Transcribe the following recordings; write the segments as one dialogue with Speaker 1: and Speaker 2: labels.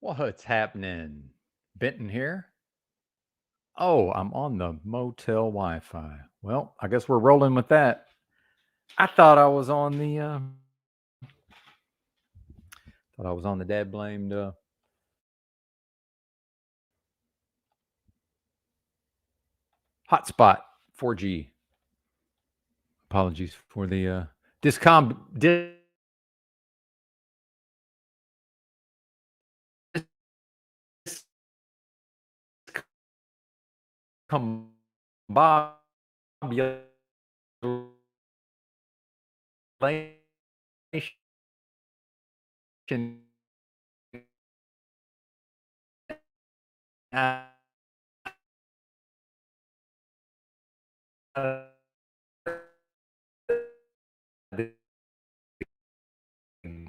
Speaker 1: What's happening? Benton here. Oh, I'm on the motel Wi-Fi. Well, I guess we're rolling with that. I thought I was on the dad blamed hotspot 4G. Apologies for the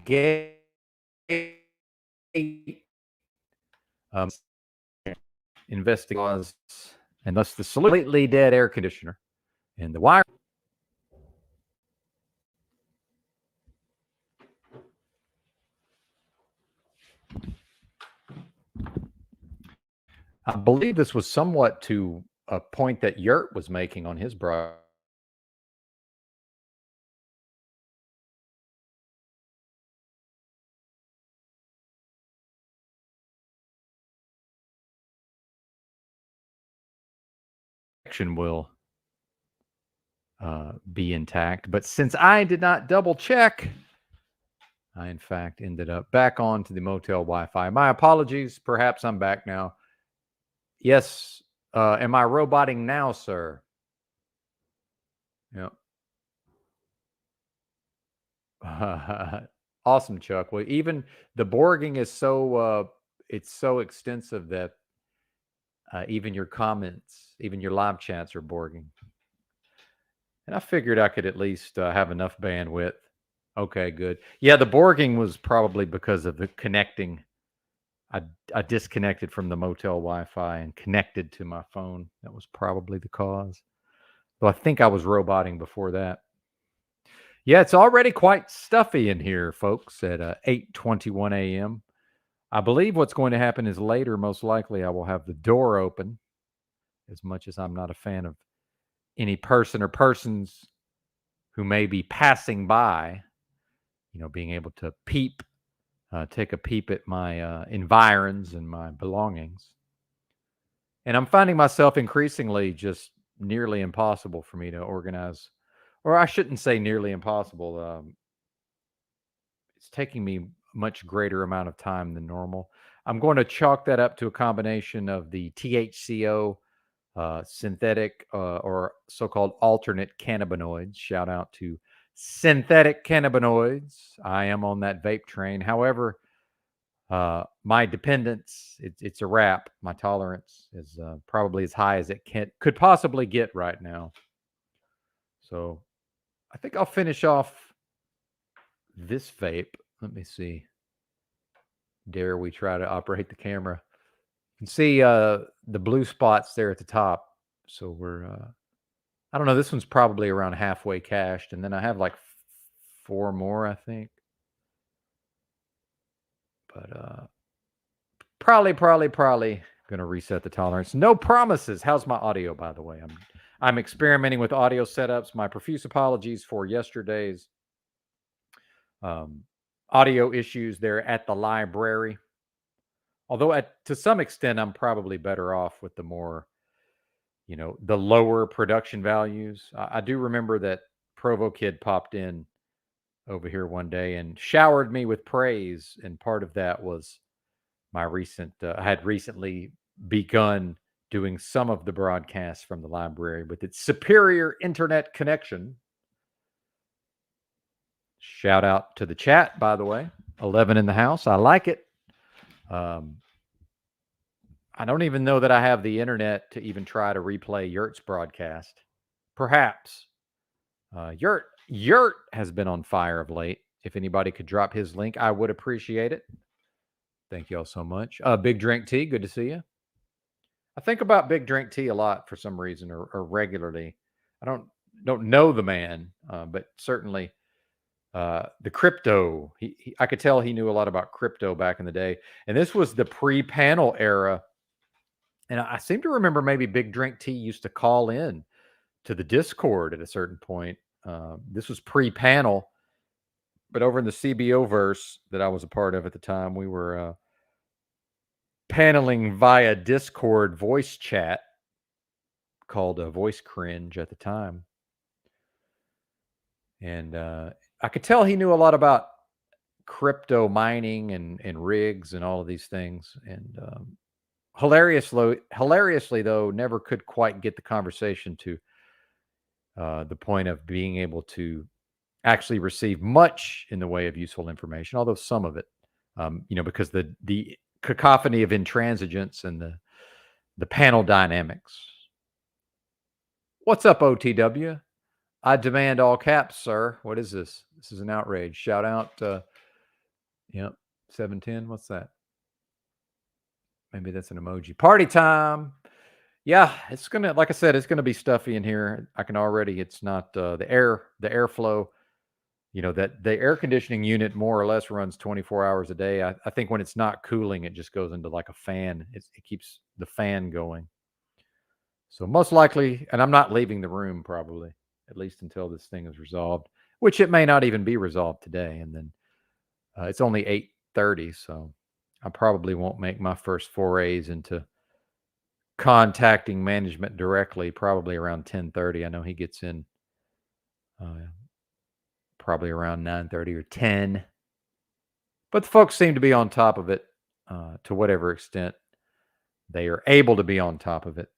Speaker 1: gate um, investing was, and thus the completely dead air conditioner and the wire. I believe this was somewhat to a point that Yurt was making on his broadcast. Will be intact. But since I did not double check, I in fact ended up back on to the motel Wi-Fi. My apologies. Perhaps I'm back now. Yes. Am I roboting now, sir? Yep. Awesome, Chuck. Well, even the Borging is so it's so extensive that even your comments, even your live chats are Borging. And I figured I could at least have enough bandwidth. Okay, good. Yeah, the Borging was probably because of the connecting. I disconnected from the motel Wi-Fi and connected to my phone. That was probably the cause. Though I think I was roboting before that. Yeah, it's already quite stuffy in here, folks, at 8:21 a.m. I believe what's going to happen is later, most likely, I will have the door open, as much as I'm not a fan of any person or persons who may be passing by, being able to take a peep at my environs and my belongings. And I'm finding myself increasingly just nearly impossible for me to organize, or I shouldn't say nearly impossible. It's taking me a much greater amount of time than normal. I'm going to chalk that up to a combination of the THCO, synthetic or so-called alternate cannabinoids. Shout out to synthetic cannabinoids. I am on that vape train. However, my dependence, it's a wrap. My tolerance is probably as high as it could possibly get right now. So I think I'll finish off this vape. Let me see. Dare we try to operate the camera? You can see the blue spots there at the top. So we're, I don't know, this one's probably around halfway cashed. And then I have like 4 more, I think. But probably going to reset the tolerance. No promises. How's my audio, by the way? I'm experimenting with audio setups. My profuse apologies for yesterday's audio issues there at the library. Although to some extent, I'm probably better off with the more, the lower production values. I do remember that Provo Kid popped in over here one day and showered me with praise. And part of that was my I had recently begun doing some of the broadcasts from the library with its superior internet connection. Shout out to the chat, by the way. 11 in the house. I like it. I don't even know that I have the internet to even try to replay Yurt's broadcast. Perhaps. Yurt has been on fire of late. If anybody could drop his link, I would appreciate it. Thank you all so much. Big Drink Tea, good to see you. I think about Big Drink Tea a lot for some reason, or regularly. I don't know the man, but certainly The crypto. I could tell he knew a lot about crypto back in the day, and this was the pre-panel era. And I seem to remember maybe Big Drink T used to call in to the Discord at a certain point. This was pre-panel, but over in the CBO verse that I was a part of at the time, we were paneling via Discord voice chat called Voice Cringe at the time. And I could tell he knew a lot about crypto mining and rigs and all of these things. And hilariously, though, never could quite get the conversation to the point of being able to actually receive much in the way of useful information, although some of it, because the cacophony of intransigence and the panel dynamics. What's up, OTW? I demand all caps, sir. What is this? This is an outrage. Shout out, 710. What's that? Maybe that's an emoji. Party time. Yeah, it's gonna, like I said, it's gonna be stuffy in here. I can already. It's not the airflow. That the air conditioning unit more or less runs 24 hours a day. I think when it's not cooling, it just goes into like a fan. It keeps the fan going. So most likely, and I'm not leaving the room probably, at least until this thing is resolved, which it may not even be resolved today. And then it's only 8:30, so I probably won't make my first forays into contacting management directly probably around 10:30. I know he gets in probably around 9:30 or 10. But the folks seem to be on top of it to whatever extent they are able to be on top of it.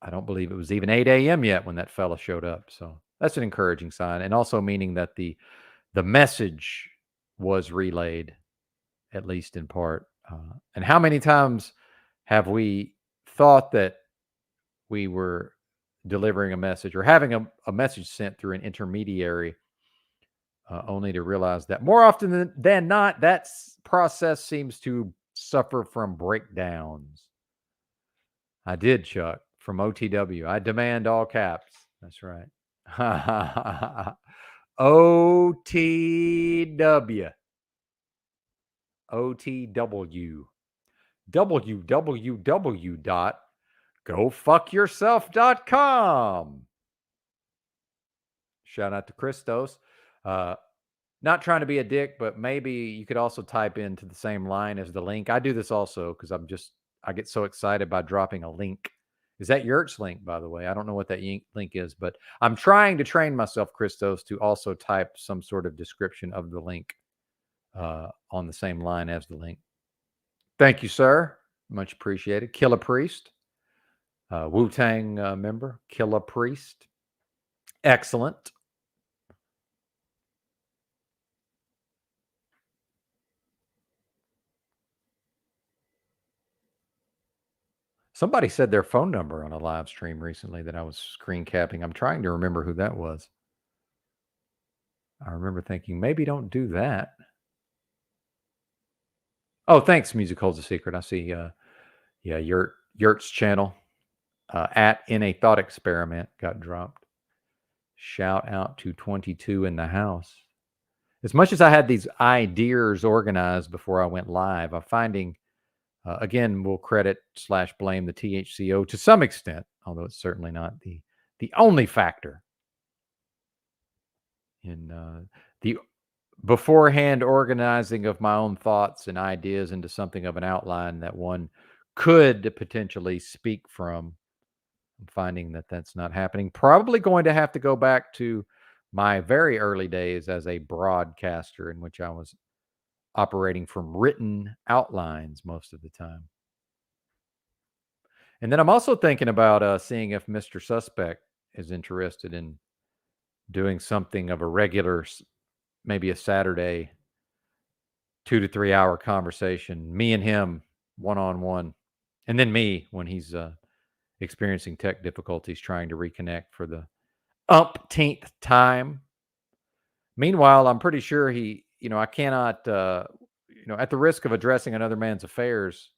Speaker 1: I don't believe it was even 8 a.m. yet when that fella showed up. So that's an encouraging sign. And also meaning that the message was relayed, at least in part. And how many times have we thought that we were delivering a message or having a message sent through an intermediary, only to realize that more often than not, that process seems to suffer from breakdowns. I did, Chuck, from OTW. I demand all caps. That's right. OTW. OTW. www.gofuckyourself.com. Shout out to Christos. Not trying to be a dick, but maybe you could also type into the same line as the link. I do this also because I get so excited by dropping a link. Is that Yurt's link, by the way? I don't know what that link is, but I'm trying to train myself, Christos, to also type some sort of description of the link on the same line as the link. Thank you, sir. Much appreciated. Killer Priest, Wu-Tang member, Killer Priest. Excellent. Somebody said their phone number on a live stream recently that I was screen capping. I'm trying to remember who that was. I remember thinking, maybe don't do that. Oh, thanks. Music Holds a Secret. I see. Yurt's channel at In a Thought Experiment got dropped. Shout out to 22 in the house. As much as I had these ideas organized before I went live, I'm finding, again, we'll credit / blame the THCO to some extent, although it's certainly not the only factor in the beforehand organizing of my own thoughts and ideas into something of an outline that one could potentially speak from. I'm finding that that's not happening. Probably going to have to go back to my very early days as a broadcaster, in which I was operating from written outlines most of the time. And then I'm also thinking about seeing if Mr. Suspect is interested in doing something of a regular, maybe a Saturday 2 to 3 hour conversation, me and him one-on-one, and then me when he's experiencing tech difficulties trying to reconnect for the umpteenth time. Meanwhile, I'm pretty sure I cannot, at the risk of addressing another man's affairs,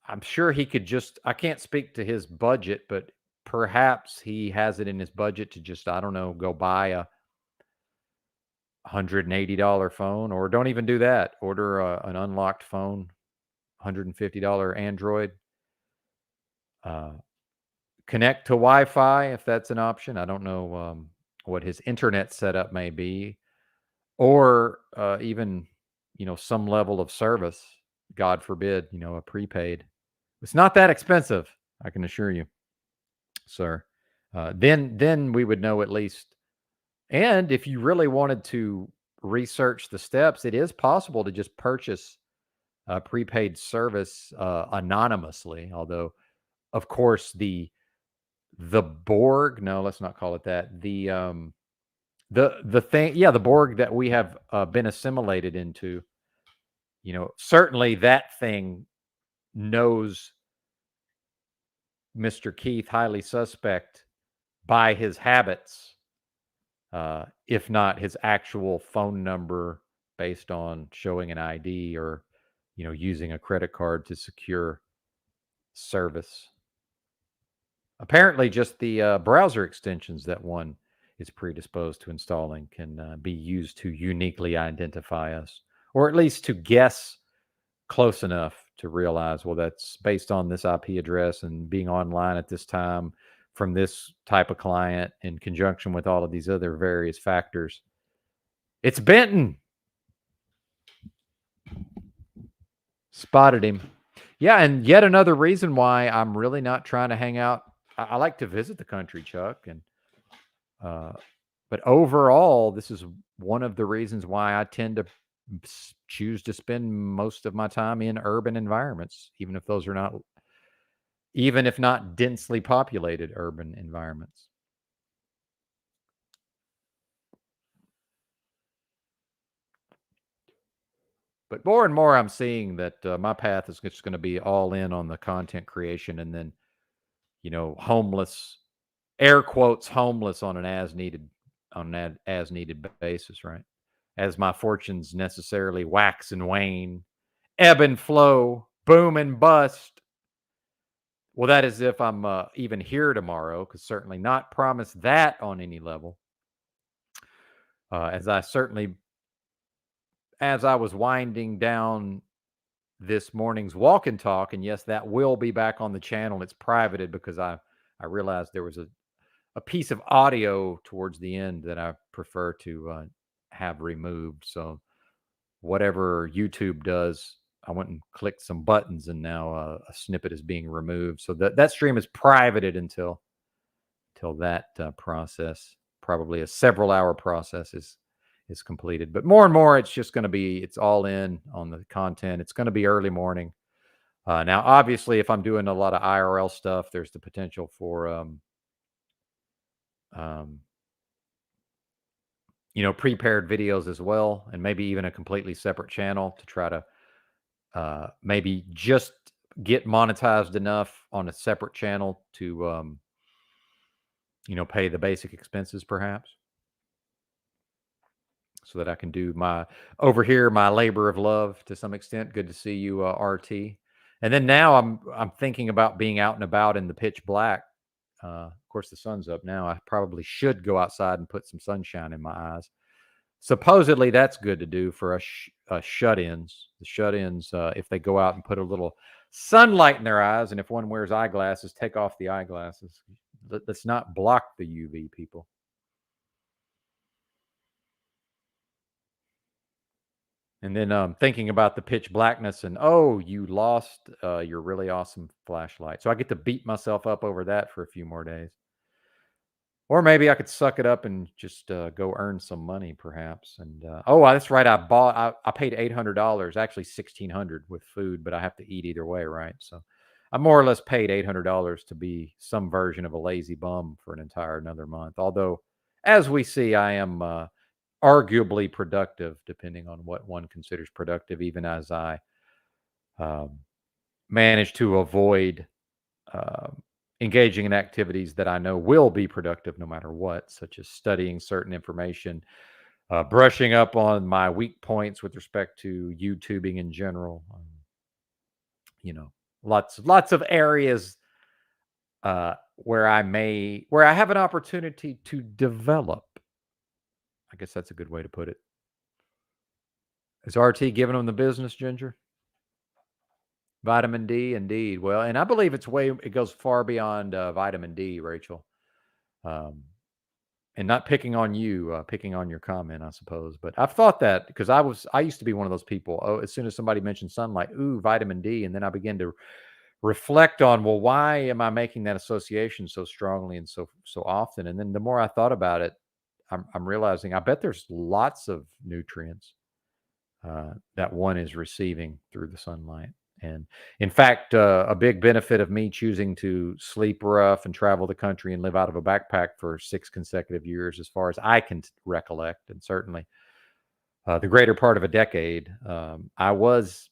Speaker 1: I'm sure he could I can't speak to his budget, but perhaps he has it in his budget to just, I don't know, go buy $180 phone, or don't even do that. Order an unlocked phone, $150 Android. Uh, Connect to Wi-Fi if that's an option. I don't know what his internet setup may be, or even some level of service. God forbid, a prepaid. It's not that expensive, I can assure you, sir. Then we would know at least. And if you really wanted to research the steps, it is possible to just purchase a prepaid service anonymously. Although, of course, the Borg. No, let's not call it that. The thing, yeah, the Borg that we have been assimilated into. Certainly that thing knows Mr. Keith, highly suspect, by his habits, if not his actual phone number based on showing an ID or, using a credit card to secure service. Apparently, just the browser extensions that one is predisposed to installing can be used to uniquely identify us, or at least to guess close enough to realize, well, that's based on this IP address and being online at this time from this type of client in conjunction with all of these other various factors. It's Benton. Spotted him. Yeah, and yet another reason why I'm really not trying to hang out. I like to visit the country, Chuck, and uh, but overall, this is one of the reasons why I tend to choose to spend most of my time in urban environments, even if not densely populated urban environments. But more and more, I'm seeing that my path is just going to be all in on the content creation, and then homeless, air quotes, homeless on an as needed basis, right? As my fortunes necessarily wax and wane, ebb and flow, boom and bust. Well, that is if I'm even here tomorrow, because certainly not promise that on any level. As I was winding down this morning's walk and talk, and yes, that will be back on the channel. It's privated because I realized there was a piece of audio towards the end that I prefer to have removed. So whatever YouTube does, I went and clicked some buttons, and now a snippet is being removed. So that stream is privated until that process, probably a several hour process, is completed. But more and more, it's all in on the content. It's going to be early morning. Now, obviously, if I'm doing a lot of IRL stuff, there's the potential for um, prepared videos as well, and maybe even a completely separate channel to try to maybe just get monetized enough on a separate channel to pay the basic expenses, perhaps, so that I can do my labor of love to some extent. Good to see you, RT. And then now I'm thinking about being out and about in the pitch black. Of course, the sun's up now. I probably should go outside and put some sunshine in my eyes. Supposedly, that's good to do for us shut-ins. The shut-ins, if they go out and put a little sunlight in their eyes, and if one wears eyeglasses, take off the eyeglasses. Let's not block the UV, people. And then thinking about the pitch blackness, and oh, you lost your really awesome flashlight. So I get to beat myself up over that for a few more days. Or maybe I could suck it up and just go earn some money, perhaps. And that's right. I paid $800, actually $1,600 with food, but I have to eat either way, right? So I more or less paid $800 to be some version of a lazy bum for an entire another month. Although, as we see, I am arguably productive, depending on what one considers productive, even as I um, manage to avoid engaging in activities that I know will be productive no matter what, such as studying certain information, brushing up on my weak points with respect to YouTubing in general. Lots of areas where I have an opportunity to develop. I guess that's a good way to put it. Is RT giving them the business, Ginger? Vitamin D, indeed. Well, and I believe it goes far beyond vitamin D, Rachel. Um, and not picking on you, picking on your comment, I suppose. But I've thought that because I used to be one of those people. Oh, as soon as somebody mentioned sunlight, ooh, vitamin D, and then I begin to reflect on, well, why am I making that association so strongly and so often? And then the more I thought about it, I'm realizing I bet there's lots of nutrients that one is receiving through the sunlight. And in fact, a big benefit of me choosing to sleep rough and travel the country and live out of a backpack for 6 consecutive years, as far as I can recollect, and certainly the greater part of a decade, I was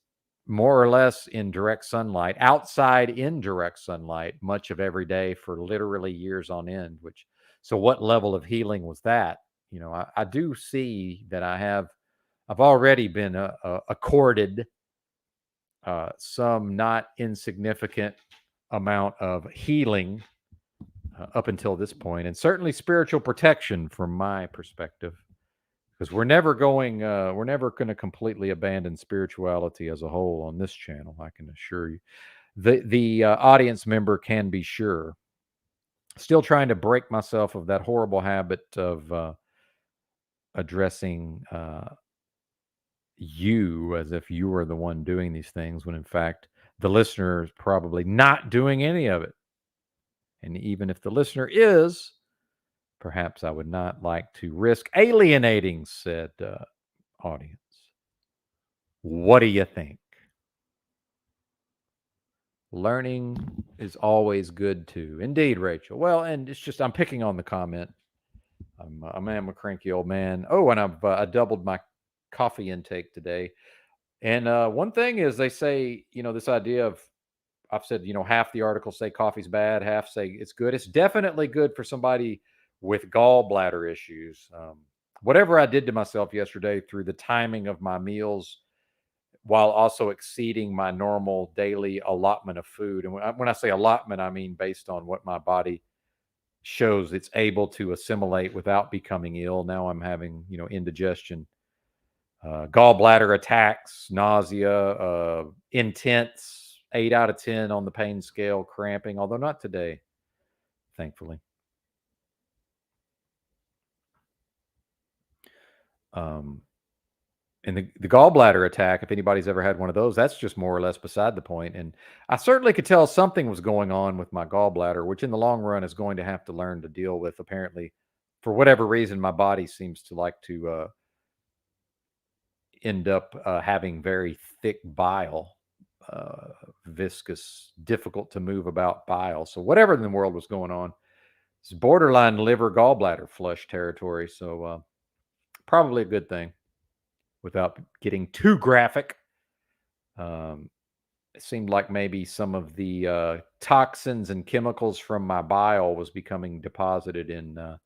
Speaker 1: more or less in direct sunlight, outside in direct sunlight, much of every day for literally years on end. So what level of healing was that? I do see that I've already been accorded some not insignificant amount of healing up until this point, and certainly spiritual protection from my perspective, because we're never going to completely abandon spirituality as a whole on this channel. I can assure you. The audience member can be sure. Still trying to break myself of that horrible habit of addressing you as if you were the one doing these things, when in fact the listener is probably not doing any of it. And even if the listener is, perhaps I would not like to risk alienating said audience. What do you think? Learning is always good too. Indeed, Rachel. Well, and it's just I'm picking on the comment. I'm a cranky old man. Oh, and I doubled my coffee intake today. And one thing is, they say, this idea of, I've said, half the articles say coffee's bad, half say it's good. It's definitely good for somebody with gallbladder issues. Whatever I did to myself yesterday through the timing of my meals, while also exceeding my normal daily allotment of food. And when I say allotment, I mean based on what my body shows it's able to assimilate without becoming ill. Now I'm having, indigestion, gallbladder attacks, nausea, intense 8 out of 10 on the pain scale, cramping, although not today, thankfully. And the gallbladder attack, if anybody's ever had one of those, that's just more or less beside the point. And I certainly could tell something was going on with my gallbladder, which in the long run is going to have to learn to deal with. Apparently, for whatever reason, my body seems to like to end up having very thick bile, viscous, difficult to move about bile. So whatever in the world was going on, it's borderline liver gallbladder flush territory. So probably a good thing, without getting too graphic. It seemed like maybe some of the toxins and chemicals from my bile was becoming deposited in,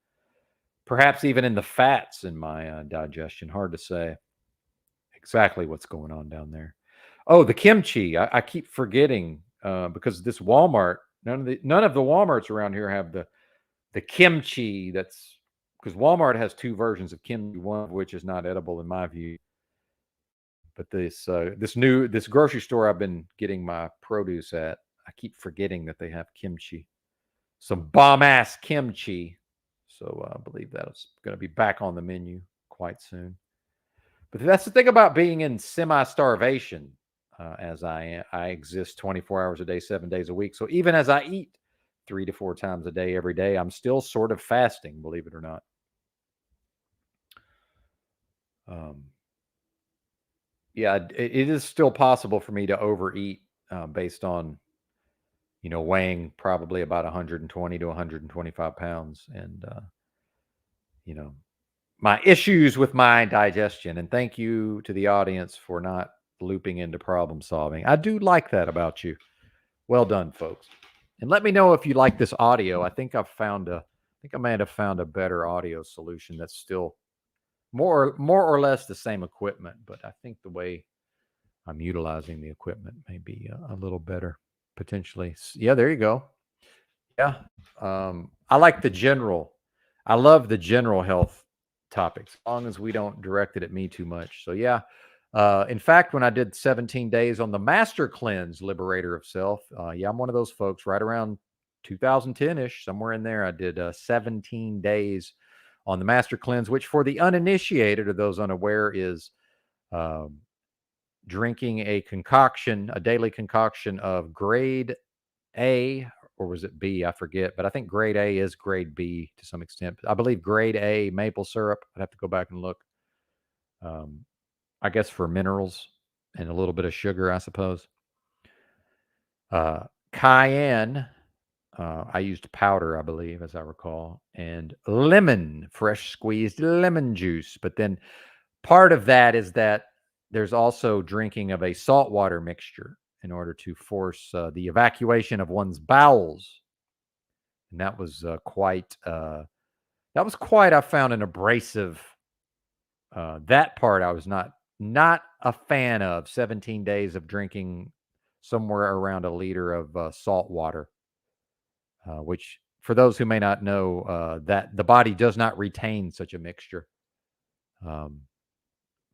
Speaker 1: perhaps even in the fats in my digestion. Hard to say exactly what's going on down there. Oh, the kimchi. I keep forgetting because this Walmart, none of the Walmarts around here have the kimchi. That's because Walmart has two versions of kimchi, one of which is not edible in my view. But this grocery store I've been getting my produce at, I keep forgetting that they have kimchi, some bomb ass kimchi. So I believe that's going to be back on the menu quite soon. But that's the thing about being in semi starvation, as I exist 24 hours a day, 7 days a week. So even as I eat 3 to 4 times a day every day, I'm still sort of fasting, believe it or not. Yeah, it is still possible for me to overeat based on, weighing probably about 120 to 125 pounds. And, my issues with my digestion. And thank you to the audience for not looping into problem solving. I do like that about you. Well done, folks. And let me know if you like this audio. I think I may have found a better audio solution that's still more or less the same equipment, but I think the way I'm utilizing the equipment may be a little better potentially. Yeah, there you go. Yeah. I like I love the general health topics, as long as we don't direct it at me too much. So yeah, In fact, when I did 17 days on the Master Cleanse, Liberator of Self, yeah, I'm one of those folks. Right around 2010-ish, somewhere in there, I did 17 days on the Master Cleanse, which for the uninitiated or those unaware is um, drinking a concoction, a daily concoction of grade A, or was it B? I forget, but I think grade A is grade B to some extent. I believe grade A maple syrup. I'd have to go back and look. Um, I guess for minerals and a little bit of sugar, I suppose. Uh, Cayenne, I used powder, I believe, as I recall, and lemon, fresh squeezed lemon juice. But then part of that is that there's also drinking of a saltwater mixture in order to force the evacuation of one's bowels. And that was quite, I found an abrasive, that part I was not a fan of. 17 days of drinking somewhere around a liter of salt water, which for those who may not know, that the body does not retain such a mixture, um,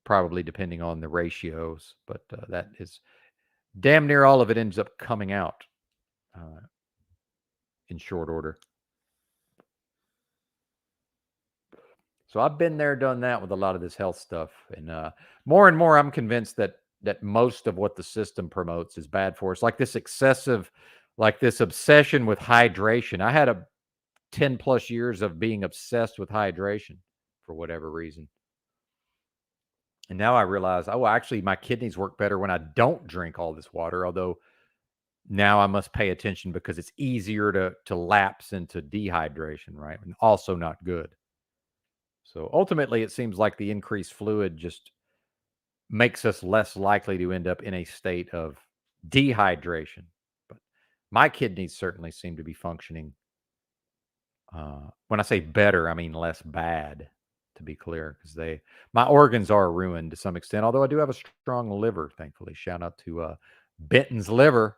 Speaker 1: probably depending on the ratios, but that is damn near all of it ends up coming out uh, in short order. So I've been there, done that with a lot of this health stuff, and more and more, I'm convinced that most of what the system promotes is bad for us. Like this excessive, like this obsession with hydration. I had a 10+ years of being obsessed with hydration for whatever reason, and now I realize, oh, actually, my kidneys work better when I don't drink all this water. Although now I must pay attention because it's easier to lapse into dehydration, right? And also not good. So ultimately, it seems like the increased fluid just makes us less likely to end up in a state of dehydration. But my kidneys certainly seem to be functioning. When I say better, I mean less bad, to be clear, because my organs are ruined to some extent. Although I do have a strong liver, thankfully. Shout out to Benton's liver,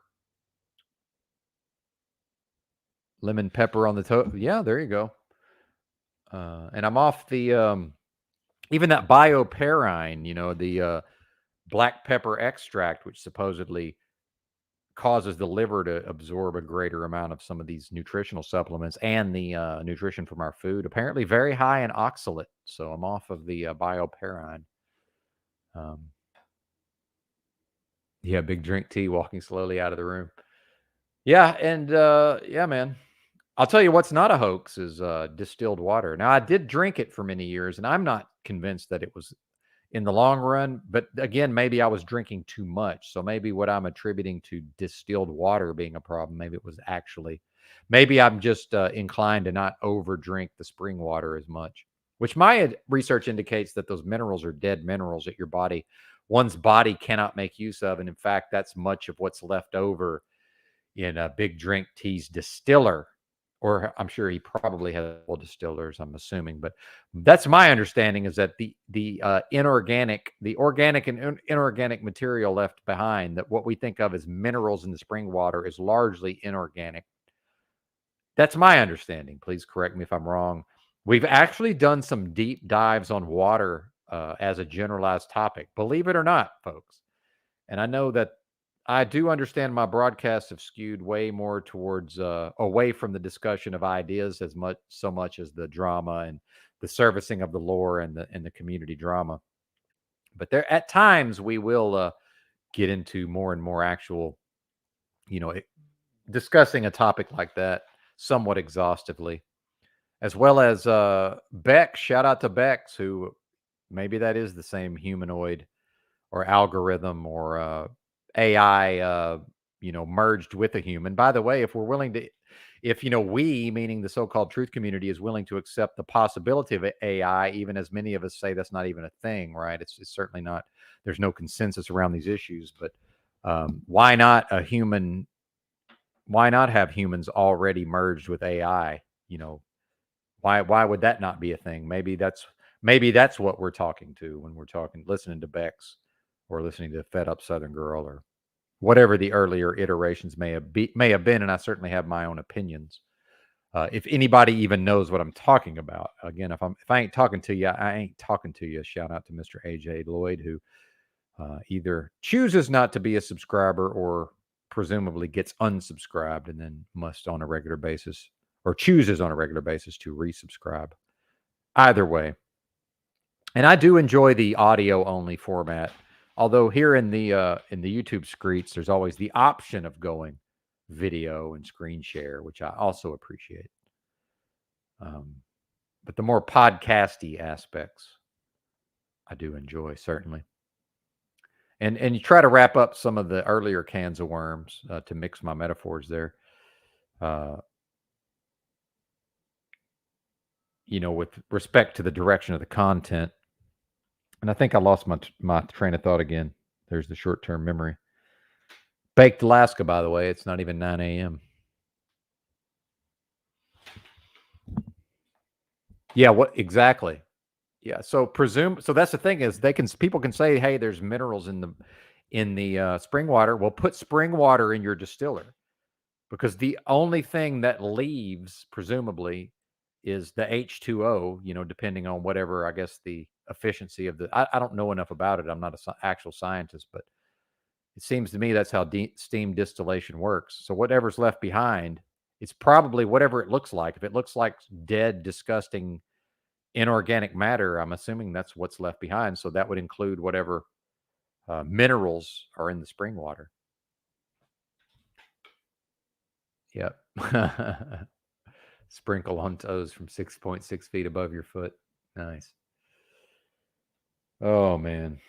Speaker 1: lemon pepper on the toe. Yeah, there you go. And I'm off the even that bioperine, the black pepper extract, which supposedly causes the liver to absorb a greater amount of some of these nutritional supplements and the nutrition from our food. Apparently, very high in oxalate. So I'm off of the bioperine. Um, yeah, big drink tea, walking slowly out of the room. Yeah, and yeah, man. I'll tell you what's not a hoax is distilled water. Now, I did drink it for many years, and I'm not convinced that it was in the long run. But again, maybe I was drinking too much. So maybe what I'm attributing to distilled water being a problem, maybe it was actually, maybe I'm just inclined to not over drink the spring water as much, which my research indicates that those minerals are dead minerals that one's body cannot make use of. And in fact, that's much of what's left over in a Big Drink Tea's distiller, or I'm sure he probably has full distillers, I'm assuming, but that's my understanding is that the organic and inorganic material left behind, that what we think of as minerals in the spring water is largely inorganic. That's my understanding. Please correct me if I'm wrong. We've actually done some deep dives on water as a generalized topic, believe it or not, folks. And I know that I do understand my broadcasts have skewed way more towards away from the discussion of ideas so much as the drama and the servicing of the lore and the community drama. But there at times we will get into more and more actual, you know, discussing a topic like that somewhat exhaustively, as well as Bex. Shout out to Bex, who maybe that is the same humanoid or algorithm or AI, merged with a human. By the way, if we're willing to, if we, meaning the so-called truth community, is willing to accept the possibility of AI, even as many of us say that's not even a thing, right? It's certainly not. There's no consensus around these issues, but why not a human? Why not have humans already merged with AI? Why would that not be a thing? Maybe that's what we're talking to when we're listening to Bex or listening to Fed Up Southern Girl or whatever the earlier iterations may have been. And I certainly have my own opinions. If anybody even knows what I'm talking about, again, if I ain't talking to you, I ain't talking to you. Shout out to Mr. AJ Lloyd, who either chooses not to be a subscriber or presumably gets unsubscribed and then must on a regular basis or chooses on a regular basis to resubscribe. Either way. And I do enjoy the audio only format. Although here in the YouTube streets, there's always the option of going video and screen share, which I also appreciate. But the more podcasty aspects, I do enjoy certainly. And you try to wrap up some of the earlier cans of worms to mix my metaphors there. With respect to the direction of the content. And I think I lost my train of thought again. There's the short-term memory. Baked Alaska, by the way. It's not even 9 a.m. Yeah, what exactly? Yeah, so that's the thing is people can say, hey, there's minerals in the spring water. Well, put spring water in your distiller because the only thing that leaves, presumably, is the H2O, depending on whatever, I guess, the efficiency of I don't know enough about it. I'm not an actual scientist, but it seems to me that's how steam distillation works. So whatever's left behind, it's probably whatever it looks like. If it looks like dead, disgusting, inorganic matter, I'm assuming that's what's left behind. So that would include whatever minerals are in the spring water. Yep. Sprinkle on toes from 6.6 feet above your foot. Nice. Oh, man.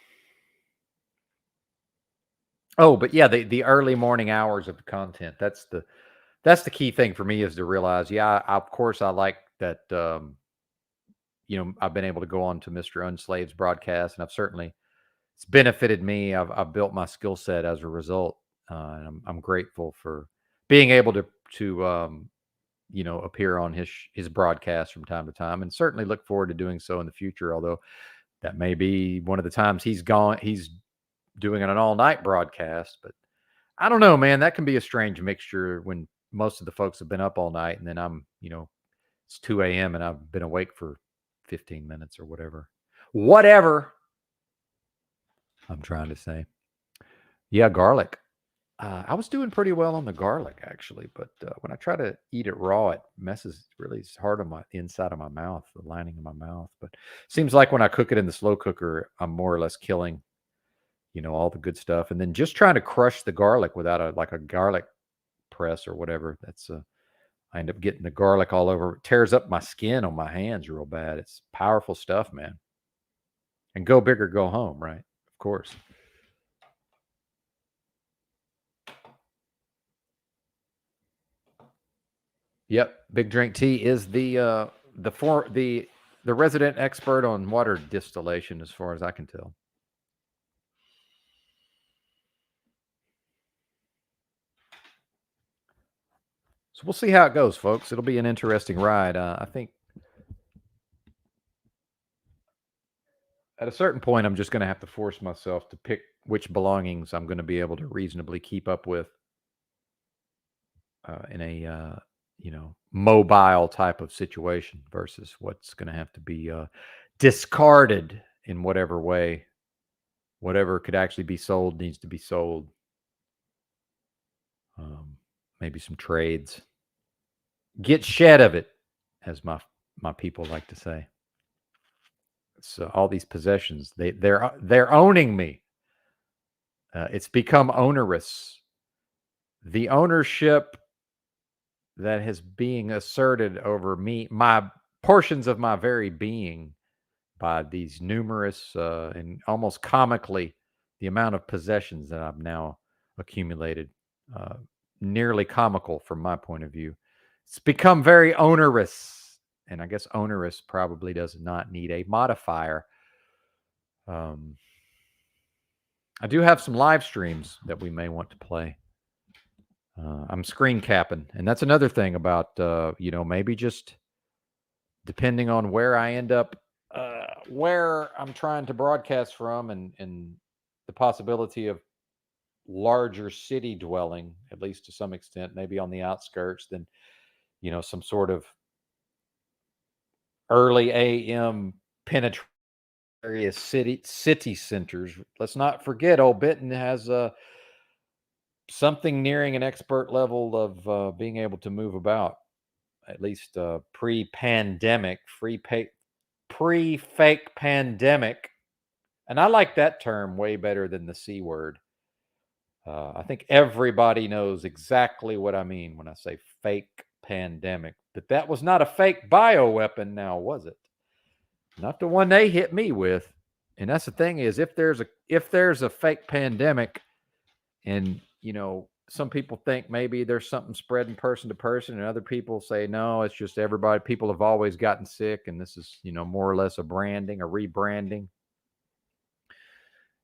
Speaker 1: Oh, but yeah, the early morning hours of the content. That's the key thing for me is to realize, yeah, of course I like that, I've been able to go on to Mr. Unslaved's broadcast, and it's benefited me. I've built my skill set as a result. And I'm grateful for being able to appear on his broadcast from time to time, and certainly look forward to doing so in the future. Although that may be one of the times he's doing an all-night broadcast, but I don't know, man. That can be a strange mixture when most of the folks have been up all night, and then it's 2 a.m. and I've been awake for 15 minutes or whatever. Whatever I'm trying to say. Yeah, garlic. I was doing pretty well on the garlic actually, but when I try to eat it raw, it messes really hard on the inside of my mouth, the lining of my mouth. But seems like when I cook it in the slow cooker, I'm more or less killing, all the good stuff, and then just trying to crush the garlic without a garlic press or whatever. That's I end up getting the garlic all over. It tears up my skin on my hands real bad. It's powerful stuff, man. And go big or go home, right? Of course. Yep, Big Drink Tea is the resident expert on water distillation, as far as I can tell. So we'll see how it goes, folks. It'll be an interesting ride. I think at a certain point, I'm just going to have to force myself to pick which belongings I'm going to be able to reasonably keep up with in a mobile type of situation versus what's going to have to be discarded in whatever way. Whatever could actually be sold needs to be sold. Maybe some trades. Get shed of it, as my people like to say. So all these possessions, they're owning me. It's become onerous. The ownership that is being asserted over me, my portions of my very being, by these numerous and almost comically the amount of possessions that I've now accumulated, nearly comical from my point of view. It's become very onerous, and I guess onerous probably does not need a modifier. I do have some live streams that we may want to play. I'm screen capping, and that's another thing about maybe just depending on where I end up, where I'm trying to broadcast from, and the possibility of larger city dwelling, at least to some extent, maybe on the outskirts, then some sort of early AM penetration various city centers. Let's not forget, old Benton has something nearing an expert level of being able to move about, at least pre-pandemic, pre-fake pandemic. And I like that term way better than the C word. I think everybody knows exactly what I mean when I say fake pandemic. But that was not a fake bioweapon now, was it? Not the one they hit me with. And that's the thing is if there's a fake pandemic and some people think maybe there's something spreading person to person and other people say no, it's just everybody, people have always gotten sick and this is, more or less a rebranding.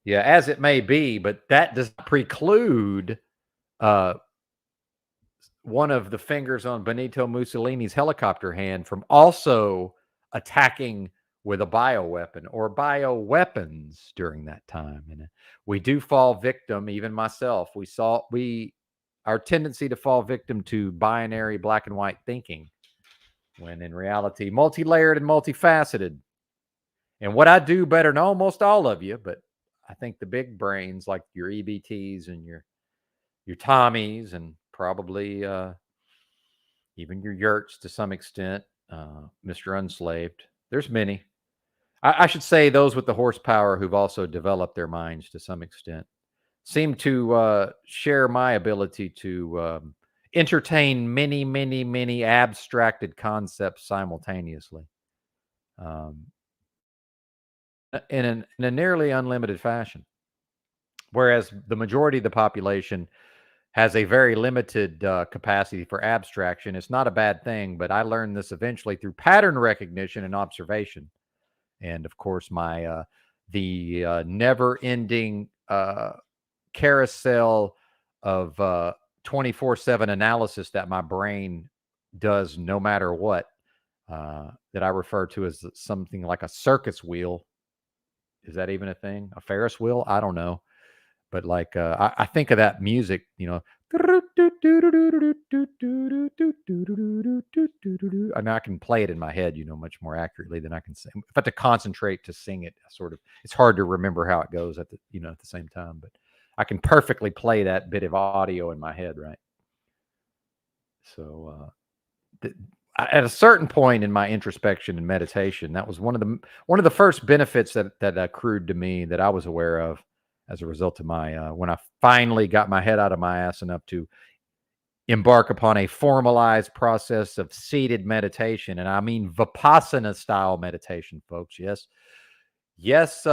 Speaker 1: Yeah, as it may be, but that does not preclude uh, one of the fingers on Benito Mussolini's helicopter hand from also attacking with a bioweapon or bioweapons during that time. And we do fall victim, even myself. Our tendency to fall victim to binary black and white thinking, when in reality, multi-layered and multifaceted. And what I do better than almost all of you, but I think the big brains like your EBTs and your Tommies and probably even your yurts to some extent, Mr. Unslaved. There's many. I should say those with the horsepower who've also developed their minds to some extent seem to share my ability to entertain many, many, many abstracted concepts simultaneously in a nearly unlimited fashion. Whereas the majority of the population has a very limited capacity for abstraction. It's not a bad thing, but I learned this eventually through pattern recognition and observation. And of course, the never-ending carousel of 24/7 analysis that my brain does no matter what, that I refer to as something like a circus wheel. Is that even a thing? A Ferris wheel? I don't know. But like I think of that music, and I can play it in my head, much more accurately than I can sing. If I have to concentrate to sing it, it's hard to remember how it goes at the same time. But I can perfectly play that bit of audio in my head, right? So at a certain point in my introspection and meditation, that was one of the first benefits that accrued to me that I was aware of as a result of my when I finally got my head out of my ass enough to embark upon a formalized process of seated meditation, and I mean Vipassana style meditation, folks. Yes,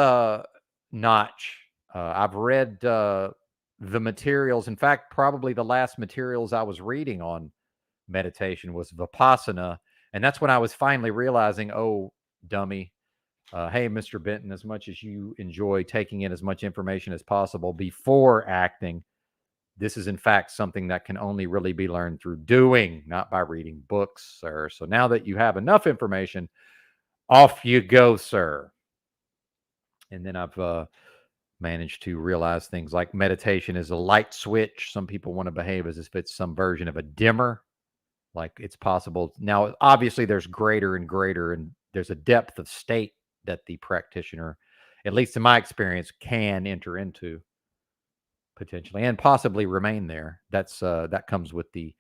Speaker 1: Notch. I've read the materials. In fact, probably the last materials I was reading on meditation was Vipassana. And that's when I was finally realizing, oh, dummy, hey, Mr. Benton, as much as you enjoy taking in as much information as possible before acting, this is in fact something that can only really be learned through doing, not by reading books, sir. So now that you have enough information, off you go, sir. And then I've managed to realize things like meditation is a light switch. Some people want to behave as if it's some version of a dimmer. Like it's possible. Now, obviously, there's greater and greater, and there's a depth of state that the practitioner, at least in my experience, can enter into potentially and possibly remain there. That comes with the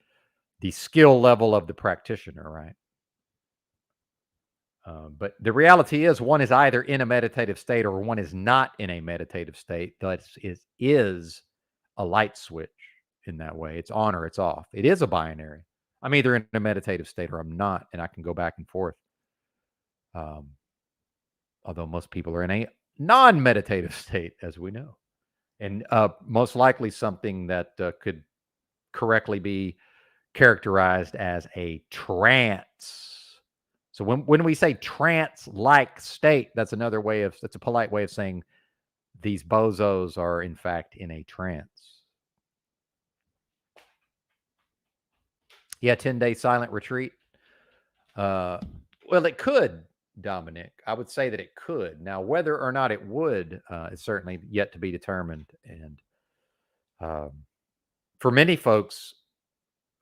Speaker 1: skill level of the practitioner, right? But the reality is, one is either in a meditative state or one is not in a meditative state. That is a light switch in that way. It's on or it's off. It is a binary. I'm either in a meditative state or I'm not, and I can go back and forth. Although most people are in a non-meditative state, as we know, and most likely something that could correctly be characterized as a trance. So when we say trance-like state, that's a polite way of saying these bozos are in fact in a trance. Yeah, 10-day silent retreat. Well, it could, Dominic. I would say that it could. Now, whether or not it would is certainly yet to be determined. And for many folks,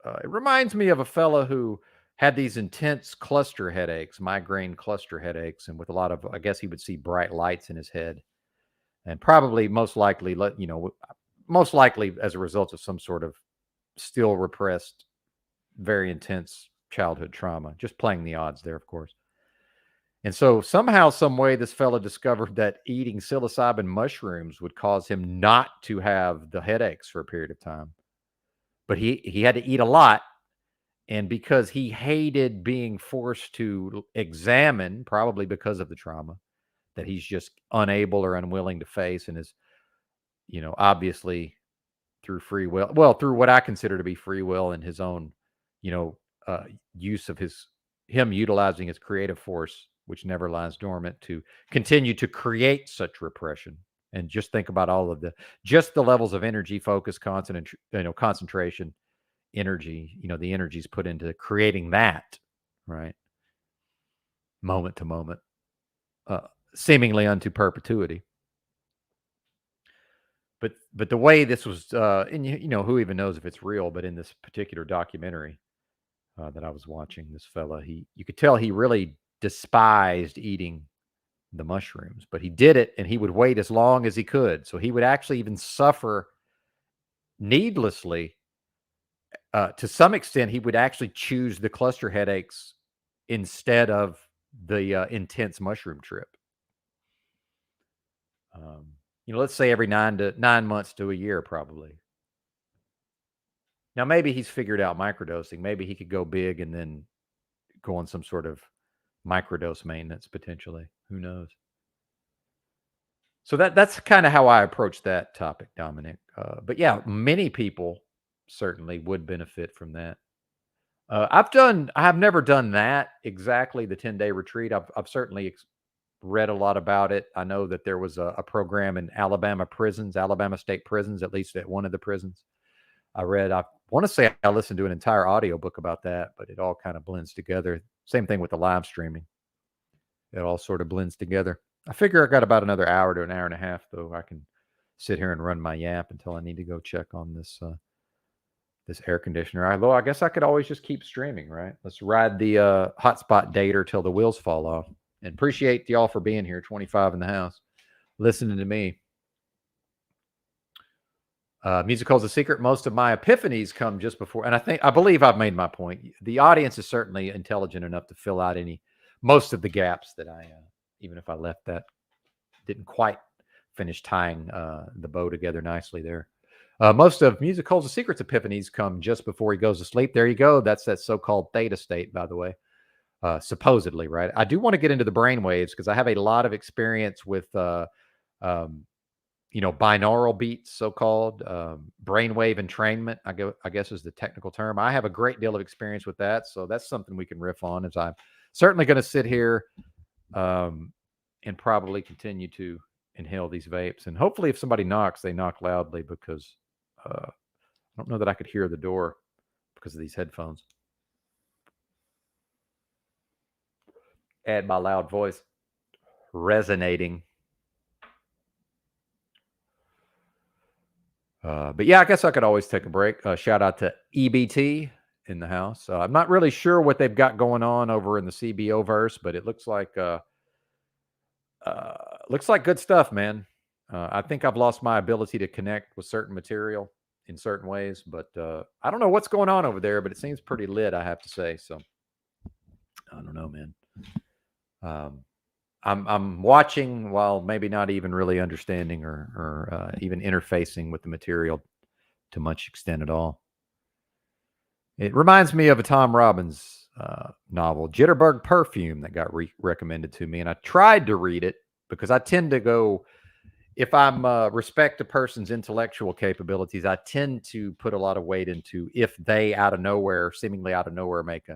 Speaker 1: it reminds me of a fellow who had these intense cluster headaches, migraine cluster headaches, and with a lot of, I guess he would see bright lights in his head, and probably most likely as a result of some sort of still repressed, very intense childhood trauma. Just playing the odds there, of course. And so somehow, some way, this fellow discovered that eating psilocybin mushrooms would cause him not to have the headaches for a period of time. But he had to eat a lot, and because he hated being forced to examine, probably because of the trauma that he's just unable or unwilling to face, and is, obviously through free will, well, through what I consider to be free will and his own, you know, use of him utilizing his creative force, which never lies dormant, to continue to create such repression. And just think about all of the levels of energy, focus, concentration, energy, the energies put into creating that, right? Moment to moment, uh, seemingly unto perpetuity. But the way this was, and who even knows if it's real, but in this particular documentary that I was watching, this fella, you could tell he really despised eating the mushrooms, but he did it, and he would wait as long as he could. So he would actually even suffer needlessly. To some extent, he would actually choose the cluster headaches instead of the intense mushroom trip. Let's say every 9 months to a year, probably. Now, maybe he's figured out microdosing. Maybe he could go big and then go on some sort of microdose maintenance potentially. Who knows? So that's kind of how I approach that topic, Dominic. But yeah, many people certainly would benefit from that. I have never done that exactly, the 10-day retreat. I've certainly read a lot about it. I know that there was a program in Alabama State prisons, at least at one of the prisons. I want to say I listened to an entire audiobook about that, but it all kind of blends together. Same thing with the live streaming. It all sort of blends together. I figure I got about another hour to an hour and a half, though. I can sit here and run my yap until I need to go check on this air conditioner. Although I guess I could always just keep streaming, right? Let's ride the hotspot dater till the wheels fall off. And appreciate y'all for being here, 25 in the house, listening to me. Musical's a secret. Most of my epiphanies come just before, and I believe I've made my point. The audience is certainly intelligent enough to fill out most of the gaps that even if I left that, didn't quite finish tying the bow together nicely there. Most of Musical's a secret's epiphanies come just before he goes to sleep. There you go. That's that so-called theta state, by the way. Supposedly, right? I do want to get into the brain waves because I have a lot of experience with binaural beats, so-called brainwave entrainment, I guess is the technical term. I have a great deal of experience with that, so that's something we can riff on. As I'm certainly going to sit here and probably continue to inhale these vapes, and hopefully, if somebody knocks, they knock loudly, because I don't know that I could hear the door because of these headphones. Add my loud voice resonating. But yeah, I guess I could always take a break. Shout out to EBT in the house. I'm not really sure what they've got going on over in the CBO verse, but it looks like good stuff, man. I think I've lost my ability to connect with certain material in certain ways, but I don't know what's going on over there, but it seems pretty lit, I have to say. So I don't know, man. I'm watching while maybe not even really understanding or even interfacing with the material to much extent at all. It reminds me of a Tom Robbins novel, Jitterbug Perfume, that got recommended to me, and I tried to read it because I tend to go, if I'm respect a person's intellectual capabilities, I tend to put a lot of weight into if they seemingly out of nowhere, make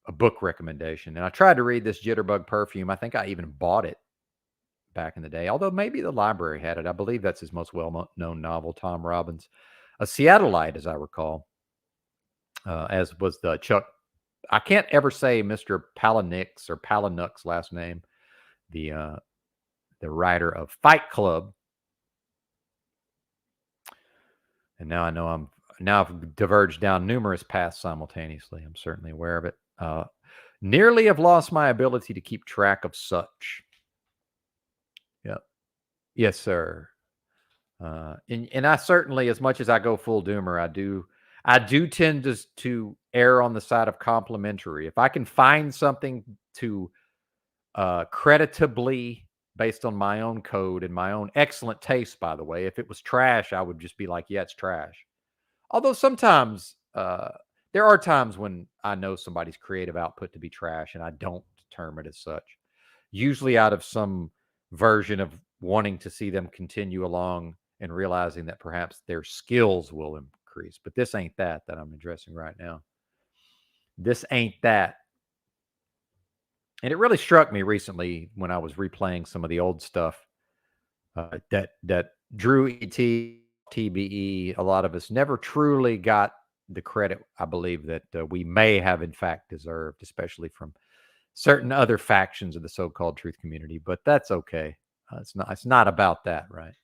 Speaker 1: a book recommendation. And I tried to read this Jitterbug Perfume. I think I even bought it back in the day, although maybe the library had it. I believe that's his most well-known novel, Tom Robbins. A Seattleite, as I recall, as was the Chuck. I can't ever say Mr. Palahniuk's last name, the writer of Fight Club. And now I know Now I've diverged down numerous paths simultaneously. I'm certainly aware of it. Nearly have lost my ability to keep track of such. Yep. Yes, sir. And I certainly, as much as I go full doomer, I do tend to err on the side of complimentary. If I can find something to creditably, based on my own code and my own excellent taste, by the way, if it was trash, I would just be like, yeah, it's trash. Although sometimes there are times when I know somebody's creative output to be trash and I don't term it as such. Usually out of some version of wanting to see them continue along and realizing that perhaps their skills will increase. But this ain't that I'm addressing right now. This ain't that. And it really struck me recently when I was replaying some of the old stuff that Drew TBE, a lot of us never truly got the credit, I believe, that we may have in fact deserved, especially from certain other factions of the so-called truth community. But that's okay. It's not about that, right?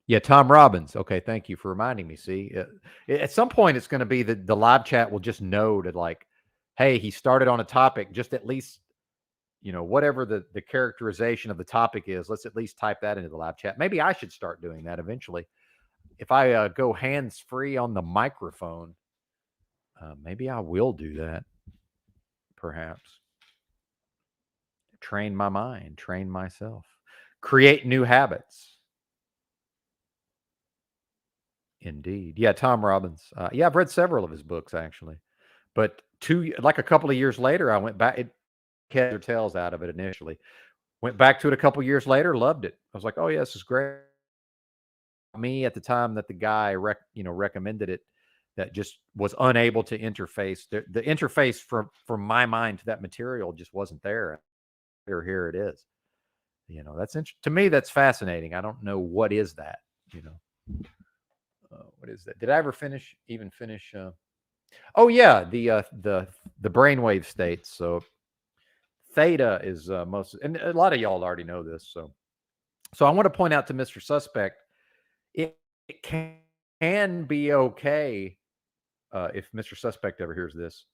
Speaker 1: Yeah, Tom Robbins. Okay, thank you for reminding me. See, at some point, it's going to be that the live chat will just know to like, hey, he started on a topic. Just at least, whatever the characterization of the topic is, let's at least type that into the live chat. Maybe I should start doing that eventually. If I go hands free on the microphone, maybe I will do that. Perhaps train my mind, train myself, create new habits. Indeed. Yeah, Tom Robbins. Yeah, I've read several of his books actually. But like a couple of years later, I went back. It kept their tails out of it initially. Went back to it a couple years later, loved it. I was like, oh yeah, this is great. Me at the time that the guy recommended it, that just was unable to interface. The interface from my mind to that material just wasn't there. Here it is. That's to me that's fascinating. I don't know what is that. You know, what is that? Did I ever even finish? Oh yeah, the brainwave states. So theta is most, and a lot of y'all already know this. So I want to point out to Mr. Suspect, it can be okay if Mr. Suspect ever hears this,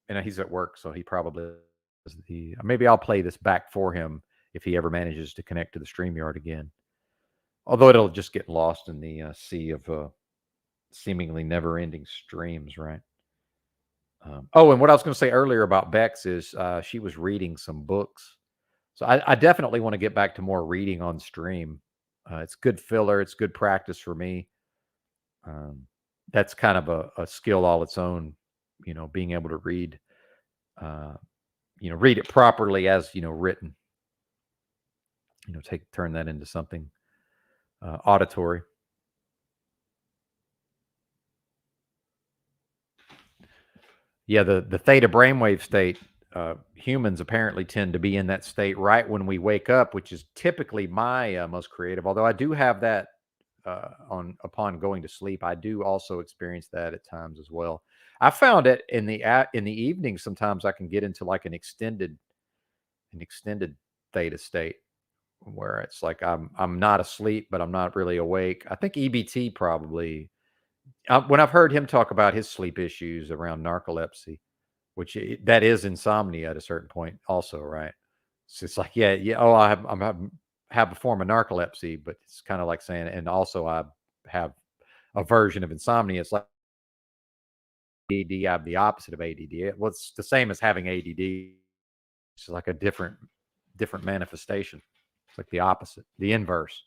Speaker 1: and he's at work, so he probably maybe I'll play this back for him if he ever manages to connect to the StreamYard again. Although it'll just get lost in the sea of seemingly never-ending streams, right? Oh, and what I was going to say earlier about Bex is she was reading some books. So I definitely want to get back to more reading on stream. It's good filler. It's good practice for me. That's kind of a skill all its own, being able to read, read it properly as, written, turn that into something auditory. Yeah, the theta brainwave state, humans apparently tend to be in that state right when we wake up, which is typically my most creative. Although I do have that upon going to sleep, I do also experience that at times as well. I found it in the evening. Sometimes I can get into like an extended theta state where it's like I'm not asleep, but I'm not really awake. I think EBT probably. When I've heard him talk about his sleep issues around narcolepsy, which that is insomnia at a certain point also, right? So it's like, yeah. Oh, have a form of narcolepsy, but it's kind of like saying, and also I have a version of insomnia. It's like ADD. I have the opposite of ADD. Well, it's the same as having ADD. It's like a different manifestation. It's like the opposite, the inverse.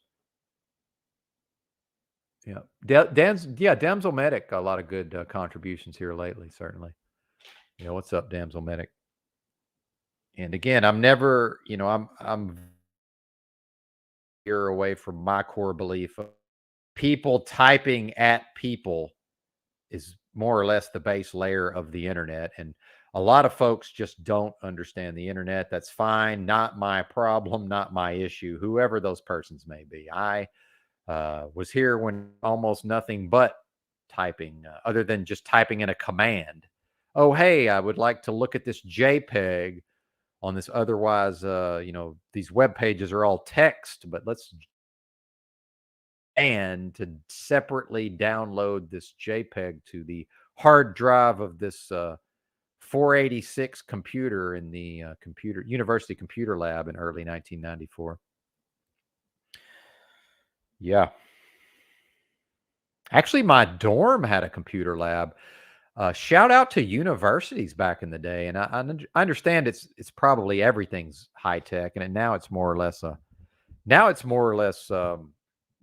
Speaker 1: Yeah, Damsel Medic. A lot of good contributions here lately, certainly. What's up, Damsel Medic? And again, I'm never, I'm year away from my core belief of people typing at people is more or less the base layer of the internet. And a lot of folks just don't understand the internet. That's fine. Not my problem, not my issue, whoever those persons may be. I was here when almost nothing but typing, other than just typing in a command. Oh, hey, I would like to look at this JPEG on this otherwise, these web pages are all text, but let's and to separately download this JPEG to the hard drive of this 486 computer in the computer university computer lab in early 1994. Yeah. Actually, my dorm had a computer lab. Shout out to universities back in the day, and I understand it's probably everything's high tech, and now it's more or less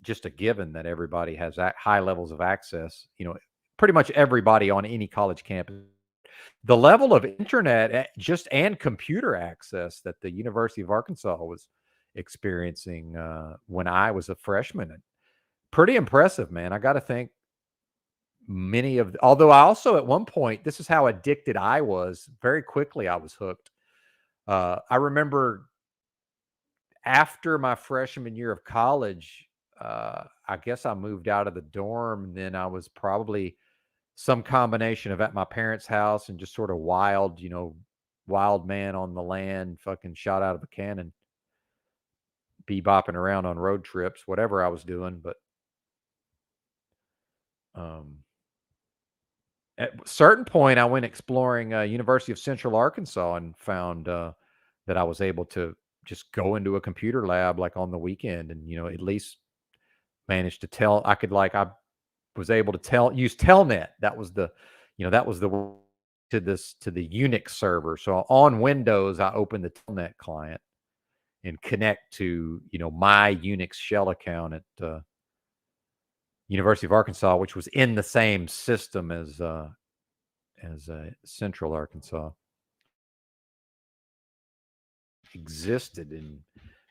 Speaker 1: just a given that everybody has high levels of access. Pretty much everybody on any college campus. The level of internet just and computer access that the University of Arkansas was experiencing when I was a freshman, pretty impressive, man. I got to think although I also at one point, this is how addicted I was. Very quickly, I was hooked. I remember after my freshman year of college, I guess I moved out of the dorm. And then I was probably some combination of at my parents' house and just sort of wild, wild man on the land, fucking shot out of a cannon, bebopping around on road trips, whatever I was doing. But at a certain point, I went exploring University of Central Arkansas and found that I was able to just go into a computer lab like on the weekend, and at least managed to tell. I was able to use Telnet. That was the to the Unix server. So on Windows, I opened the Telnet client and connect to my Unix shell account at University of Arkansas, which was in the same system as Central Arkansas existed in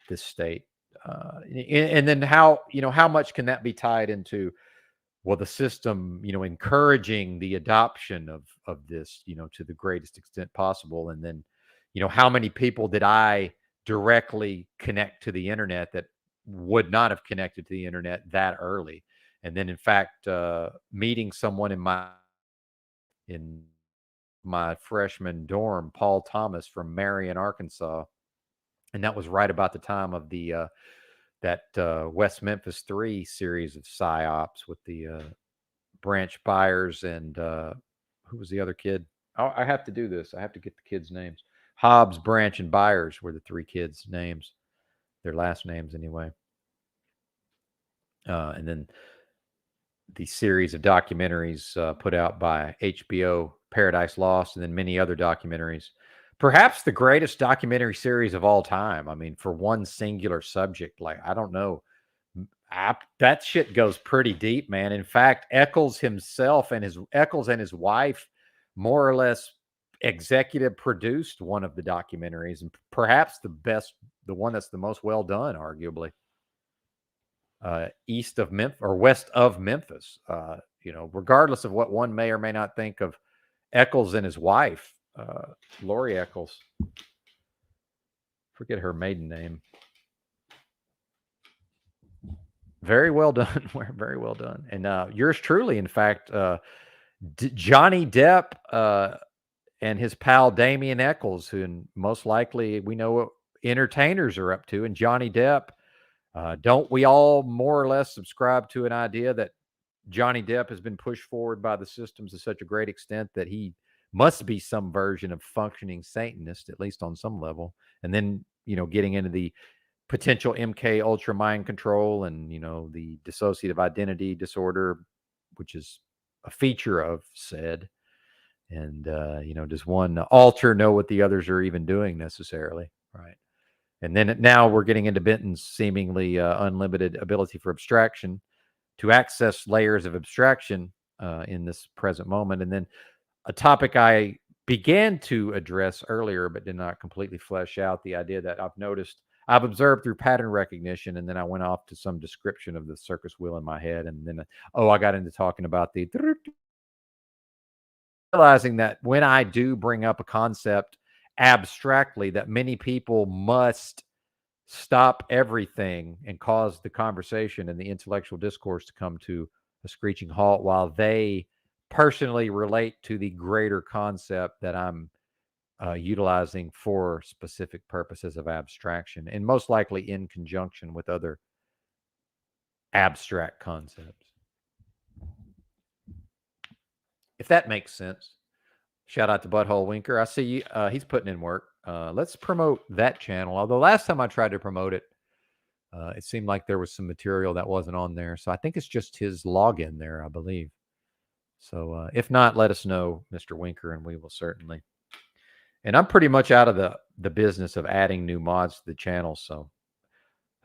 Speaker 1: this state. And then how much can that be tied into, well, the system, encouraging the adoption of this, to the greatest extent possible. And then, how many people did I directly connect to the internet that would not have connected to the internet that early? And then, in fact, meeting someone in my freshman dorm, Paul Thomas from Marion, Arkansas, and that was right about the time of the that West Memphis 3 series of psyops with the Branch Byers and who was the other kid? Oh, I have to do this. I have to get the kids' names. Hobbs, Branch, and Byers were the three kids' names, their last names anyway. And then the series of documentaries put out by HBO, Paradise Lost, and then many other documentaries. Perhaps the greatest documentary series of all time. I mean, for one singular subject, like, I don't know. That shit goes pretty deep, man. In fact, Eccles and his wife more or less executive produced one of the documentaries, and perhaps the one that's the most well done, arguably. East of Memphis or west of Memphis. Regardless of what one may or may not think of Eccles and his wife, Lori Eccles. Forget her maiden name. Very well done. Very well done. And yours truly, in fact, Johnny Depp and his pal Damian Eccles, who most likely we know what entertainers are up to, and Johnny Depp. Don't we all more or less subscribe to an idea that Johnny Depp has been pushed forward by the systems to such a great extent that he must be some version of functioning Satanist, at least on some level? And then, getting into the potential MK Ultra mind control and, the dissociative identity disorder, which is a feature of said. And, does one alter know what the others are even doing necessarily? Right. And then now we're getting into Benton's seemingly unlimited ability for abstraction to access layers of abstraction in this present moment. And then a topic I began to address earlier, but did not completely flesh out, the idea that I've observed through pattern recognition. And then I went off to some description of the circus wheel in my head. And then, I got into talking about realizing that when I do bring up a concept abstractly, that many people must stop everything and cause the conversation and the intellectual discourse to come to a screeching halt while they personally relate to the greater concept that I'm utilizing for specific purposes of abstraction, and most likely in conjunction with other abstract concepts. If that makes sense. Shout out to Butthole Winker. I see you, he's putting in work. Let's promote that channel. Although last time I tried to promote it, it seemed like there was some material that wasn't on there. So I think it's just his login there, I believe. So if not, let us know, Mr. Winker, and we will certainly. And I'm pretty much out of the business of adding new mods to the channel. So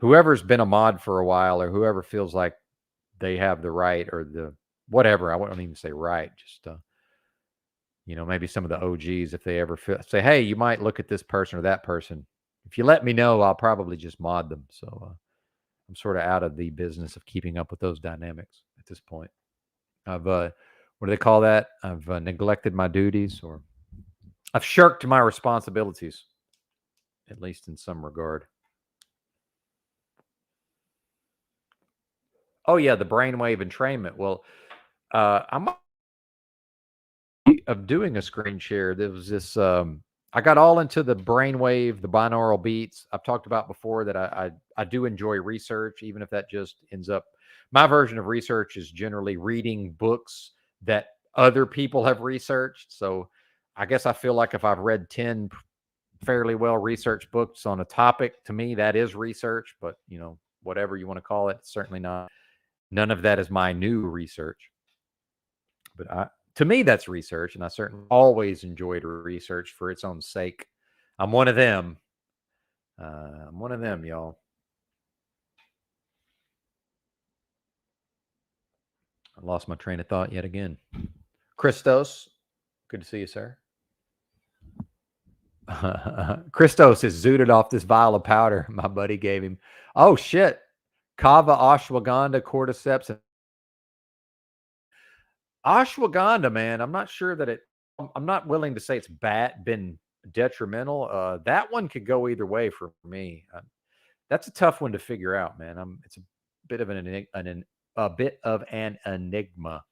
Speaker 1: whoever's been a mod for a while, or whoever feels like they have the right or the whatever, I won't even say right, just maybe some of the OGs, if they ever say, hey, you might look at this person or that person. If you let me know, I'll probably just mod them. So I'm sort of out of the business of keeping up with those dynamics at this point. I've, what do they call that? I've neglected my duties, or I've shirked my responsibilities, at least in some regard. Oh, yeah, the brainwave entrainment. Well, I'm of doing a screen share. There was this. I got all into the brainwave, the binaural beats. I've talked about before that I do enjoy research, even if that just ends up. My version of research is generally reading books that other people have researched. So I guess I feel like if I've read 10 fairly well researched books on a topic, to me that is research. But whatever you want to call it, certainly not. None of that is my new research. But to me, that's research, and I certainly always enjoyed research for its own sake. I'm one of them. I'm one of them, y'all. I lost my train of thought yet again. Christos, good to see you, sir. Christos is zooted off this vial of powder my buddy gave him. Oh, shit. Kava, ashwagandha, cordyceps, and ashwagandha, man. I'm not sure that I'm not willing to say it's been detrimental. That one could go either way for me. That's a tough one to figure out, man. It's a bit of an enigma.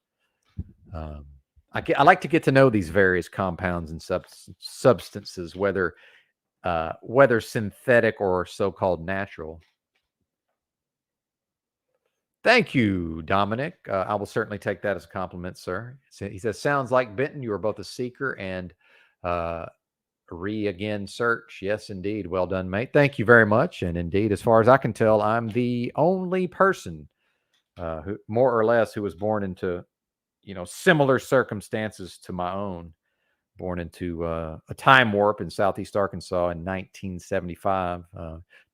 Speaker 1: I like to get to know these various compounds and substances, whether synthetic or so-called natural. Thank you, Dominic. I will certainly take that as a compliment, sir. He says, sounds like Benton, you are both a seeker and again search. Yes, indeed. Well done, mate. Thank you very much. And indeed, as far as I can tell, I'm the only person who, more or less, who was born into, similar circumstances to my own. Born into a time warp in Southeast Arkansas in 1975,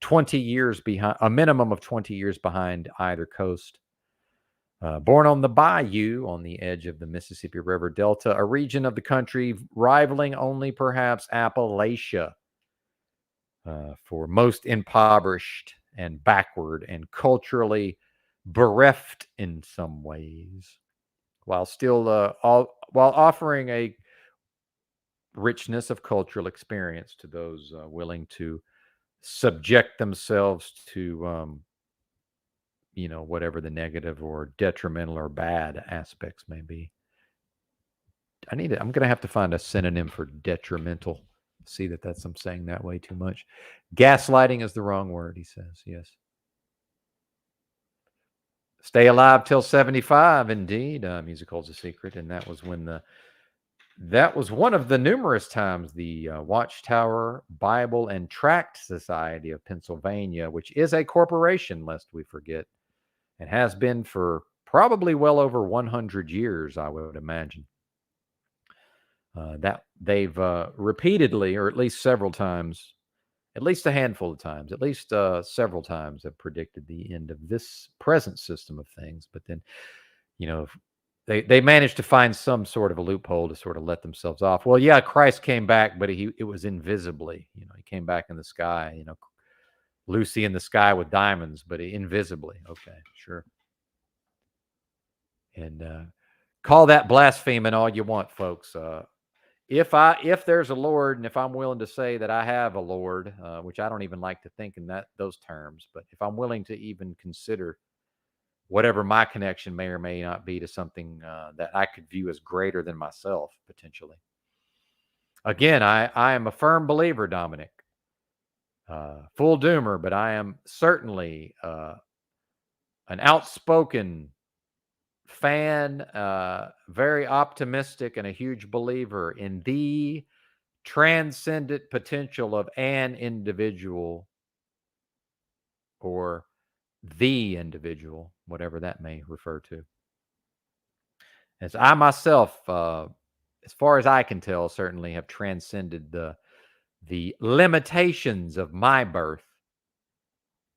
Speaker 1: 20 years behind, a minimum of 20 years behind either coast. Born on the bayou on the edge of the Mississippi River Delta, a region of the country rivaling only perhaps Appalachia for most impoverished and backward and culturally bereft in some ways, while still while offering a richness of cultural experience to those willing to subject themselves to whatever the negative or detrimental or bad aspects may be. I'm going to have to find a synonym for detrimental. See I'm saying that way too much. Gaslighting is the wrong word, he says. Yes. Stay alive till 75, indeed. Music holds a secret, and that was one of the numerous times the Watchtower Bible and Tract Society of Pennsylvania, which is a corporation, lest we forget, and has been for probably well over 100 years, I would imagine. That they've repeatedly, or at least several times, at least a handful of times, at least several times, have predicted the end of this present system of things. But then, they managed to find some sort of a loophole to sort of let themselves off. Well, yeah, Christ came back, but it was invisibly. He came back in the sky. Lucy in the sky with diamonds, but invisibly. Okay, sure. And call that blaspheming all you want, folks. If there's a Lord, and if I'm willing to say that I have a Lord, which I don't even like to think in those terms, but if I'm willing to even consider whatever my connection may or may not be to something that I could view as greater than myself, potentially. Again, I am a firm believer, Dominic. Full doomer, but I am certainly an outspoken fan, very optimistic, and a huge believer in the transcendent potential of an individual or the individual, whatever that may refer to. As I myself, as far as I can tell, certainly have transcended the limitations of my birth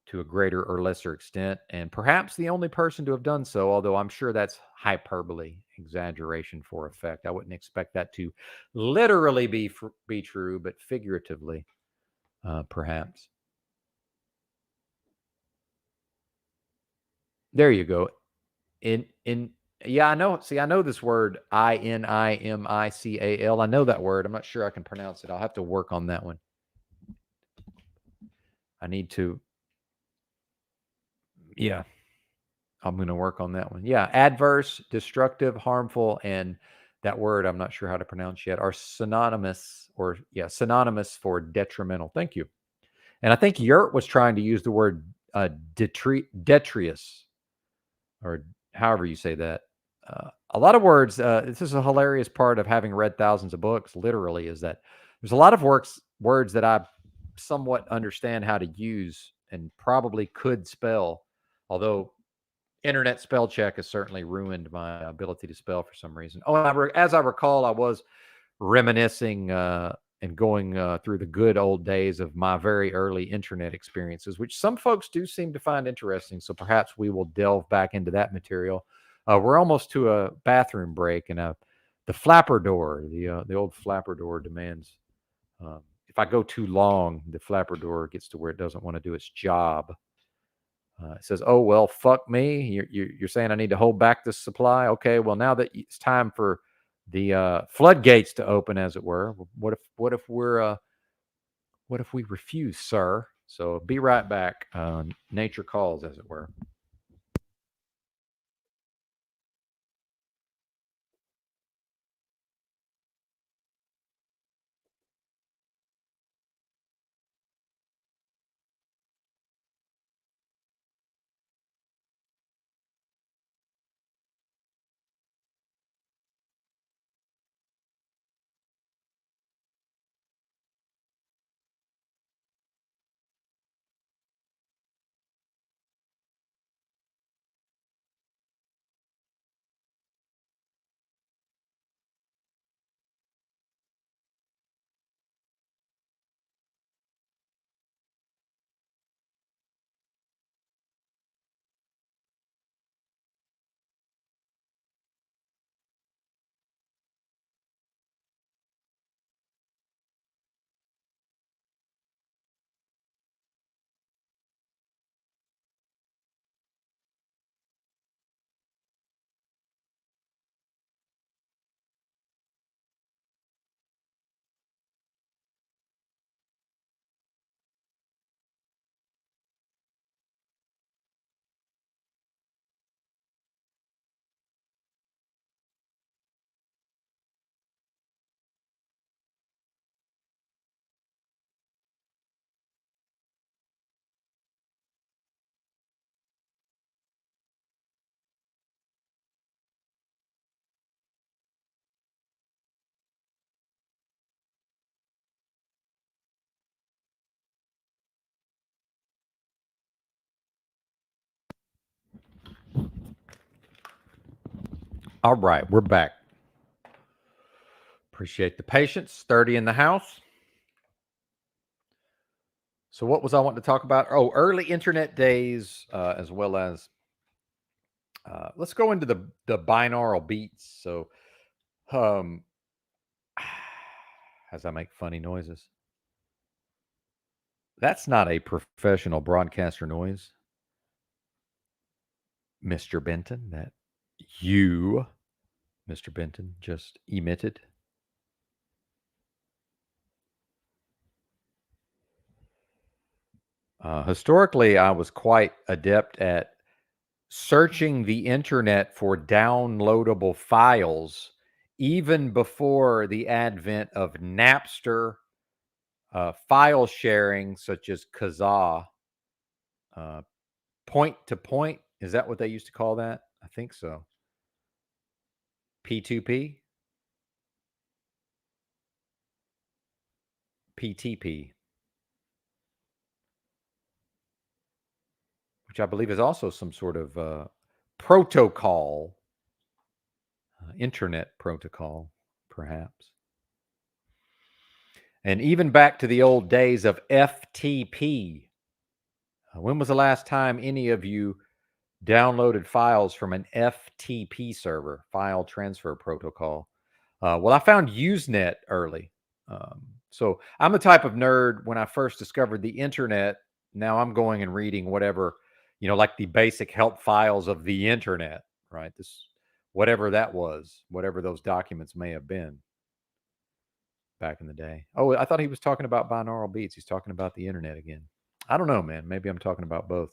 Speaker 1: to a greater or lesser extent, and perhaps the only person to have done so, although I'm sure that's hyperbole, exaggeration for effect. I wouldn't expect that to literally be true, but figuratively, perhaps. There you go. In Yeah, I know. See, I know this word Inimical. I know that word. I'm not sure I can pronounce it. I'll have to work on that one. I need to. Yeah, I'm going to work on that one. Yeah, adverse, destructive, harmful, and that word I'm not sure how to pronounce yet are synonymous, or yeah, synonymous for detrimental. Thank you. And I think Yurt was trying to use the word detritus, or however you say that. A lot of words. This is a hilarious part of having read thousands of books. Literally, is that there's a lot of words that I somewhat understand how to use and probably could spell, although internet spell check has certainly ruined my ability to spell for some reason. Oh, and as I recall, I was reminiscing and going through the good old days of my very early internet experiences, which some folks do seem to find interesting. So perhaps we will delve back into that material. We're almost to a bathroom break, and the flapper door, the old flapper door demands. If I go too long, the flapper door gets to where it doesn't want to do its job. It says, "Oh well, fuck me. You're saying I need to hold back this supply? Okay, well now that it's time for the floodgates to open, as it were. What if we refuse, sir? So be right back. Nature calls, as it were." All right, we're back. Appreciate the patience. Sturdy in the house. So what was I wanting to talk about? Oh, early internet days, as well as let's go into the binaural beats. So, um, as I make funny noises, that's not a professional broadcaster noise, Mr. Benton. That you, Mr. Benton, just emitted. Historically, I was quite adept at searching the internet for downloadable files even before the advent of Napster, file sharing such as Kazaa, point to point Is that what they used to call that? I think so. P2P, PTP, which I believe is also some sort of protocol, internet protocol, perhaps. And even back to the old days of FTP. When was the last time any of you downloaded files from an FTP server, file transfer protocol? Well, I found Usenet early. So I'm the type of nerd when I first discovered the internet. Now I'm going and reading whatever, like the basic help files of the internet, right? Whatever that was, whatever those documents may have been back in the day. Oh, I thought he was talking about binaural beats. He's talking about the internet again. I don't know, man. Maybe I'm talking about both.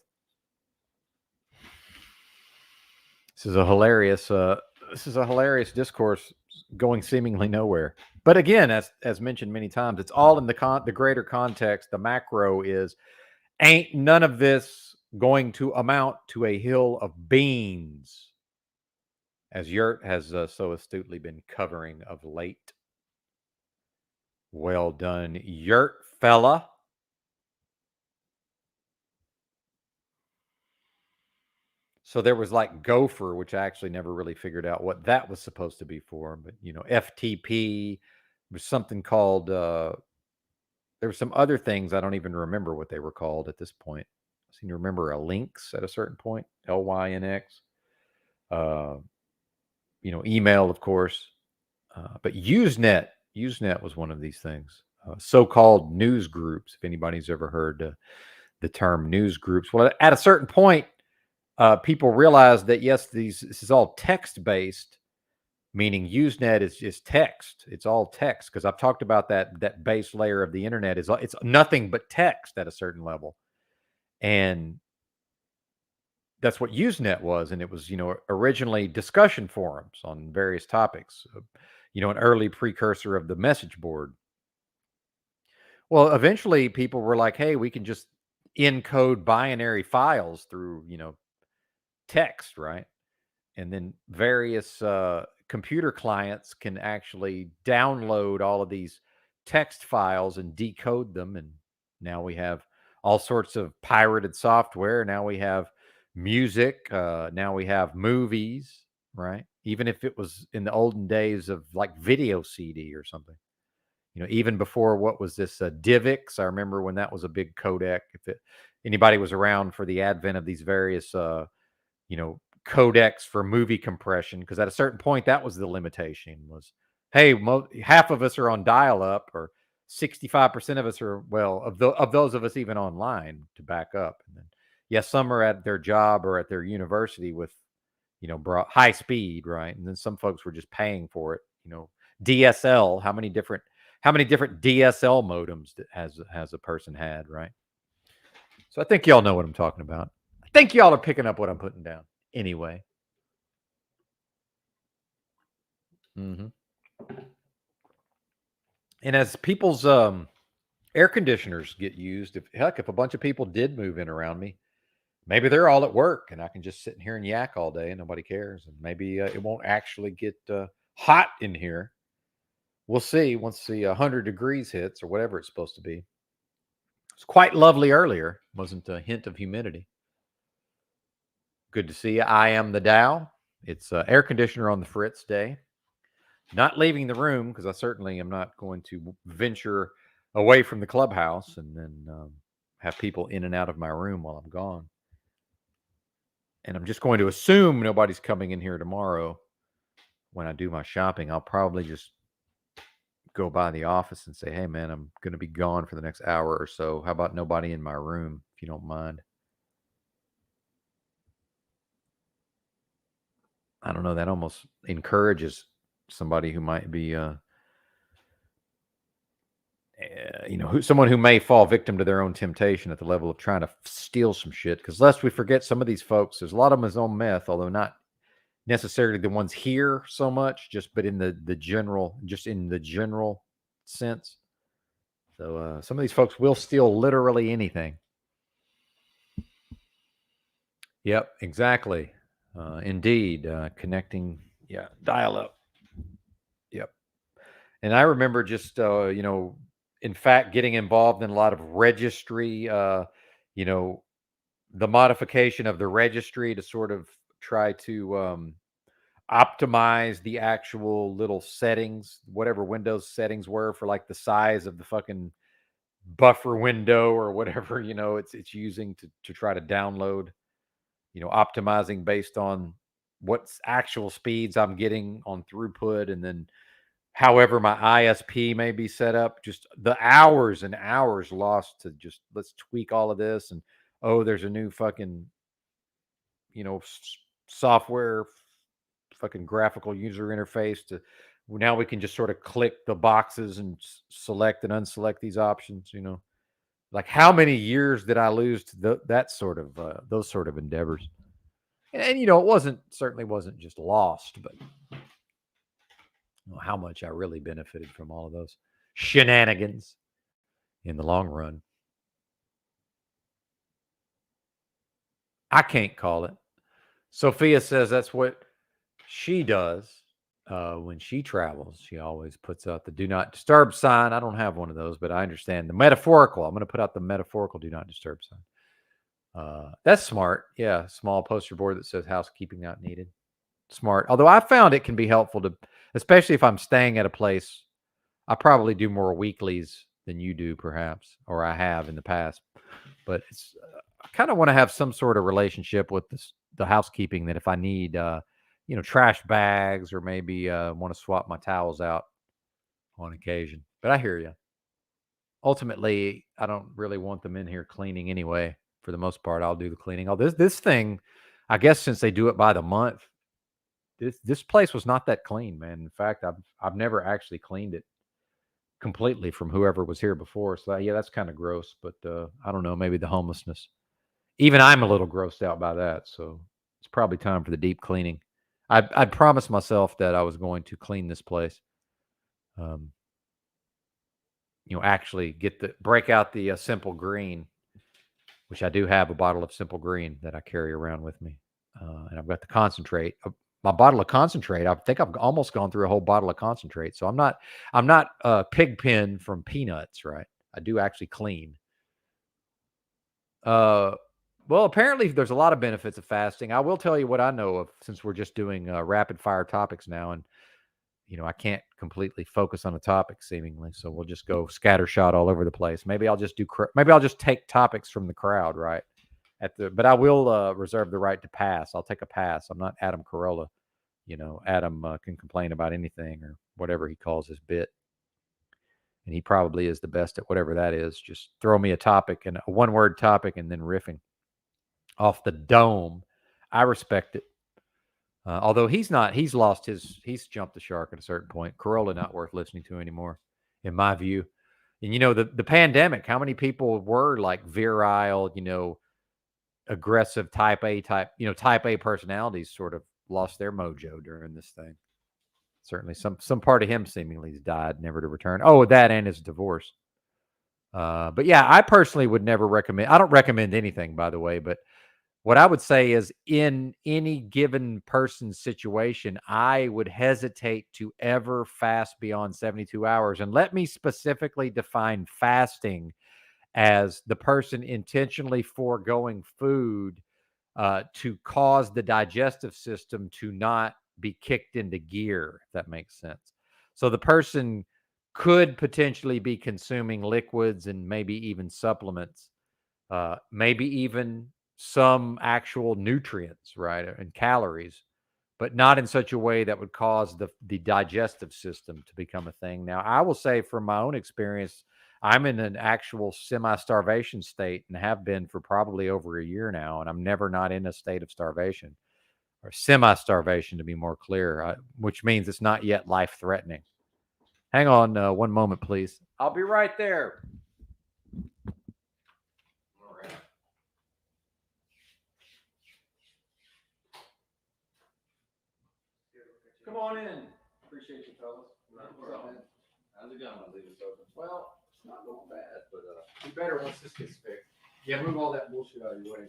Speaker 1: This is a hilarious discourse going seemingly nowhere. But again, as mentioned many times, it's all in the greater context. The macro is ain't none of this going to amount to a hill of beans, as Yurt has so astutely been covering of late. Well done, Yurt fella. So there was like Gopher, which I actually never really figured out what that was supposed to be for. But FTP was something called. There were some other things I don't even remember what they were called at this point. I seem to remember a Lynx at a certain point, LYNX. Uh, email, of course. But Usenet was one of these things. So-called news groups. If anybody's ever heard the term news groups, well, at a certain point, people realize that yes, this is all text based, meaning Usenet is just text. It's all text because I've talked about that base layer of the internet it's nothing but text at a certain level, and that's what Usenet was. And it was originally discussion forums on various topics. An early precursor of the message board. Well, eventually people were like, hey, we can just encode binary files through text, right? And then various computer clients can actually download all of these text files and decode them. And now we have all sorts of pirated software. Now we have music. Now we have movies, right? Even if it was in the olden days of like video CD or something. Even before what was this DivX? I remember when that was a big codec. Anybody was around for the advent of these various codecs for movie compression, because at a certain point that was the limitation was, hey, half of us are on dial-up, or 65% of us are, well, of those of us even online to back up. And then yes, some are at their job or at their university with high speed, right? And then some folks were just paying for it. DSL, how many different DSL modems has a person had, right? So I think y'all know what I'm talking about. I think y'all are picking up what I'm putting down. Anyway. And as people's air conditioners get used, if a bunch of people did move in around me, maybe they're all at work and I can just sit in here and yak all day and nobody cares. And maybe it won't actually get hot in here. We'll see once the 100 degrees hits or whatever it's supposed to be. It's quite lovely earlier. Wasn't a hint of humidity. Good to see you. I am the Dow. It's air conditioner on the fritz day. Not leaving the room because I certainly am not going to venture away from the clubhouse and then have people in and out of my room while I'm gone. And I'm just going to assume nobody's coming in here tomorrow when I do my shopping. I'll probably just go by the office and say, hey, man, I'm going to be gone for the next hour or so. How about nobody in my room, if you don't mind? I don't know. That almost encourages somebody who might be, someone who may fall victim to their own temptation at the level of trying to steal some shit. Because lest we forget, some of these folks, there's a lot of them is on meth, although not necessarily the ones here so much, but in the general sense. So some of these folks will steal literally anything. Yep, exactly. Indeed, connecting. Yeah, dial up. Yep. And I remember just in fact, getting involved in a lot of registry. You know, the modification of the registry to sort of try to optimize the actual little settings, whatever Windows settings were for like the size of the fucking buffer window or whatever it's using to try to download, optimizing based on what's actual speeds I'm getting on throughput, and then however my ISP may be set up, just the hours and hours lost to just let's tweak all of this. And oh, there's a new fucking software, fucking graphical user interface to now we can just sort of click the boxes and select and unselect these options. Like how many years did I lose to that sort of those sort of endeavors? And it wasn't certainly wasn't just lost, but how much I really benefited from all of those shenanigans in the long run. I can't call it. Sophia says that's what she does when she travels. She always puts out the do not disturb sign. I don't have one of those, but I understand the metaphorical. I'm going to put out the metaphorical do not disturb sign. That's smart. Yeah, small poster board that says housekeeping not needed. Smart. Although I found it can be helpful to, especially if I'm staying at a place. I probably do more weeklies than you do, perhaps, or I have in the past. But I kind of want to have some sort of relationship with the housekeeping that if I need, trash bags or maybe want to swap my towels out on occasion. But I hear you. Ultimately, I don't really want them in here cleaning anyway. For the most part, I'll do the cleaning. Oh, this thing, I guess since they do it by the month, this place was not that clean, man. In fact, I've never actually cleaned it completely from whoever was here before. So yeah, that's kind of gross. But I don't know, maybe the homelessness. Even I'm a little grossed out by that. So it's probably time for the deep cleaning. I'd promised myself that I was going to clean this place. Um, actually break out the Simple Green, which I do have a bottle of Simple Green that I carry around with me, and I've got the concentrate. My bottle of concentrate. I think I've almost gone through a whole bottle of concentrate. So I'm not Pigpen from Peanuts, right? I do actually clean. Uh, well, apparently there's a lot of benefits of fasting. I will tell you what I know of since we're just doing rapid fire topics now, and I can't completely focus on a topic seemingly, so we'll just go scattershot all over the place. Maybe I'll just take topics from the crowd, right? But I will reserve the right to pass. I'll take a pass. I'm not Adam Carolla. Adam can complain about anything or whatever he calls his bit, and he probably is the best at whatever that is. Just throw me a topic and a one-word topic, and then riffing off the dome. I respect it. Although he's not, he's jumped the shark at a certain point. Corolla not worth listening to anymore, in my view. And the pandemic, how many people were like virile, aggressive type A personalities sort of lost their mojo during this thing. Certainly some part of him seemingly has died, never to return. Oh, that and his divorce. But yeah, I personally would never recommend. I don't recommend anything, by the way, but what I would say is in any given person's situation, I would hesitate to ever fast beyond 72 hours. And let me specifically define fasting as the person intentionally foregoing food to cause the digestive system to not be kicked into gear, if that makes sense. So the person could potentially be consuming liquids and maybe even supplements, maybe even some actual nutrients, right, and calories, but not in such a way that would cause the digestive system to become a thing. Now, I will say from my own experience, I'm in an actual semi-starvation state and have been for probably over a year now, and I'm never not in a state of starvation or semi-starvation to be more clear, which means it's not yet life-threatening. Hang on one moment, please. I'll be right there. All right. Come on in. Appreciate you, fellas. How's it going? I'll leave this open. Well, it's not going bad, but be better once this gets fixed. Yeah, move all that bullshit out of your way.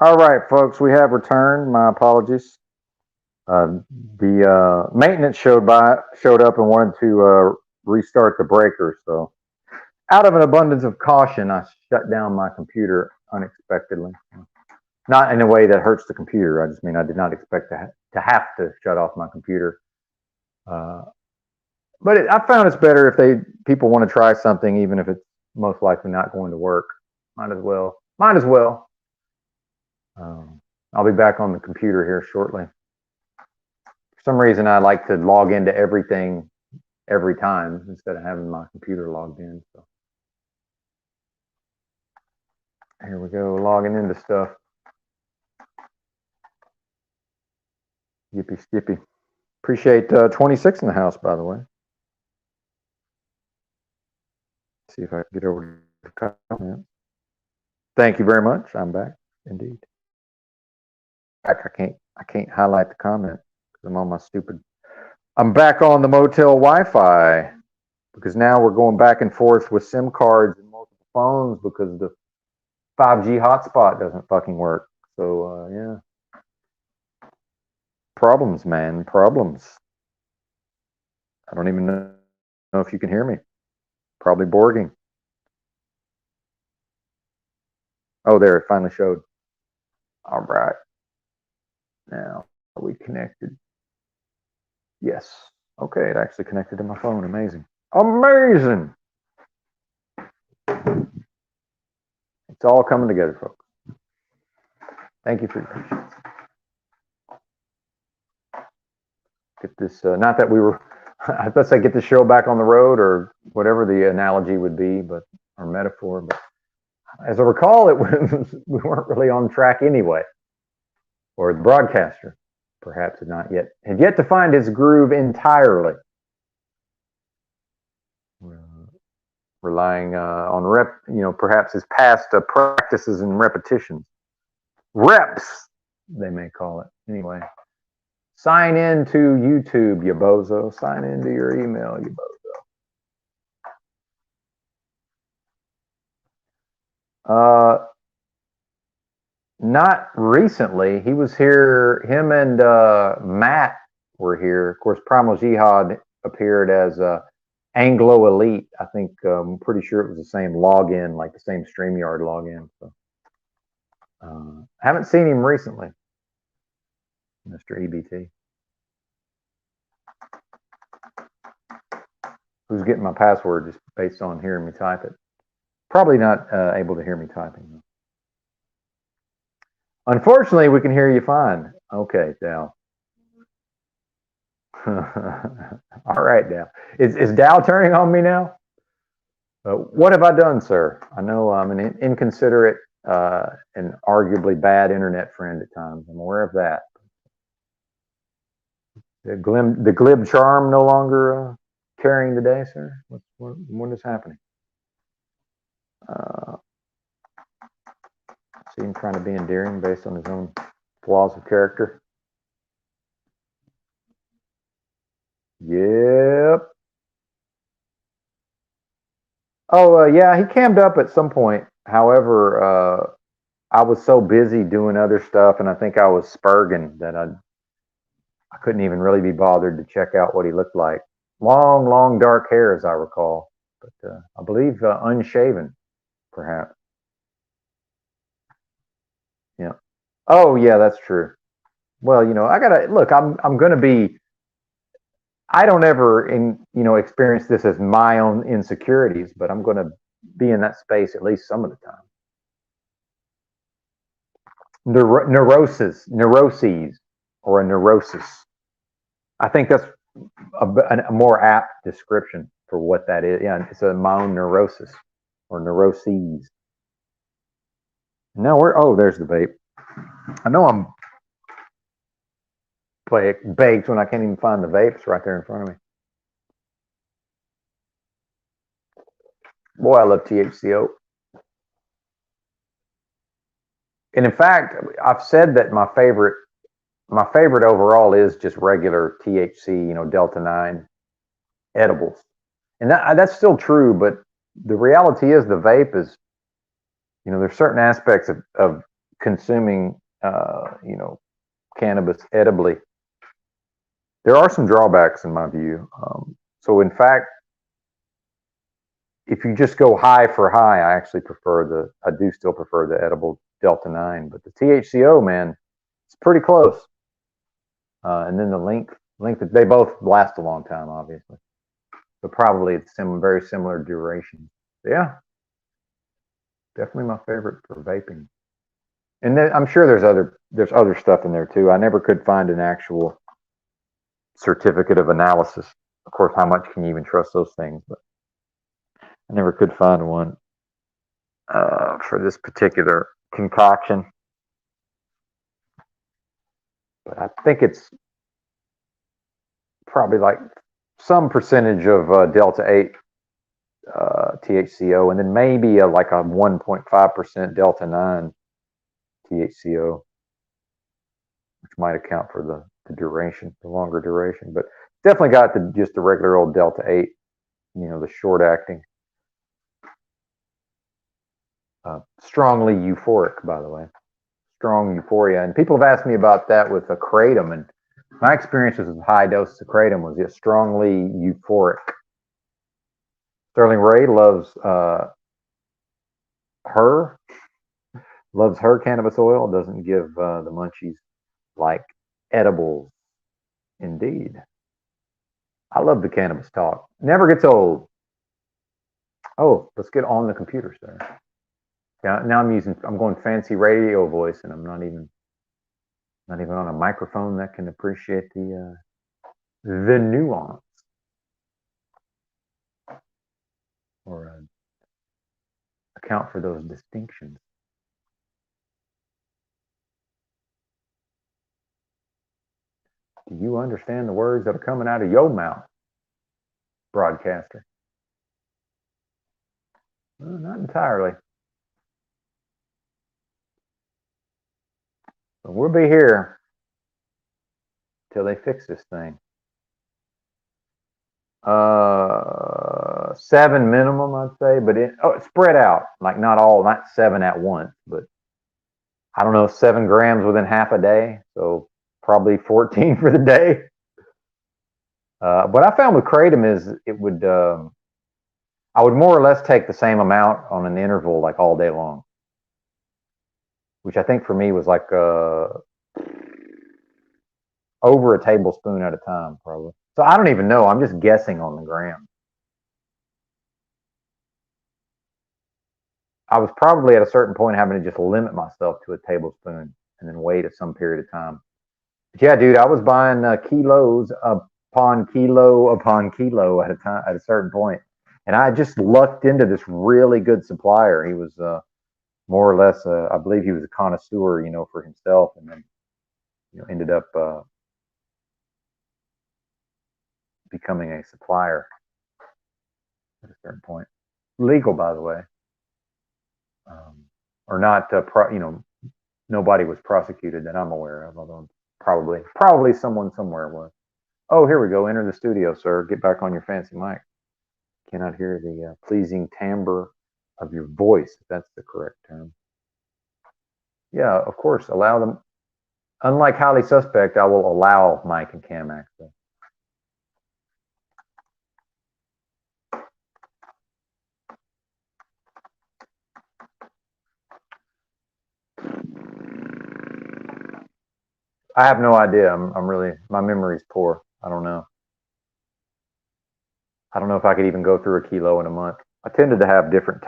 Speaker 2: All right, folks, we have returned. My apologies. The maintenance showed up and wanted to restart the breaker. So, out of an abundance of caution, I shut down my computer unexpectedly. Not in a way that hurts the computer. I just mean I did not expect to have to shut off my computer. Uh, but I found it's better if people want to try something, even if it's most likely not going to work. Might as well. Might as well. I'll be back on the computer here shortly. For some reason, I like to log into everything every time instead of having my computer logged in. So here we go, logging into stuff. Yippee skippy. Appreciate 26 in the house, by the way. See if I can get over to the comment. Thank you very much. I'm back, indeed. I can't highlight the comment because I'm on my stupid. I'm back on the motel Wi-Fi because now we're going back and forth with SIM cards and multiple phones because the 5G hotspot doesn't fucking work. So yeah, problems, man, problems. I don't even know if you can hear me. Probably borging. Oh, there, it finally showed. All right. Now, are we connected? Yes. Okay, it actually connected to my phone. Amazing. Amazing. It's all coming together, folks. Thank you for your patience. Get this, not that we were, I thought say get the show back on the road or whatever the analogy would be, but or metaphor. But as I recall, we weren't really on track anyway. Or the broadcaster, perhaps, had yet to find his groove entirely. Relying on perhaps his past practices and repetitions. Reps, they may call it. Anyway, sign in to YouTube, you bozo. Sign into your email, you bozo. Not recently. He was here. Him and Matt were here. Of course, Primal Jihad appeared as Anglo Elite. I think I'm pretty sure it was the same login, like the same StreamYard login. So, haven't seen him recently, Mr. EBT. Who's getting my password just based on hearing me type it? Probably not able to hear me typing, though. Unfortunately, we can hear you fine. Okay, Dal. All right, Dal. Is Dal turning on me now? What have I done, sir? I know I'm an inconsiderate and arguably bad internet friend at times. I'm aware of that. The glib charm no longer carrying the day, sir? What is happening? See him trying to be endearing based on his own flaws of character. Yep. Oh, yeah, he cammed up at some point. However, I was so busy doing other stuff, and I think I was spurging that I couldn't even really be bothered to check out what he looked like. Long, dark hair, as I recall, but I believe unshaven, perhaps. Yeah. Oh, yeah, that's true. Well, I gotta look. I'm gonna be. I don't ever experience this as my own insecurities, but I'm gonna be in that space at least some of the time. Neuroses, or a neurosis. I think that's a more apt description for what that is. Yeah, it's my own neurosis or neuroses. No, there's the vape. I know I'm baked when I can't even find the vapes right there in front of me. Boy, I love THCO. And in fact, I've said that my favorite overall is just regular THC, Delta 9 edibles. And that's still true, but the reality is the vape is, there's certain aspects of consuming, cannabis edibly, there are some drawbacks in my view. So in fact, if you just go high for high, I do still prefer the edible Delta 9, but the THCO, man, it's pretty close. And then the length, they both last a long time, obviously, but probably it's very similar duration. Yeah, definitely my favorite for vaping. And then I'm sure there's other stuff in there too. I never could find an actual certificate of analysis. Of course, how much can you even trust those things? But I never could find one for this particular concoction. But I think it's probably like some percentage of Delta 8 THCO, and then maybe like a 1.5% Delta 9 THCO, which might account for the duration, the longer duration. But definitely got just the regular old Delta 8, the short acting. Strongly euphoric, by the way. Strong euphoria. And people have asked me about that with a kratom, and my experiences with high doses of kratom was just strongly euphoric. Sterling Ray loves her cannabis oil, doesn't give the munchies like edibles. Indeed. I love the cannabis talk. Never gets old. Oh, let's get on the computer, sir. Yeah, now I'm going fancy radio voice, and I'm not even on a microphone that can appreciate the nuance or account for those distinctions. Do you understand the words that are coming out of your mouth, broadcaster? Well, not entirely. But we'll be here till they fix this thing. 7 minimum, I'd say, but it's spread out, like not 7 at once, but I don't know, 7 grams within half a day, so probably 14 for the day. What I found with kratom is I would more or less take the same amount on an interval, like all day long, which I think for me was like over a tablespoon at a time, probably. So I don't even know. I'm just guessing on the gram. I was probably at a certain point having to just limit myself to a tablespoon and then wait at some period of time. But yeah, dude, I was buying kilos upon kilo upon kilo at a certain point, and I just lucked into this really good supplier. He was more or less, I believe he was a connoisseur, for himself, and then ended up becoming a supplier at a certain point. Legal, by the way, or not. Nobody was prosecuted that I'm aware of, although probably someone somewhere was. Oh, here we go. Enter the studio, sir. Get back on your fancy mic. Cannot hear the pleasing timbre of your voice, if that's the correct term. Yeah, of course. Allow them. Unlike highly suspect, I will allow mic and cam access. I have no idea. My memory's poor. I don't know. I don't know if I could even go through a kilo in a month. I tended to have different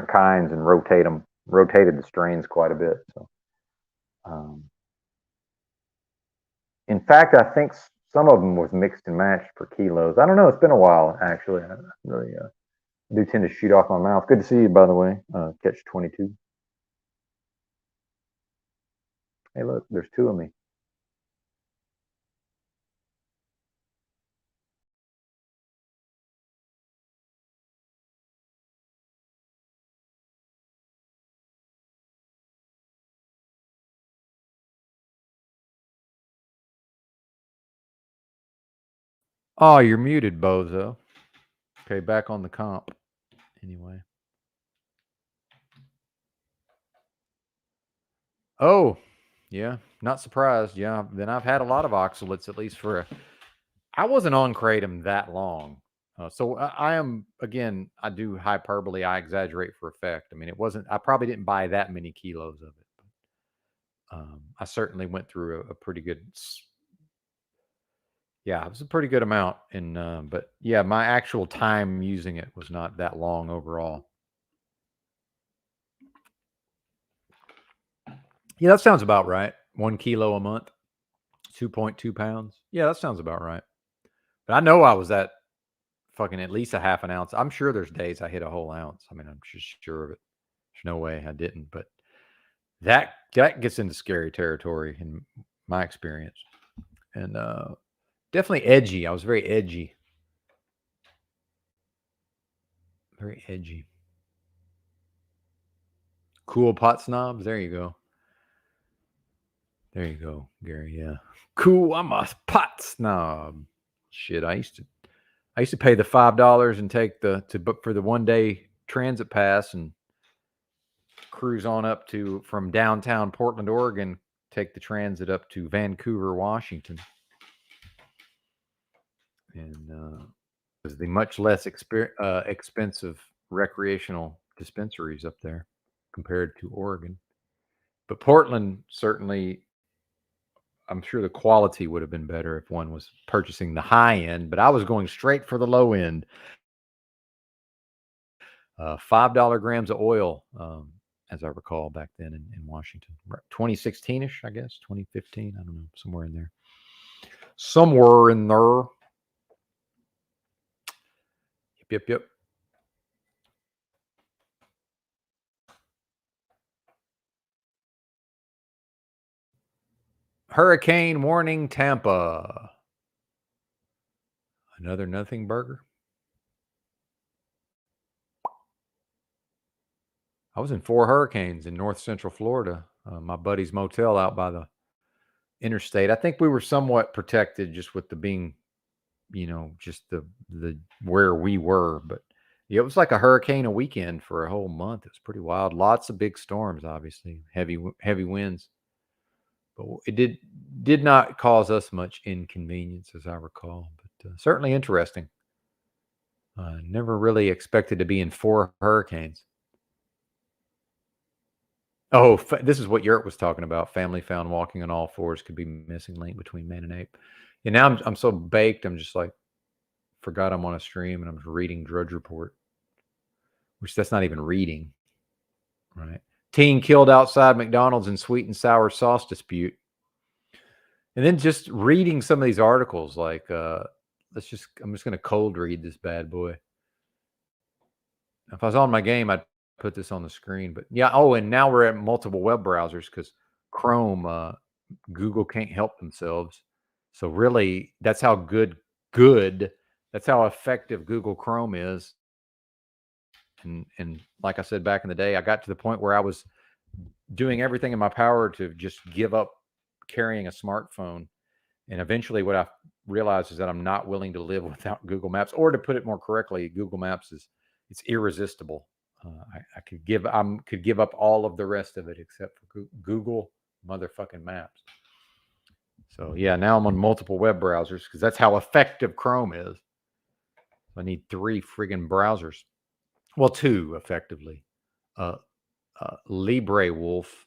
Speaker 2: kinds and rotated the strains quite a bit. So, in fact, I think some of them was mixed and matched for kilos. I don't know. It's been a while, actually. I really do tend to shoot off my mouth. Good to see you, by the way. Catch 22. Hey, look, there's 2 of me.
Speaker 1: Oh, you're muted, bozo. Okay, back on the comp. Anyway. Oh, yeah. Not surprised. Yeah. Then I've had a lot of oxalates, at least for I wasn't on kratom that long. So I am, again, I do hyperbole. I exaggerate for effect. I mean, it wasn't, I probably didn't buy that many kilos of it. I certainly went through a pretty good, yeah, it was a pretty good amount. And, but yeah, my actual time using it was not that long overall. Yeah, that sounds about right. 1 kilo a month, 2.2 pounds. Yeah, that sounds about right. But I know I was at fucking at least a half an ounce. I'm sure there's days I hit a whole ounce. I mean, I'm just sure of it. There's no way I didn't. But that gets into scary territory in my experience. And definitely edgy. I was very edgy. Very edgy. Cool pot snobs. There you go. There you go, Gary. Yeah. Cool. I'm a pot snob. Shit. I used to pay the $5 and take to book for the 1 day transit pass and cruise on up to from downtown Portland, Oregon, take the transit up to Vancouver, Washington. And it was the much less expensive recreational dispensaries up there compared to Oregon. But Portland certainly, I'm sure the quality would have been better if one was purchasing the high end, but I was going straight for the low end. $5 grams of oil, as I recall back then in Washington, 2016 ish, I guess, 2015. I don't know, somewhere in there. Somewhere in there. Yep. Hurricane warning, Tampa. Another nothing burger. I was in 4 hurricanes in north central Florida. My buddy's motel out by the interstate. I think we were somewhat protected just with the being, just the where we were. But yeah, it was like a hurricane a weekend for a whole month. It was pretty wild. Lots of big storms, obviously, heavy winds. But it did not cause us much inconvenience, as I recall. But certainly interesting. Never really expected to be in 4 hurricanes. Oh, this is what Yurt was talking about. Family found walking on all fours could be missing link between man and ape. And now I'm so baked. I'm just like forgot I'm on a stream and I'm reading Drudge Report, which that's not even reading, right? Teen killed outside McDonald's in sweet and sour sauce dispute. And then just reading some of these articles, like I'm just gonna cold read this bad boy. If I was on my game, I'd put this on the screen. But yeah, oh, and now we're at multiple web browsers because Chrome, Google can't help themselves. So really, that's how good, that's how effective Google Chrome is. And like I said back in the day, I got to the point where I was doing everything in my power to just give up carrying a smartphone. And eventually, what I realized is that I'm not willing to live without Google Maps, or to put it more correctly, Google Maps it's irresistible. I could give up all of the rest of it except for Google motherfucking Maps. So yeah, now I'm on multiple web browsers because that's how effective Chrome is. I need 3 friggin' browsers. Well, 2 effectively. Uh, Libre Wolf,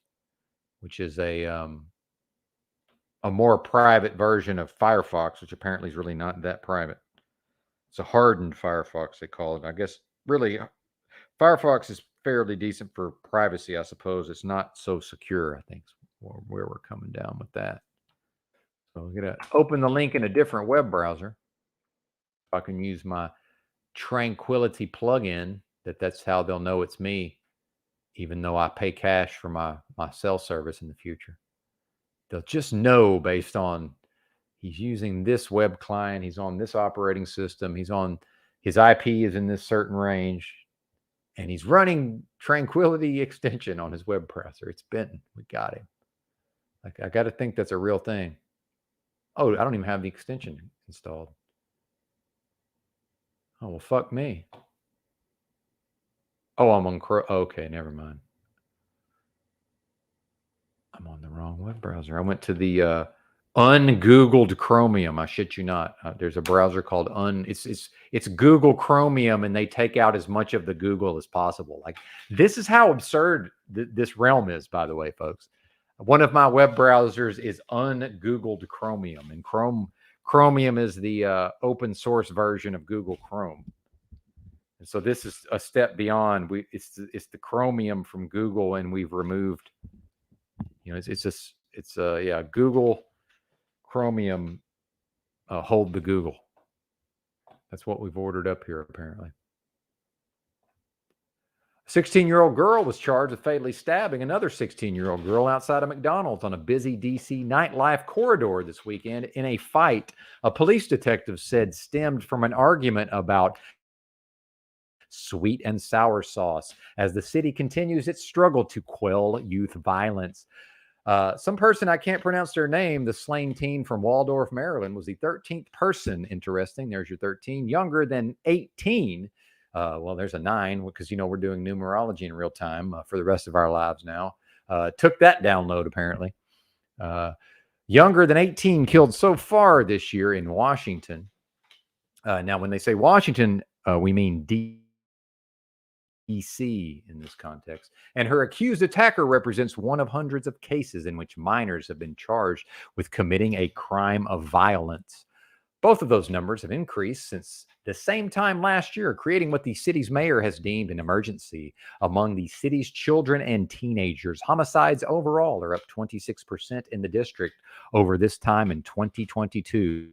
Speaker 1: which is a more private version of Firefox, which apparently is really not that private. It's a hardened Firefox, they call it. I guess really Firefox is fairly decent for privacy, I suppose. It's not so secure, I think, where we're coming down with that. So I'm going to open the link in a different web browser. I can use my Tranquility plugin. That's how they'll know it's me, even though I pay cash for my cell service in the future. They'll just know based on he's using this web client, he's on this operating system, his IP is in this certain range, and he's running Tranquility extension on his web browser. It's Benton. We got him. Like, I got to think that's a real thing. Oh, I don't even have the extension installed. Oh, well, fuck me. Oh, I'm on Chrome. Okay, never mind. I'm on the wrong web browser. I went to the ungoogled Chromium. I shit you not. There's a browser called it's Google Chromium, and they take out as much of the Google as possible. Like, this is how absurd this realm is, by the way, folks. One of my web browsers is ungoogled Chromium, and Chromium is the open source version of Google Chrome. And so this is a step beyond. It's the Chromium from Google, and we've removed. Yeah, Google Chromium, hold the Google. That's what we've ordered up here, apparently. A 16-year-old girl was charged with fatally stabbing another 16-year-old girl outside of McDonald's on a busy D.C. nightlife corridor this weekend in a fight a police detective said stemmed from an argument about sweet and sour sauce as the city continues its struggle to quell youth violence. Some person, I can't pronounce their name, the slain teen from Waldorf, Maryland, was the 13th person, interesting, there's your 13, younger than 18. Well, there's a 9 because, we're doing numerology in real time for the rest of our lives now. Took that download, apparently. Younger than 18 killed so far this year in Washington. Now, when they say Washington, we mean D.C. in this context. And her accused attacker represents one of hundreds of cases in which minors have been charged with committing a crime of violence. Both of those numbers have increased since the same time last year, creating what the city's mayor has deemed an emergency among the city's children and teenagers. Homicides overall are up 26% in the district over this time in 2022.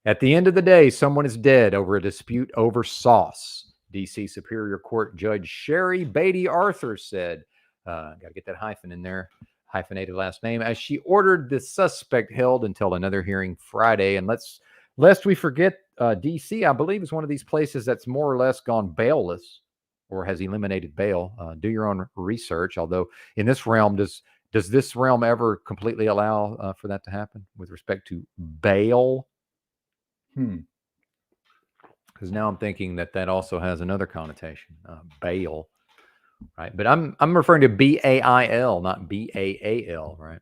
Speaker 1: At the end of the day, someone is dead over a dispute over sauce. D.C. Superior Court Judge Sherry Beatty Arthur said, got to get that hyphen in there, hyphenated last name, as she ordered the suspect held until another hearing Friday. And lest we forget, D.C., I believe, is one of these places that's more or less gone bailless or has eliminated bail. Do your own research. Although in this realm, does this realm ever completely allow for that to happen with respect to bail? Because now I'm thinking that also has another connotation, bail, right? But I'm referring to BAIL, not BAAL, right?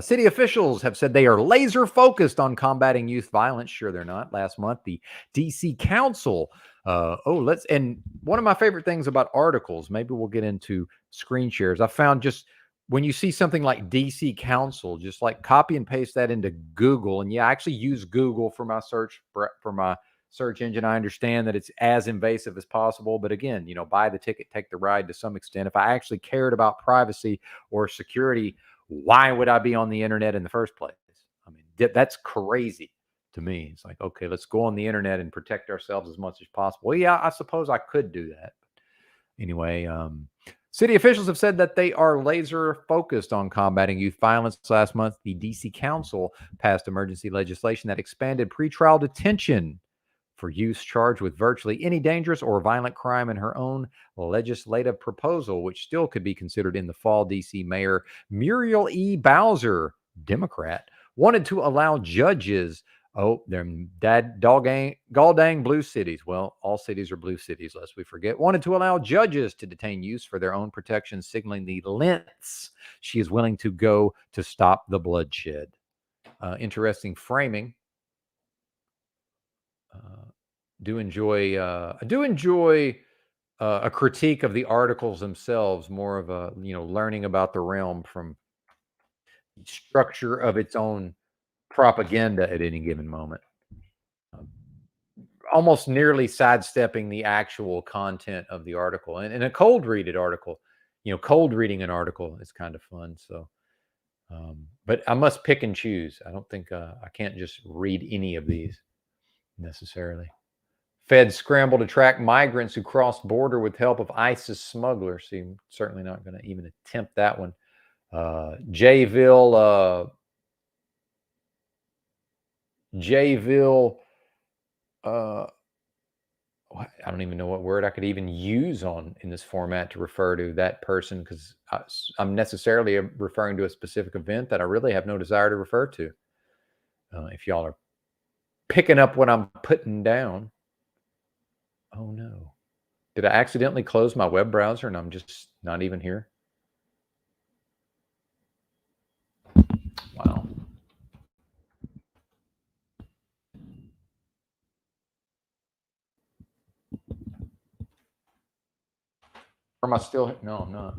Speaker 1: City officials have said they are laser focused on combating youth violence. Sure, they're not. Last month, the DC Council. And one of my favorite things about articles, maybe we'll get into screen shares. I found just when you see something like DC Council, just like copy and paste that into Google. And yeah, I actually use Google for my search engine. I understand that it's as invasive as possible, but again, buy the ticket, take the ride to some extent. If I actually cared about privacy or security, why would I be on the internet in the first place? I mean, that's crazy to me. It's like, okay, let's go on the internet and protect ourselves as much as possible. Well, yeah, I suppose I could do that. Anyway, city officials have said that they are laser focused on combating youth violence. Last month, the DC Council passed emergency legislation that expanded pretrial detention for youth charged with virtually any dangerous or violent crime in her own legislative proposal, which still could be considered in the fall. DC Mayor Muriel E. Bowser, Democrat, wanted to allow judges, they're gall-dang blue cities. Well, all cities are blue cities, lest we forget. Wanted to allow judges to detain youth for their own protection, signaling the lengths she is willing to go to stop the bloodshed. Interesting framing. I do enjoy a critique of the articles themselves, more of a learning about the realm from the structure of its own propaganda at any given moment, almost nearly sidestepping the actual content of the article. And a cold reading an article is kind of fun. So but I must pick and choose. I don't think I can't just read any of these necessarily. Feds scramble to track migrants who crossed border with help of ISIS smugglers. So I'm certainly not going to even attempt that one. Jayville, I don't even know what word I could even use in this format to refer to that person, because I'm necessarily referring to a specific event that I really have no desire to refer to. If y'all are picking up what I'm putting down. Oh no. Did I accidentally close my web browser and I'm just not even here? Or am I still? No, I'm not.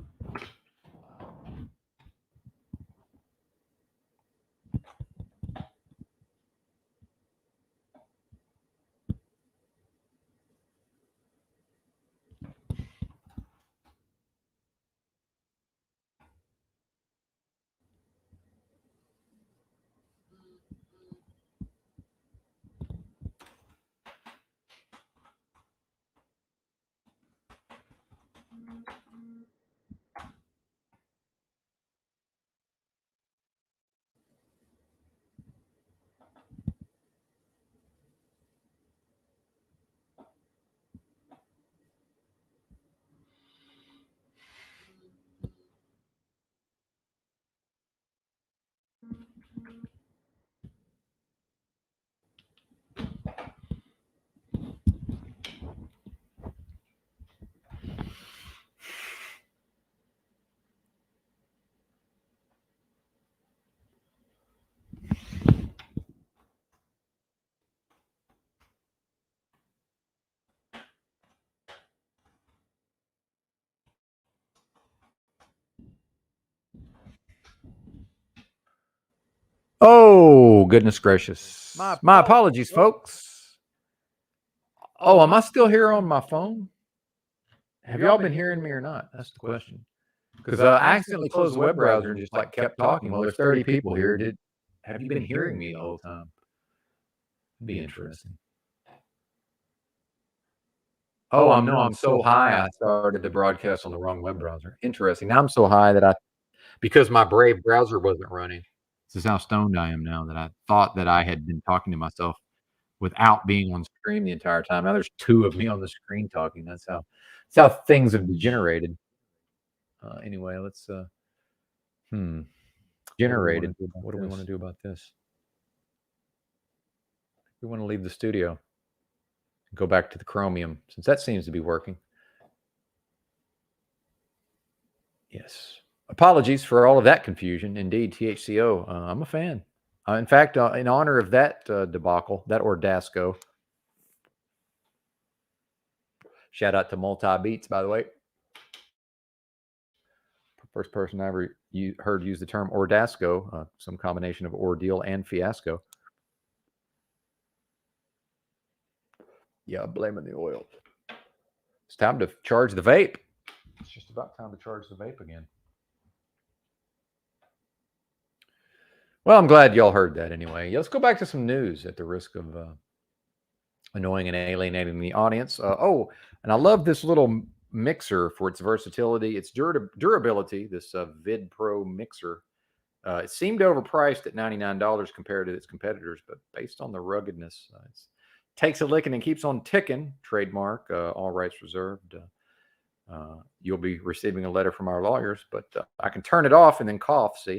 Speaker 1: Oh, goodness gracious. My apologies, folks. Oh, am I still here on my phone? Have y'all been hearing me or not? That's the question. Because I accidentally closed the web browser and just like kept talking. Well, there's 30 people here. Have you been hearing me the whole time? It'd be interesting. Oh, I'm so high. I started the broadcast on the wrong web browser. Interesting. Now I'm so high that because my Brave browser wasn't running. This is how stoned I am now that I thought that I had been talking to myself without being on screen the entire time. Now there's two of me on the screen talking. That's how things have degenerated. Anyway, let's generated. What do we want to do about this? We want to leave the studio and go back to the Chromium since that seems to be working. Yes. Apologies for all of that confusion. Indeed, THCO. I'm a fan. In fact, in honor of that debacle, that Ordasco. Shout out to Multi Beats, by the way. First person I ever heard use the term Ordasco, some combination of ordeal and fiasco. Yeah, blaming the oil. It's time to charge the vape. It's just about time to charge the vape again. Well, I'm glad y'all heard that anyway. Let's go back to some news at the risk of annoying and alienating the audience. And I love this little mixer for its versatility, its durability, this Vid Pro mixer. It seemed overpriced at $99 compared to its competitors, but based on the ruggedness, it takes a licking and keeps on ticking. Trademark, all rights reserved. You'll be receiving a letter from our lawyers, but I can turn it off and then cough, see?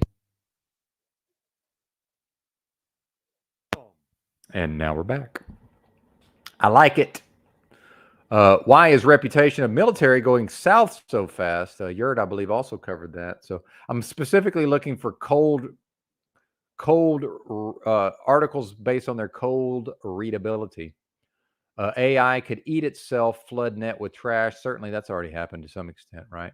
Speaker 1: And now we're back. I like it. Why is reputation of military going south so fast? Yurt, I believe, also covered that. So I'm specifically looking for cold articles based on their cold readability. AI could eat itself, flood net with trash. Certainly, that's already happened to some extent, right?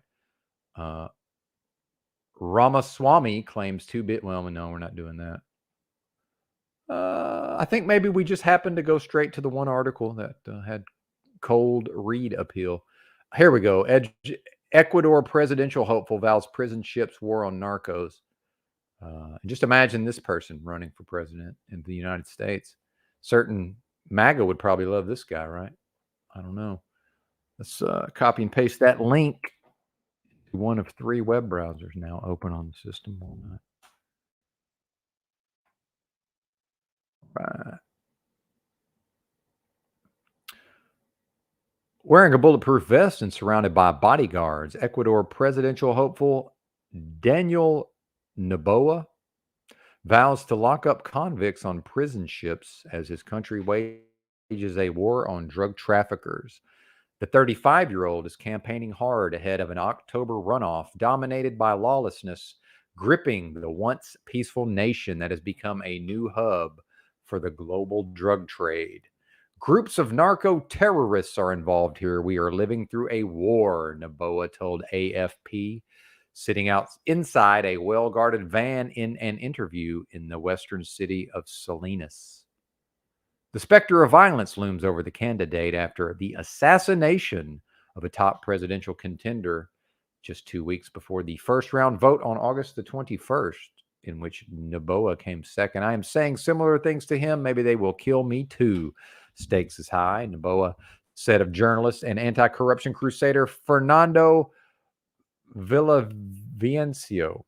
Speaker 1: Ramaswamy claims 2-bit. Well, no, we're not doing that. I think maybe we just happened to go straight to the one article that had cold read appeal. Here we go. Ecuador presidential hopeful vows prison ships war on narcos. Just imagine this person running for president in the United States. Certain MAGA would probably love this guy, right? I don't know. Let's copy and paste that link to one of 3 web browsers now open on the system. Right. Wearing a bulletproof vest and surrounded by bodyguards, Ecuador presidential hopeful Daniel Noboa vows to lock up convicts on prison ships as his country wages a war on drug traffickers. The 35-year-old is campaigning hard ahead of an October runoff dominated by lawlessness, gripping the once peaceful nation that has become a new hub for the global drug trade. Groups of narco-terrorists are involved here. We are living through a war, Noboa told AFP, sitting out inside a well-guarded van in an interview in the western city of Salinas. The specter of violence looms over the candidate after the assassination of a top presidential contender just 2 weeks before the first round vote on August the 21st, in which Noboa came second. I am saying similar things to him. Maybe they will kill me too. Stakes is high, Noboa said of journalist and anti-corruption crusader Fernando Villavicencio,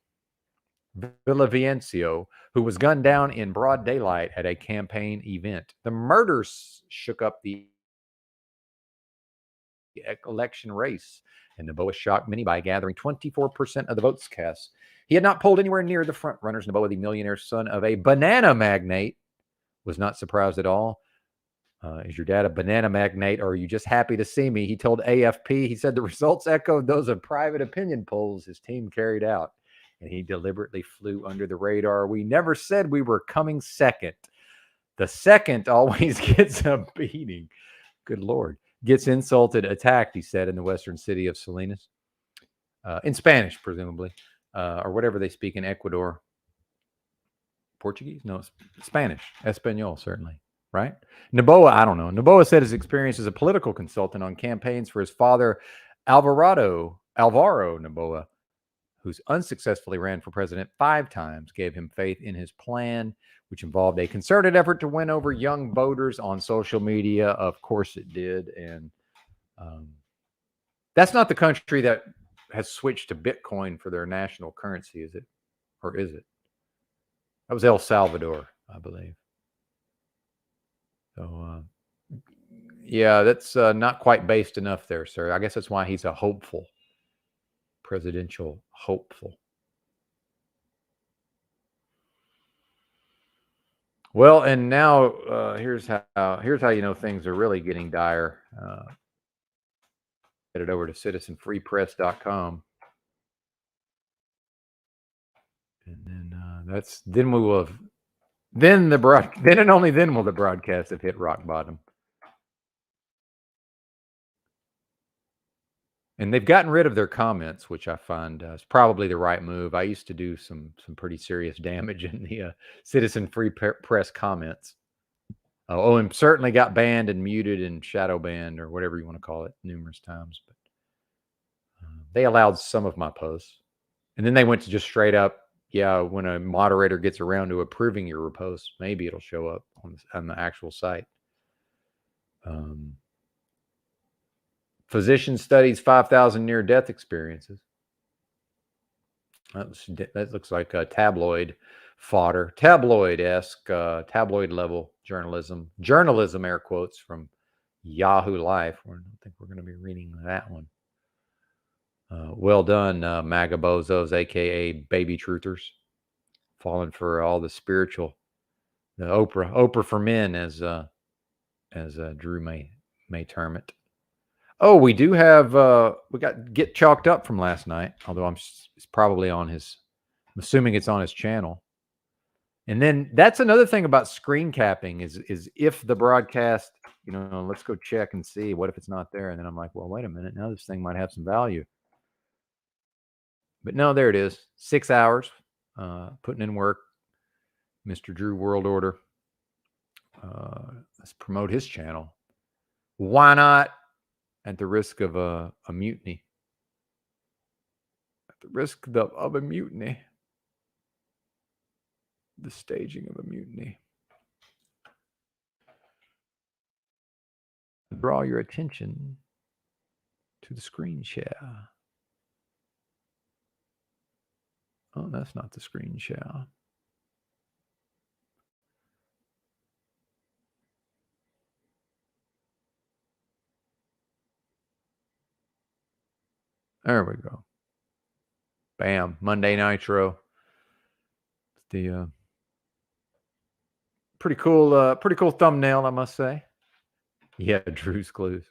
Speaker 1: who was gunned down in broad daylight at a campaign event. The murders shook up the election race, and Noboa shocked many by gathering 24% of the votes cast. He had not polled anywhere near the front runners. Noboa, the millionaire son of a banana magnate, was not surprised at all. Is your dad a banana magnate, or are you just happy to see me? He told AFP, he said the results echoed those of private opinion polls his team carried out, and he deliberately flew under the radar. We never said we were coming second. The second always gets a beating. Good Lord. Gets insulted, attacked, he said, in the western city of Salinas. In Spanish, presumably, or whatever they speak in Ecuador. Portuguese? No, Spanish. Espanol, certainly. Right? Noboa, I don't know. Noboa said his experience as a political consultant on campaigns for his father, Alvaro Noboa, who's unsuccessfully ran for president 5 times, gave him faith in his plan, which involved a concerted effort to win over young voters on social media. Of course it did. And that's not the country that has switched to Bitcoin for their national currency, is it? Or is it? That was El Salvador, I believe. So, yeah, that's not quite based enough there, sir. I guess that's why he's a hopeful, presidential hopeful. Well, and now here's how you know things are really getting dire. Head over to citizenfreepress.com, and then we will have then and only then will the broadcast have hit rock bottom. And they've gotten rid of their comments, which I find is probably the right move. I used to do some pretty serious damage in the Citizen Free Press comments. And certainly got banned and muted and shadow banned or whatever you want to call it numerous times. But they allowed some of my posts. And then they went to just straight up, yeah, when a moderator gets around to approving your repost, maybe it'll show up on the actual site. Physician studies 5,000 near-death experiences. That looks like a tabloid fodder, tabloid-esque, tabloid-level journalism. Journalism, air quotes, from Yahoo Life. I don't think we're going to be reading that one. Well done, MAGA bozos, a.k.a. baby truthers. Falling for all the spiritual, the Oprah for men, as Drew may term it. Oh, we do have we got Get Chalked Up from last night, although it's probably on his, I'm assuming it's on his channel. And then that's another thing about screen capping is if the broadcast, let's go check and see, what if it's not there? And then I'm like, well, wait a minute, now this thing might have some value. But no, there it is. 6 hours, putting in work. Mr. Drew World Order. Let's promote his channel. Why not? At the risk of a mutiny. At the risk of a mutiny. The staging of a mutiny. Draw your attention to the screen share. Oh, that's not the screen share. There we go. Bam. Monday Nitro. The pretty cool thumbnail, I must say. Yeah, Drew's Clues.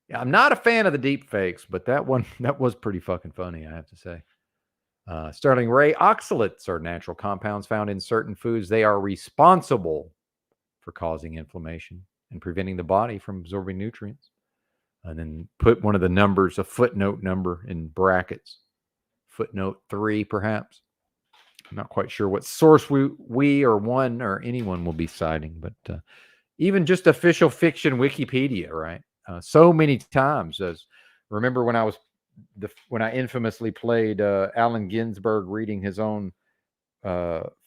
Speaker 1: Yeah, I'm not a fan of the deep fakes, but that was pretty fucking funny, I have to say. Sterling Ray, oxalates are natural compounds found in certain foods. They are responsible for causing inflammation. and preventing the body from absorbing nutrients. And then put one of the numbers, a footnote number, in brackets. Footnote 3, perhaps. I'm not quite sure what source we or one or anyone will be citing, but even just official fiction Wikipedia, right? So many times, as remember when I infamously played Allen Ginsberg reading his own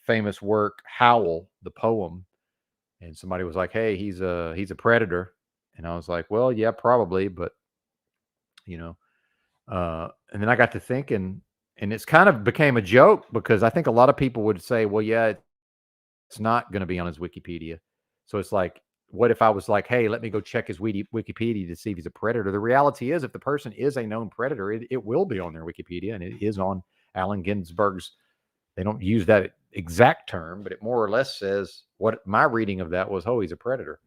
Speaker 1: famous work, Howl, the poem, and somebody was like, "Hey, he's a predator," and I was like, "Well, yeah, probably, but you know." And then I got to thinking, and it's kind of became a joke because I think a lot of people would say, "Well, yeah, it's not going to be on his Wikipedia." So it's like, what if I was like, "Hey, let me go check his Wikipedia to see if he's a predator." The reality is, if the person is a known predator, it will be on their Wikipedia, and it is on Allen Ginsberg's. They don't use that exact term, but it more or less says what my reading of that was. Oh, he's a predator.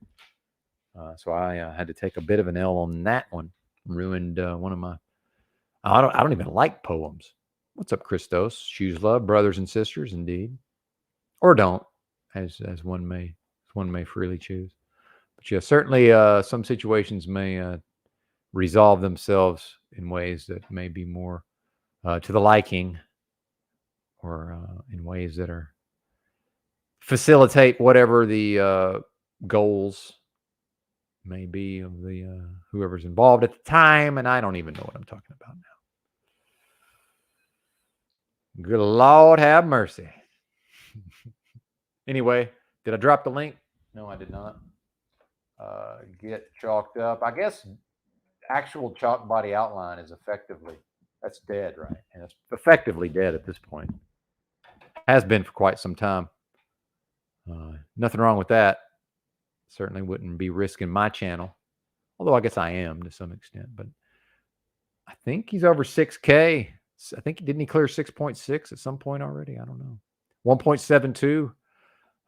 Speaker 1: So I had to take a bit of an L on that one. Ruined one of my. I don't even like poems. What's up, Christos? Choose love, brothers and sisters, indeed, or don't, as one may freely choose. But yeah, certainly some situations may resolve themselves in ways that may be more to the liking, or in ways that are facilitate whatever the goals may be of the whoever's involved at the time. And I don't even know what I'm talking about now. Good Lord have mercy. Anyway, did I drop the link? No, I did not. Get chalked up. I guess actual chalk body outline is effectively, that's dead, right? And it's effectively dead at this point. Has been for quite some time. Nothing wrong with that. Certainly wouldn't be risking my channel. Although I guess I am to some extent. But I think he's over 6K. I think, didn't he clear 6.6 at some point already? I don't know. 1.72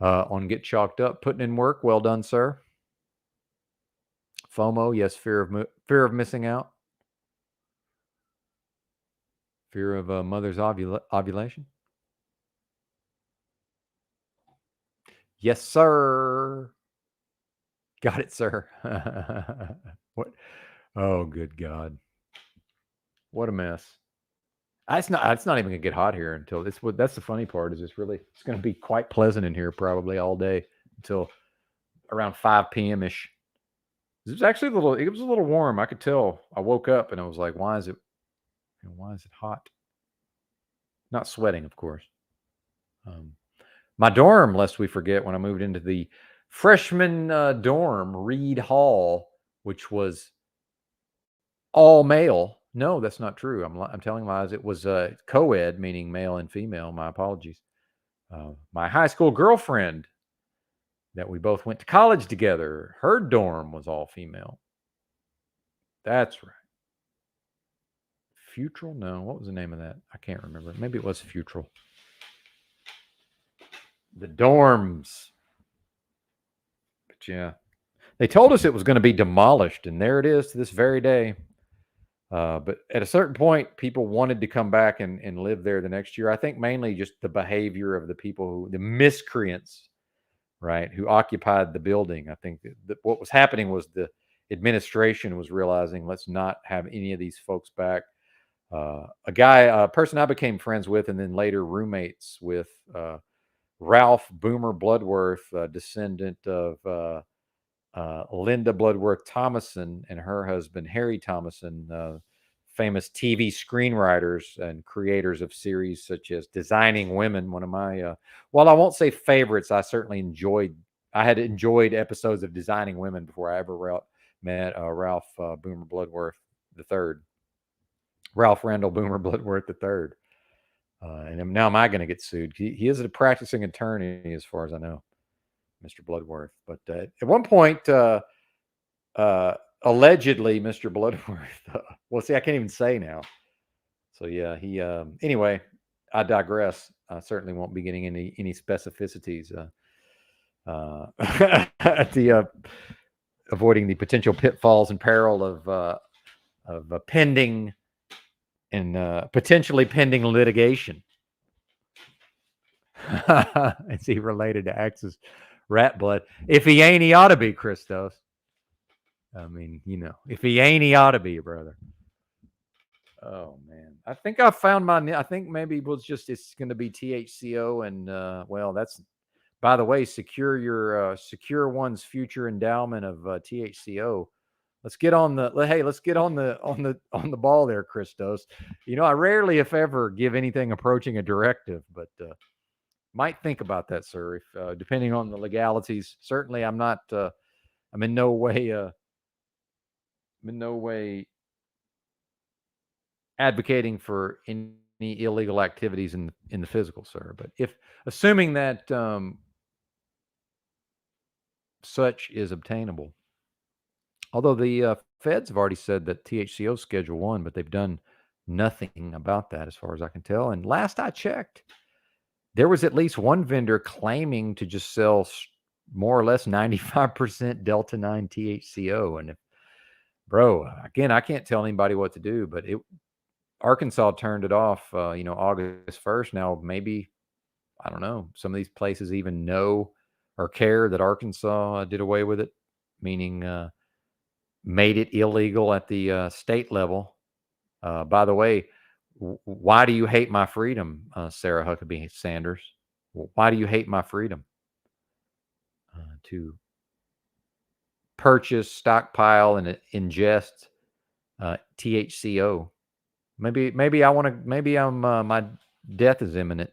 Speaker 1: on Get Chalked Up. Putting in work. Well done, sir. FOMO, yes, fear of missing out. Fear of mother's ovulation. Yes, sir. Got it, sir. What? Oh, good God. What a mess. It's not even gonna get hot here until this. That's the funny part, is it's gonna be quite pleasant in here probably all day until around 5 p.m. ish. It was actually it was a little warm. I could tell. I woke up and I was like, why is it hot? Not sweating, of course. My dorm, lest we forget, when I moved into the freshman dorm, Reed Hall, which was all male. No, that's not true. I'm telling lies. It was co-ed, meaning male and female. My apologies. My high school girlfriend that we both went to college together, her dorm was all female. That's right. Futrall? No, what was the name of that? I can't remember. Maybe it was Futrall. The dorms. But yeah, they told us it was going to be demolished, and there it is to this very day. But at a certain point, people wanted to come back and live there the next year. I think mainly just the behavior of the people, the miscreants, right, who occupied the building. I think that what was happening was the administration was realizing, let's not have any of these folks back. A person I became friends with and then later roommates with, Ralph Boomer Bloodworth, descendant of Linda Bloodworth Thomason and her husband, Harry Thomason, famous TV screenwriters and creators of series such as Designing Women. One of my, well, I won't say favorites. I had enjoyed episodes of Designing Women before I ever met Ralph Boomer Bloodworth III. Ralph Randall Boomer Bloodworth III. And now am I going to get sued? He is a practicing attorney as far as I know, Mr. Bloodworth. But at one point, allegedly, Mr. Bloodworth. Well, see, I can't even say now. So yeah, he. Anyway, I digress. I certainly won't be getting any specificities. At the avoiding the potential pitfalls and peril of pending and potentially pending litigation. Is he related to Axis rat blood. If he ain't, he ought to be, Christos. I mean, if he ain't, he ought to be, brother. Oh man, I think I found my. I think maybe it's going to be THCO, and well, that's, by the way, secure one's future endowment of THCO. Let's get on the let's get on the ball there, Christos. I rarely, if ever, give anything approaching a directive, but might think about that, sir. If depending on the legalities, certainly I'm not. I'm in no way. I'm in no way advocating for any illegal activities in the physical, sir. But if assuming that such is obtainable, although the feds have already said that THCO is Schedule 1, but they've done nothing about that as far as I can tell. And last I checked, there was at least one vendor claiming to just sell more or less 95% Delta 9 THCO. And bro, again, I can't tell anybody what to do, but Arkansas turned it off, August 1st. Now, maybe, I don't know, some of these places even know or care that Arkansas did away with it, meaning made it illegal at the state level. By the way, why do you hate my freedom, Sarah Huckabee Sanders? Why do you hate my freedom to purchase, stockpile, and ingest THCO? Maybe I want to. Maybe my death is imminent.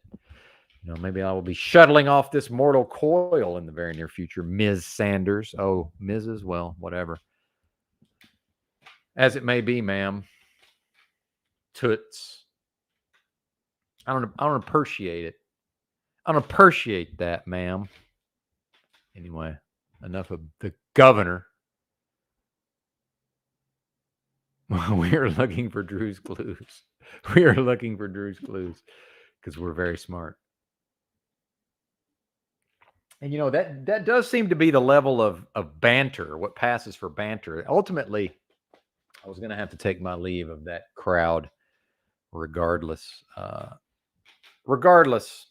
Speaker 1: Maybe I will be shuttling off this mortal coil in the very near future, Ms. Sanders. Oh, Mrs. Well, whatever. As it may be, ma'am. Toots. I don't appreciate it. I don't appreciate that, ma'am. Anyway, enough of the governor. We are looking for Drew's clues. We are looking for Drew's clues because we're very smart. And that does seem to be the level of banter, what passes for banter. Ultimately, I was going to have to take my leave of that crowd regardless. Regardless.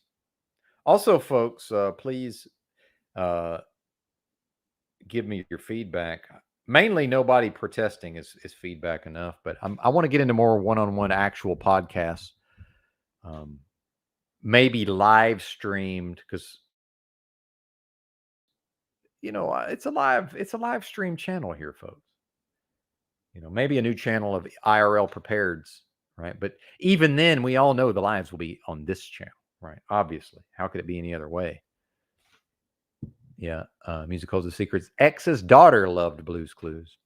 Speaker 1: Also, folks, please give me your feedback. Mainly, nobody protesting is feedback enough, but I want to get into more one-on-one actual podcasts. Maybe live streamed, because it's a live stream channel here, folks. Maybe a new channel of IRL prepareds, right? But even then, we all know the lives will be on this channel, right? Obviously, how could it be any other way? Yeah, Musicals of Secrets. X's daughter loved Blue's Clues.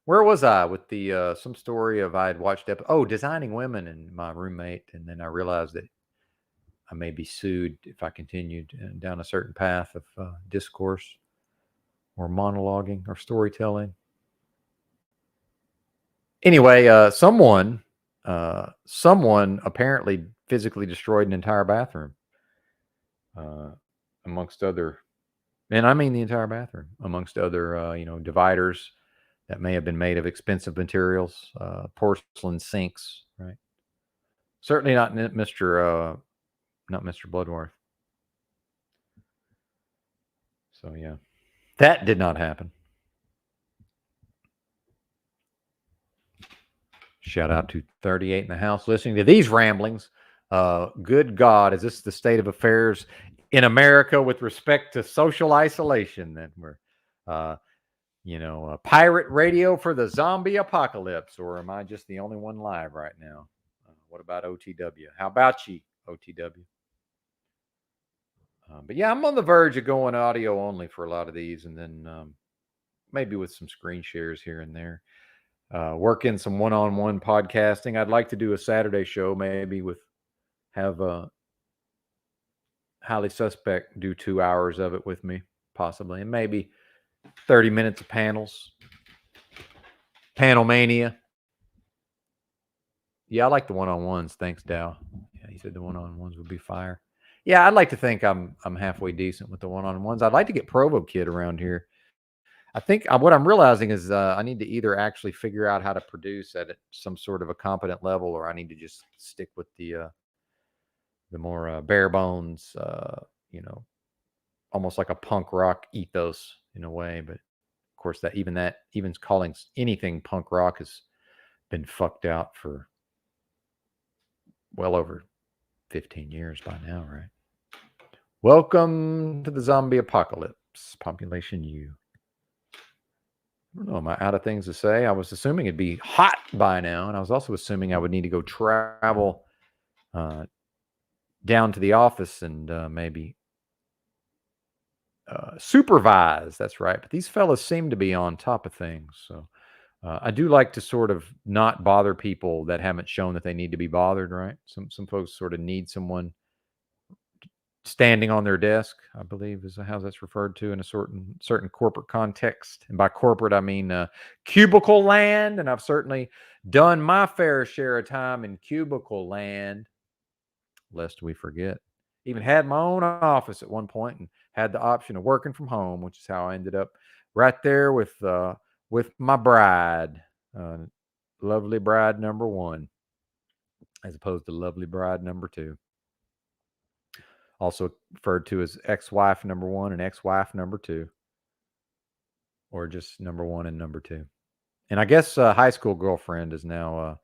Speaker 1: Where was I with the some story of I had watched Designing Women and my roommate, and then I realized that I may be sued if I continued down a certain path of discourse or monologuing or storytelling. Anyway, someone apparently physically destroyed an entire bathroom, amongst other, and I mean the entire bathroom, amongst other, dividers that may have been made of expensive materials, porcelain sinks, right? Certainly not Mr. Bloodworth. So yeah, that did not happen. Shout out to 38 in the house listening to these ramblings. Good God, is this the state of affairs in America with respect to social isolation? That we're, pirate radio for the zombie apocalypse, or am I just the only one live right now? What about OTW? How about you, OTW? But yeah, I'm on the verge of going audio only for a lot of these, and then maybe with some screen shares here and there. Work in some one-on-one podcasting. I'd like to do a Saturday show, maybe have a highly suspect do 2 hours of it with me, possibly, and maybe 30 minutes of panels. Panel mania. Yeah, I like the one-on-ones. Thanks, Dow. Yeah, he said the one-on-ones would be fire. Yeah, I'd like to think I'm halfway decent with the one-on-ones. I'd like to get Provo Kid around here. I think what I'm realizing is I need to either actually figure out how to produce at some sort of a competent level, or I need to just stick with the more bare bones, almost like a punk rock ethos in a way. But of course, even calling anything punk rock has been fucked out for well over 15 years by now, right? Welcome to the zombie apocalypse, Population U. I don't know. Am I out of things to say? I was assuming it'd be hot by now, and I was also assuming I would need to go travel down to the office and maybe supervise. That's right. But these fellas seem to be on top of things. So I do like to sort of not bother people that haven't shown that they need to be bothered, right? Some folks sort of need someone standing on their desk, I believe is how that's referred to in a certain corporate context. And by corporate, I mean cubicle land. And I've certainly done my fair share of time in cubicle land, lest we forget. Even had my own office at one point and had the option of working from home, which is how I ended up right there with my bride, lovely bride number one, as opposed to lovely bride number two. Also referred to as ex-wife number one and ex-wife number two, or just number one and number two. And I guess high school girlfriend is now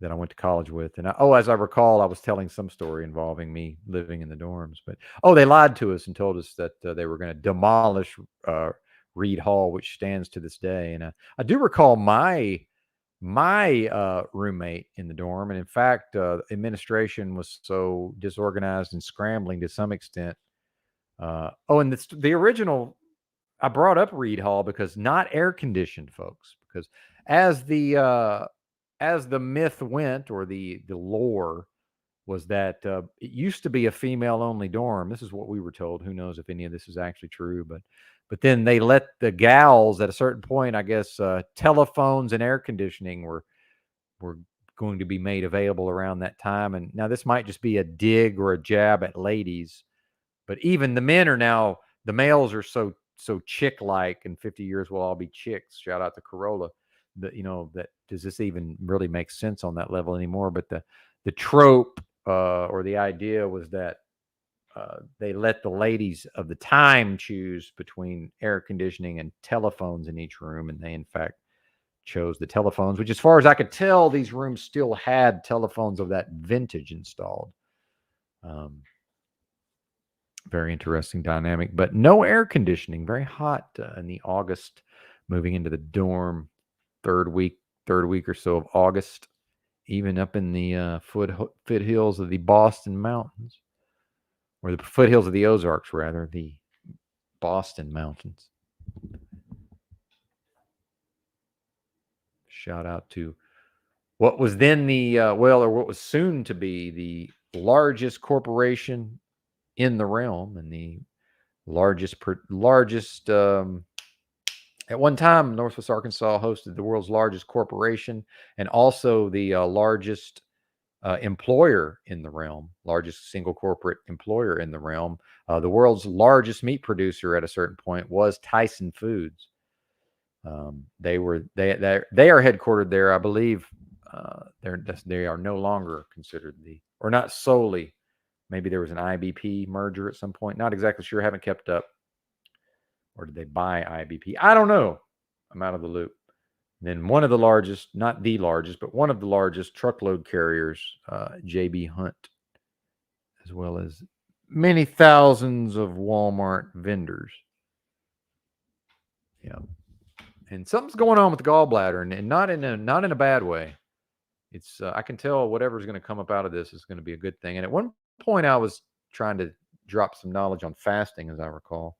Speaker 1: that I went to college with. And as I recall, I was telling some story involving me living in the dorms. But they lied to us and told us that they were going to demolish Reed Hall, which stands to this day. And I do recall my roommate in the dorm, and in fact, administration was so disorganized and scrambling to some extent. And the original. I brought up Reed Hall because not air conditioned, folks. Because as the myth went, or the lore was that it used to be a female only dorm. This is what we were told. Who knows if any of this is actually true? But then they let the gals at a certain point, I guess, telephones and air conditioning were going to be made available around that time. And now this might just be a dig or a jab at ladies, but even the men are now, the males are so chick-like. In 50 years we'll all be chicks. Shout out to Corolla. That does this even really make sense on that level anymore? But the trope or the idea was that they let the ladies of the time choose between air conditioning and telephones in each room, and they in fact chose the telephones, which, as far as I could tell, these rooms still had telephones of that vintage installed. Very interesting dynamic, but no air conditioning. Very hot in the August, moving into the dorm, third week or so of August, even up in the foothills of the Boston Mountains, or the foothills of the Ozarks, rather, the Boston Mountains. Shout out to what was then what was soon to be the largest corporation in the realm, and the largest at one time, Northwest Arkansas hosted the world's largest corporation, and also the largest employer in the realm, largest single corporate employer in the realm. The world's largest meat producer at a certain point was Tyson Foods. They are headquartered there, I believe. They are no longer considered or not solely. Maybe there was an IBP merger at some point. Not exactly sure. Haven't kept up. Or did they buy IBP? I don't know. I'm out of the loop. And then one of the largest, not the largest, but one of the largest truckload carriers, JB Hunt, as well as many thousands of Walmart vendors. Yeah. And something's going on with the gallbladder, and not in a bad way. It's I can tell whatever's going to come up out of this is going to be a good thing. And at one point, I was trying to drop some knowledge on fasting, as I recall,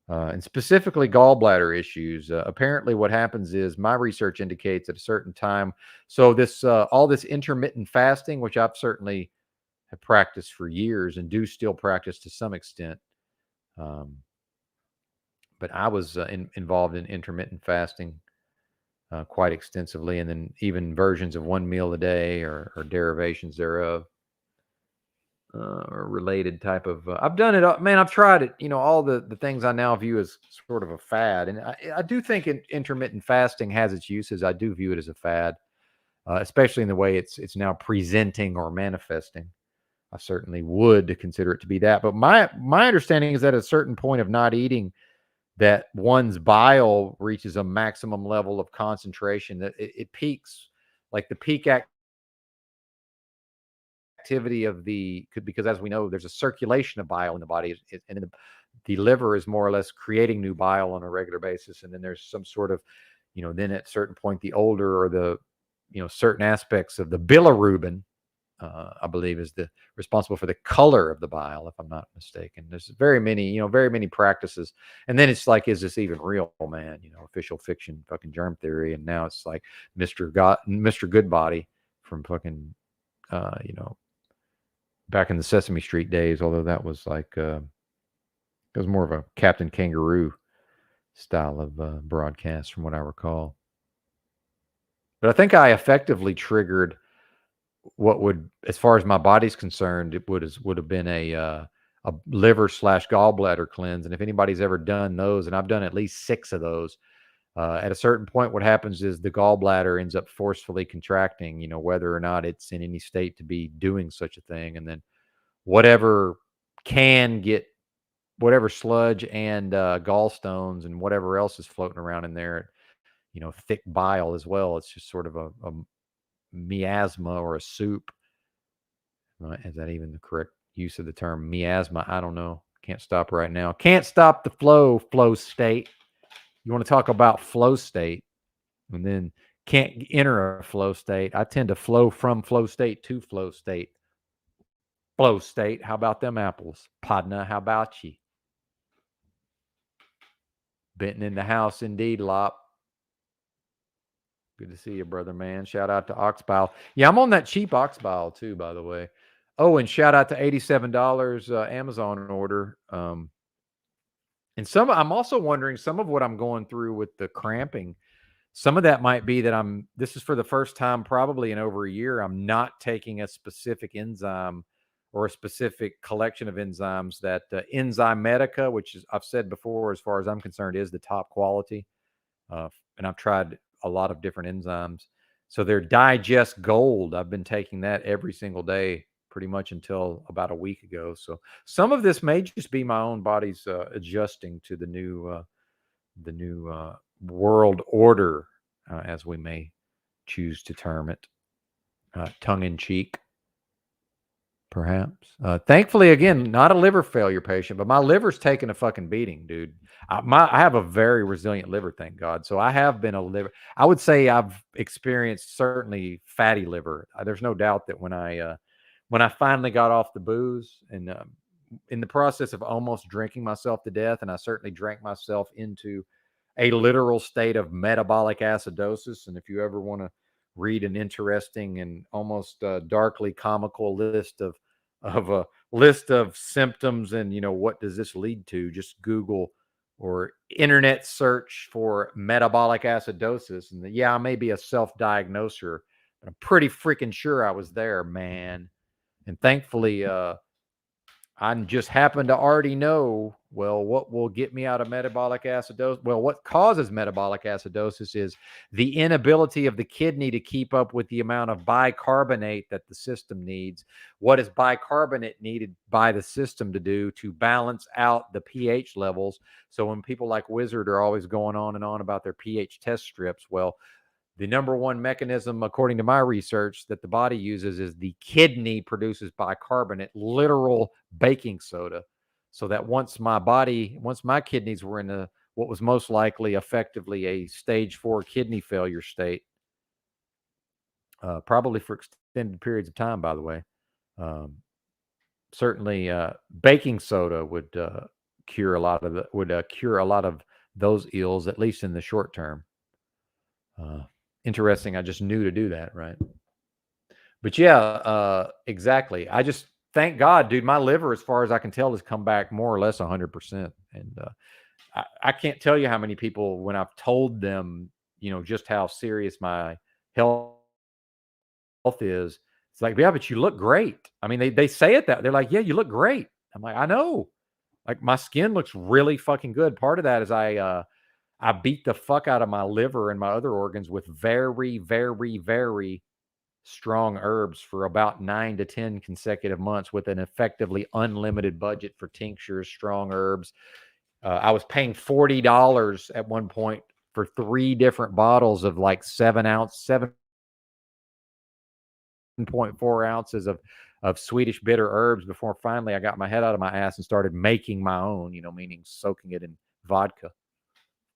Speaker 1: and specifically gallbladder issues. Apparently, what happens is, my research indicates at a certain time. So this all this intermittent fasting, which I've certainly have practiced for years and do still practice to some extent. But I was involved in intermittent fasting quite extensively, and then even versions of one meal a day or derivations thereof, or related type of. I've done it, man. I've tried it. All the things I now view as sort of a fad, and I do think intermittent fasting has its uses. I do view it as a fad, especially in the way it's now presenting or manifesting. I certainly would consider it to be that. But my understanding is that at a certain point of not eating, that one's bile reaches a maximum level of concentration, that it peaks, like the peak activity of because as we know, there's a circulation of bile in the body, and the liver is more or less creating new bile on a regular basis. And then there's some sort of, then at a certain point, the older or the, certain aspects of the bilirubin, I believe, is the responsible for the color of the bile, if I'm not mistaken. There's very many practices. And then it's like, is this even real, man? Official fiction, fucking germ theory. And now it's like Mr. Goodbody from fucking, back in the Sesame Street days, although that was like, it was more of a Captain Kangaroo style of broadcast from what I recall. But I think I effectively triggered what would, as far as my body's concerned, it would have been a liver / gallbladder cleanse. And if anybody's ever done those, and I've done at least 6 of those, at a certain point, what happens is the gallbladder ends up forcefully contracting, whether or not it's in any state to be doing such a thing. And then whatever sludge and gallstones and whatever else is floating around in there, thick bile as well. It's just sort of a miasma or a soup. Is that even the correct use of the term miasma? I don't know. Can't stop right now. Can't stop the flow state. You want to talk about flow state, and then can't enter a flow state. I tend to flow from flow state to flow state. Flow state. How about them apples? Podna, how about ye? Benton in the house indeed, Lop. Good to see you, brother, man. Shout out to Oxbile. Yeah, I'm on that cheap Oxbile too, by the way. Oh, and shout out to $87 Amazon order. And I'm also wondering, some of what I'm going through with the cramping, some of that might be that this is for the first time probably in over a year, I'm not taking a specific enzyme or a specific collection of enzymes that Enzyme Medica, which is, I've said before, as far as I'm concerned, is the top quality. And I've tried a lot of different enzymes. So their Digest Gold, I've been taking that every single day pretty much until about a week ago. So some of this may just be my own body's adjusting to the new world order, as we may choose to term it, tongue in cheek, perhaps. Thankfully, again, not a liver failure patient, but my liver's taking a fucking beating, dude. I have a very resilient liver, thank God. So I have been I would say I've experienced certainly fatty liver. There's no doubt that when I finally got off the booze, and in the process of almost drinking myself to death, and I certainly drank myself into a literal state of metabolic acidosis. And if you ever want to read an interesting and almost darkly comical list of a list of symptoms and what does this lead to, just Google or internet search for metabolic acidosis. And I may be a self-diagnoser, but I'm pretty freaking sure I was there, man. And thankfully, I just happen to already know, well, what will get me out of metabolic acidosis? Well, what causes metabolic acidosis is the inability of the kidney to keep up with the amount of bicarbonate that the system needs. What is bicarbonate needed by the system to do to balance out the pH levels? So when people like Wizard are always going on and on about their pH test strips, well, the number one mechanism, according to my research, that the body uses is the kidney produces bicarbonate, literal baking soda. So that once my kidneys were in what was most likely effectively a stage 4 kidney failure state, probably for extended periods of time, by the way, certainly baking soda would cure a lot of those ills, at least in the short term. Interesting. I just knew to do that, right? But exactly. I just thank God, dude. My liver, as far as I can tell, has come back more or less 100%. And I can't tell you how many people, when I've told them, just how serious my health is, it's like, yeah, but you look great. I mean, they say it that they're like, yeah, you look great. I'm like, I know. Like, my skin looks really fucking good. Part of that is I beat the fuck out of my liver and my other organs with very, very, very strong herbs for about 9 to 10 consecutive months with an effectively unlimited budget for tinctures, strong herbs. I was paying $40 at one point for 3 different bottles of like 7.4 ounces of Swedish bitter herbs before finally I got my head out of my ass and started making my own, meaning soaking it in vodka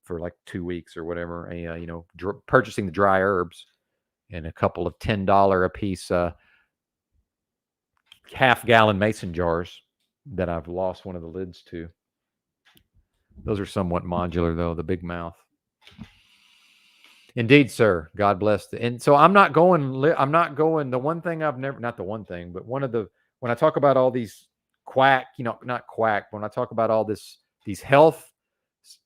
Speaker 1: for like 2 weeks or whatever, purchasing the dry herbs and a couple of $10 a piece half-gallon mason jars that I've lost one of the lids to. Those are somewhat modular, though, the big mouth. Indeed, sir. God bless. And so I'm not going, the one thing I've never, not the one thing, but when I talk about all these not quack, when I talk about all these health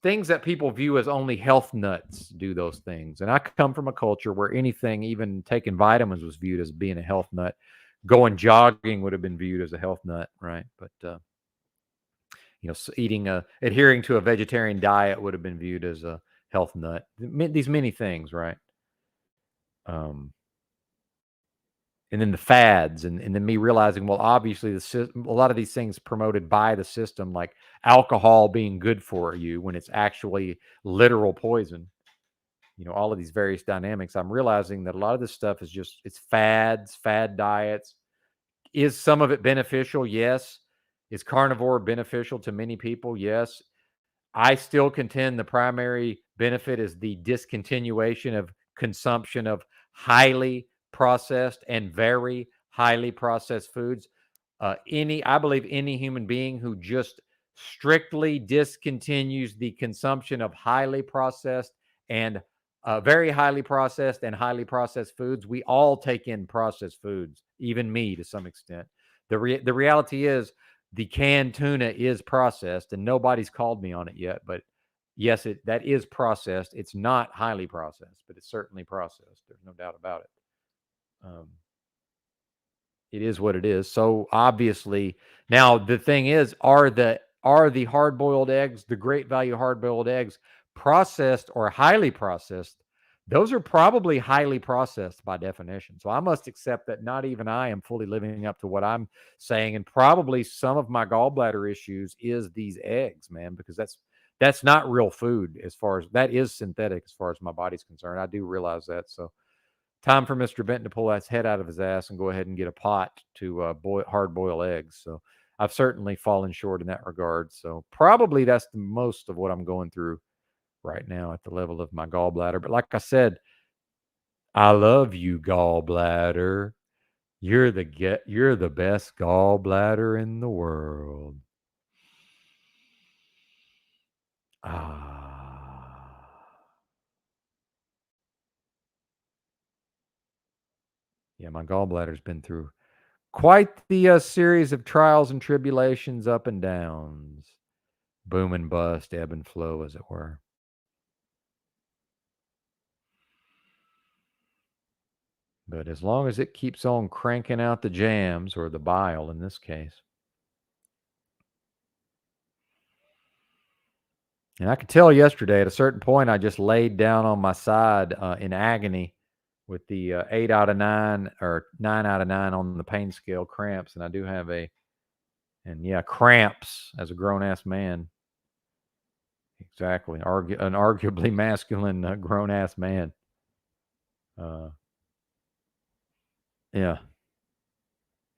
Speaker 1: things that people view as only health nuts do those things. And I come from a culture where anything, even taking vitamins, was viewed as being a health nut. Going jogging would have been viewed as a health nut, right? But adhering to a vegetarian diet would have been viewed as a health nut. These many things, right? And then the fads, and then me realizing, well, obviously a lot of these things promoted by the system, like alcohol being good for you when it's actually literal poison. All of these various dynamics. I'm realizing that a lot of this stuff is it's fads, fad diets. Is some of it beneficial? Yes. Is carnivore beneficial to many people? Yes. I still contend the primary benefit is the discontinuation of consumption of highly processed and very highly processed foods. I believe any human being who just strictly discontinues the consumption of highly processed and very highly processed and highly processed foods. We all take in processed foods, even me to some extent. The reality is the canned tuna is processed, and nobody's called me on it yet. But yes, that is processed. It's not highly processed, but it's certainly processed. There's no doubt about it. It is what it is. So obviously, now the thing is, are the hard-boiled eggs, the great value hard-boiled eggs, processed or highly processed? Those are probably highly processed by definition. So I must accept that not even I am fully living up to what I'm saying. And probably some of my gallbladder issues is these eggs, man, because that's not real food as far as that is synthetic as far as my body's concerned. I do realize that. So time for Mr. Benton to pull his head out of his ass and go ahead and get a pot to hard boil eggs. So I've certainly fallen short in that regard. So probably that's the most of what I'm going through right now at the level of my gallbladder. But like I said, I love you, gallbladder. You're the best gallbladder in the world. Yeah, my gallbladder's been through quite the series of trials and tribulations, up and downs, boom and bust, ebb and flow, as it were. But as long as it keeps on cranking out the jams, or the bile in this case. And I could tell yesterday at a certain point, I just laid down on my side in agony with the 8 out of 9 or 9 out of 9 on the pain scale, cramps. And I do have cramps as a grown-ass man. Exactly. An arguably masculine grown-ass man. Yeah.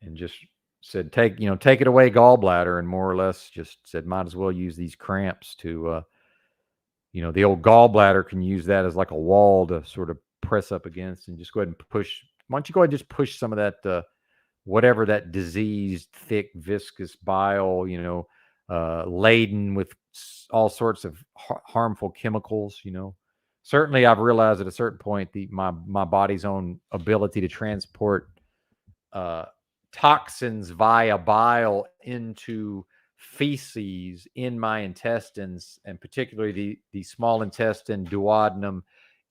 Speaker 1: And just said, take it away, gallbladder, and more or less just said, might as well use these cramps to, the old gallbladder can use that as like a wall to sort of press up against and just go ahead and push. Why don't you go ahead and just push some of that, whatever that diseased, thick, viscous bile, laden with all sorts of harmful chemicals, Certainly, I've realized at a certain point my body's own ability to transport toxins via bile into feces in my intestines, and particularly the small intestine, duodenum,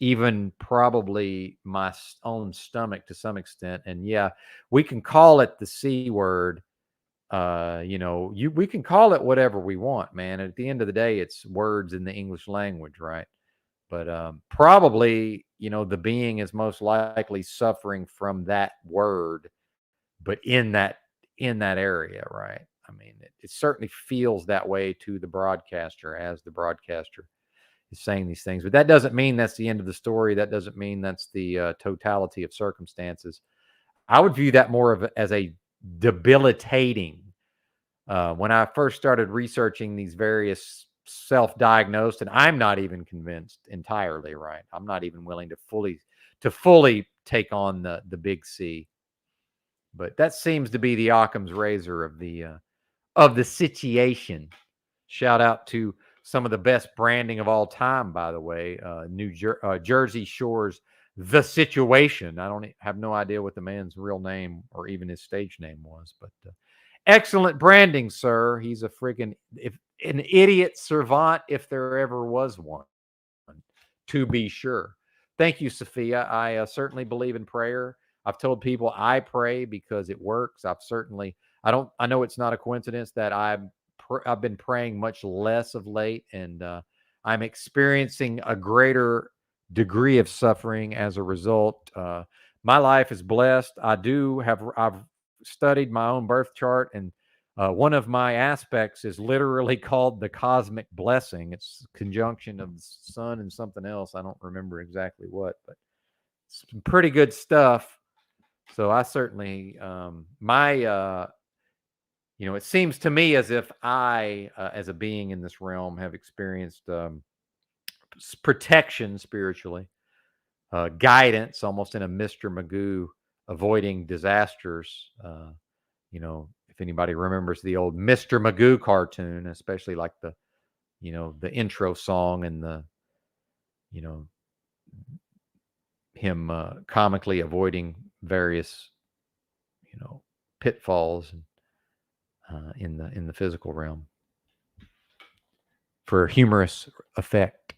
Speaker 1: even probably my own stomach to some extent. And yeah, we can call it the C word. We can call it whatever we want, man. At the end of the day, it's words in the English language, right? but probably, the being is most likely suffering from that word, but in that area, right? I mean, it certainly feels that way to the broadcaster as the broadcaster is saying these things. But that doesn't mean that's the end of the story. That doesn't mean that's the totality of circumstances. I would view that more as a debilitating. When I first started researching these various self-diagnosed, and I'm not even convinced entirely, right? I'm not even willing to fully take on the big C. But that seems to be the Occam's razor of the situation. Shout out to some of the best branding of all time, by the way. Jersey Shore's The Situation. I don't have no idea what the man's real name or even his stage name was, but excellent branding, sir. He's a freaking an idiot savant if there ever was one, to be sure. Thank you, Sophia. I certainly believe in prayer. I've told people I pray because it works. I know it's not a coincidence that I've been praying much less of late, and I'm experiencing a greater degree of suffering as a result. My life is blessed. I've studied my own birth chart, and one of my aspects is literally called the cosmic blessing. It's a conjunction of the sun and something else. I don't remember exactly what, but some pretty good stuff. So I certainly, it seems to me as if I, as a being in this realm, have experienced protection spiritually, guidance, almost in a Mr. Magoo, avoiding disasters. If anybody remembers the old Mr. Magoo cartoon, especially like the intro song and you know, him comically avoiding various, pitfalls in the physical realm for humorous effect.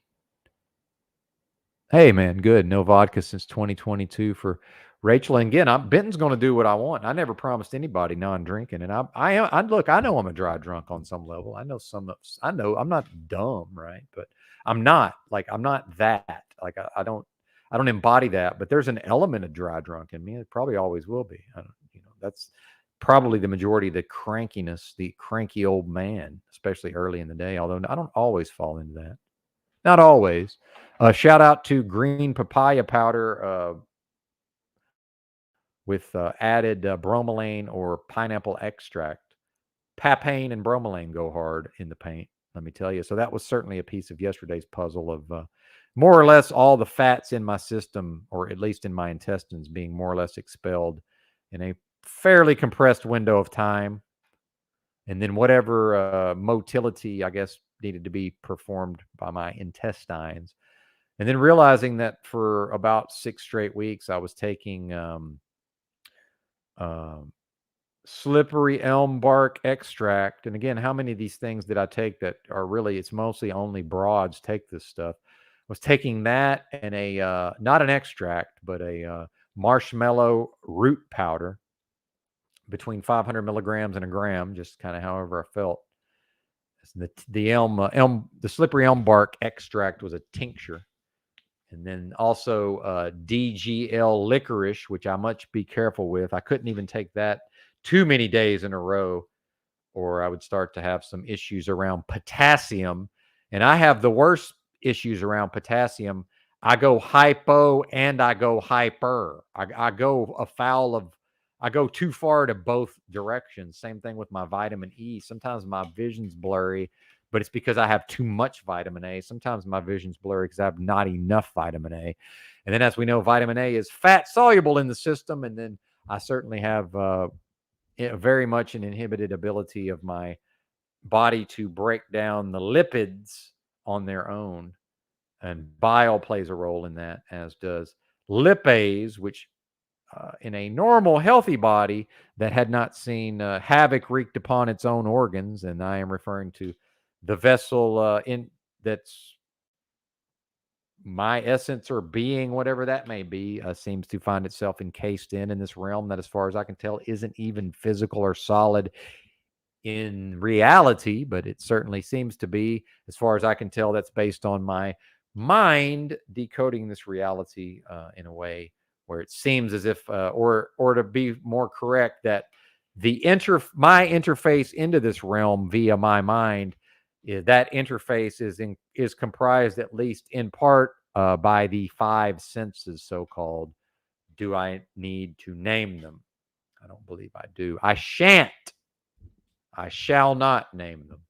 Speaker 1: Hey man, good. No vodka since 2022 for Rachel. And again, Benton's going to do what I want. I never promised anybody non-drinking, and I look. I know I'm a dry drunk on some level. I know I'm not dumb, right? But I'm not that. Like I don't embody that. But there's an element of dry drunk in me. It probably always will be. That's probably the majority of the crankiness, the cranky old man, especially early in the day. Although I don't always fall into that. Not always. Shout out to green papaya powder with added bromelain or pineapple extract. Papain and bromelain go hard in the paint, let me tell you. So that was certainly a piece of yesterday's puzzle of more or less all the fats in my system, or at least in my intestines, being more or less expelled in a fairly compressed window of time. And then whatever motility, I guess, needed to be performed by my intestines. And then realizing that for about 6 straight weeks, I was taking slippery elm bark extract. And again, how many of these things did I take that are really, it's mostly only broads take this stuff. I was taking that and not an extract, but a marshmallow root powder between 500 milligrams and a gram, just kind of however I felt. The slippery elm bark extract was a tincture. And then also DGL licorice, which I much be careful with. I couldn't even take that too many days in a row, or I would start to have some issues around potassium. And I have the worst issues around potassium. I go hypo and I go hyper. I go too far to both directions. Same thing with my vitamin E. Sometimes my vision's blurry, but it's because I have too much vitamin A. Sometimes my vision's blurry because I have not enough vitamin A. And then, as we know, vitamin A is fat soluble in the system. And then I certainly have very much an inhibited ability of my body to break down the lipids on their own. And bile plays a role in that, as does lipase, which in a normal, healthy body that had not seen havoc wreaked upon its own organs, and I am referring to the vessel that's my essence or being, whatever that may be, seems to find itself encased in this realm that, as far as I can tell, isn't even physical or solid in reality, but it certainly seems to be. As far as I can tell, that's based on my mind decoding this reality in a way where it seems as if, or to be more correct, that my interface into this realm via my mind, that interface is comprised at least in part by the five senses, so called. Do I need to name them? I don't believe I do. I shan't. I shall not name them.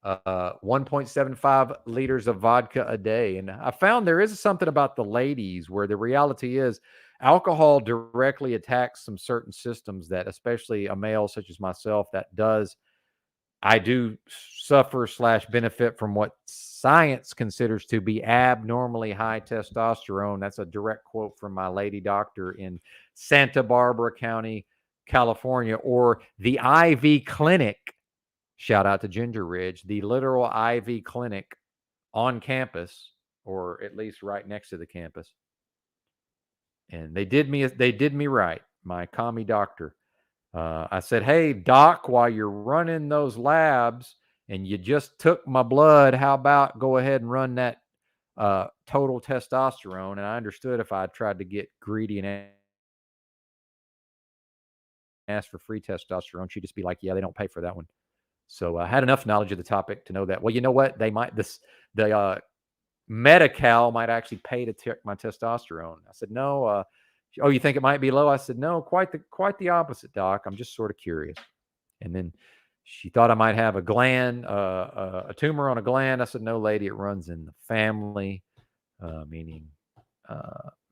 Speaker 1: 1.75 liters of vodka a day. And I found there is something about the ladies where the reality is alcohol directly attacks some certain systems that, especially a male such as myself, I do suffer / benefit from what science considers to be abnormally high testosterone. That's a direct quote from my lady doctor in Santa Barbara County, California, or the IV clinic. Shout out to Ginger Ridge, the literal IV clinic on campus, or at least right next to the campus. And they did me right, my commie doctor. I said, "Hey, doc, while you're running those labs and you just took my blood, how about go ahead and run that total testosterone?" And I understood if I tried to get greedy and ask for free testosterone, she'd just be like, "Yeah, they don't pay for that one." So I had enough knowledge of the topic to know that, well, you know what? The Medi-Cal might actually pay to check my testosterone. I said, "No." Oh, you think it might be low? I said, "No, quite the opposite, doc. I'm just sort of curious." And then she thought I might have a gland, a tumor on a gland. I said, "No, lady, it runs in the family," meaning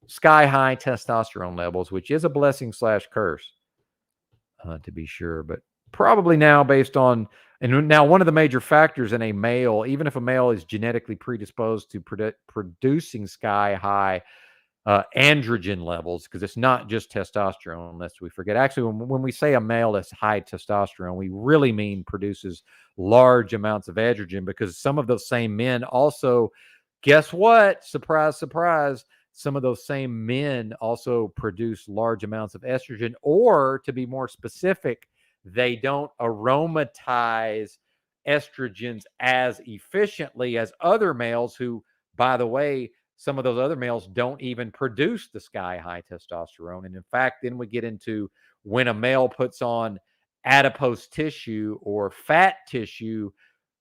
Speaker 1: sky high testosterone levels, which is a blessing / curse, to be sure. But probably now, based on, and now one of the major factors in a male, even if a male is genetically predisposed to producing sky high androgen levels, because it's not just testosterone, lest we forget. Actually, when we say a male that's high testosterone, we really mean produces large amounts of estrogen, because some of those same men also, guess what? Surprise, surprise. Some of those same men also produce large amounts of estrogen, or to be more specific, they don't aromatize estrogens as efficiently as other males who, by the way, some of those other males don't even produce the sky high testosterone. And in fact, then we get into when a male puts on adipose tissue or fat tissue,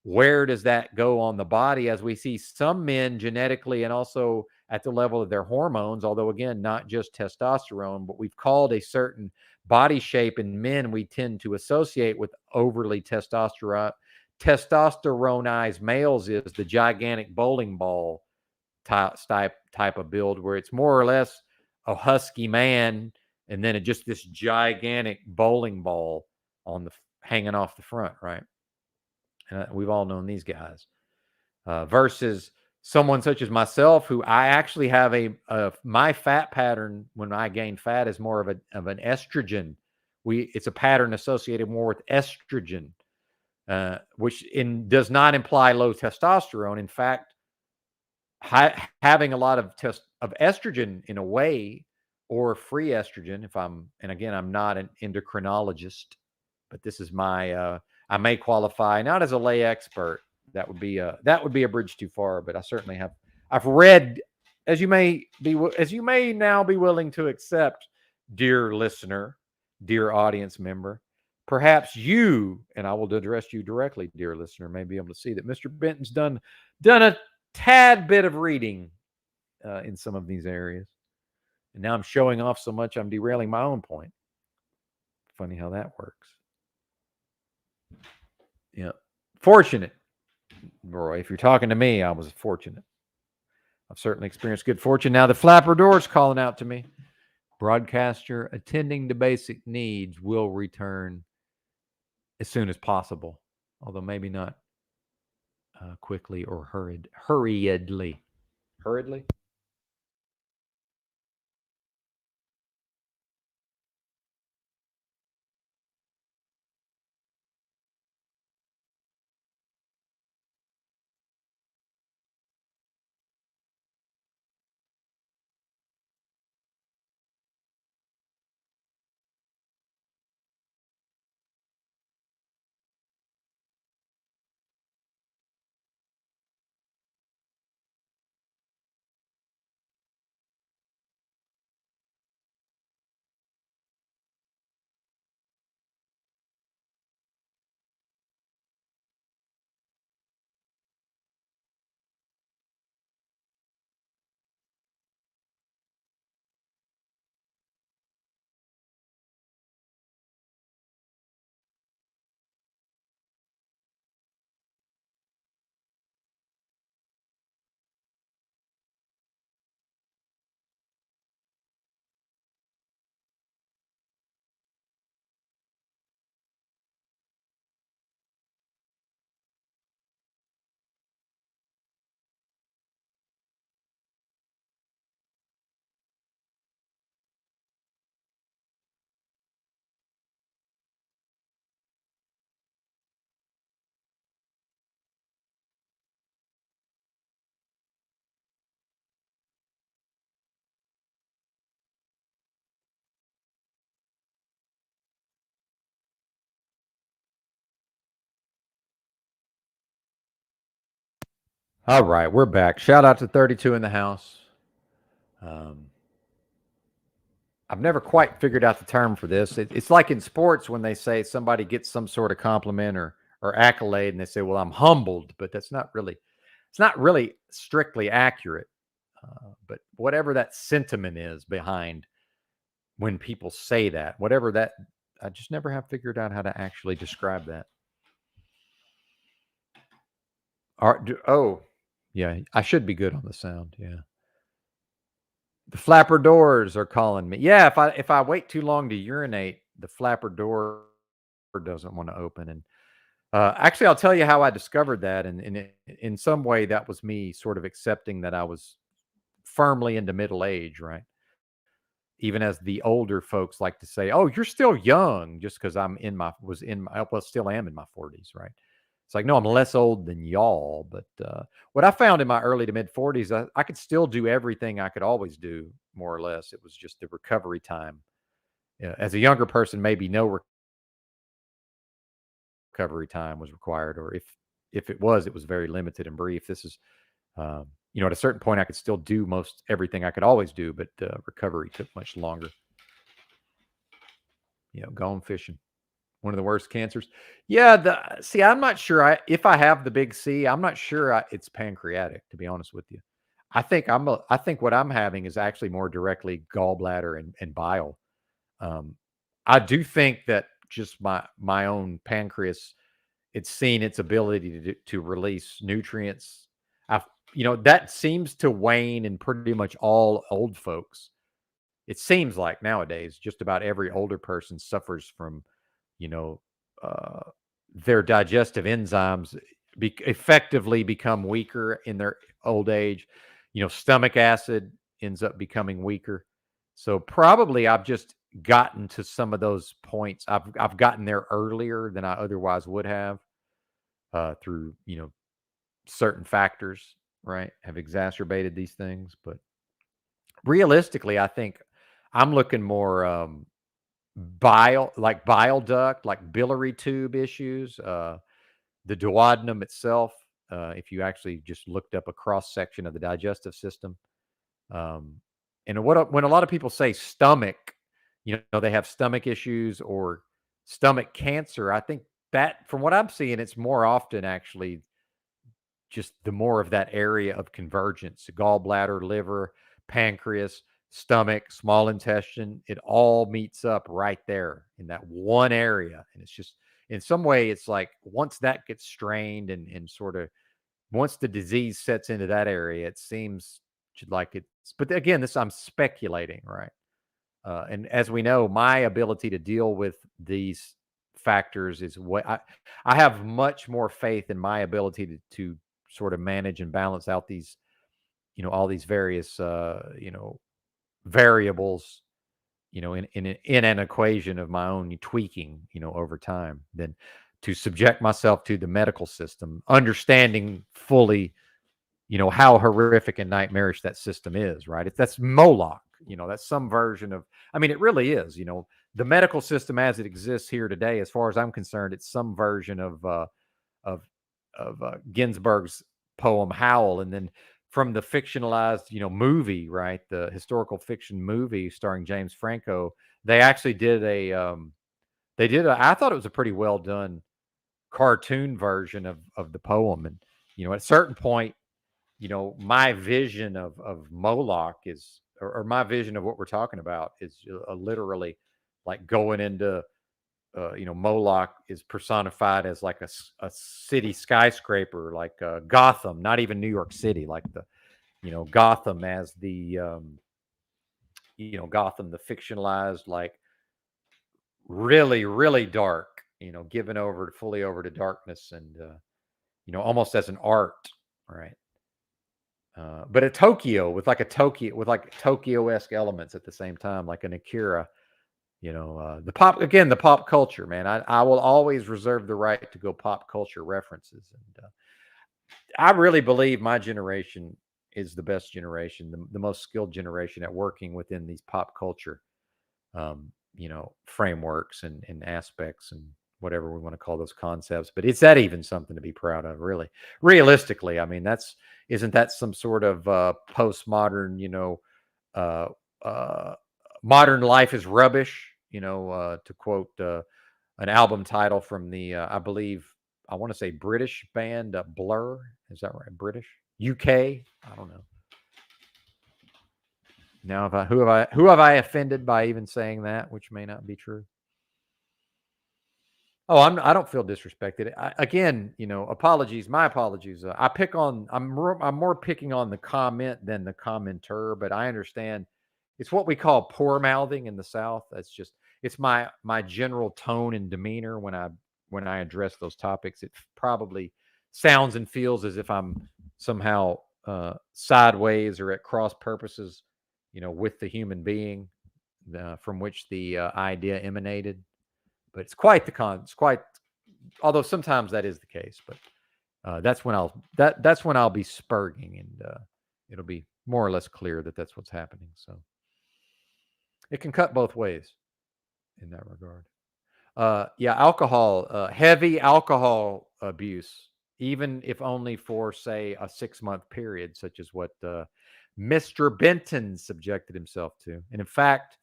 Speaker 1: where does that go on the body? As we see some men genetically and also at the level of their hormones, although again, not just testosterone, but we've called a certain body shape in men we tend to associate with overly testosteronized males is the gigantic bowling ball type of build, where it's more or less a husky man and then just this gigantic bowling ball on the hanging off the front, right? We've all known these guys, versus someone such as myself, who I actually have my fat pattern when I gain fat is more of an estrogen. It's a pattern associated more with estrogen, which does not imply low testosterone. In fact, having a lot of estrogen in a way, or free estrogen, and again, I'm not an endocrinologist, but this is my, I may qualify not as a lay expert. That would be a bridge too far, but I certainly I've read, as you may now be willing to accept, dear listener, dear audience member. Perhaps you, and I will address you directly, dear listener, may be able to see that Mr. Benton's done a tad bit of reading in some of these areas. And now I'm showing off so much, I'm derailing my own point. Funny how that works. Yeah. Fortunate, Roy. If you're talking to me, I was fortunate. I've certainly experienced good fortune. Now the flapper door's calling out to me. Broadcaster attending to basic needs will return as soon as possible, although maybe not quickly or hurriedly. Hurriedly? All right, we're back. Shout out to 32 in the house. Um, I've never quite figured out the term for this. It's like in sports when they say somebody gets some sort of compliment or accolade, and they say, "Well, I'm humbled," but that's not really it's not really strictly accurate. But whatever that sentiment is behind when people say that, whatever that, I just never have figured out how to actually describe that. Oh, yeah, I should be good on the sound. Yeah. The flapper doors are calling me. Yeah, if I wait too long to urinate, the flapper door doesn't want to open. And actually, I'll tell you how I discovered that. And in some way, that was me sort of accepting that I was firmly into middle age, right? Even as the older folks like to say, "Oh, you're still young," just because well, still am in my 40s, right? It's like, no, I'm less old than y'all. But what I found in my early to mid 40s, I could still do everything I could always do, more or less. It was just the recovery time. As a younger person, maybe no recovery time was required, or if it was very limited and brief. This is, at a certain point, I could still do most everything I could always do, but recovery took much longer. Gone fishing. One of the worst cancers. Yeah, I'm not sure if I have the big C, I'm not sure it's pancreatic, to be honest with you. I think what I'm having is actually more directly gallbladder and bile. Um, I do think that just my own pancreas, it's seen its ability to release nutrients. I that seems to wane in pretty much all old folks. It seems like nowadays just about every older person suffers from, you know, uh, their digestive enzymes effectively become weaker in their old age. Stomach acid ends up becoming weaker. So probably I've just gotten to some of those points. I've gotten there earlier than I otherwise would have through certain factors, right? Have exacerbated these things, but realistically, I think I'm looking more bile duct, like biliary tube issues, the duodenum itself. If you actually just looked up a cross section of the digestive system, um, and when a lot of people say stomach, they have stomach issues or stomach cancer. I think that from what I'm seeing, it's more often actually just the more of that area of convergence: gallbladder, liver, pancreas, stomach, small intestine. It all meets up right there in that one area. And it's just, in some way, it's like once that gets strained and sort of once the disease sets into that area, it seems like it's, but again, this I'm speculating, right? And as we know, my ability to deal with these factors is what I have much more faith in my ability to sort of manage and balance out these, all these various, variables, in an equation of my own tweaking, over time, than to subject myself to the medical system, understanding fully, how horrific and nightmarish that system is, right? That's Moloch, that's some version of, I mean, it really is, the medical system as it exists here today, as far as I'm concerned, it's some version of, Ginsberg's poem Howl. And then from the fictionalized, movie, right? The historical fiction movie starring James Franco, they actually I thought it was a pretty well done cartoon version of the poem. And, at a certain point, my vision of Moloch is, or my vision of what we're talking about is literally like going into, Moloch is personified as like a city skyscraper, like Gotham, not even New York City, like the, Gotham as the, Gotham, the fictionalized, like really, really dark, given over fully over to darkness and, almost as an art, right? But a Tokyo with like Tokyo-esque elements at the same time, like an Akira, the pop culture, man. I will always reserve the right to go pop culture references. And I really believe my generation is the best generation, the most skilled generation at working within these pop culture, frameworks and aspects. And whatever we want to call those concepts. But is that even something to be proud of, really? Realistically, I mean, isn't that some sort of postmodern, uh, uh, modern life is rubbish, to quote an album title from the, I believe, I want to say British band Blur. Is that right? British? UK? I don't know. Now, who have I offended by even saying that, which may not be true? Oh, I don't feel disrespected. Again, apologies. My apologies. I'm more picking on the comment than the commenter, but I understand it's what we call poor mouthing in the South. It's my general tone and demeanor when I address those topics. It probably sounds and feels as if I'm somehow sideways or at cross purposes, with the human being from which the idea emanated. But it's quite, although sometimes that is the case, but that's when I'll be spurging, and it'll be more or less clear that that's what's happening. So it can cut both ways in that regard. Yeah, alcohol, heavy alcohol abuse, even if only for, say, a 6-month period, such as what Mr. Benton subjected himself to. And in fact,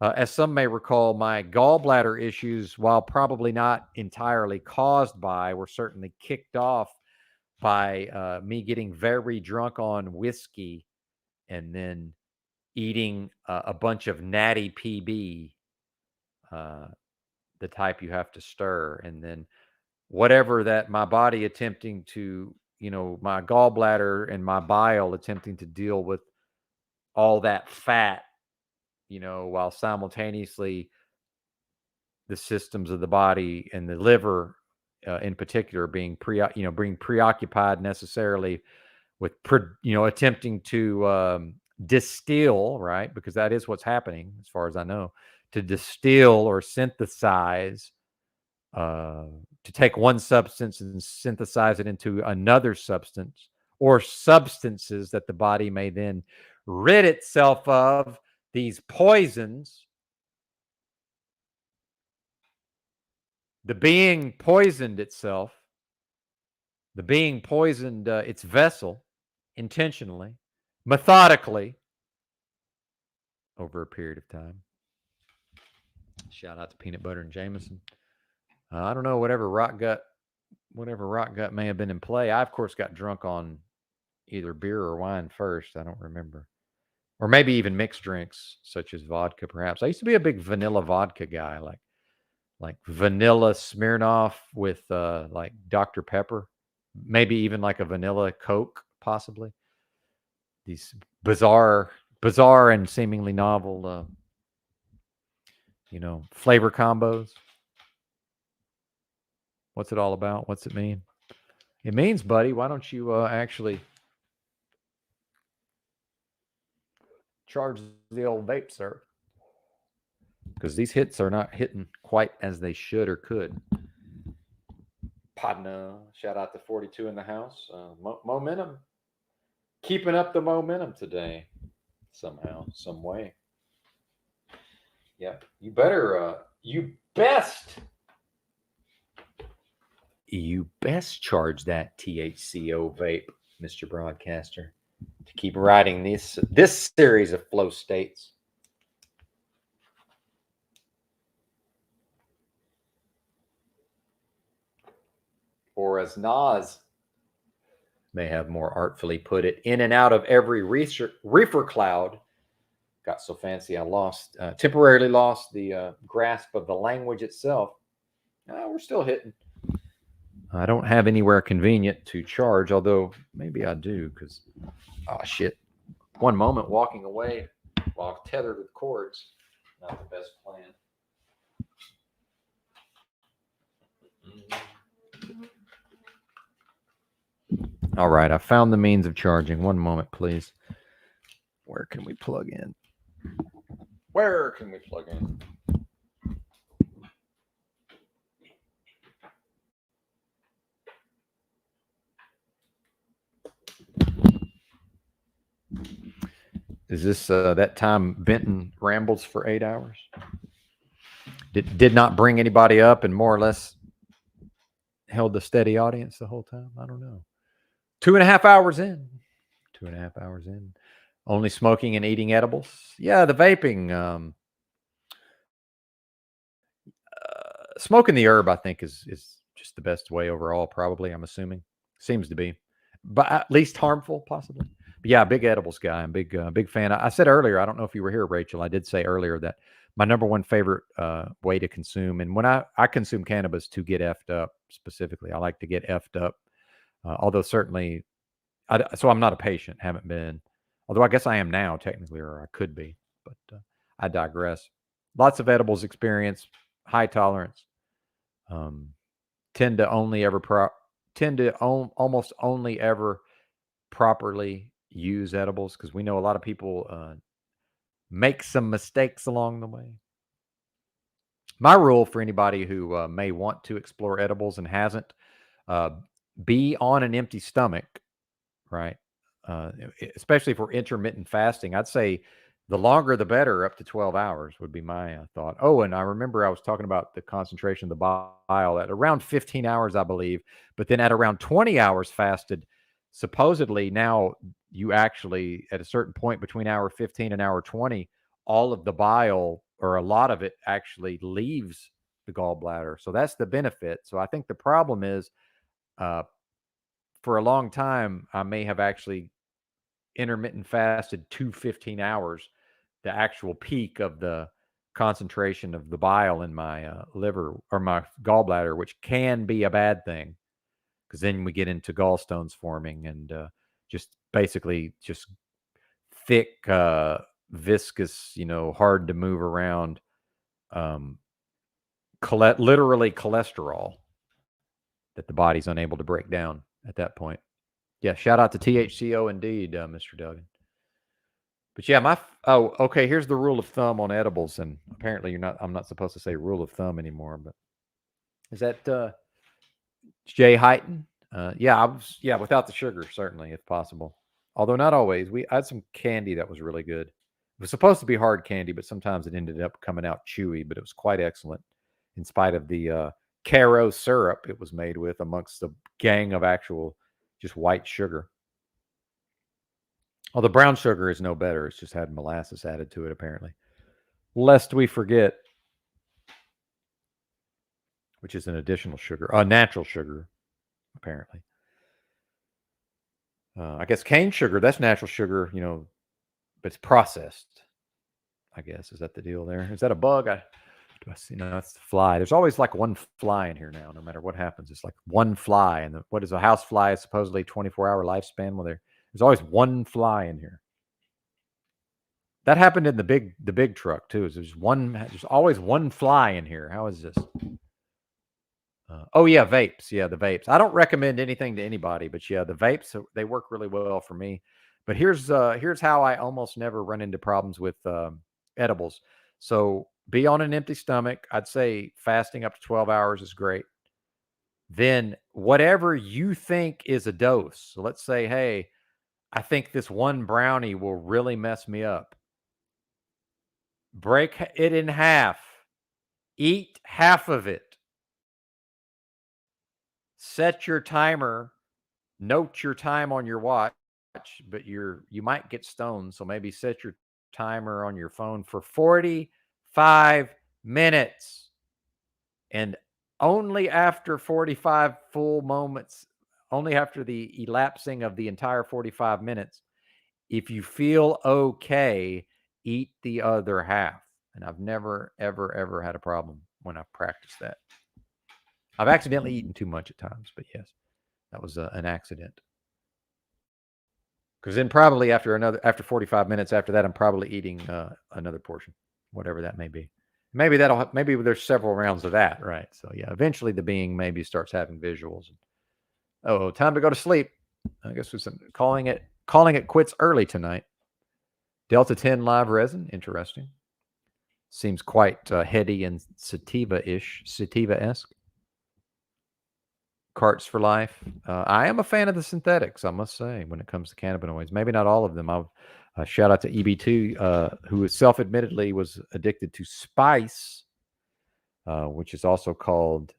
Speaker 1: as some may recall, my gallbladder issues, while probably not entirely caused by, were certainly kicked off by me getting very drunk on whiskey and then eating a bunch of natty PB, uh, the type you have to stir, and then whatever that my body attempting to, my gallbladder and my bile attempting to deal with all that fat, while simultaneously the systems of the body and the liver, in particular, being preoccupied necessarily with attempting to distill, right, because that is what's happening as far as I know, to distill or synthesize, to take one substance and synthesize it into another substance or substances that the body may then rid itself of these poisons. The being poisoned itself, the being poisoned its vessel intentionally, methodically, over a period of time. Shout out to Peanut Butter and Jameson. I don't know, whatever rock gut may have been in play. I, of course, got drunk on either beer or wine first. I don't remember. Or maybe even mixed drinks, such as vodka, perhaps. I used to be a big vanilla vodka guy, like vanilla Smirnoff with like Dr. Pepper, maybe even like a vanilla Coke, possibly. These bizarre and seemingly novel, flavor combos. What's it all about? What's it mean? It means, buddy, why don't you actually charge the old vape, sir? Because these hits are not hitting quite as they should or could. Partner, shout out to 42 in the house. Momentum. Keeping up the momentum today. Somehow, some way. Yeah, you best charge that THCO vape, Mr. Broadcaster, to keep riding this series of flow states. Or as Nas may have more artfully put it, in and out of every reefer cloud. Got so fancy I temporarily lost the grasp of the language itself. We're still hitting. I don't have anywhere convenient to charge, although maybe I do, because, oh shit, one moment walking away while tethered with cords, not the best plan. All right, I found the means of charging. One moment, please. Where can we plug in? Is this that time Benton rambles for 8 hours? did not bring anybody up and more or less held the steady audience the whole time. I don't know. 2.5 hours in. 2.5 hours in. Only smoking and eating edibles. Yeah, the vaping. Smoking the herb, I think, is just the best way overall. Probably, I'm assuming. Seems to be, but at least harmful, possibly. But yeah, big edibles guy. I'm big fan. I said earlier. I don't know if you were here, Rachel. I did say earlier that my number one favorite way to consume, and when I consume cannabis to get effed up specifically, I like to get effed up. Although certainly, so I'm not a patient. Haven't been. Although I guess I am now technically, or I could be. But I digress. Lots of edibles experience, high tolerance. Tend to almost only ever properly use edibles because we know a lot of people make some mistakes along the way. My rule for anybody who may want to explore edibles and hasn't, be on an empty stomach, right? Especially for intermittent fasting. I'd say the longer the better, up to 12 hours would be my thought. Oh, and I remember I was talking about the concentration of the bile at around 15 hours, I believe. But then at around 20 hours fasted, supposedly now you actually, at a certain point between hour 15 and hour 20, all of the bile or a lot of it actually leaves the gallbladder. So that's the benefit. So I think the problem is for a long time, I may have actually intermittent fasted to 15 hours, the actual peak of the concentration of the bile in my liver or my gallbladder, which can be a bad thing because then we get into gallstones forming and just basically just thick, viscous, hard to move around, literally cholesterol that the body's unable to break down at that point. Yeah, shout out to THCO indeed, Mr. Duggan. But yeah, okay, here's the rule of thumb on edibles, and apparently I'm not supposed to say rule of thumb anymore, but is that Jay Heighton? Yeah, without the sugar, certainly, if possible. Although not always. I had some candy that was really good. It was supposed to be hard candy, but sometimes it ended up coming out chewy, but it was quite excellent in spite of the Caro syrup it was made with amongst the gang of actual just white sugar. Well, the brown sugar is no better. It's just had molasses added to it, apparently. Lest we forget, which is an additional sugar, natural sugar, apparently. I guess cane sugar, that's natural sugar, but it's processed, I guess. Is that the deal there? Is that a bug? Do I see? No, that's the fly. There's always like one fly in here now, no matter what happens. It's like one fly. And what is a house fly? Is supposedly 24-hour lifespan. Well, there's always one fly in here. That happened in the big truck too. There's always one fly in here. How is this? Oh yeah, vapes. Yeah, the vapes. I don't recommend anything to anybody, but yeah, the vapes, they work really well for me. But here's how I almost never run into problems with edibles. So be on an empty stomach. I'd say fasting up to 12 hours is great. Then whatever you think is a dose. So let's say, hey, I think this one brownie will really mess me up. Break it in half. Eat half of it. Set your timer. Note your time on your watch, but you might get stoned, so maybe set your timer on your phone for 45 minutes. And only after 45 full moments, only after the elapsing of the entire 45 minutes, if you feel okay, eat the other half. And I've never, ever, ever had a problem when I've practiced that. I've accidentally eaten too much at times, but yes, that was an accident. Because then probably after 45 minutes after that, I'm probably eating another portion, whatever that may be. Maybe there's several rounds of that, right? So yeah, eventually the being maybe starts having visuals. Oh, time to go to sleep. I guess we're calling it quits early tonight. Delta 10 live resin, interesting. Seems quite heady and sativa-esque. Carts for life. I am a fan of the synthetics, I must say, when it comes to cannabinoids. Maybe not all of them. I'll shout out to EB2, who self-admittedly was addicted to spice which is also called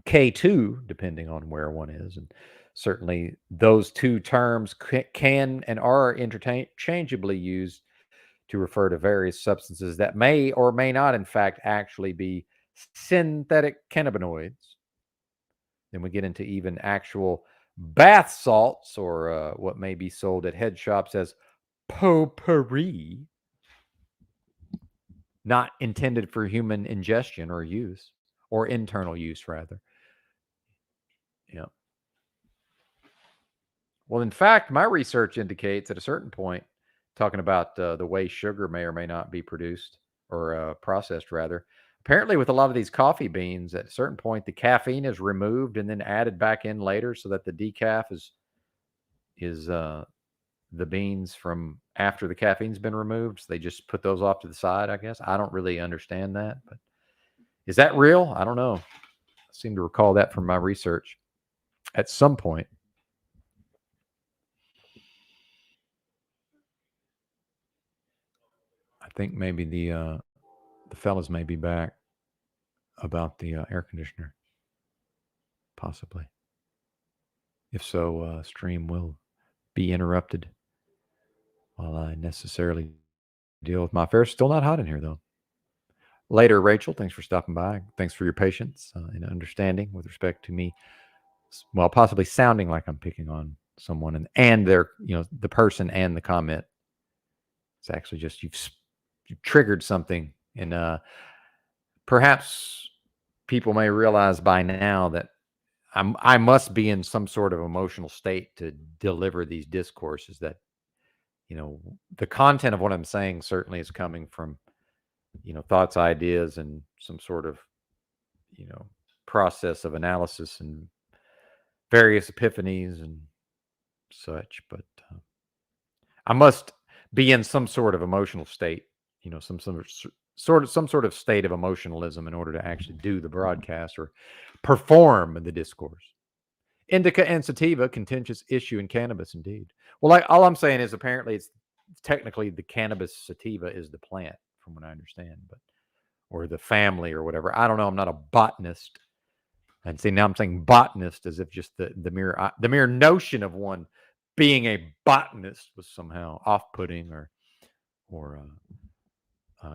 Speaker 1: K2, depending on where one is. And certainly those two terms can and are interchangeably used to refer to various substances that may or may not, in fact, actually be synthetic cannabinoids. Then we get into even actual bath salts, or what may be sold at head shops as potpourri, not intended for human ingestion or use, or internal use, rather. Yeah. Well, in fact, my research indicates at a certain point, talking about the way sugar may or may not be produced or processed, rather. Apparently, with a lot of these coffee beans, at a certain point, the caffeine is removed and then added back in later, so that the decaf is the beans from after the caffeine's been removed. So they just put those off to the side, I guess. I don't really understand that, but is that real? I don't know. I seem to recall that from my research at some point. I think maybe the fellas may be back about the air conditioner, possibly. If so, stream will be interrupted while I necessarily deal with my affairs. Still not hot in here, though. Later, Rachel, thanks for stopping by. Thanks for your patience and understanding with respect to me, well, possibly sounding like I'm picking on someone and their, the person and the comment. It's actually just you've triggered something, and perhaps people may realize by now that I must be in some sort of emotional state to deliver these discourses. That the content of what I'm saying certainly is coming from thoughts, ideas, and some sort of process of analysis and various epiphanies and such. But I must be in some sort of emotional state, some sort of state of emotionalism in order to actually do the broadcast or perform the discourse. Indica and sativa, contentious issue in cannabis, indeed. Well, all I'm saying is apparently it's technically the cannabis sativa is the plant, from what I understand, but or the family or whatever. I don't know. I'm not a botanist. And see, now I'm saying botanist as if just the mere notion of one being a botanist was somehow off-putting, or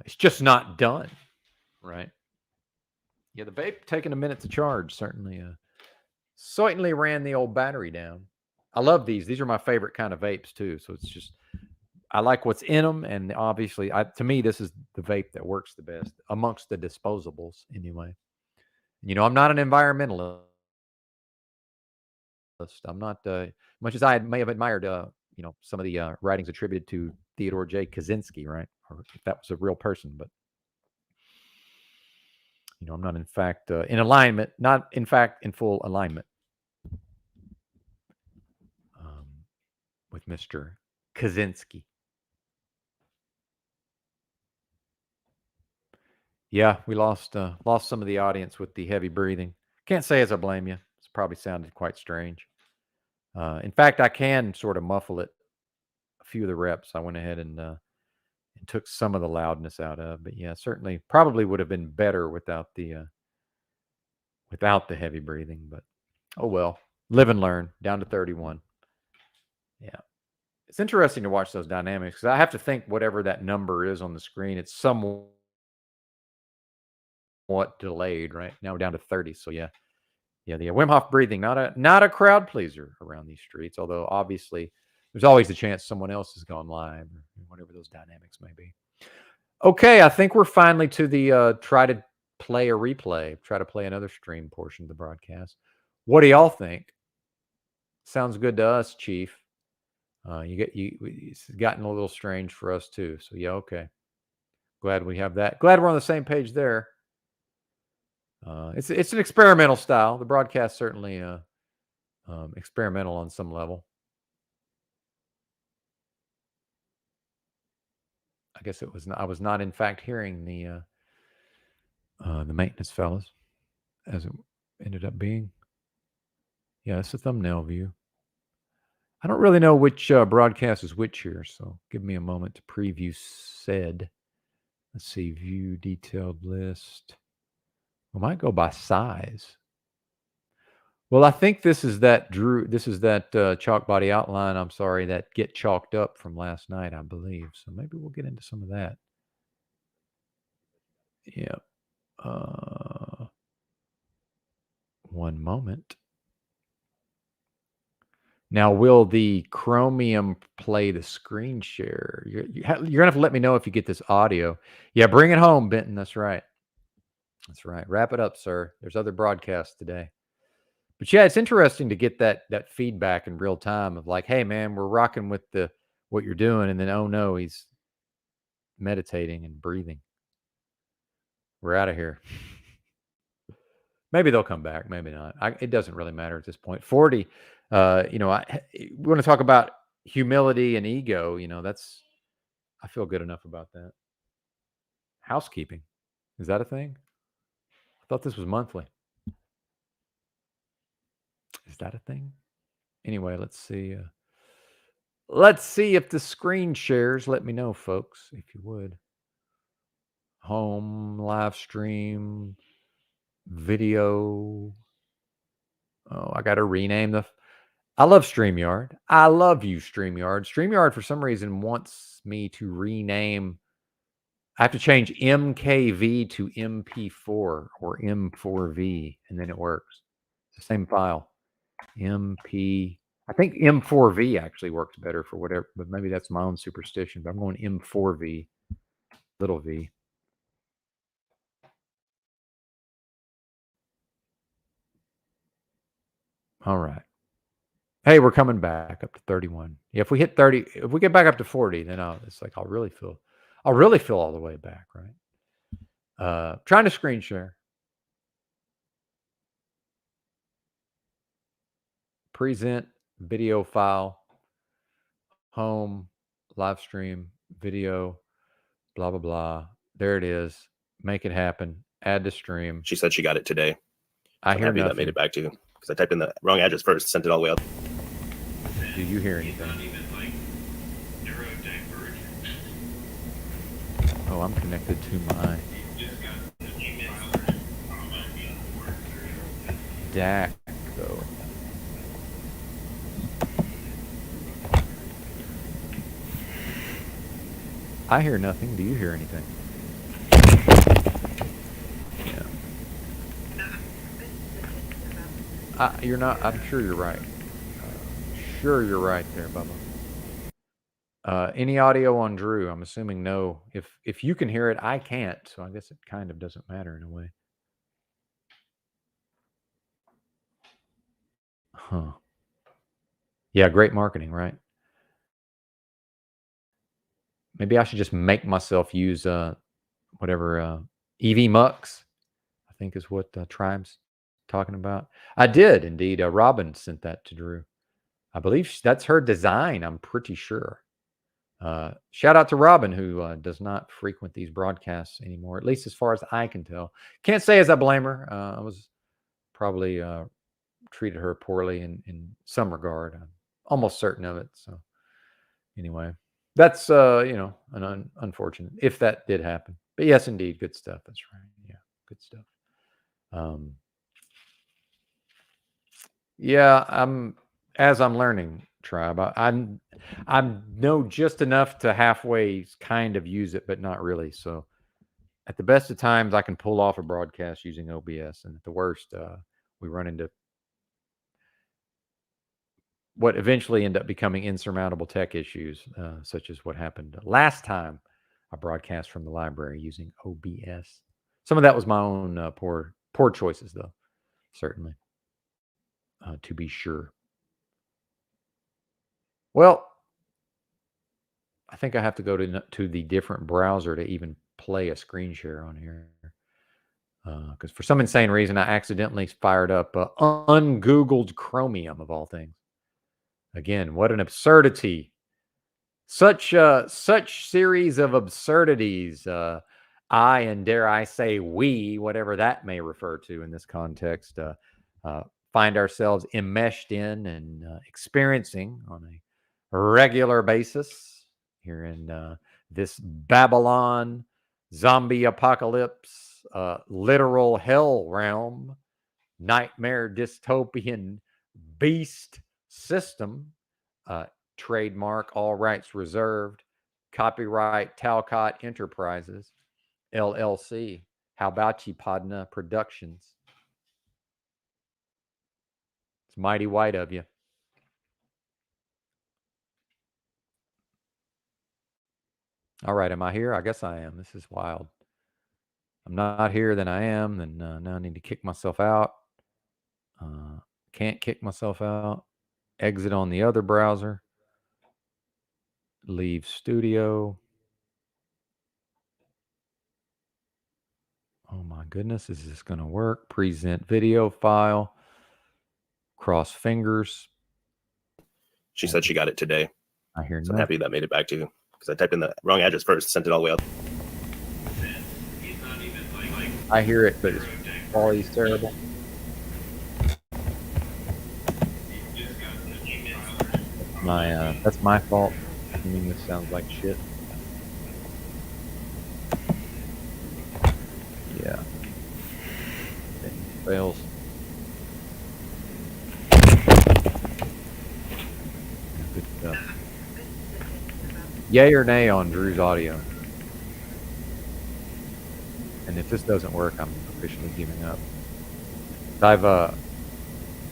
Speaker 1: it's just not done, right? Yeah, the vape taking a minute to charge certainly ran the old battery down. I love these. These are my favorite kind of vapes too. So it's just I like what's in them, and obviously, to me, this is the vape that works the best amongst the disposables, anyway. I'm not an environmentalist. I'm not much as I may have admired, some of the writings attributed to Theodore J. Kaczynski, right? Or if that was a real person, but I'm not in fact in alignment, not in fact in full alignment um, with Mr. Kaczynski. Yeah, we lost some of the audience with the heavy breathing. Can't say as I blame you. It's probably sounded quite strange. In fact, I can sort of muffle it. A few of the reps, I went ahead and took some of the loudness out of. But yeah, certainly, probably would have been better without the heavy breathing. But oh well, live and learn. Down to 31. Yeah, it's interesting to watch those dynamics because I have to think whatever that number is on the screen, it's somewhat delayed. Right now, we're down to 30. So yeah. Yeah, the Wim Hof breathing, not a crowd pleaser around these streets. Although obviously, there's always a chance someone else has gone live, or whatever those dynamics may be. Okay, I think we're finally to the try to play a replay, try to play another stream portion of the broadcast. What do y'all think? Sounds good to us, Chief. It's gotten a little strange for us too. So yeah, okay. Glad we have that. Glad we're on the same page there. It's an experimental style. The broadcast certainly experimental on some level. I guess it was. I was not, in fact, hearing the maintenance fellas, as it ended up being. Yeah, it's a thumbnail view. I don't really know which broadcast is which here, so give me a moment to preview said Let's see, view detailed list. We might go by size. Well, I think this is that chalk body outline. I'm sorry, that get chalked up from last night, I believe. So maybe we'll get into some of that. Yeah. One moment. Now, will the Chromium play the screen share? You're gonna have to let me know if you get this audio. Yeah, bring it home, Benton. That's right. That's right. Wrap it up, sir. There's other broadcasts today. But yeah, it's interesting to get that feedback in real time of like, hey man, we're rocking with what you're doing, and then oh no, he's meditating and breathing. We're out of here. Maybe they'll come back, maybe not. It doesn't really matter at this point. 40, we want to talk about humility and ego. I feel good enough about that. Housekeeping, is that a thing? I thought this was monthly. Is that a thing? Anyway, let's see. Let's see if the screen shares. Let me know, folks, if you would. Home, live stream, video. Oh, I got to rename I love StreamYard. I love you, StreamYard. StreamYard, for some reason, wants me to rename. I have to change MKV to MP4 or M4V, and then it works. It's the same file. I think M4V actually works better for whatever, but maybe that's my own superstition. But I'm going M4V, little v. All right. Hey, we're coming back up to 31. Yeah, if we hit 30, if we get back up to 40, then it's like I'll really feel all the way back, right? Trying to screen share. Present video file, home, live stream, video, blah, blah, blah. There it is. Make it happen. Add to stream.
Speaker 3: She said she got it today.
Speaker 1: I hear nothing.
Speaker 3: That made it back to you because I typed in the wrong address first, sent it all the way up.
Speaker 1: Do you hear anything? Oh, I'm connected to my DAC, though. I hear nothing. Do you hear anything? Yeah. You're not. I'm sure you're right. Sure you're right there, Bubba. Any audio on Drew? I'm assuming no. If you can hear it, I can't. So I guess it kind of doesn't matter in a way. Huh. Yeah, great marketing, right? Maybe I should just make myself use whatever EV Mux, I think is what Tribe's talking about. I did indeed. Robin sent that to Drew. I believe that's her design. I'm pretty sure. Shout out to Robin, who does not frequent these broadcasts anymore, at least as far as I can tell. Can't say as I blame her. I was probably treated her poorly in some regard. I'm almost certain of it. So anyway, that's an unfortunate if that did happen. But yes, indeed, good stuff. That's right. Yeah, good stuff. Yeah, I'm learning, Tribe. I know just enough to halfway kind of use it, but not really. So at the best of times, I can pull off a broadcast using OBS, and at the worst, we run into what eventually end up becoming insurmountable tech issues, such as what happened last time I broadcast from the library using OBS. Some of that was my own poor choices, though, certainly, to be sure. Well, I think I have to go to the different browser to even play a screen share on here. Because for some insane reason, I accidentally fired up ungoogled Chromium, of all things. Again, what an absurdity. Such series of absurdities. And dare I say we, whatever that may refer to in this context, find ourselves enmeshed in and experiencing on a regular basis here in this Babylon zombie apocalypse, literal hell realm, nightmare dystopian beast system, trademark, all rights reserved, copyright Talcott Enterprises, LLC. How about you, Podna Productions? It's mighty white of you. All right, am I here? I guess I am. This is wild. I'm not here, then I am. Then now I need to kick myself out. Can't kick myself out. Exit on the other browser. Leave studio. Oh my goodness, is this going to work? Present video file. Cross fingers.
Speaker 3: She said she got it today.
Speaker 1: I hear
Speaker 3: So I'm
Speaker 1: nothing.
Speaker 3: happy that made it back to you because I typed in the wrong address first, sent it all the way out.
Speaker 1: I hear it, but its quality's terrible. That's my fault. I mean, this sounds like shit. Yeah. Fails. Good stuff. Yay or nay on Drew's audio? And if this doesn't work, I'm officially giving up. I've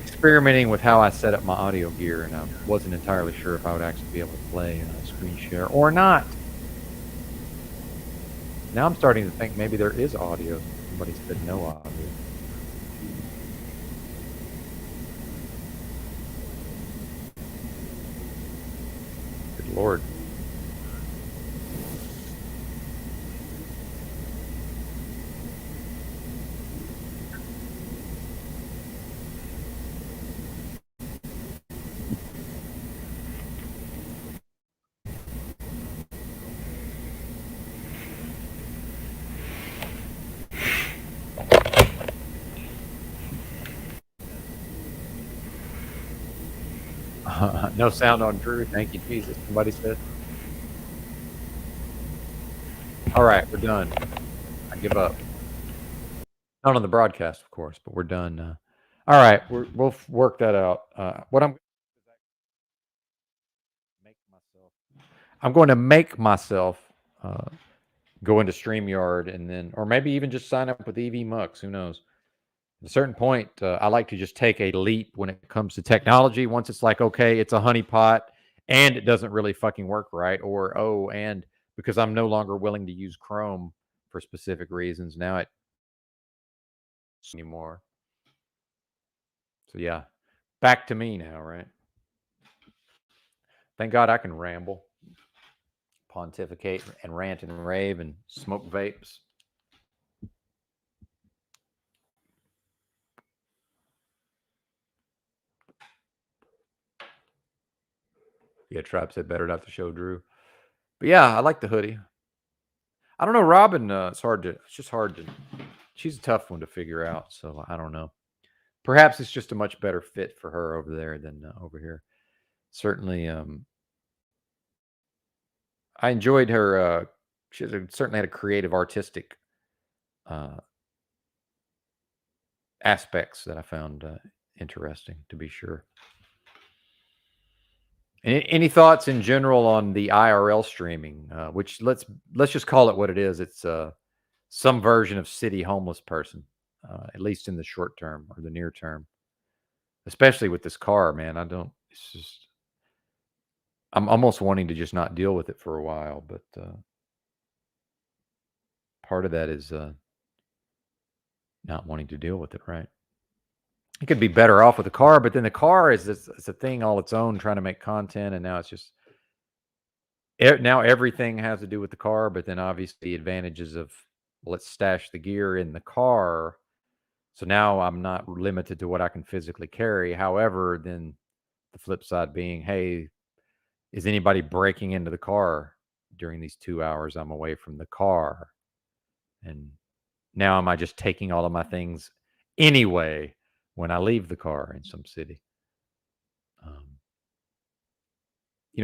Speaker 1: experimenting with how I set up my audio gear, and I wasn't entirely sure if I would actually be able to play a screen share or not. Now I'm starting to think maybe there is audio. Somebody said no audio. Good Lord. No sound on Drew. Thank you, Jesus. Somebody said. All right, we're done. I give up. Not on the broadcast, of course, but we're done. All right, we'll work that out. I'm going to make myself go into StreamYard and then, or maybe even just sign up with EV Mux. Who knows? At a certain point, I like to just take a leap when it comes to technology. Once it's like, okay, it's a honeypot and it doesn't really fucking work right, or and because I'm no longer willing to use Chrome for specific reasons, now it anymore. So yeah, back to me now, right? Thank God I can ramble, pontificate, and rant and rave and smoke vapes. Yeah, Trap said better not to show Drew. But yeah, I like the hoodie. I don't know, Robin. It's just hard to. She's a tough one to figure out. So I don't know. Perhaps it's just a much better fit for her over there than over here. Certainly, I enjoyed her. She certainly had a creative, artistic aspects that I found interesting, to be sure. Any thoughts in general on the IRL streaming? Which let's just call it what it is. It's some version of city homeless person, at least in the short term or the near term. Especially with this car, man. It's just, I'm almost wanting to just not deal with it for a while, but part of that is not wanting to deal with it, right? It could be better off with the car, but then the car is it's a thing all its own, trying to make content, and now it's just now everything has to do with the car, but then obviously the advantages of let's stash the gear in the car. So now I'm not limited to what I can physically carry. However, then the flip side being, hey, is anybody breaking into the car during these 2 hours I'm away from the car? And now am I just taking all of my things anyway when I leave the car in some city?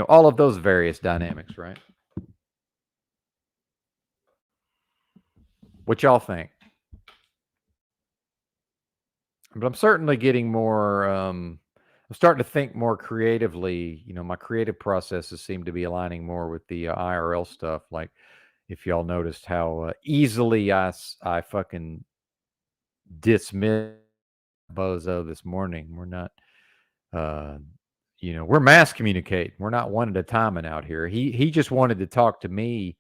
Speaker 1: All of those various dynamics, right? What y'all think? But I'm certainly getting more. I'm starting to think more creatively. My creative processes seem to be aligning more with the IRL stuff. Like, if y'all noticed how easily I fucking dismiss Bozo this morning. We're not, we're mass communicating. We're not one at a time and out here. He just wanted to talk to me.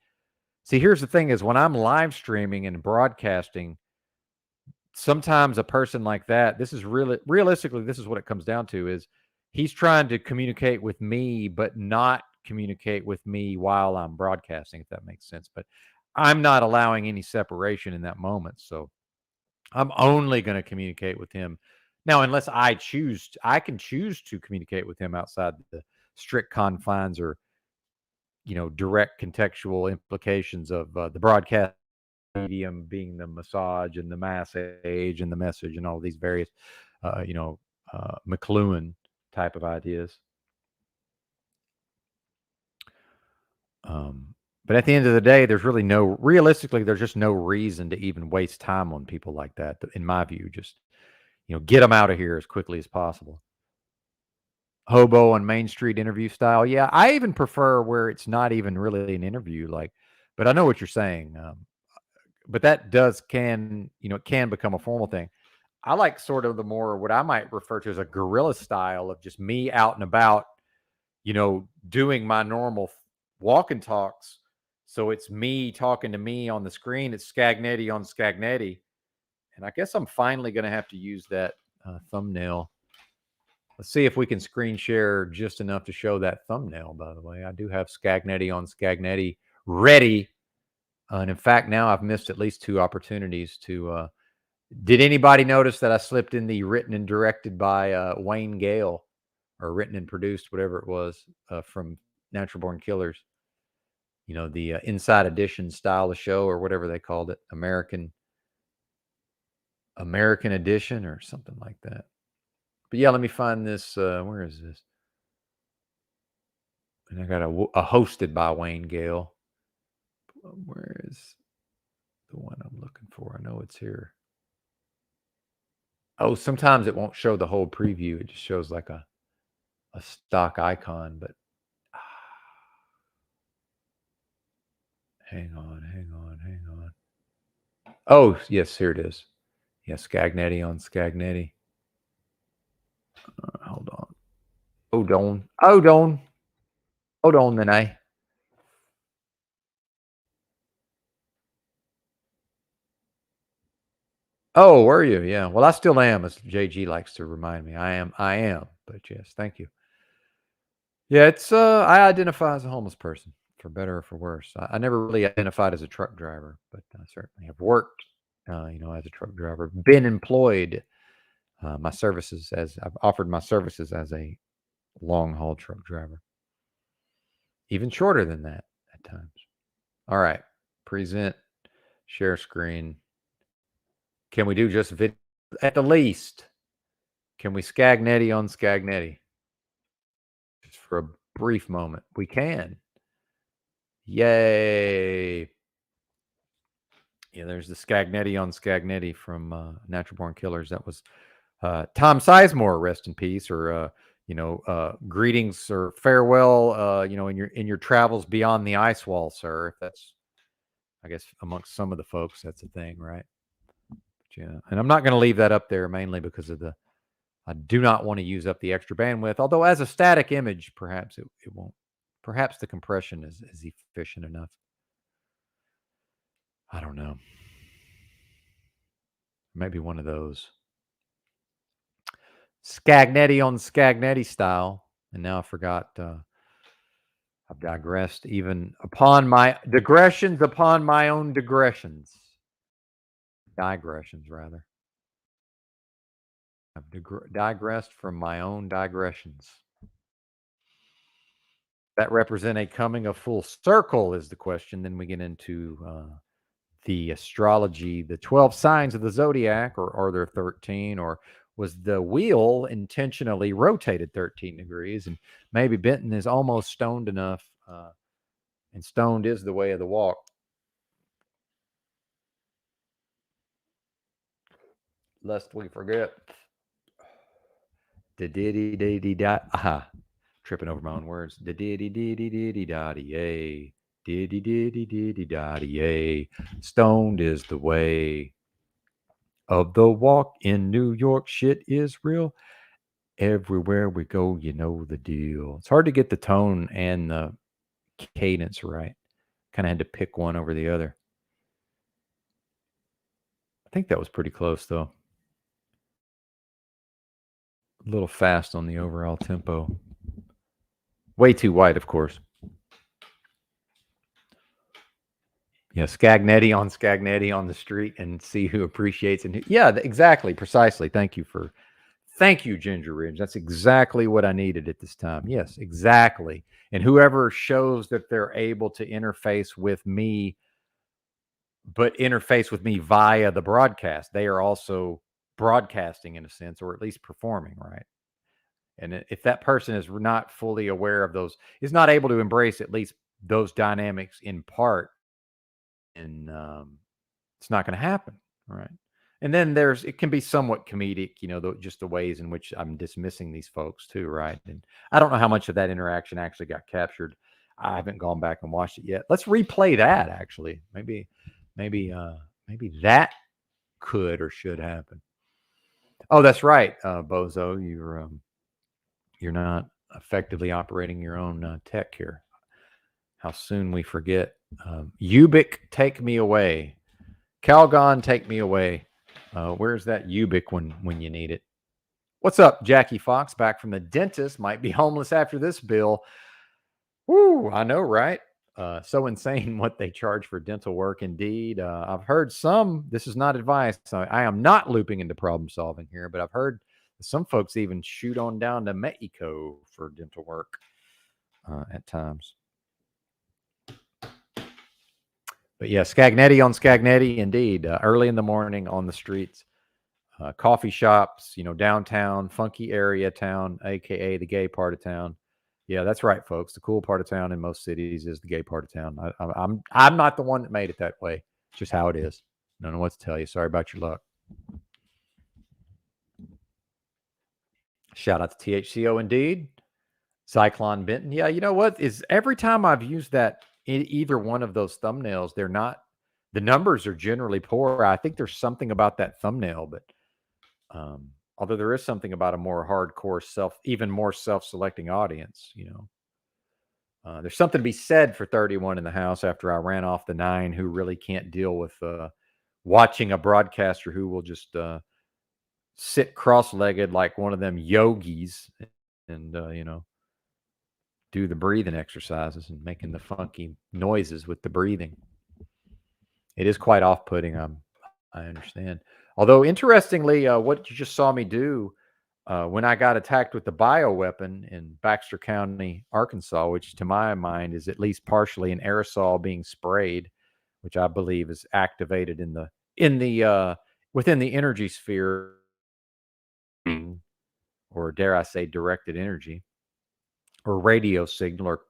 Speaker 1: See, here's the thing: is when I'm live streaming and broadcasting, sometimes a person like that, this is really realistically, this is what it comes down to: is he's trying to communicate with me, but not communicate with me while I'm broadcasting, if that makes sense. But I'm not allowing any separation in that moment. So I'm only going to communicate with him now, unless I can choose to communicate with him outside the strict confines or, direct contextual implications of the broadcast medium being the massage and the mass age and the message and all these various, McLuhan type of ideas. But at the end of the day, realistically, there's just no reason to even waste time on people like that. In my view, just, get them out of here as quickly as possible. Hobo on Main Street interview style. Yeah, I even prefer where it's not even really an interview. But I know what you're saying. But that it can become a formal thing. I like sort of the more what I might refer to as a guerrilla style of just me out and about, doing my normal walk and talks. So it's me talking to me on the screen. It's Scagnetti on Scagnetti. And I guess I'm finally going to have to use that thumbnail. Let's see if we can screen share just enough to show that thumbnail, by the way. I do have Scagnetti on Scagnetti ready. And in fact, now I've missed at least 2 opportunities to. Did anybody notice that I slipped in the written and directed by Wayne Gale, or written and produced, whatever it was, from Natural Born Killers? The Inside Edition style of show, or whatever they called it, American Edition or something like that. But yeah, let me find this. Where is this? And I got a hosted by Wayne Gale. Where is the one I'm looking for? I know it's here. Oh, sometimes it won't show the whole preview. It just shows like a stock icon. But hang on. Oh, yes, here it is. Yeah, Scagnetti on Scagnetti. Hold on. Hold on, then. Oh, were you? Yeah. Well, I still am, as JG likes to remind me. I am. But yes, thank you. Yeah, it's I identify as a homeless person, for better or for worse. I never really identified as a truck driver, but I certainly have worked, as a truck driver, been employed. I've offered my services as a long haul truck driver, even shorter than that at times. All right, present, share screen. Can we do just video at the least? Can we Scagnetti on Scagnetti? Just for a brief moment. We can. Yay. Yeah, there's the Scagnetti on Scagnetti from Natural Born Killers. That was Tom Sizemore, rest in peace, or greetings or farewell, in your travels beyond the ice wall, sir. If that's, I guess, amongst some of the folks, that's a thing, right? But yeah, and I'm not going to leave that up there mainly because of I do not want to use up the extra bandwidth. Although as a static image, perhaps it won't. Perhaps the compression is efficient enough. I don't know. Maybe one of those. Scagnetti on Scagnetti style. And now I forgot. I've digressed even upon my digressions upon my own digressions. Digressions, rather. I've digressed from my own digressions. That represent a coming of full circle is the question. Then we get into the astrology, the 12 signs of the zodiac, or are there 13, or was the wheel intentionally rotated 13 degrees? And maybe Benton is almost stoned enough, and stoned is the way of the walk, lest we forget. Da diddy diddy da. Aha. Tripping over my own words. Da diddy diddy diddy dotty yay. Diddy diddy diddy dotty yay. Stoned is the way of the walk in New York. Shit is real. Everywhere we go, you know the deal. It's hard to get the tone and the cadence right. Kind of had to pick one over the other. I think that was pretty close, though. A little fast on the overall tempo. Way too wide, of course. Yeah, Scagnetti on the street and see who appreciates and who, yeah, exactly, precisely. Thank you, Ginger Ridge. That's exactly what I needed at this time. Yes, exactly. And whoever shows that they're able to interface with me, but interface with me via the broadcast, they are also broadcasting in a sense, or at least performing, right? And if that person is not fully aware of those, is not able to embrace at least those dynamics in part, and it's not going to happen, right? And then it can be somewhat comedic, just the ways in which I'm dismissing these folks too, right? And I don't know how much of that interaction actually got captured. I haven't gone back and watched it yet. Let's replay that actually. Maybe that could or should happen. Oh, that's right, Bozo. You're not effectively operating your own tech here. How soon we forget. Ubik, take me away. Calgon, take me away. Where's that Ubik when you need it? What's up, Jackie Fox? Back from the dentist. Might be homeless after this bill. Woo, I know, right? So insane what they charge for dental work. Indeed, I've heard some. This is not advice. I am not looping into problem solving here, but I've heard some folks even shoot on down to Mexico for dental work at times. But yeah, Scagnetti on Scagnetti, indeed. Early in the morning on the streets, coffee shops, downtown, funky area town, aka the gay part of town. Yeah, that's right, folks. The cool part of town in most cities is the gay part of town. I'm not the one that made it that way. It's just how it is. Don't know what to tell you. Sorry about your luck. Shout out to THCO, indeed. Cyclone Benton. Yeah, you know what? Is every time I've used that in either one of those thumbnails, they're not. The numbers are generally poor. I think there's something about that thumbnail, but although there is something about a more hardcore even more self-selecting audience, there's something to be said for 31 in the house after I ran off the 9 who really can't deal with watching a broadcaster who will just sit cross-legged like one of them yogis and, do the breathing exercises and making the funky noises with the breathing. It is quite off-putting. I understand. Although, interestingly, what you just saw me do when I got attacked with the bioweapon in Baxter County, Arkansas, which to my mind is at least partially an aerosol being sprayed, which I believe is activated within the energy sphere, or dare I say, directed energy, or radio signal, or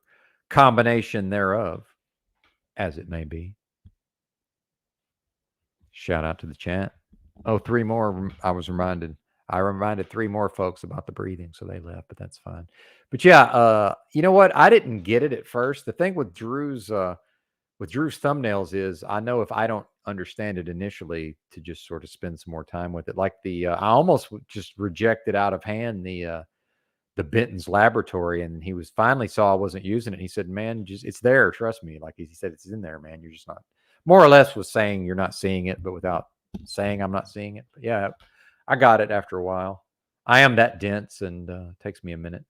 Speaker 1: combination thereof, as it may be. Shout out to the chat. Oh, 3 more. I reminded 3 more folks about the breathing, so they left, but that's fine. But yeah, you know what? I didn't get it at first. The thing with Drew's thumbnails is I know if I don't understand it initially to just sort of spend some more time with it. Like I almost just rejected out of hand the Benton's laboratory, and he was finally saw I wasn't using it. And he said, "Man, it's there. Trust me." Like he said, it's in there, man. You're just not. More or less was saying you're not seeing it, but without saying I'm not seeing it. But yeah, I got it after a while. I am that dense, and it takes me a minute.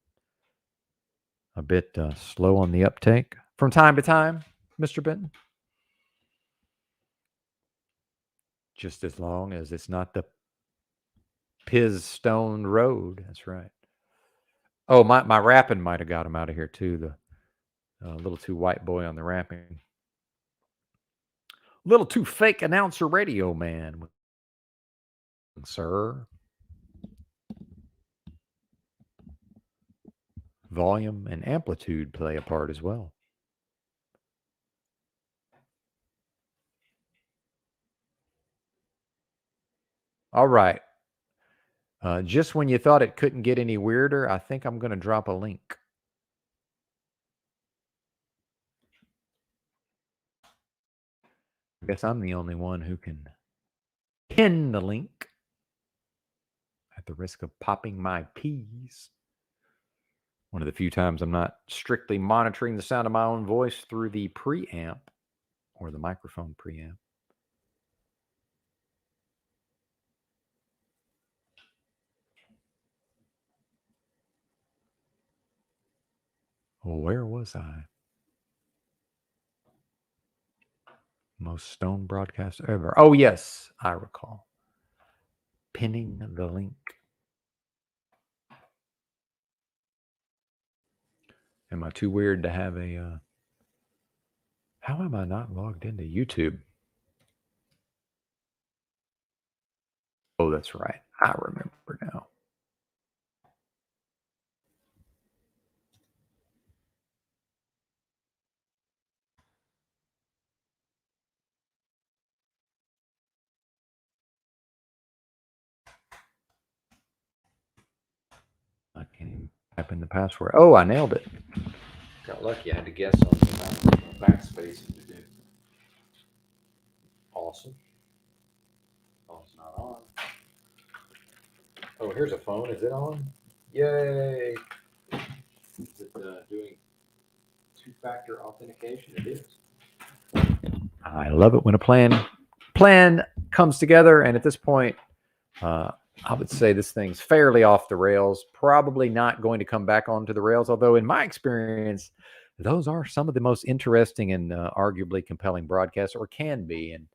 Speaker 1: A bit slow on the uptake from time to time, Mr. Benton. Just as long as it's not the Piz Stone Road. That's right. Oh, my rapping might have got him out of here too. The little too white boy on the rapping. Little too fake announcer radio man, sir. Volume and amplitude play a part as well. All right. Just when you thought it couldn't get any weirder, I think I'm going to drop a link. I guess I'm the only one who can pin the link at the risk of popping my peas. One of the few times I'm not strictly monitoring the sound of my own voice through the preamp or the microphone preamp. Where was I? Most stone broadcast ever. Oh, yes, I recall. Pinning the link. Am I too weird to have a... How am I not logged into YouTube? Oh, that's right. I remember now. I can't even type in the password. Oh, I nailed it. Got lucky. I had to guess on the backspace to do. Awesome. Oh, it's not on. Oh, here's a phone. Is it on? Yay. Is it doing two-factor authentication? It is. I love it when a plan comes together, and at this point, I would say this thing's fairly off the rails, probably not going to come back onto the rails, although in my experience, those are some of the most interesting and arguably compelling broadcasts, or can be. And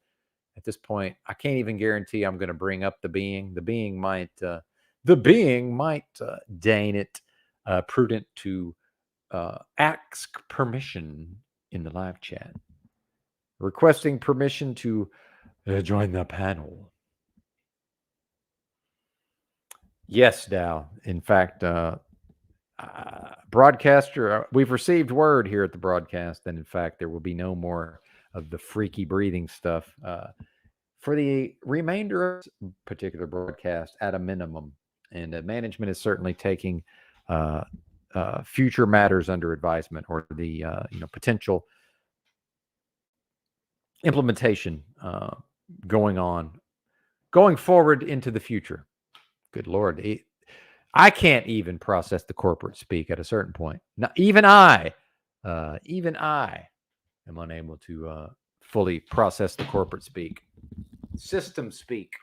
Speaker 1: at this point, I can't even guarantee I'm going to bring up the being. The being might deign it prudent to ask permission in the live chat, requesting permission to join the panel. Yes, Dow. In fact, broadcaster, we've received word here at the broadcast that, in fact, there will be no more of the freaky breathing stuff for the remainder of this particular broadcast at a minimum. And management is certainly taking future matters under advisement, or the potential implementation going forward into the future. Good Lord. I can't even process the corporate speak at a certain point. Not, even I am unable to fully process the corporate speak. System speak.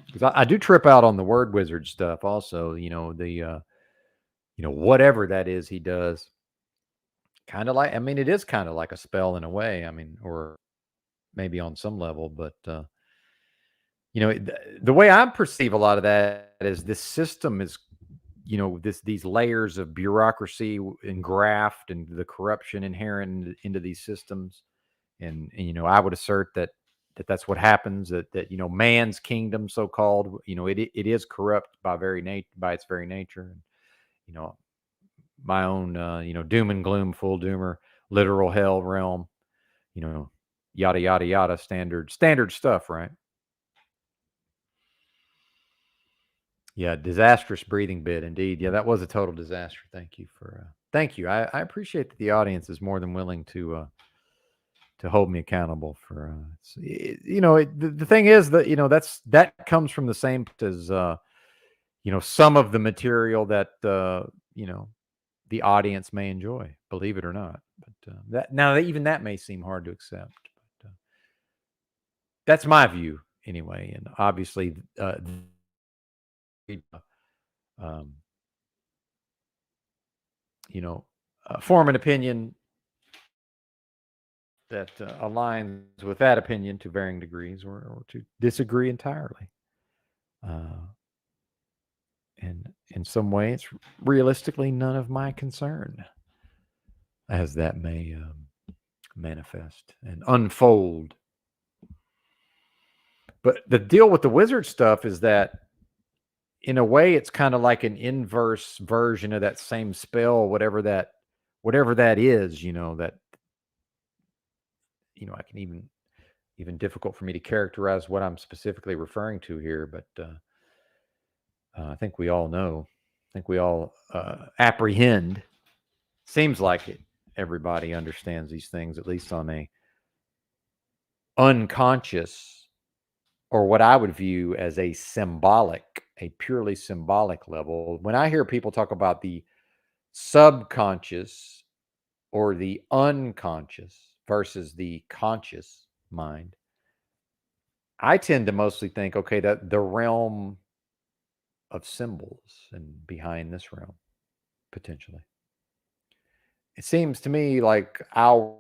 Speaker 1: Because I do trip out on the word wizard stuff also, whatever that is he does. Kind of like, it is kind of like a spell in a way. Or maybe on some level, but the way I perceive a lot of that is this system is, these layers of bureaucracy and graft and the corruption inherent into these systems. And I would assert that that's what happens, that man's kingdom, so-called, it is corrupt by its very nature. And my own doom and gloom, full doomer, literal hell realm, yada yada yada, standard stuff, right? Yeah, disastrous breathing bit indeed. Yeah, that was a total disaster. Thank you. I appreciate that the audience is more than willing to hold me accountable for the thing is that that comes from the same as some of the material that the audience may enjoy, believe it or not. But even that may seem hard to accept. But that's my view anyway, and obviously form an opinion that aligns with that opinion to varying degrees, or to disagree entirely. And in some way, it's realistically none of my concern, as that may manifest and unfold. But the deal with the wizard stuff is that, in a way, it's kind of like an inverse version of that same spell, whatever that is. That I can even difficult for me to characterize what I'm specifically referring to here, but I think we all know. I think we all apprehend. Seems like it. Everybody understands these things, at least on a unconscious, or what I would view as a purely symbolic level. When I hear people talk about the subconscious or the unconscious versus the conscious mind, I tend to mostly think, okay, that the realm of symbols and behind this realm, potentially. It seems to me like our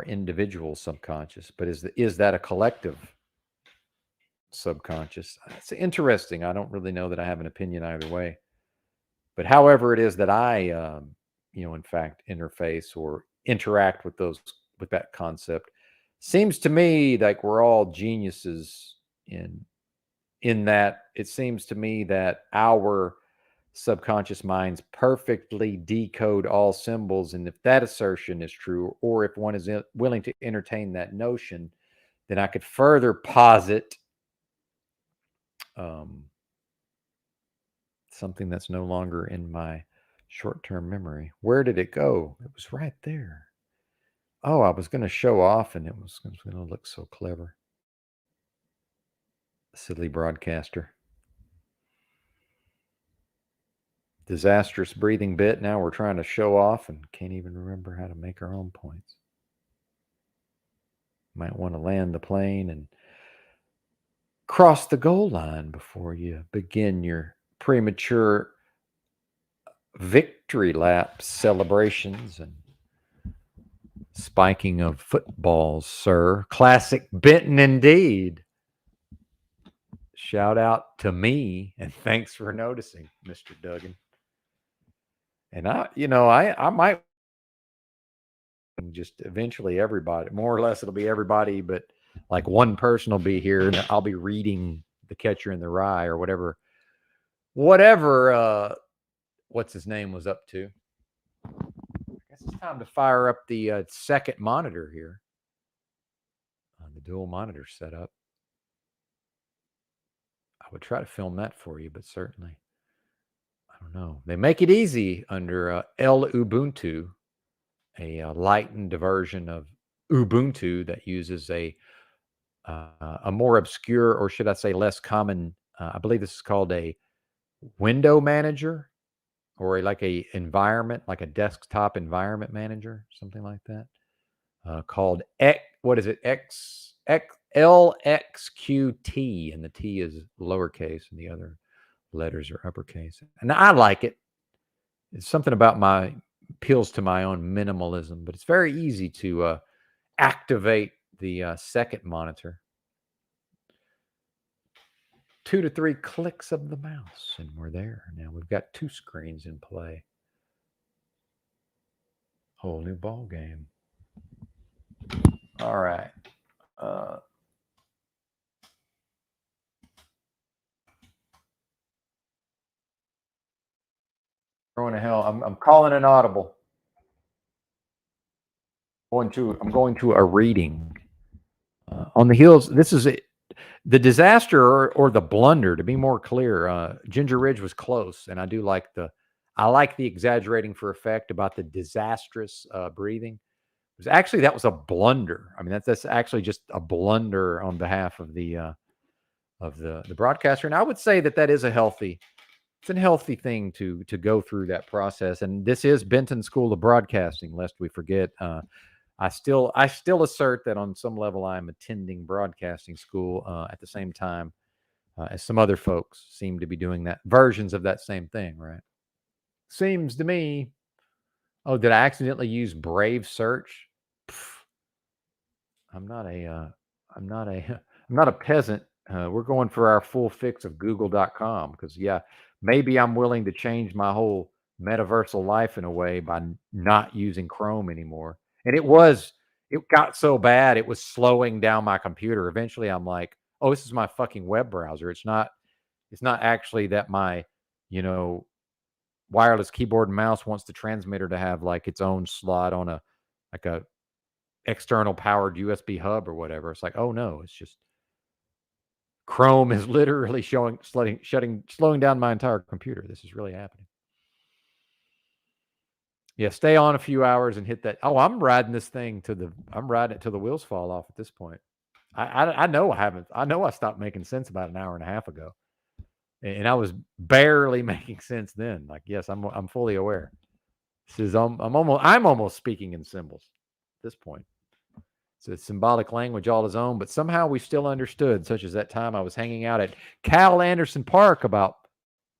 Speaker 1: individual subconscious, but is that a collective subconscious? It's interesting. I don't really know that I have an opinion either way. But however it is that I, in fact, interface or interact with that concept, seems to me like we're all geniuses in that it seems to me that our subconscious minds perfectly decode all symbols. And if that assertion is true, or if one is willing to entertain that notion, then I could further posit something that's no longer in my short-term memory. Where did it go? It was right there. Oh, I was going to show off, and it was going to look so clever. Silly broadcaster. Disastrous breathing bit. Now we're trying to show off and can't even remember how to make our own points. Might want to land the plane and cross the goal line before you begin your premature victory lap celebrations and spiking of footballs, sir. Classic Benton indeed. Shout out to me, and thanks for noticing, Mr. Duggan. And I might just eventually everybody, more or less it'll be everybody, but like one person will be here and I'll be reading The Catcher in the Rye or whatever what's his name was up to. I guess it's time to fire up the second monitor here on the dual monitor setup. I would try to film that for you, but certainly, I don't know. They make it easy under El Ubuntu, a lightened version of Ubuntu that uses a more obscure, or should I say less common, I believe this is called a window manager, or like a environment, like a desktop environment manager, something like that, called LXQT, and the T is lowercase and the other letters are uppercase. And I like it. It's something about appeals to my own minimalism, but it's very easy to activate the second monitor. 2 to 3 clicks of the mouse, and we're there. Now we've got 2 screens in play. Whole new ball game. All right. Going to hell. I'm calling an audible. I'm going to a reading. On the heels, this is it. The disaster or the blunder, to be more clear. Ginger Ridge was close, and I like the exaggerating for effect about the disastrous breathing. That was a blunder. I mean, that's actually just a blunder on behalf of the broadcaster, and I would say that is a healthy thing to go through that process. And this is Benton School of Broadcasting, lest we forget. I still assert that on some level I'm attending broadcasting school at the same time as some other folks seem to be doing that versions of that same thing, right? Seems to me. Oh, did I accidentally use Brave Search? I'm not a peasant. We're going for our full fix of Google.com because maybe I'm willing to change my whole metaversal life in a way by not using Chrome anymore. And it was it got so bad it was slowing down my computer. Eventually, I'm like, "Oh, this is my fucking web browser. It's not actually that my, you know, wireless keyboard and mouse wants the transmitter to have like its own slot on a like a external powered USB hub or whatever. It's like, oh no, it's just Chrome is literally slowing down my entire computer. This is really happening. Yeah, stay on a few hours and hit that. Oh, I'm riding it till the wheels fall off at this point. I know I haven't. I know I stopped making sense about an hour and a half ago, and I was barely making sense then. Like, yes, I'm fully aware. This is I'm almost speaking in symbols at this point. It's a symbolic language all his own, but somehow we still understood, such as that time I was hanging out at Cal Anderson Park about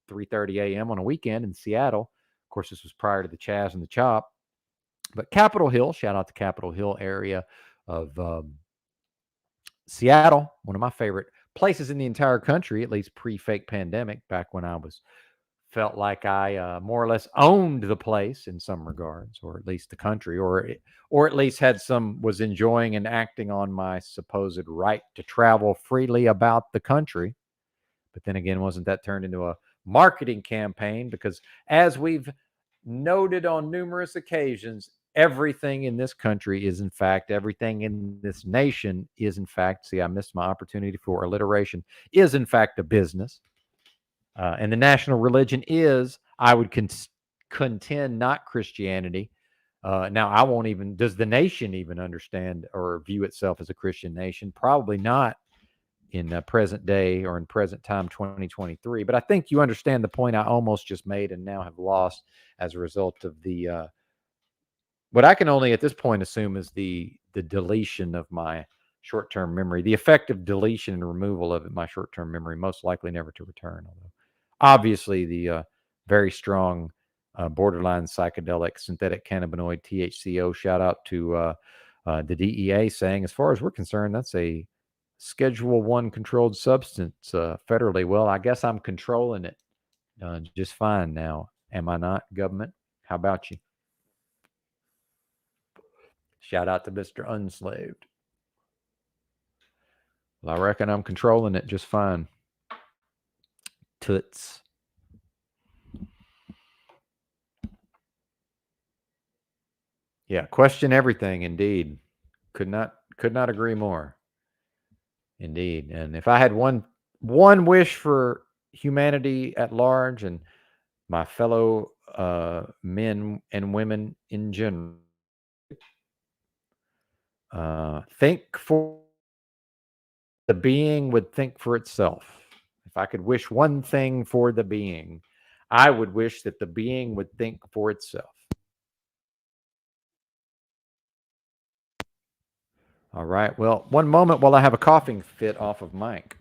Speaker 1: 3:30 a.m. on a weekend in Seattle. Of course, this was prior to the Chaz and the Chop. But Capitol Hill, shout out to Capitol Hill area of Seattle, one of my favorite places in the entire country, at least pre-fake pandemic, back when I was felt like I more or less owned the place in some regards, or at least the country, or at least was enjoying and acting on my supposed right to travel freely about the country. But then again, wasn't that turned into a marketing campaign? Because as we've noted on numerous occasions, everything in this country is in fact, everything in this nation is in fact, see, I missed my opportunity for alliteration, is in fact a business. And the national religion is, I would contend, not Christianity. Now, I won't even, does the nation even understand or view itself as a Christian nation? Probably not in present day or in present time 2023. But I think you understand the point I almost just made and now have lost as a result of the what I can only at this point assume is the deletion of my short-term memory, the effective deletion and removal of my short-term memory, most likely never to return. Although obviously the very strong borderline psychedelic synthetic cannabinoid THCO. Shout out to the DEA saying, as far as we're concerned, that's a Schedule 1 controlled substance federally. Well, I guess I'm controlling it just fine now. Am I not, government? How about you? Shout out to Mr. Unslaved. Well, I reckon I'm controlling it just fine. Toots. Yeah, question everything indeed. Could not agree more. Indeed. And if I had one wish for humanity at large and my fellow men and women in general, think for the being would think for itself. If I could wish one thing for the being, I would wish that the being would think for itself. All right. Well, one moment while I have a coughing fit off of Mike.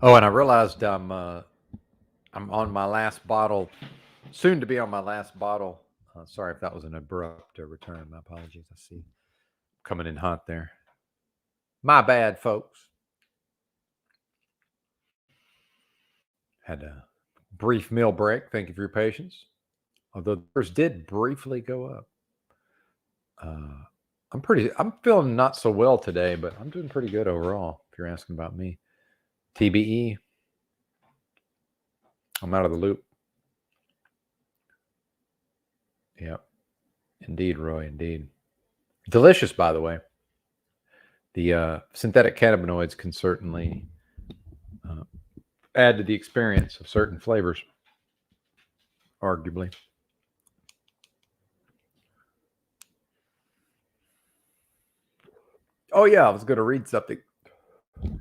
Speaker 1: Oh, and I realized I'm on my last bottle, soon to be on my last bottle. Sorry if that was an abrupt return. My apologies. I see coming in hot there. My bad, folks. Had a brief meal break. Thank you for your patience. Although the numbers did briefly go up. I'm feeling not so well today, but I'm doing pretty good overall, if you're asking about me. TBE. I'm out of the loop. Yep. Indeed, Roy. Indeed. Delicious, by the way. The synthetic cannabinoids can certainly add to the experience of certain flavors, arguably. Oh, yeah. I was going to read something.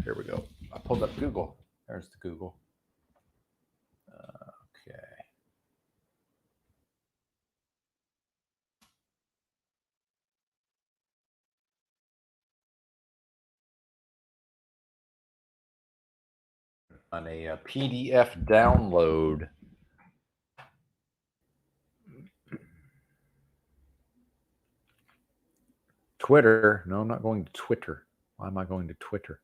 Speaker 1: Here we go. I pulled up Google. There's the Google. Okay. On a PDF download. Twitter. No, I'm not going to Twitter. Why am I going to Twitter?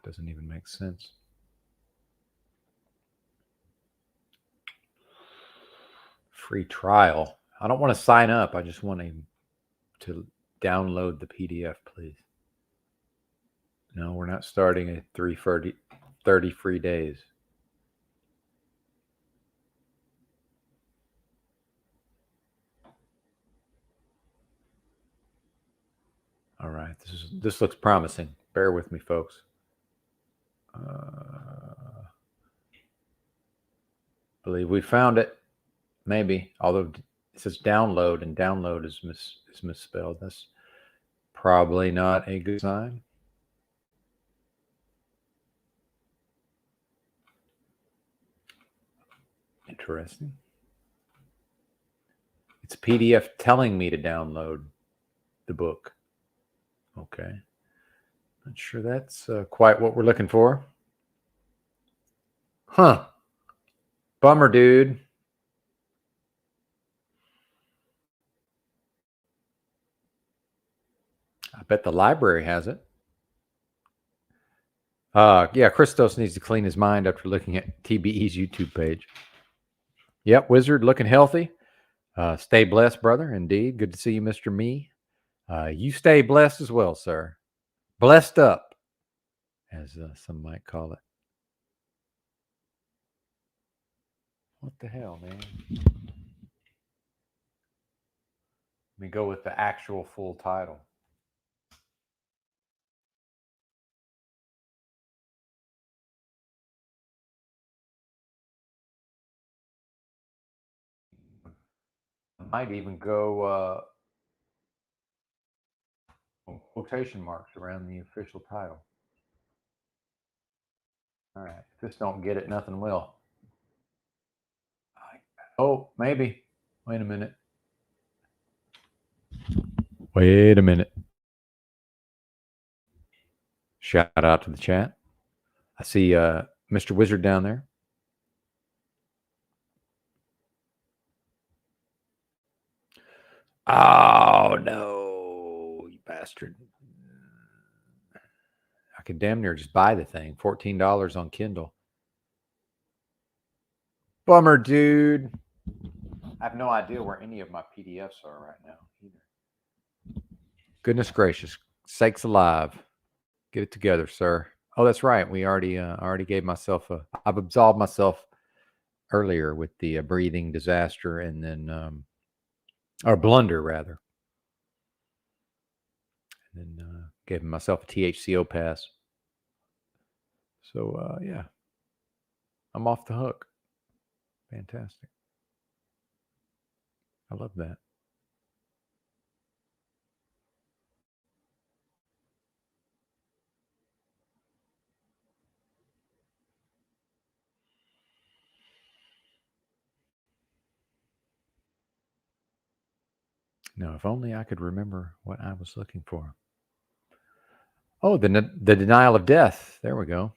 Speaker 1: Doesn't even make sense. Free trial. I don't want to sign up. I just want to download the PDF, please. No, we're not starting at 30 free days. All right, this looks promising. Bear with me, folks. Believe we found it. Maybe, although it says download, and download is misspelled. That's probably not a good sign. Interesting. It's a PDF telling me to download the book. Okay. Not sure that's quite what we're looking for. Huh. Bummer, dude. I bet the library has it. Yeah, Christos needs to clean his mind after looking at TBE's YouTube page. Yep, Wizard looking healthy. Stay blessed, brother. Indeed. Good to see you, Mr. Me. You stay blessed as well, sir. Blessed up, as some might call it. What the hell, man? Let me go with the actual full title. I might even go quotation marks around the official title. All right. If this don't get it, nothing will. Oh, maybe. Wait a minute. Wait a minute. Shout out to the chat. I see Mr. Wizard down there. Oh, no, you bastard. I could damn near just buy the thing. $14 on Kindle. Bummer, dude. I have no idea where any of my PDFs are right now either. Goodness gracious. Sakes alive. Get it together, sir. Oh, that's right. We already gave myself I've absolved myself earlier with the breathing disaster and then or blunder rather. And then gave myself a THCO pass. So yeah. I'm off the hook. Fantastic. I love that. Now, if only I could remember what I was looking for. Oh, the denial of death. There we go.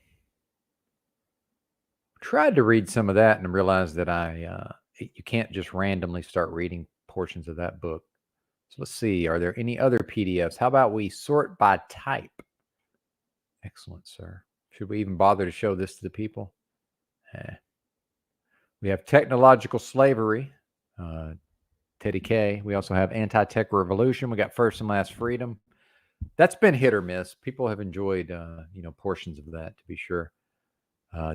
Speaker 1: tried to read some of that and realized that you can't just randomly start reading portions of that book. So let's see. Are there any other PDFs? How about we sort by type? Excellent, sir. Should we even bother to show this to the people? We have technological slavery, Teddy K. We also have anti-tech revolution. We got first and last freedom. That's been hit or miss. People have enjoyed, portions of that, to be sure.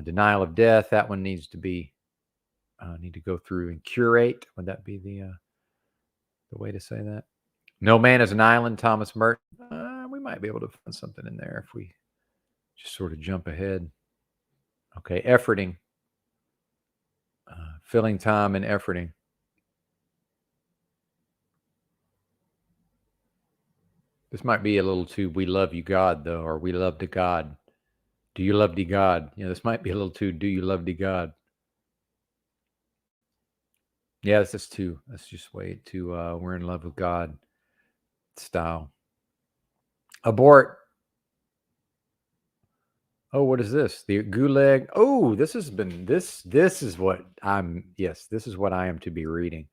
Speaker 1: Denial of death. That one needs to be need to go through and curate. Would that be the way to say that? No Man is an Island. Thomas Merton. We might be able to find something in there if we just sort of jump ahead. Okay, efforting. Filling time and efforting. This might be a little too we love you, God, though, or we love to God. Do you love the God? This might be a little too do you love the God? Yeah, that's just way too we're in love with God style. Abort. Oh, what is this? The Gulag. Oh, this is what I am to be reading.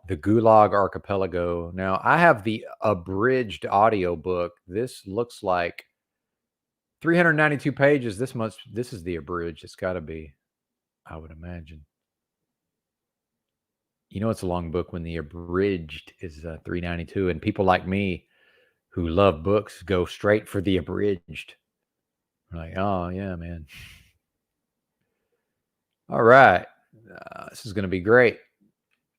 Speaker 1: The Gulag Archipelago. Now, I have the abridged audio book. This looks like 392 pages. This is the abridged. It's got to be, I would imagine. It's a long book when the abridged is 392, and people like me who love books go straight for the abridged. Like, oh yeah, man. All right, this is going to be great.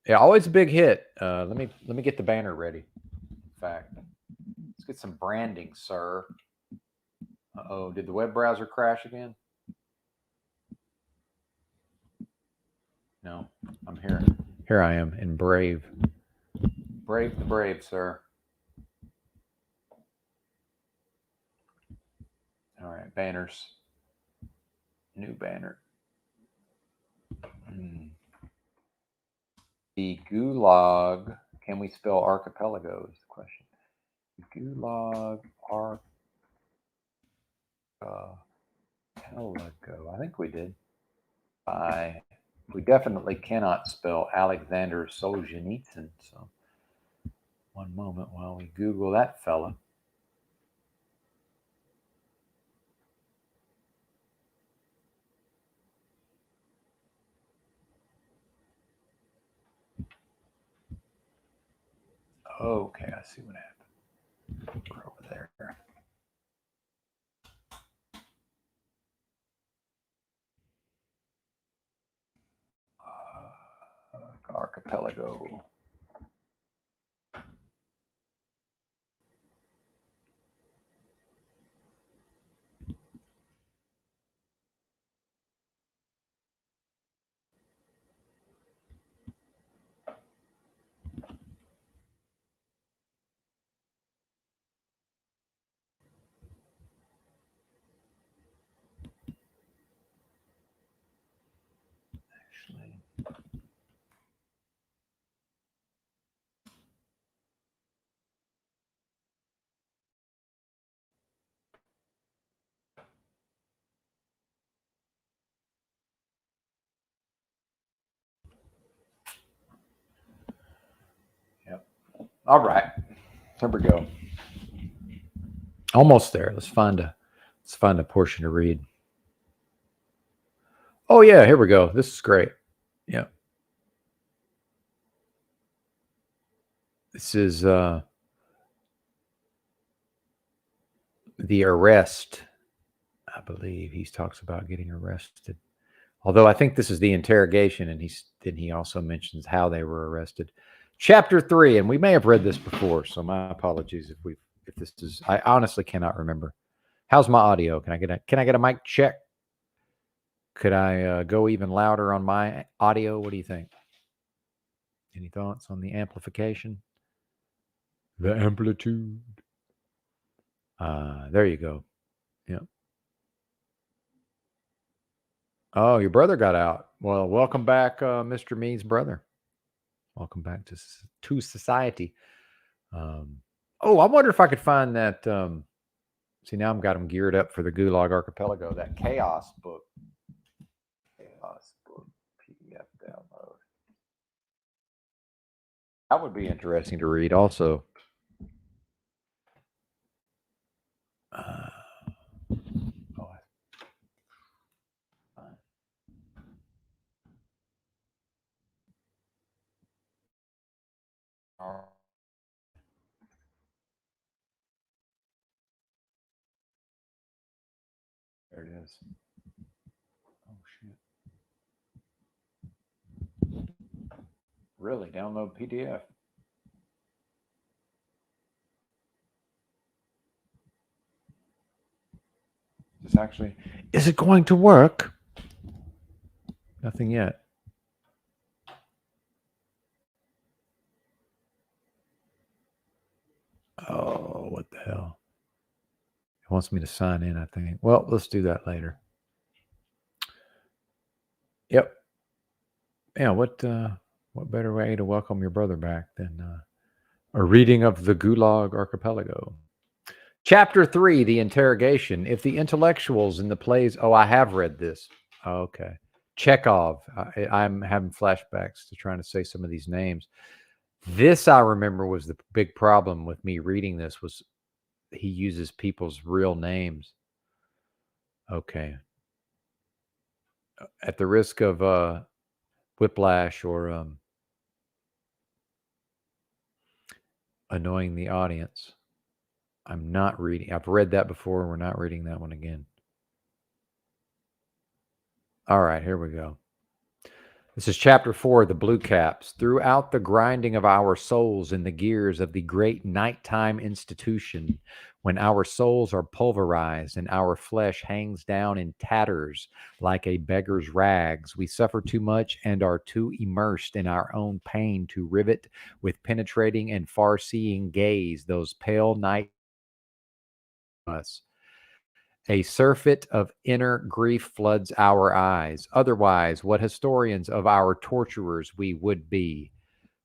Speaker 1: Yeah, always a big hit. Let me get the banner ready. In fact, let's get some branding, sir. Uh-oh, did the web browser crash again? No, I'm here. Here I am in Brave. Brave the Brave, sir. All right, banners. New banner. The Gulag. Can we spell archipelago is the question. Gulag archipelago. I think we did. We definitely cannot spell Alexander Solzhenitsyn. So one moment while we Google that fella. Okay, I see what happened. We're over there. Archipelago. Actually. Yep. All right. Here we go. Almost there. Let's find a portion to read. Oh yeah, here we go. This is great. Yeah. This is the arrest. I believe he talks about getting arrested. Although I think this is the interrogation, and he also mentions how they were arrested. Chapter 3, and we may have read this before, so my apologies if this is. I honestly cannot remember. How's my audio? Can I get a mic check? Could I go even louder on my audio? What do you think? Any thoughts on the amplification? The amplitude. There you go. Yeah. Oh, your brother got out. Well, welcome back, Mr. Me's brother. Welcome back to society. I wonder if I could find that. See, now I've got them geared up for the Gulag Archipelago, that Chaos book. That would be interesting to read also. There it is. Oh, shit. Really? Download PDF. Is it going to work? Nothing yet. Oh, what the hell? It wants me to sign in, I think. Well, let's do that later. Yep. Yeah, what better way to welcome your brother back than a reading of the Gulag Archipelago? Chapter 3, The Interrogation. If the intellectuals in the plays... Oh, I have read this. Okay. Chekhov. I'm having flashbacks to trying to say some of these names. This, I remember, was the big problem with me reading this, was he uses people's real names. Okay. At the risk of whiplash or annoying the audience, I'm not reading. I've read that before. We're not reading that one again. All right, here we go. This is chapter 4, The Blue Caps. Throughout the grinding of our souls in the gears of the great nighttime institution, when our souls are pulverized and our flesh hangs down in tatters like a beggar's rags, we suffer too much and are too immersed in our own pain to rivet with penetrating and far-seeing gaze those pale night us. A surfeit of inner grief floods our eyes. Otherwise, what historians of our torturers we would be.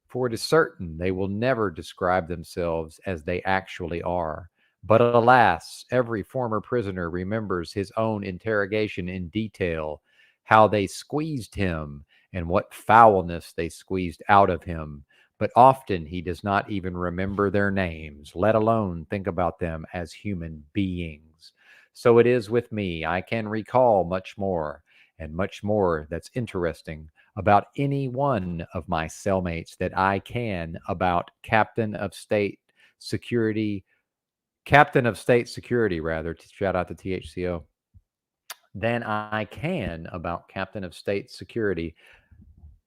Speaker 1: For it is certain they will never describe themselves as they actually are. But alas, every former prisoner remembers his own interrogation in detail, how they squeezed him and what foulness they squeezed out of him. But often he does not even remember their names, let alone think about them as human beings. So it is with me. I can recall much more, and much more that's interesting about any one of my cellmates that I can about Captain of State Security, rather, shout out to THCO, than I can about Captain of State Security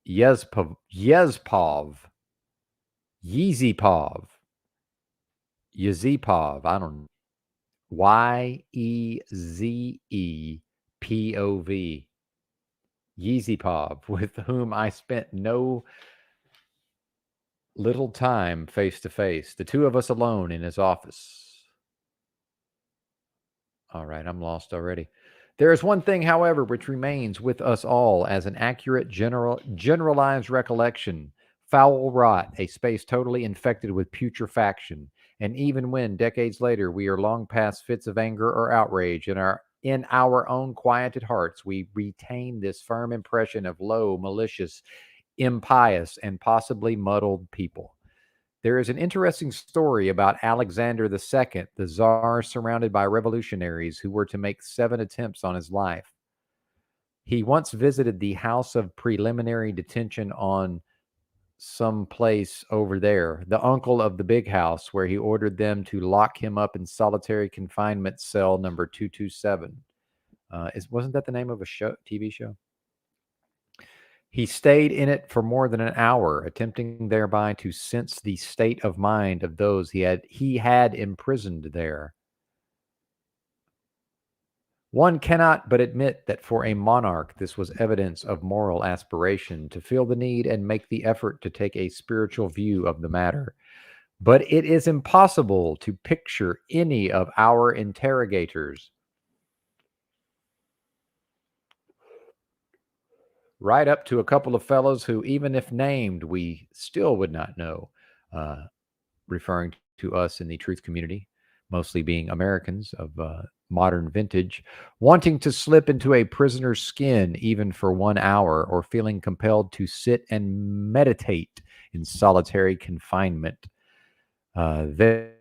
Speaker 1: Yezpov, Yezipov, I don't know. Yezepov, Yezipov, with whom I spent no little time face to face, the two of us alone in his office. All right, I'm lost already. There is one thing, however, which remains with us all as an accurate generalized recollection. Foul rot, a space totally infected with putrefaction. And even when, decades later, we are long past fits of anger or outrage in our own quieted hearts, we retain this firm impression of low, malicious, impious, and possibly muddled people. There is an interesting story about Alexander II, the Tsar surrounded by revolutionaries who were to make 7 attempts on his life. He once visited the house of preliminary detention on some place over there, the uncle of the big house, where he ordered them to lock him up in solitary confinement cell number 227. Wasn't that the name of a TV show? He stayed in it for more than an hour, attempting thereby to sense the state of mind of those he had imprisoned there. One cannot but admit that for a monarch, this was evidence of moral aspiration to feel the need and make the effort to take a spiritual view of the matter. But it is impossible to picture any of our interrogators, right up to a couple of fellows who, even if named, we still would not know, referring to us in the truth community, mostly being Americans of modern vintage, wanting to slip into a prisoner's skin even for 1 hour, or feeling compelled to sit and meditate in solitary confinement. Where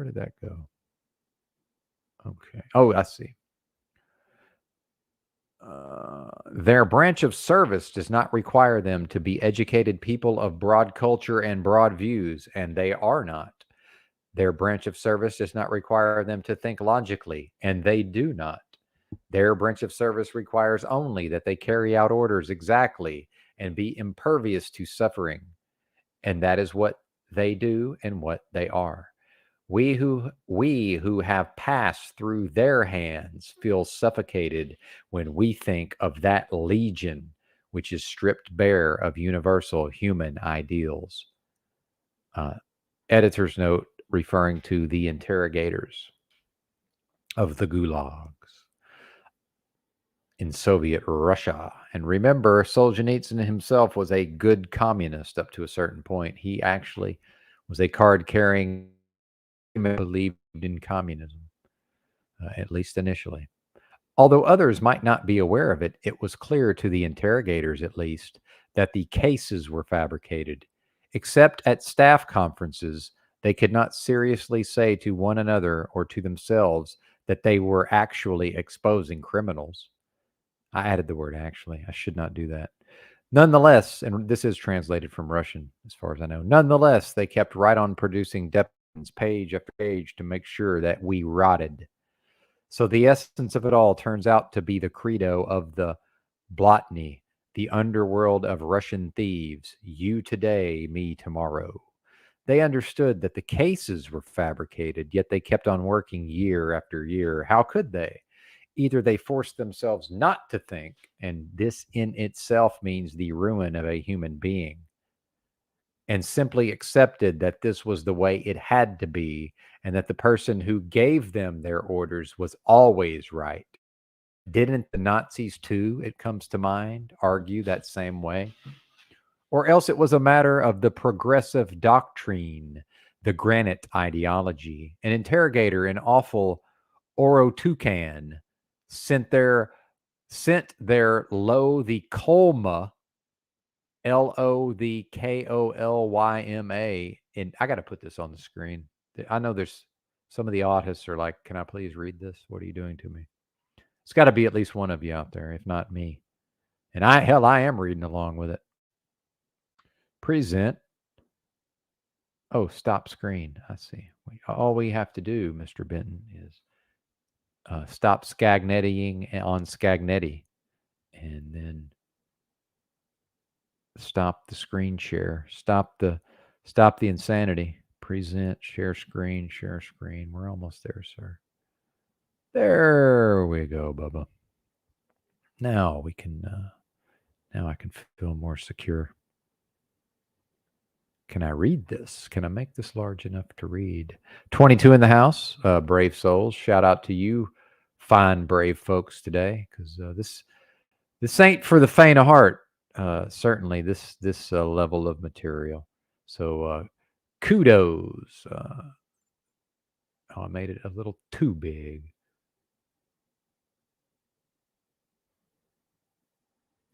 Speaker 1: did that go? Okay. Oh, I see. Their branch of service does not require them to be educated people of broad culture and broad views, and they are not. Their branch of service does not require them to think logically, and they do not. Their branch of service requires only that they carry out orders exactly and be impervious to suffering, and that is what they do and what they are. We who have passed through their hands feel suffocated when we think of that legion which is stripped bare of universal human ideals. Editor's note referring to the interrogators of the gulags in Soviet Russia. And remember, Solzhenitsyn himself was a good communist up to a certain point. He actually was a card-carrying, believed in communism, at least initially. Although others might not be aware of it, it was clear to the interrogators, at least, that the cases were fabricated. Except at staff conferences, they could not seriously say to one another or to themselves that they were actually exposing criminals. I added the word actually. I should not do that. Nonetheless, and this is translated from Russian as far as I know, nonetheless, they kept right on producing depositions page after page to make sure that we rotted. So the essence of it all turns out to be the credo of the Blotny, the underworld of Russian thieves, you today, me tomorrow. They understood that the cases were fabricated, yet they kept on working year after year. How could they? Either they forced themselves not to think, and this in itself means the ruin of a human being, and simply accepted that this was the way it had to be, and that the person who gave them their orders was always right. Didn't the Nazis too, it comes to mind, argue that same way? Or else it was a matter of the progressive doctrine, the granite ideology. An interrogator in awful Orotukan sent their lo the Kolma, Lo the Kollyma, and I got to put this on the screen. I know there's some of the autists are like, can I please read this? What are you doing to me? It's got to be at least one of you out there, if not me. And I am reading along with it. Present. Oh, stop screen. I see. All we have to do, Mr. Benton, is stop Scagnetting on Scagnetti, and then stop the screen share. Stop the insanity. Present, share screen, share screen. We're almost there, sir. There we go, Bubba. Now we can. Now I can feel more secure. Can I read this? Can I make this large enough to read? 22 in the house, brave souls. Shout out to you, fine, brave folks today, because this ain't for the faint of heart. Certainly, this level of material. So kudos. I made it a little too big.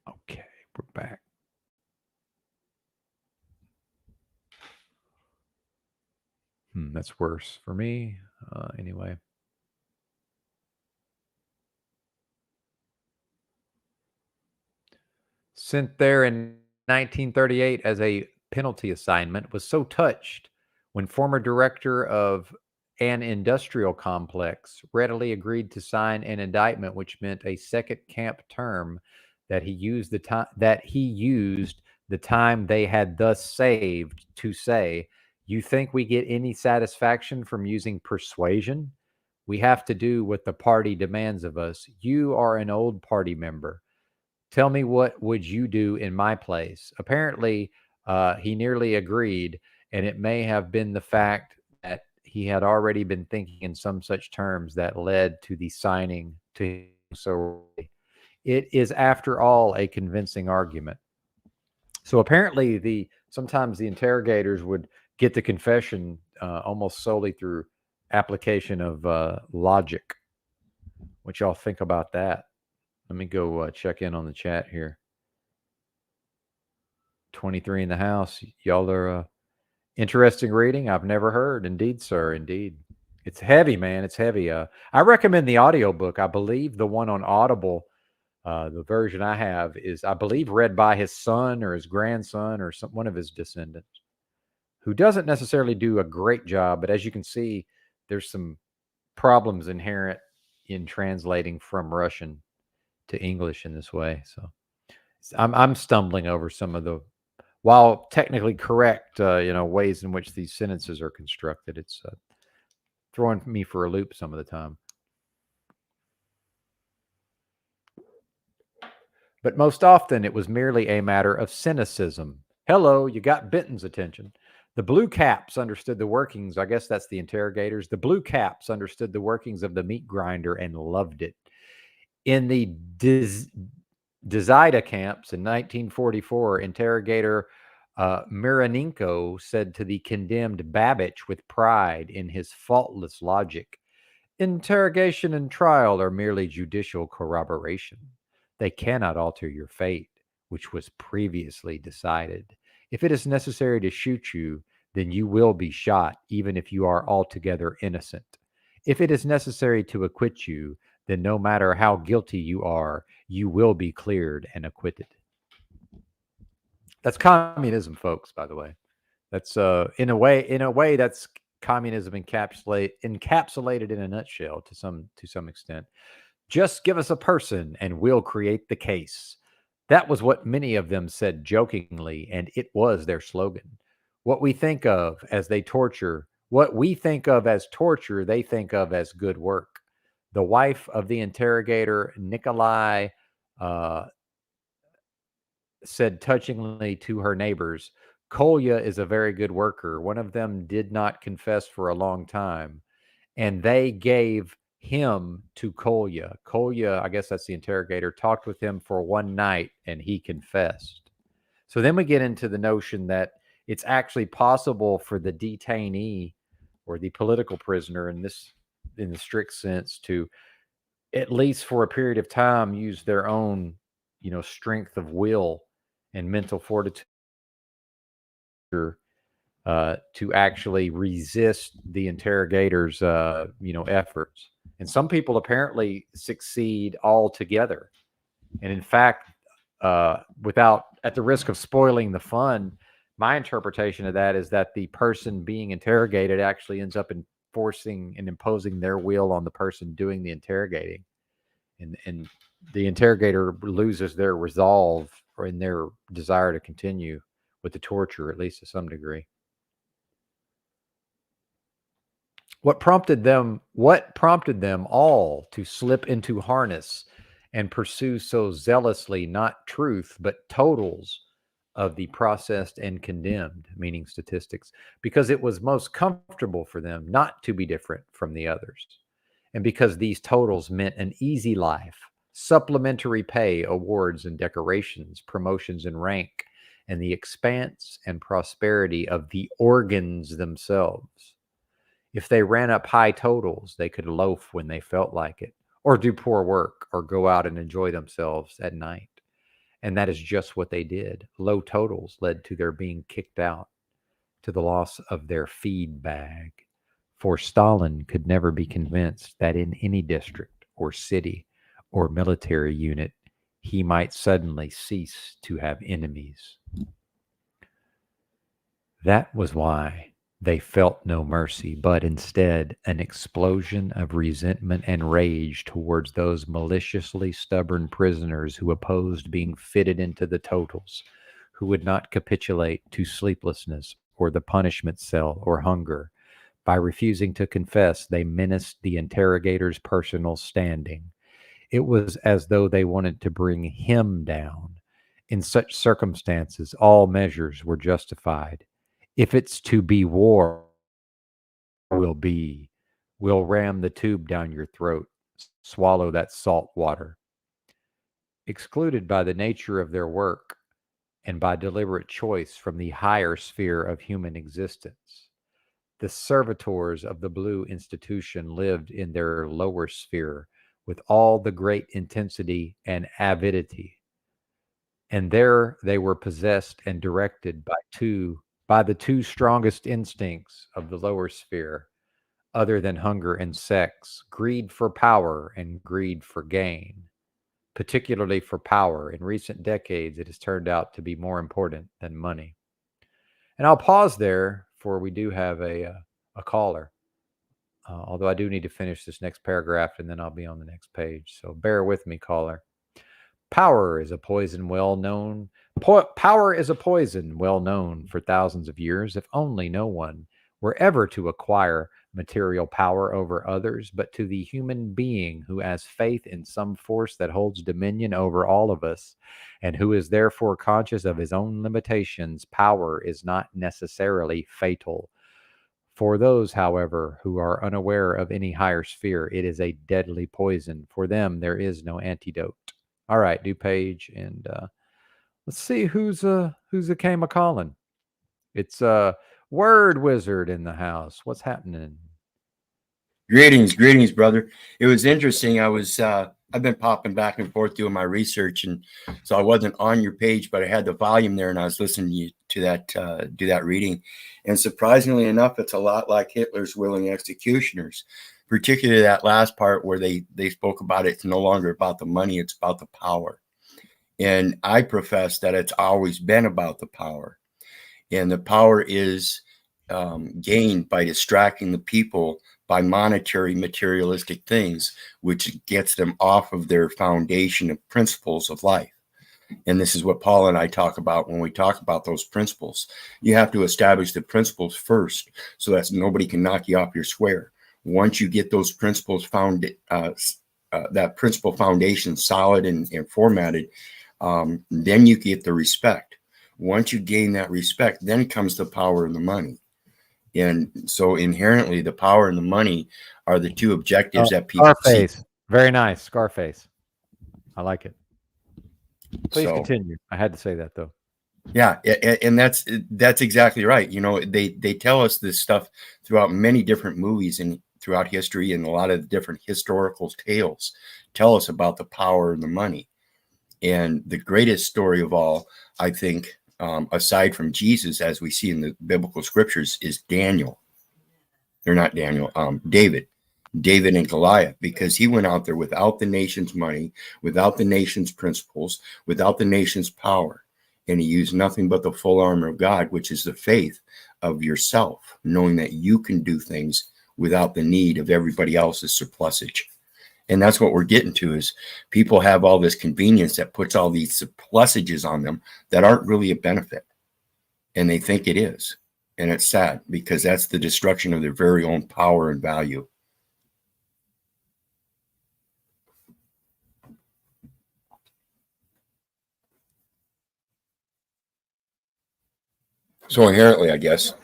Speaker 1: Okay, we're back. That's worse for me. Anyway. Sent there in 1938 as a penalty assignment, was so touched when former director of an industrial complex readily agreed to sign an indictment which meant a second camp term, that he used the time they had thus saved to say, you think we get any satisfaction from using persuasion? We have to do what the party demands of us. You are an old party member. Tell me, what would you do in my place? Apparently, he nearly agreed, and it may have been the fact that he had already been thinking in some such terms that led to the signing to him so early. It is, after all, a convincing argument. So apparently, sometimes the interrogators would get the confession almost solely through application of logic. What y'all think about that? Let me go check in on the chat here. 23 in the house. Y'all are interesting reading. I've never heard. Indeed, sir. Indeed. It's heavy, man. It's heavy. I recommend the audiobook. I believe the one on Audible, the version I have is, I believe, read by his son or his grandson or one of his descendants, who doesn't necessarily do a great job. But as you can see, there's some problems inherent in translating from Russian to English in this way. So I'm stumbling over some of the, while technically correct, ways in which these sentences are constructed. It's throwing me for a loop some of the time. But most often it was merely a matter of cynicism. Hello, you got Benton's attention. The blue caps understood the workings. I guess that's the interrogators. The blue caps understood the workings of the meat grinder and loved it. In the Dzida camps in 1944, interrogator Mironenko said to the condemned Babbage with pride in his faultless logic, "Interrogation and trial are merely judicial corroboration. They cannot alter your fate, which was previously decided. If it is necessary to shoot you, then you will be shot, even if you are altogether innocent. If it is necessary to acquit you, then no matter how guilty you are, you will be cleared and acquitted." That's communism, folks, by the way. That's in a way that's communism encapsulated in a nutshell to some extent. Just give us a person and we'll create the case. That was what many of them said jokingly, and it was their slogan. What we think of as torture, they think of as good work. The wife of the interrogator, Nikolai, said touchingly to her neighbors, "Kolya is a very good worker. One of them did not confess for a long time, and they gave him to Kolya. Kolya, I guess that's the interrogator, talked with him for one night, and he confessed." So then we get into the notion that it's actually possible for the detainee or the political prisoner in the strict sense to, at least for a period of time, use their own, strength of will and mental fortitude to actually resist the interrogators' efforts. And some people apparently succeed altogether. And in fact, without, at the risk of spoiling the fun, my interpretation of that is that the person being interrogated actually ends up enforcing and imposing their will on the person doing the interrogating. And the interrogator loses their resolve or in their desire to continue with the torture, at least to some degree. What prompted them all to slip into harness and pursue so zealously not truth but totals of the processed and condemned, meaning statistics, because it was most comfortable for them not to be different from the others, and because these totals meant an easy life, supplementary pay, awards and decorations, promotions and rank, and the expanse and prosperity of the organs themselves. If they ran up high totals, they could loaf when they felt like it, or do poor work, or go out and enjoy themselves at night. And that is just what they did. Low totals led to their being kicked out, to the loss of their feed bag. For Stalin could never be convinced that in any district or city or military unit, he might suddenly cease to have enemies. That was why they felt no mercy, but instead an explosion of resentment and rage towards those maliciously stubborn prisoners who opposed being fitted into the totals, who would not capitulate to sleeplessness or the punishment cell or hunger. By refusing to confess, they menaced the interrogator's personal standing. It was as though they wanted to bring him down. In such circumstances, all measures were justified. If it's to be war, we'll ram the tube down your throat, swallow that salt water. Excluded by the nature of their work and by deliberate choice from the higher sphere of human existence, the servitors of the Blue Institution lived in their lower sphere with all the great intensity and avidity And there they were possessed and directed by the two strongest instincts of the lower sphere, other than hunger and sex, greed for power and greed for gain. Particularly for power, in recent decades, it has turned out to be more important than money. And I'll pause there, for we do have a caller. Although I do need to finish this next paragraph and then I'll be on the next page. So bear with me, caller. Power is a poison well known. Power is a poison well known for thousands of years, if only no one were ever to acquire material power over others, but to the human being who has faith in some force that holds dominion over all of us, and who is therefore conscious of his own limitations, power is not necessarily fatal. For those, however, who are unaware of any higher sphere, it is a deadly poison. For them, there is no antidote. All right, new page, and let's see who's came a calling. It's a word wizard in the house. What's happening?
Speaker 4: Greetings, brother. It was interesting. I've been popping back and forth doing my research, and so I wasn't on your page, but I had the volume there, and I was listening to that do that reading. And surprisingly enough, it's a lot like Hitler's willing executioners, particularly that last part where they spoke about it's no longer about the money, it's about the power. And I profess that it's always been about the power, and the power is gained by distracting the people by monetary materialistic things, which gets them off of their foundation of principles of life. And this is what Paul and I talk about when we talk about those principles. You have to establish the principles first so that nobody can knock you off your square. Once you get those principles found, that principle foundation solid and formatted, then you get the respect. Once you gain that respect, then comes the power and the money. And so inherently, the power and the money are the two objectives that people
Speaker 1: Scarface.
Speaker 4: see.
Speaker 1: Very nice. Scarface. I like it. Please
Speaker 4: So,
Speaker 1: continue. I had to say that, though.
Speaker 4: Yeah, and that's exactly right. You know, they tell us this stuff throughout many different movies and throughout history, and a lot of the different historical tales tell us about the power and the money. And the greatest story of all, I think, aside from Jesus, as we see in the biblical scriptures, is Daniel. They're not Daniel, David and Goliath, because he went out there without the nation's money, without the nation's principles, without the nation's power. And he used nothing but the full armor of God, which is the faith of yourself, knowing that you can do things without the need of everybody else's surplusage. And that's what we're getting to, is people have all this convenience that puts all these surplusages on them that aren't really a benefit. And they think it is. And it's sad, because that's the destruction of their very own power and value. So inherently, I guess,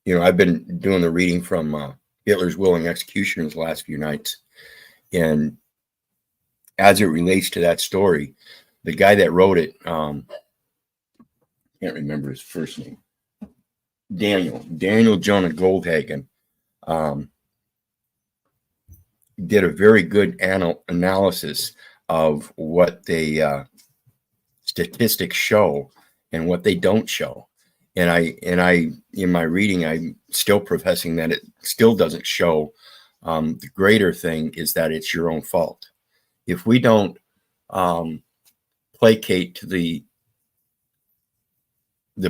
Speaker 4: you know, I've been doing the reading from Hitler's Willing Executioners the last few nights. And as it relates to that story, the guy that wrote it, can't remember his first name, Daniel Jonah Goldhagen, did a very good analysis of what the statistics show and what they don't show. And I, in my reading, I'm still professing that it still doesn't show. The greater thing is that it's your own fault. If we don't placate to the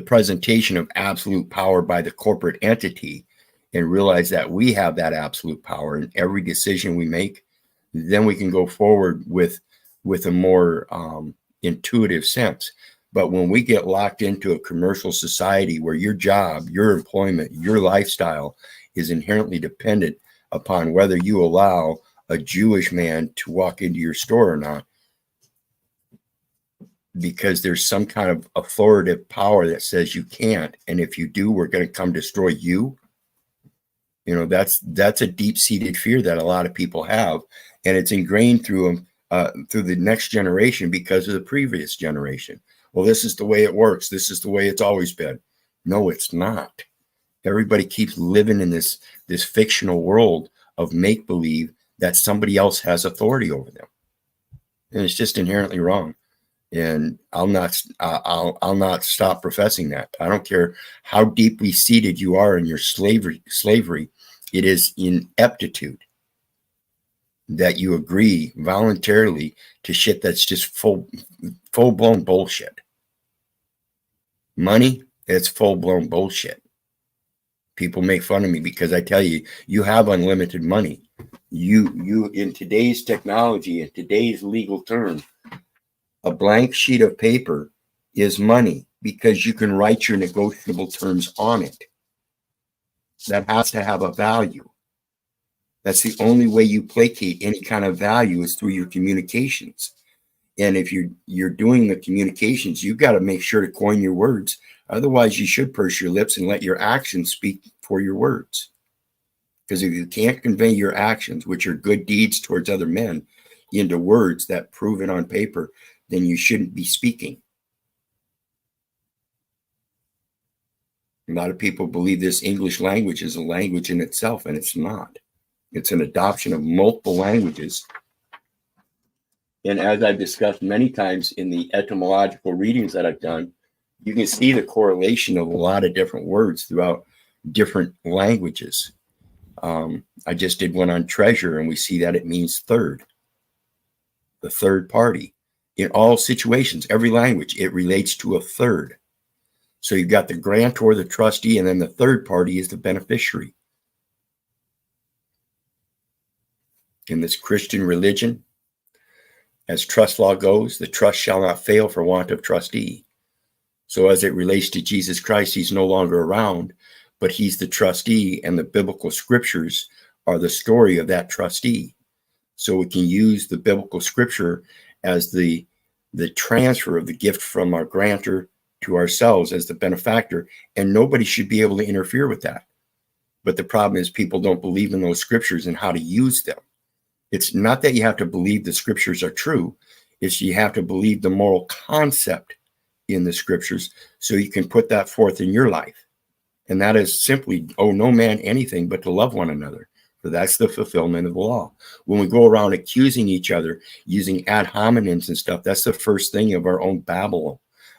Speaker 4: presentation of absolute power by the corporate entity and realize that we have that absolute power in every decision we make, then we can go forward with a more intuitive sense. But when we get locked into a commercial society where your job, your employment, your lifestyle is inherently dependent upon whether you allow a Jewish man to walk into your store or not, because there's some kind of authoritative power that says you can't, and if you do, we're going to come destroy you. You know, that's a deep-seated fear that a lot of people have, and it's ingrained through the next generation because of the previous generation. Well, this is the way it works. This is the way it's always been. No, it's not. Everybody keeps living in this fictional world of make-believe that somebody else has authority over them. And it's just inherently wrong. And I'll not stop professing that. I don't care how deeply seated you are in your slavery. It is ineptitude that you agree voluntarily to shit that's just full blown bullshit. Money, it's full blown bullshit. People make fun of me because I tell you, you have unlimited money. You in today's technology, in today's legal term, a blank sheet of paper is money because you can write your negotiable terms on it. That has to have a value. That's the only way you placate any kind of value is through your communications. And if you're doing the communications, you've got to make sure to coin your words. Otherwise, you should purse your lips and let your actions speak for your words. Because if you can't convey your actions, which are good deeds towards other men, into words that prove it on paper, then you shouldn't be speaking. A lot of people believe this English language is a language in itself, and it's not. It's an adoption of multiple languages. And as I've discussed many times in the etymological readings that I've done, you can see the correlation of a lot of different words throughout different languages. I just did one on treasure, and we see that it means third, the third party. In all situations, every language, it relates to a third. So you've got the grantor, the trustee, and then the third party is the beneficiary. In this Christian religion, as trust law goes, the trust shall not fail for want of trustee. So as it relates to Jesus Christ, he's no longer around, but he's the trustee, and the biblical scriptures are the story of that trustee. So we can use the biblical scripture as the transfer of the gift from our grantor to ourselves as the benefactor, and nobody should be able to interfere with that. But the problem is people don't believe in those scriptures and how to use them. It's not that you have to believe the scriptures are true. It's you have to believe the moral concept in the scriptures so you can put that forth in your life. And that is simply, owe no man anything but to love one another. For that's the fulfillment of the law. When we go around accusing each other using ad hominems and stuff, that's the first thing of our own Babylon.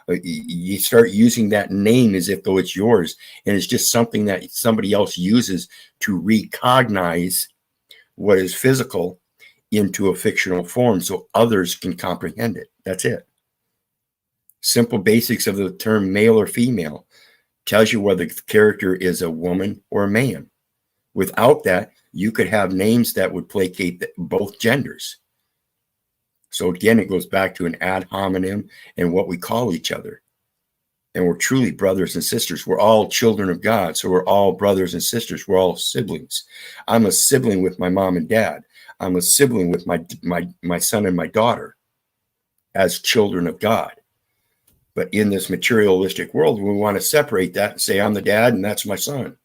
Speaker 4: You start using that name as if though it's yours, and it's just something that somebody else uses to recognize what is physical into a fictional form so others can comprehend it. That's it. Simple basics of the term male or female tells you whether the character is a woman or a man. Without that, you could have names that would placate both genders. So again, it goes back to an ad hominem and what we call each other. And we're truly brothers and sisters. We're all children of God. So we're all brothers and sisters. We're all siblings. I'm a sibling with my mom and dad. I'm a sibling with my son and my daughter as children of God. But in this materialistic world, we want to separate that and say, I'm the dad and that's my son.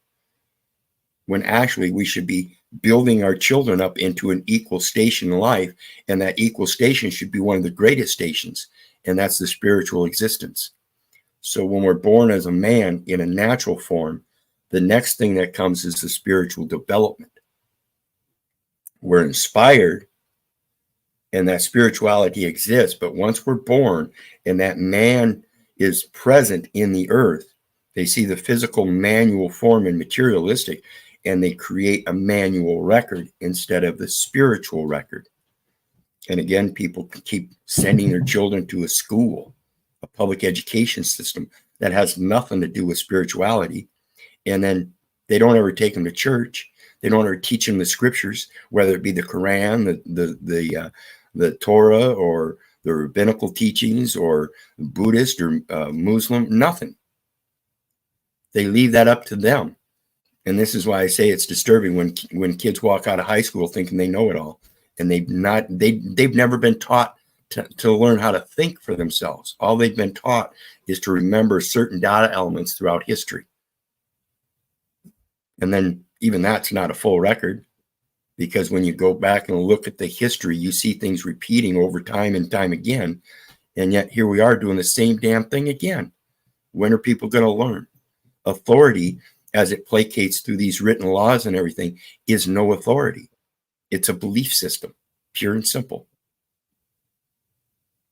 Speaker 4: When actually we should be building our children up into an equal station in life. And that equal station should be one of the greatest stations. And that's the spiritual existence. So when we're born as a man in a natural form, the next thing that comes is the spiritual development. We're inspired and that spirituality exists. But once we're born and that man is present in the earth, they see the physical manual form and materialistic, and they create a manual record instead of the spiritual record. And again, people can keep sending their children to a school, a public education system that has nothing to do with spirituality. And then they don't ever take them to church. They don't ever teach them the scriptures, whether it be the Quran, the Torah, or the rabbinical teachings, or Buddhist or Muslim, nothing. They leave that up to them. And this is why I say it's disturbing when kids walk out of high school thinking they know it all, and they've never been taught to learn how to think for themselves. All they've been taught is to remember certain data elements throughout history. And then even that's not a full record, because when you go back and look at the history, you see things repeating over time and time again. And yet here we are doing the same damn thing again. When are people going to learn? Authority, as it placates through these written laws and everything, is no authority. It's a belief system, pure and simple.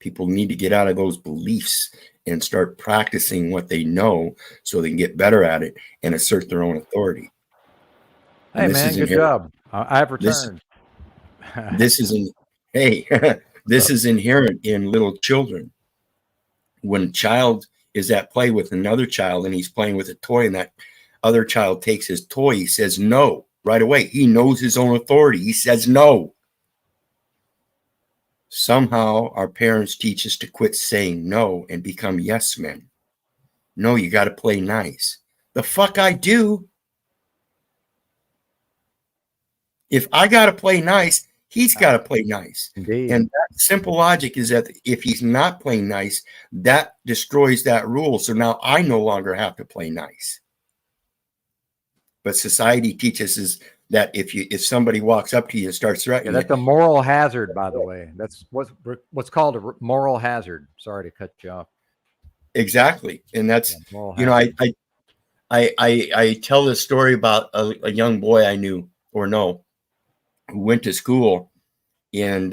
Speaker 4: People need to get out of those beliefs and start practicing what they know so they can get better at it and assert their own authority. And
Speaker 1: Hey,
Speaker 4: this
Speaker 1: man,
Speaker 4: is
Speaker 1: good
Speaker 4: inherent.
Speaker 1: job. I've returned.
Speaker 4: This is this is inherent in little children. When a child is at play with another child and he's playing with a toy and that other child takes his toy, he says no right away. He knows his own authority. He says no. Somehow our parents teach us to quit saying no and become yes men. No, you got to play nice. The fuck I do. If I got to play nice, he's got to play nice.
Speaker 1: Indeed.
Speaker 4: And that simple logic is that if he's not playing nice, that destroys that rule. So now I no longer have to play nice. But society teaches us that if somebody walks up to you and starts threatening,
Speaker 1: that's a moral hazard, by the way. That's what's called a moral hazard. Sorry to cut you off.
Speaker 4: Exactly, and that's
Speaker 1: hazard.
Speaker 4: I tell this story about a young boy I knew who went to school, and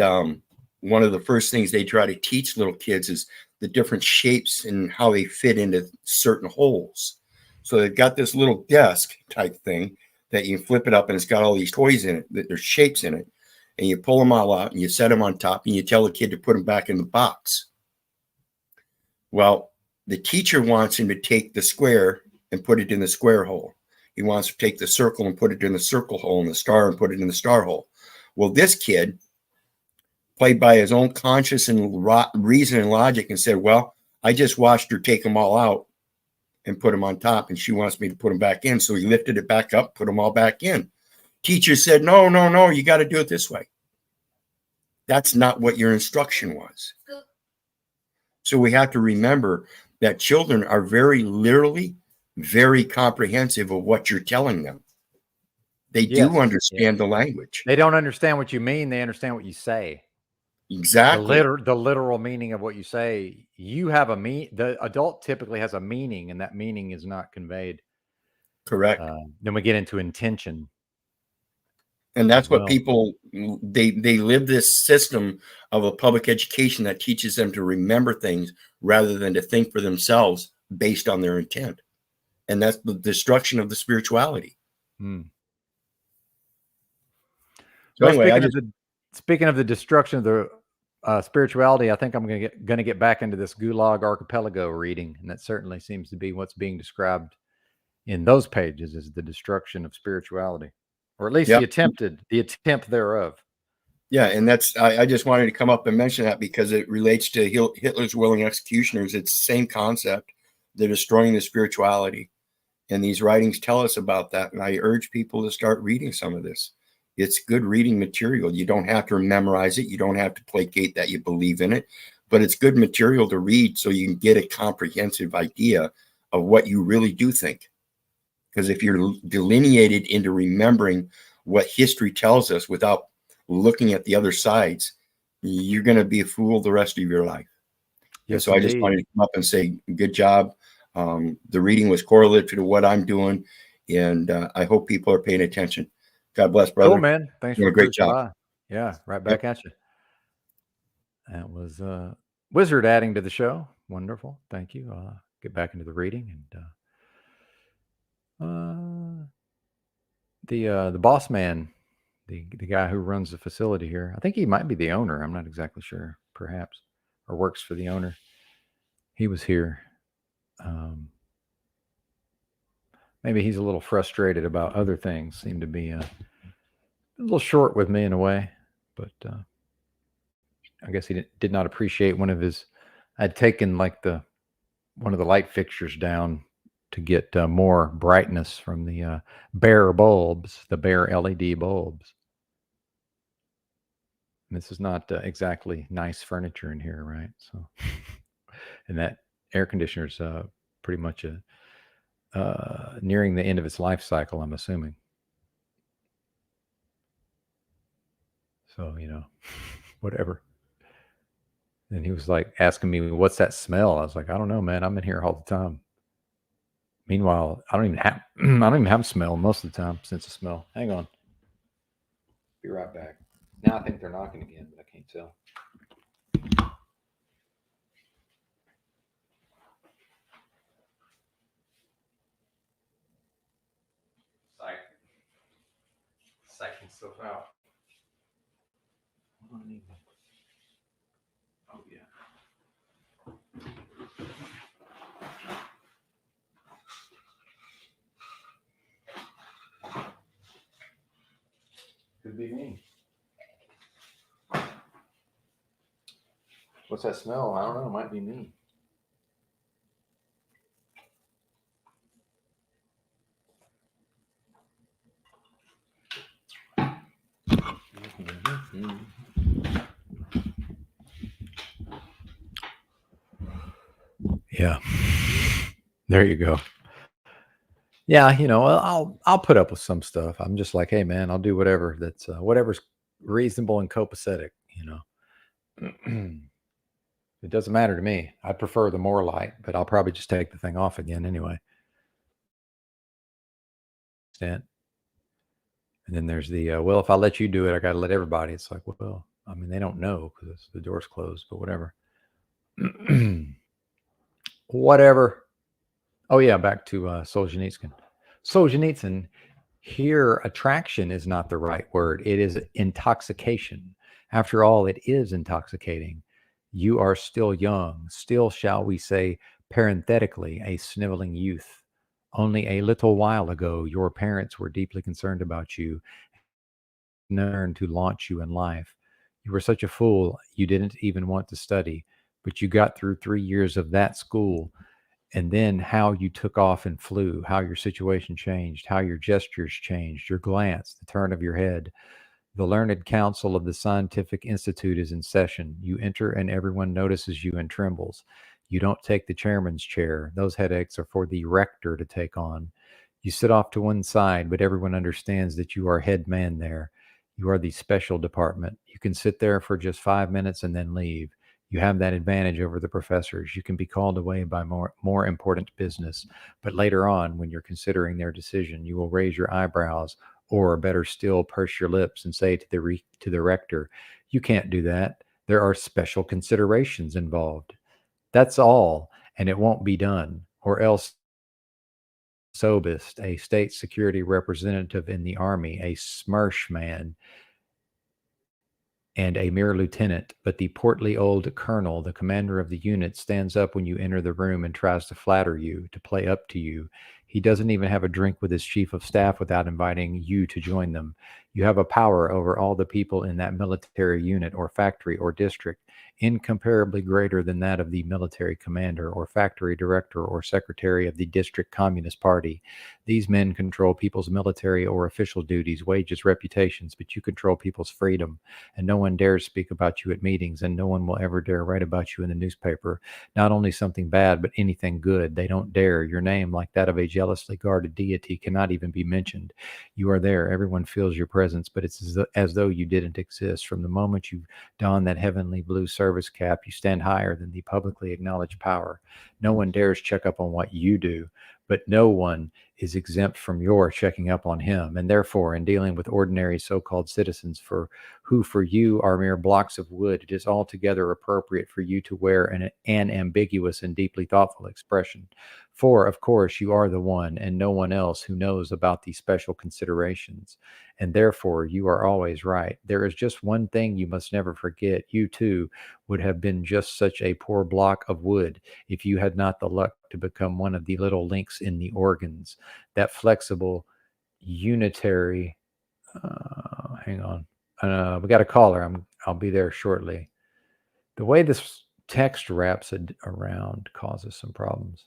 Speaker 4: one of the first things they try to teach little kids is the different shapes and how they fit into certain holes. So they've got this little desk type thing that you flip it up and it's got all these toys in it, that there's shapes in it, and you pull them all out and you set them on top and you tell the kid to put them back in the box. Well, the teacher wants him to take the square and put it in the square hole. He wants to take the circle and put it in the circle hole, and the star and put it in the star hole. Well, this kid played by his own conscience and reason and logic and said, well, I just watched her take them all out and put them on top, and she wants me to put them back in. So he lifted it back up, put them all back in. Teacher said, no, you got to do it this way. That's not what your instruction was. So we have to remember that children are very literally very comprehensive of what you're telling them. They do understand the language.
Speaker 1: They don't understand what you mean. They understand what you say.
Speaker 4: Exactly.
Speaker 1: The literal meaning of what you say. You have the adult typically has a meaning, and that meaning is not conveyed.
Speaker 4: Correct.
Speaker 1: Then we get into intention.
Speaker 4: And that's what people, they live this system of a public education that teaches them to remember things rather than to think for themselves based on their intent. And that's the destruction of the spirituality. So anyway,
Speaker 1: speaking of the destruction of the spirituality, I think I'm going to get back into this Gulag Archipelago reading, and that certainly seems to be what's being described in those pages is the destruction of spirituality, or at least the attempt thereof.
Speaker 4: Yeah, and that's I just wanted to come up and mention that because it relates to Hitler's willing executioners. It's the same concept. They're destroying the spirituality, and these writings tell us about that. And I urge people to start reading some of this. It's good reading material. You don't have to memorize it. You don't have to placate that you believe in it, but it's good material to read so you can get a comprehensive idea of what you really do think. Because if you're delineated into remembering what history tells us without looking at the other sides, you're going to be a fool the rest of your life. Yes, so indeed. I just wanted to come up and say, good job. The reading was correlated to what I'm doing, and I hope people are paying attention. God bless, brother.
Speaker 1: Cool, man. Thanks for
Speaker 4: a great job.
Speaker 1: Yeah, right back at you. That was Wizard adding to the show. Wonderful. Thank you. Get back into the reading, and the boss man, the guy who runs the facility here. I think he might be the owner. I'm not exactly sure. Perhaps, or works for the owner. He was here. Maybe he's a little frustrated about other things. Seem to be a little short with me in a way, but I guess he did not appreciate one of his. I'd taken like one of the light fixtures down to get more brightness from the bare bulbs, the bare LED bulbs. And this is not exactly nice furniture in here, right? So, and that air conditioner's pretty much nearing the end of its life cycle, I'm assuming. So, whatever. And he was like asking me, what's that smell? I was like, I don't know, man. I'm in here all the time. Meanwhile, I don't even have smell most of the time. Sense of smell. Hang on. Be right back. Now I think they're knocking again, but I can't tell. myself out. Oh, yeah. Could be me. What's that smell? I don't know. It might be me. Yeah. There you go. Yeah, I'll put up with some stuff. I'm just like, hey man, I'll do whatever that's whatever's reasonable and copacetic, It doesn't matter to me. I prefer the more light, but I'll probably just take the thing off again anyway. And then there's the well, if I let you do it, I got to let everybody. It's like, well, I mean, they don't know because the door's closed, but whatever. Whatever. Oh yeah, back to Solzhenitsyn. Solzhenitsyn. Here, attraction is not the right word. It is intoxication. After all, it is intoxicating. You are still young, still, shall we say, parenthetically, a sniveling youth. Only a little while ago, your parents were deeply concerned about you, learned to launch you in life. You were such a fool, you didn't even want to study, but you got through 3 years of that school. And then how you took off and flew, how your situation changed, how your gestures changed, your glance, the turn of your head. The learned council of the Scientific Institute is in session. You enter and everyone notices you and trembles. You don't take the chairman's chair. Those headaches are for the rector to take on. You sit off to one side, but everyone understands that you are head man there. You are the special department. You can sit there for just 5 minutes and then leave. You have that advantage over the professors. You can be called away by more important business. But later on, when you're considering their decision, you will raise your eyebrows, or better still, purse your lips and say to the rector, "You can't do that. There are special considerations involved." That's all, and it won't be done. Or else, Sobist, a state security representative in the army, a SMERSH man, and a mere lieutenant, but the portly old colonel, the commander of the unit, stands up when you enter the room and tries to flatter you, to play up to you. He doesn't even have a drink with his chief of staff without inviting you to join them. You have a power over all the people in that military unit or factory or district, incomparably greater than that of the military commander or factory director or secretary of the district Communist Party. These men control people's military or official duties, wages, reputations, but you control people's freedom. And no one dares speak about you at meetings, and no one will ever dare write about you in the newspaper. Not only something bad, but anything good. They don't dare. Your name, like that of a jealously guarded deity, cannot even be mentioned. You are there. Everyone feels your presence, but it's as though you didn't exist. From the moment you don that heavenly blue service cap, you stand higher than the publicly acknowledged power. No one dares check up on what you do, but no one is exempt from your checking up on him. And therefore, in dealing with ordinary so-called citizens who for you are mere blocks of wood, it is altogether appropriate for you to wear an ambiguous and deeply thoughtful expression. For, of course, you are the one and no one else who knows about these special considerations. And therefore, you are always right. There is just one thing you must never forget. You, too, would have been just such a poor block of wood if you had not the luck to become one of the little links in the organs, that flexible, unitary. Hang on. We got a caller. I'll be there shortly. The way this text wraps around causes some problems.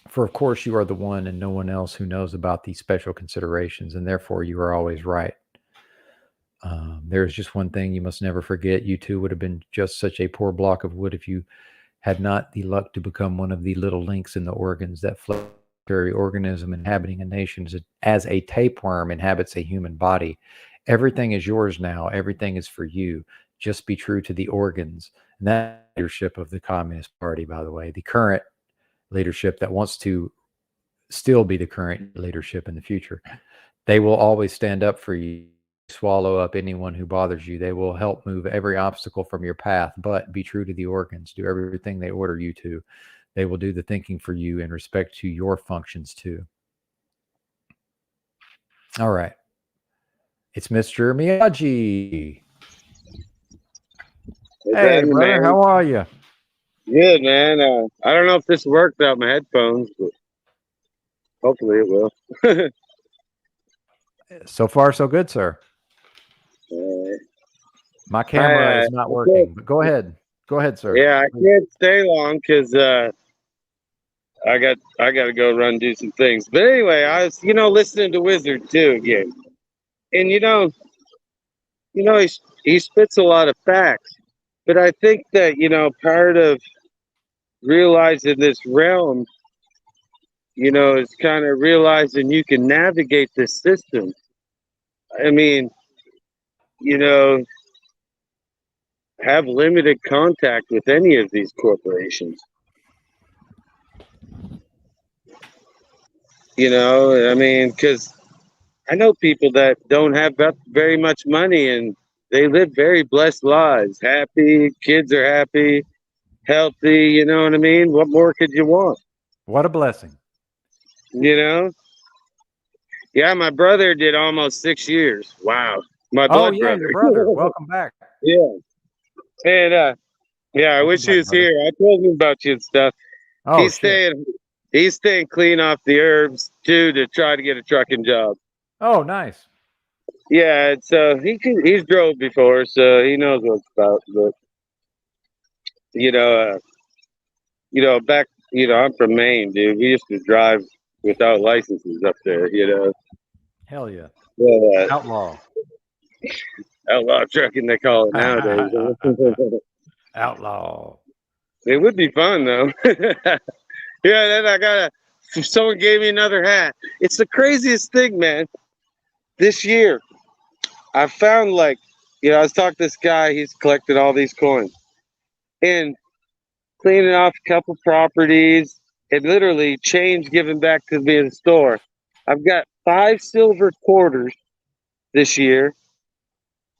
Speaker 1: For of course you are the one and no one else who knows about these special considerations, and therefore you are always right. There is just one thing you must never forget. You too would have been just such a poor block of wood if you had not the luck to become one of the little links in the organs, that fleshly organism inhabiting a nation as a tapeworm inhabits a human body. Everything is yours now. Everything is for you. Just be true to the organs. And that leadership of the Communist Party, by the way, the current leadership that wants to still be the current leadership in the future, they will always stand up for you, swallow up anyone who bothers you. They will help move every obstacle from your path, but be true to the organs. Do everything they order you to. They will do the thinking for you in respect to your functions too. All right. It's Mr. Miyagi. Hey,
Speaker 5: Benton,
Speaker 1: brother,
Speaker 5: man.
Speaker 1: how are you?
Speaker 5: Good, man. I don't know if this worked without my headphones, but hopefully it will.
Speaker 1: So far, so good, sir. My camera is not working, but go ahead. Go ahead, sir.
Speaker 5: Yeah, I can't stay long because I got to go run do some things. But anyway, I was listening to Wizard too again, and he spits a lot of facts. But I think that part of realizing this realm, is kind of realizing you can navigate this system. I mean, have limited contact with any of these corporations. I mean, because I know people that don't have very much money and they live very blessed lives. Happy, kids are happy, healthy, you know what I mean? What more could you want?
Speaker 1: What a blessing.
Speaker 5: Yeah, my brother did almost 6 years. Wow. My blood
Speaker 1: yeah,
Speaker 5: brother.
Speaker 1: your brother. Welcome back.
Speaker 5: Yeah. And I
Speaker 1: Welcome
Speaker 5: wish he
Speaker 1: back,
Speaker 5: was
Speaker 1: brother.
Speaker 5: here. I told him about you and stuff.
Speaker 1: Oh,
Speaker 5: He's
Speaker 1: shit.
Speaker 5: staying clean off the herbs too to try to get a trucking job.
Speaker 1: Oh, nice.
Speaker 5: Yeah, so he's drove before, so he knows what it's about. But back I'm from Maine, dude. We used to drive without licenses up there.
Speaker 1: Hell yeah.
Speaker 5: Yeah,
Speaker 1: Outlaw.
Speaker 5: outlaw trucking they call it nowadays.
Speaker 1: Outlaw.
Speaker 5: It would be fun though. Yeah, then someone gave me another hat. It's the craziest thing, man. This year, I found I was talking to this guy, he's collected all these coins and cleaning off a couple properties and literally change given back to me in the store. I've got 5 silver quarters this year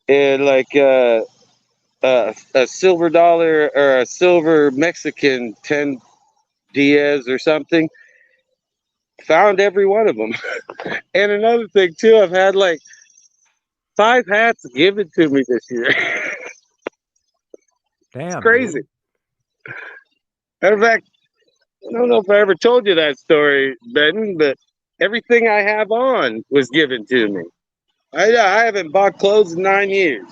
Speaker 5: and a silver dollar or a silver Mexican 10 Diaz or something. Found every one of them. And another thing too, I've had 5 hats given to me this year.
Speaker 1: Damn.
Speaker 5: It's crazy.
Speaker 1: Dude.
Speaker 5: Matter of fact, I don't know if I ever told you that story, Ben, but everything I have on was given to me. I haven't bought clothes in 9 years.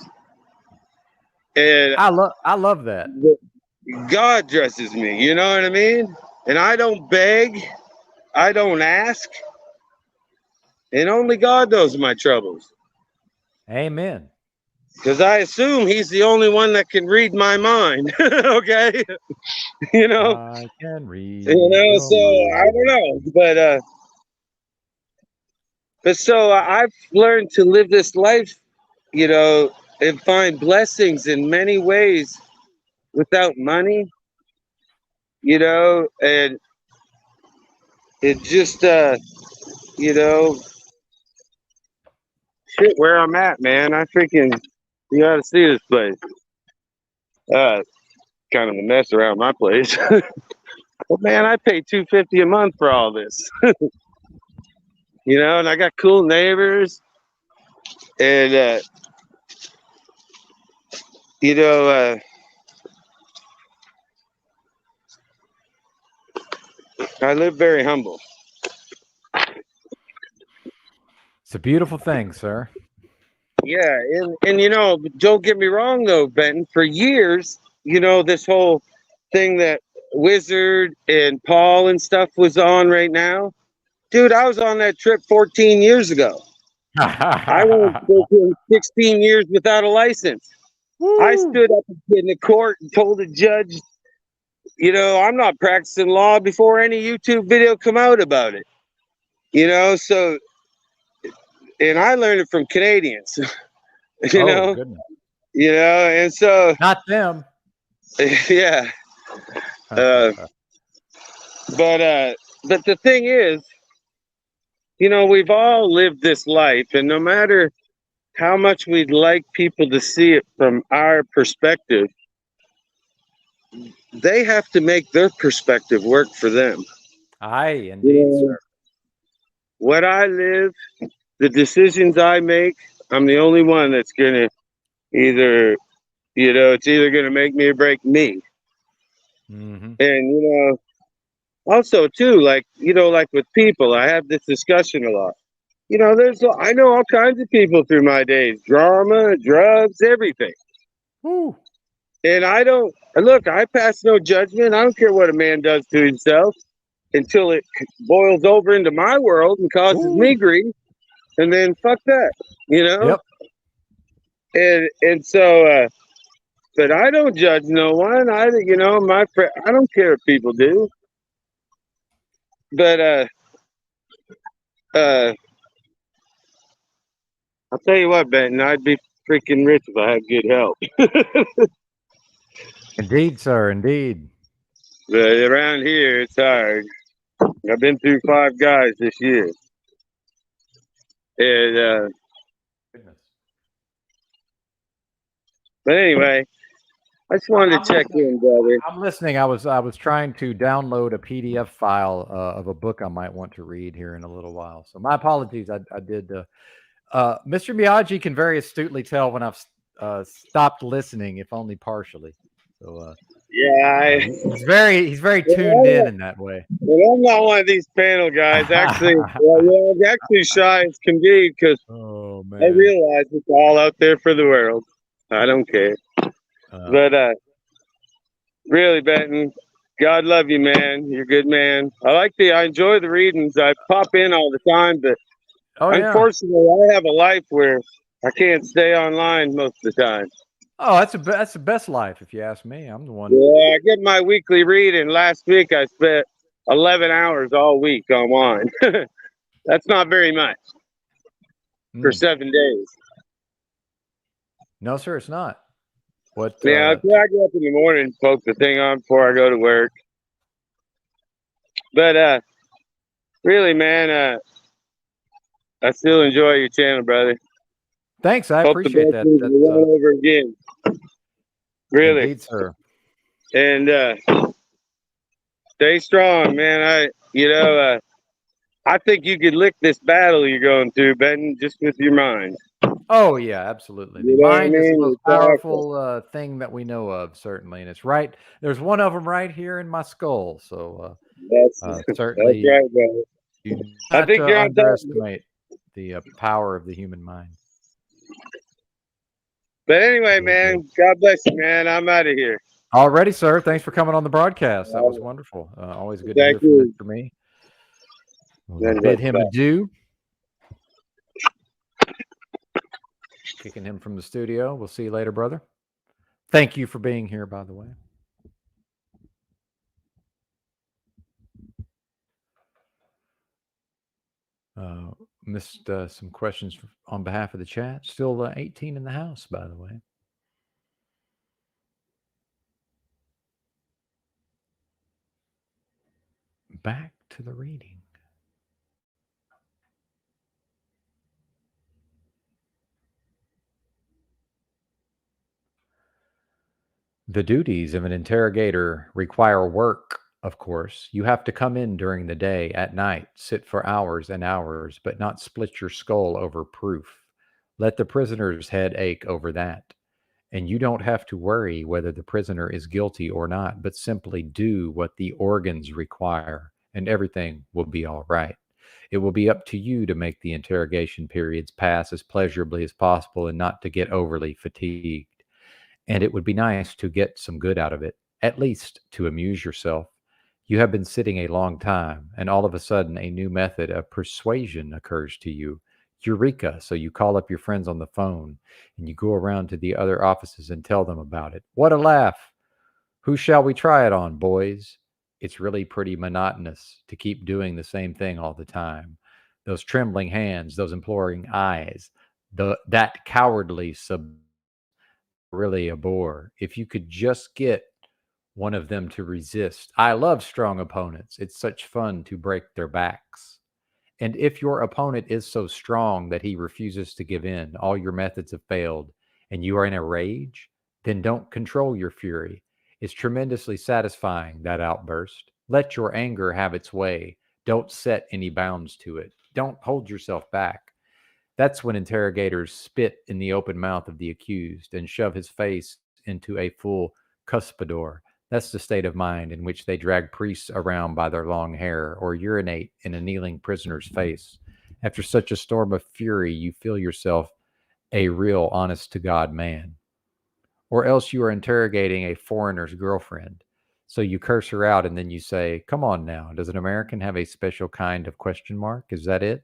Speaker 5: And
Speaker 1: I love that.
Speaker 5: God dresses me, you know what I mean? And I don't beg, I don't ask, and only God knows my troubles.
Speaker 1: Amen.
Speaker 5: Because I assume he's the only one that can read my mind. Okay?
Speaker 1: I can read.
Speaker 5: So I don't know. But so I've learned to live this life, and find blessings in many ways without money, and it just, shit, where I'm at, man. You gotta see this place. Kind of a mess around my place. But man, I pay $250 a month for all this. And I got cool neighbors, and I live very humble.
Speaker 1: It's a beautiful thing, sir.
Speaker 5: Yeah, and don't get me wrong though, Benton. For years, this whole thing that Wizard and Paul and stuff was on right now, dude. I was on that trip 14 years ago. I went 16 years without a license.
Speaker 1: Woo.
Speaker 5: I stood up in the court and told the judge, I'm not practicing law before any YouTube video come out about it. So, and I learned it from Canadians.
Speaker 1: Goodness.
Speaker 5: And so
Speaker 1: Not them.
Speaker 5: yeah. But the thing is, we've all lived this life, and no matter how much we'd like people to see it from our perspective, they have to make their perspective work for them.
Speaker 1: Aye, indeed, sir.
Speaker 5: What I live, the decisions I make I'm the only one that's gonna either, it's either gonna make me or break me.
Speaker 1: Mm-hmm.
Speaker 5: And also too, like like with people, I have this discussion a lot. I know all kinds of people through my days, drama, drugs, everything.
Speaker 1: Woo.
Speaker 5: And I don't look. I pass no judgment. I don't care what a man does to himself until it boils over into my world and causes
Speaker 1: Woo.
Speaker 5: me grief. And then fuck that,
Speaker 1: Yep.
Speaker 5: And so, but I don't judge no one. I don't care if people do. But uh, I'll tell you what, Benton, I'd be freaking rich if I had good health.
Speaker 1: Indeed, sir. Indeed.
Speaker 5: But around here, it's hard. I've been through 5 guys this year, and
Speaker 1: Goodness.
Speaker 5: but anyway, I just wanted to check in, brother.
Speaker 1: I'm listening. I was trying to download a PDF file of a book I might want to read here in a little while. So my apologies. I did. Mr. Miyagi can very astutely tell when I've stopped listening, if only partially. So
Speaker 5: Yeah,
Speaker 1: he's very tuned in that way.
Speaker 5: well, I'm not one of these panel guys. Actually, I'm actually shy as can be because
Speaker 1: Oh
Speaker 5: I
Speaker 1: man.
Speaker 5: realize it's all out there for the world. I don't care. But really, Benton, God love you, man. You're a good man. I enjoy the readings. I pop in all the time, but
Speaker 1: Oh yeah.
Speaker 5: unfortunately, I have a life where I can't stay online most of the time.
Speaker 1: Oh, that's the best life, if you ask me. I'm the one.
Speaker 5: Yeah, I get my weekly reading. Last week, I spent 11 hours all week online. That's not very much for 7 days.
Speaker 1: No, sir, it's not. What?
Speaker 5: Yeah, I get up in the morning and poke the thing on before I go to work. But really, man, I still enjoy your channel, brother.
Speaker 1: Thanks, I
Speaker 5: Hope the
Speaker 1: appreciate that.
Speaker 5: best things run over again. Really.
Speaker 1: Indeed, sir.
Speaker 5: And stay strong, man. I think you could lick this battle you're going through, Benton, just with your mind.
Speaker 1: Oh yeah, absolutely. The
Speaker 5: You know what I
Speaker 1: mind is the
Speaker 5: mean?
Speaker 1: most
Speaker 5: Exactly.
Speaker 1: powerful thing that we know of, certainly, and it's right. There's one of them right here in my skull. So
Speaker 5: That's
Speaker 1: certainly,
Speaker 5: right, brother.
Speaker 1: do
Speaker 5: I
Speaker 1: not
Speaker 5: think you're on top of it.
Speaker 1: underestimate the power of the human mind.
Speaker 5: But anyway, man, God bless you, man. I'm out of here.
Speaker 1: Alrighty, sir. Thanks for coming on the broadcast. That was wonderful. Always good to hear
Speaker 5: Thank
Speaker 1: from
Speaker 5: you.
Speaker 1: Mr. Me.
Speaker 5: Then
Speaker 1: Bid
Speaker 5: what's
Speaker 1: him
Speaker 5: that?
Speaker 1: adieu. Kicking him from the studio. We'll see you later, brother. Thank you for being here, by the way. Missed some questions on behalf of the chat. Still 18 in the house, by the way. Back to the reading. The duties of an interrogator require work, of course. You have to come in during the day, at night, sit for hours and hours, but not split your skull over proof. Let the prisoner's head ache over that. And you don't have to worry whether the prisoner is guilty or not, but simply do what the organs require, and everything will be all right. It will be up to you to make the interrogation periods pass as pleasurably as possible and not to get overly fatigued. And it would be nice to get some good out of it, at least to amuse yourself. You have been sitting a long time, and all of a sudden a new method of persuasion occurs to you. Eureka! So you call up your friends on the phone, and you go around to the other offices and tell them about it. What a laugh! Who shall we try it on, boys? It's really pretty monotonous to keep doing the same thing all the time. Those trembling hands, those imploring eyes, that cowardly really a bore. If you could just get one of them to resist. I love strong opponents. It's such fun to break their backs. And if your opponent is so strong that he refuses to give in, all your methods have failed, and you are in a rage, then don't control your fury. It's tremendously satisfying, that outburst. Let your anger have its way. Don't set any bounds to it. Don't hold yourself back. That's when interrogators spit in the open mouth of the accused and shove his face into a full cuspidor. That's the state of mind in which they drag priests around by their long hair or urinate in a kneeling prisoner's face. After such a storm of fury, you feel yourself a real honest to God man. Or else you are interrogating a foreigner's girlfriend. So you curse her out and then you say, "Come on now, does an American have a special kind of question mark? Is that it?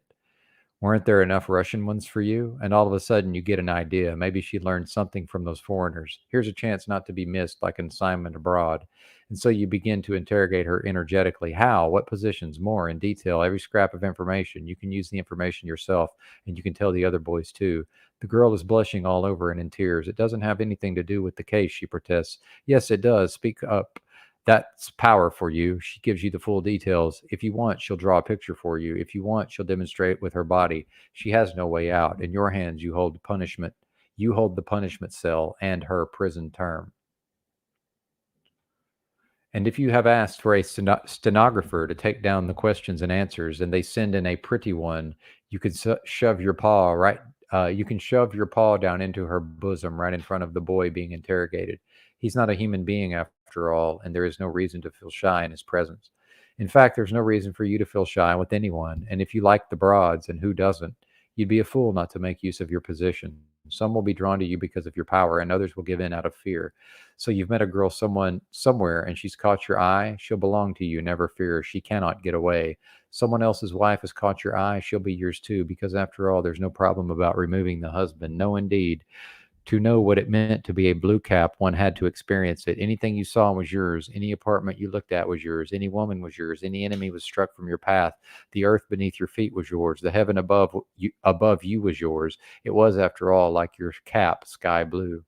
Speaker 1: Weren't there enough Russian ones for you?" And all of a sudden you get an idea. Maybe she learned something from those foreigners. Here's a chance not to be missed, like an assignment abroad. And so you begin to interrogate her energetically. How? What positions? More in detail, every scrap of information. You can use the information yourself, and you can tell the other boys too. The girl is blushing all over and in tears. "It doesn't have anything to do with the case," she protests. "Yes, it does. Speak up. That's power for you." She gives you the full details. If you want, she'll draw a picture for you. If you want, she'll demonstrate with her body. She has no way out. In your hands, you hold punishment. You hold the punishment cell and her prison term. And if you have asked for a stenographer to take down the questions and answers, and they send in a pretty one, you can shove your paw right. You can shove your paw down into her bosom right in front of the boy being interrogated. He's not a human being after all, and there is no reason to feel shy in his presence. In fact, there's no reason for you to feel shy with anyone. And if you like the broads, and who doesn't, you'd be a fool not to make use of your position. Some will be drawn to you because of your power, and others will give in out of fear. So you've met a girl somewhere and she's caught your eye. She'll belong to you, never fear. She cannot get away. Someone else's wife has caught your eye. She'll be yours too, because after all, there's no problem about removing the husband. No, indeed. To know what it meant to be a blue cap, one had to experience it. Anything you saw was yours. Any apartment you looked at was yours. Any woman was yours. Any enemy was struck from your path. The earth beneath your feet was yours. The heaven above you was yours. It was, after all, like your cap, sky blue.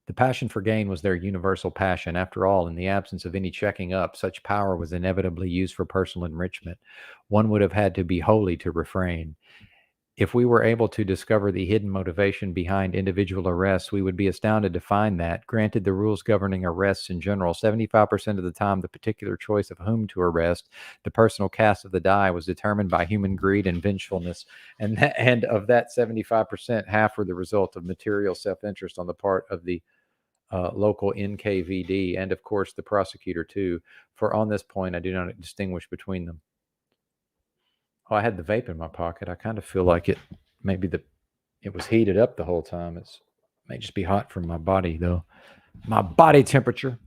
Speaker 1: The passion for gain was their universal passion. After all, in the absence of any checking up, such power was inevitably used for personal enrichment. One would have had to be holy to refrain. If we were able to discover the hidden motivation behind individual arrests, we would be astounded to find that, granted the rules governing arrests in general, 75% of the time the particular choice of whom to arrest, the personal cast of the die, was determined by human greed and vengefulness. And of that 75%, half were the result of material self-interest on the part of the local NKVD, and of course the prosecutor too. For on this point, I do not distinguish between them. Oh, I had the vape in my pocket. I kind of feel like it was heated up the whole time. It may just be hot from my body though. My body temperature.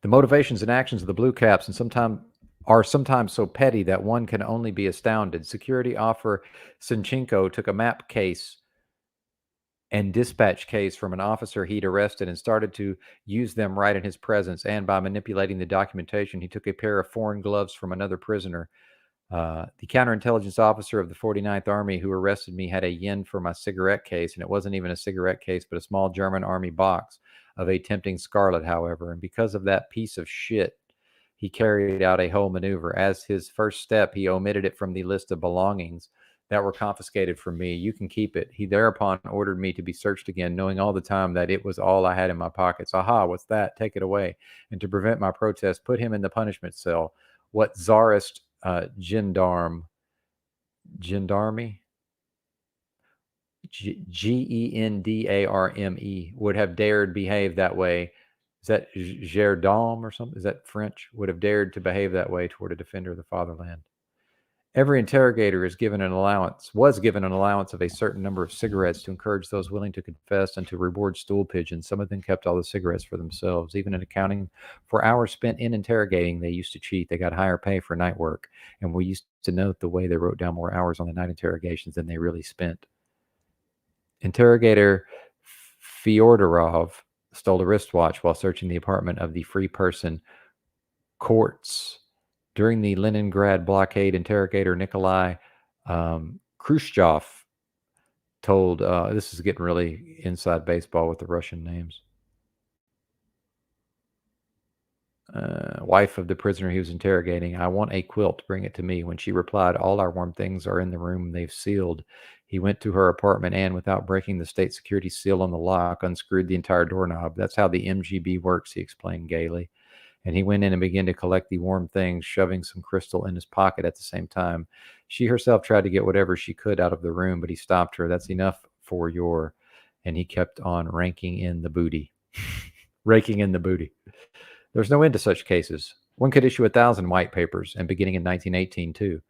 Speaker 1: The motivations and actions of the blue caps are sometimes so petty that one can only be astounded. Security officer Sinchenko took a map case and dispatch case from an officer he'd arrested and started to use them right in his presence. And by manipulating the documentation, he took a pair of foreign gloves from another prisoner. The counterintelligence officer of the 49th Army who arrested me had a yen for my cigarette case, and it wasn't even a cigarette case, but a small German Army box of a tempting scarlet, however. And because of that piece of shit, he carried out a whole maneuver. As his first step, he omitted it from the list of belongings that were confiscated from me. "You can keep it." He thereupon ordered me to be searched again, knowing all the time that it was all I had in my pockets. "Aha, what's that? Take it away." And to prevent my protest, put him in the punishment cell. What czarist gendarme, gendarme, Gendarme would have dared behave that way? Is that gendarme or something? Is that French? Would have dared to behave that way toward a defender of the fatherland. Every interrogator was given an allowance of a certain number of cigarettes to encourage those willing to confess and to reward stool pigeons. Some of them kept all the cigarettes for themselves. Even in accounting for hours spent in interrogating, they used to cheat. They got higher pay for night work, and we used to note the way they wrote down more hours on the night interrogations than they really spent. Interrogator Fyodorov stole a wristwatch while searching the apartment of the free person Korts. During the Leningrad blockade, interrogator Nikolai Khrushchev told, this is getting really inside baseball with the Russian names. wife of the prisoner he was interrogating, "I want a quilt. Bring it to me." When she replied, "All our warm things are in the room they've sealed," he went to her apartment and, without breaking the state security seal on the lock, unscrewed the entire doorknob. "That's how the MGB works," he explained gaily. And he went in and began to collect the warm things, shoving some crystal in his pocket at the same time. She herself tried to get whatever she could out of the room, but he stopped her. "That's enough for your..." And he kept on raking in the booty. Raking in the booty. There's no end to such cases. One could issue 1,000 white papers, and beginning in 1918, too.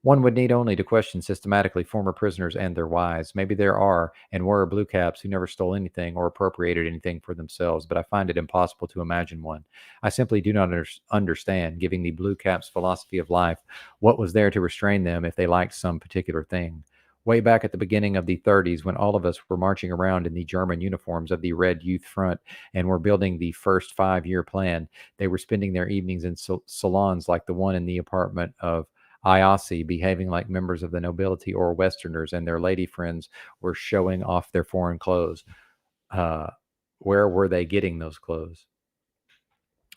Speaker 1: One would need only to question systematically former prisoners and their wives. Maybe there are and were blue caps who never stole anything or appropriated anything for themselves, but I find it impossible to imagine one. I simply do not understand, giving the blue caps' philosophy of life, what was there to restrain them if they liked some particular thing. Way back at the beginning of the 30s, when all of us were marching around in the German uniforms of the Red Youth Front and were building the first 5-year plan, they were spending their evenings in salons like the one in the apartment of Ayasi, behaving like members of the nobility or Westerners, and their lady friends were showing off their foreign clothes. Where were they getting those clothes?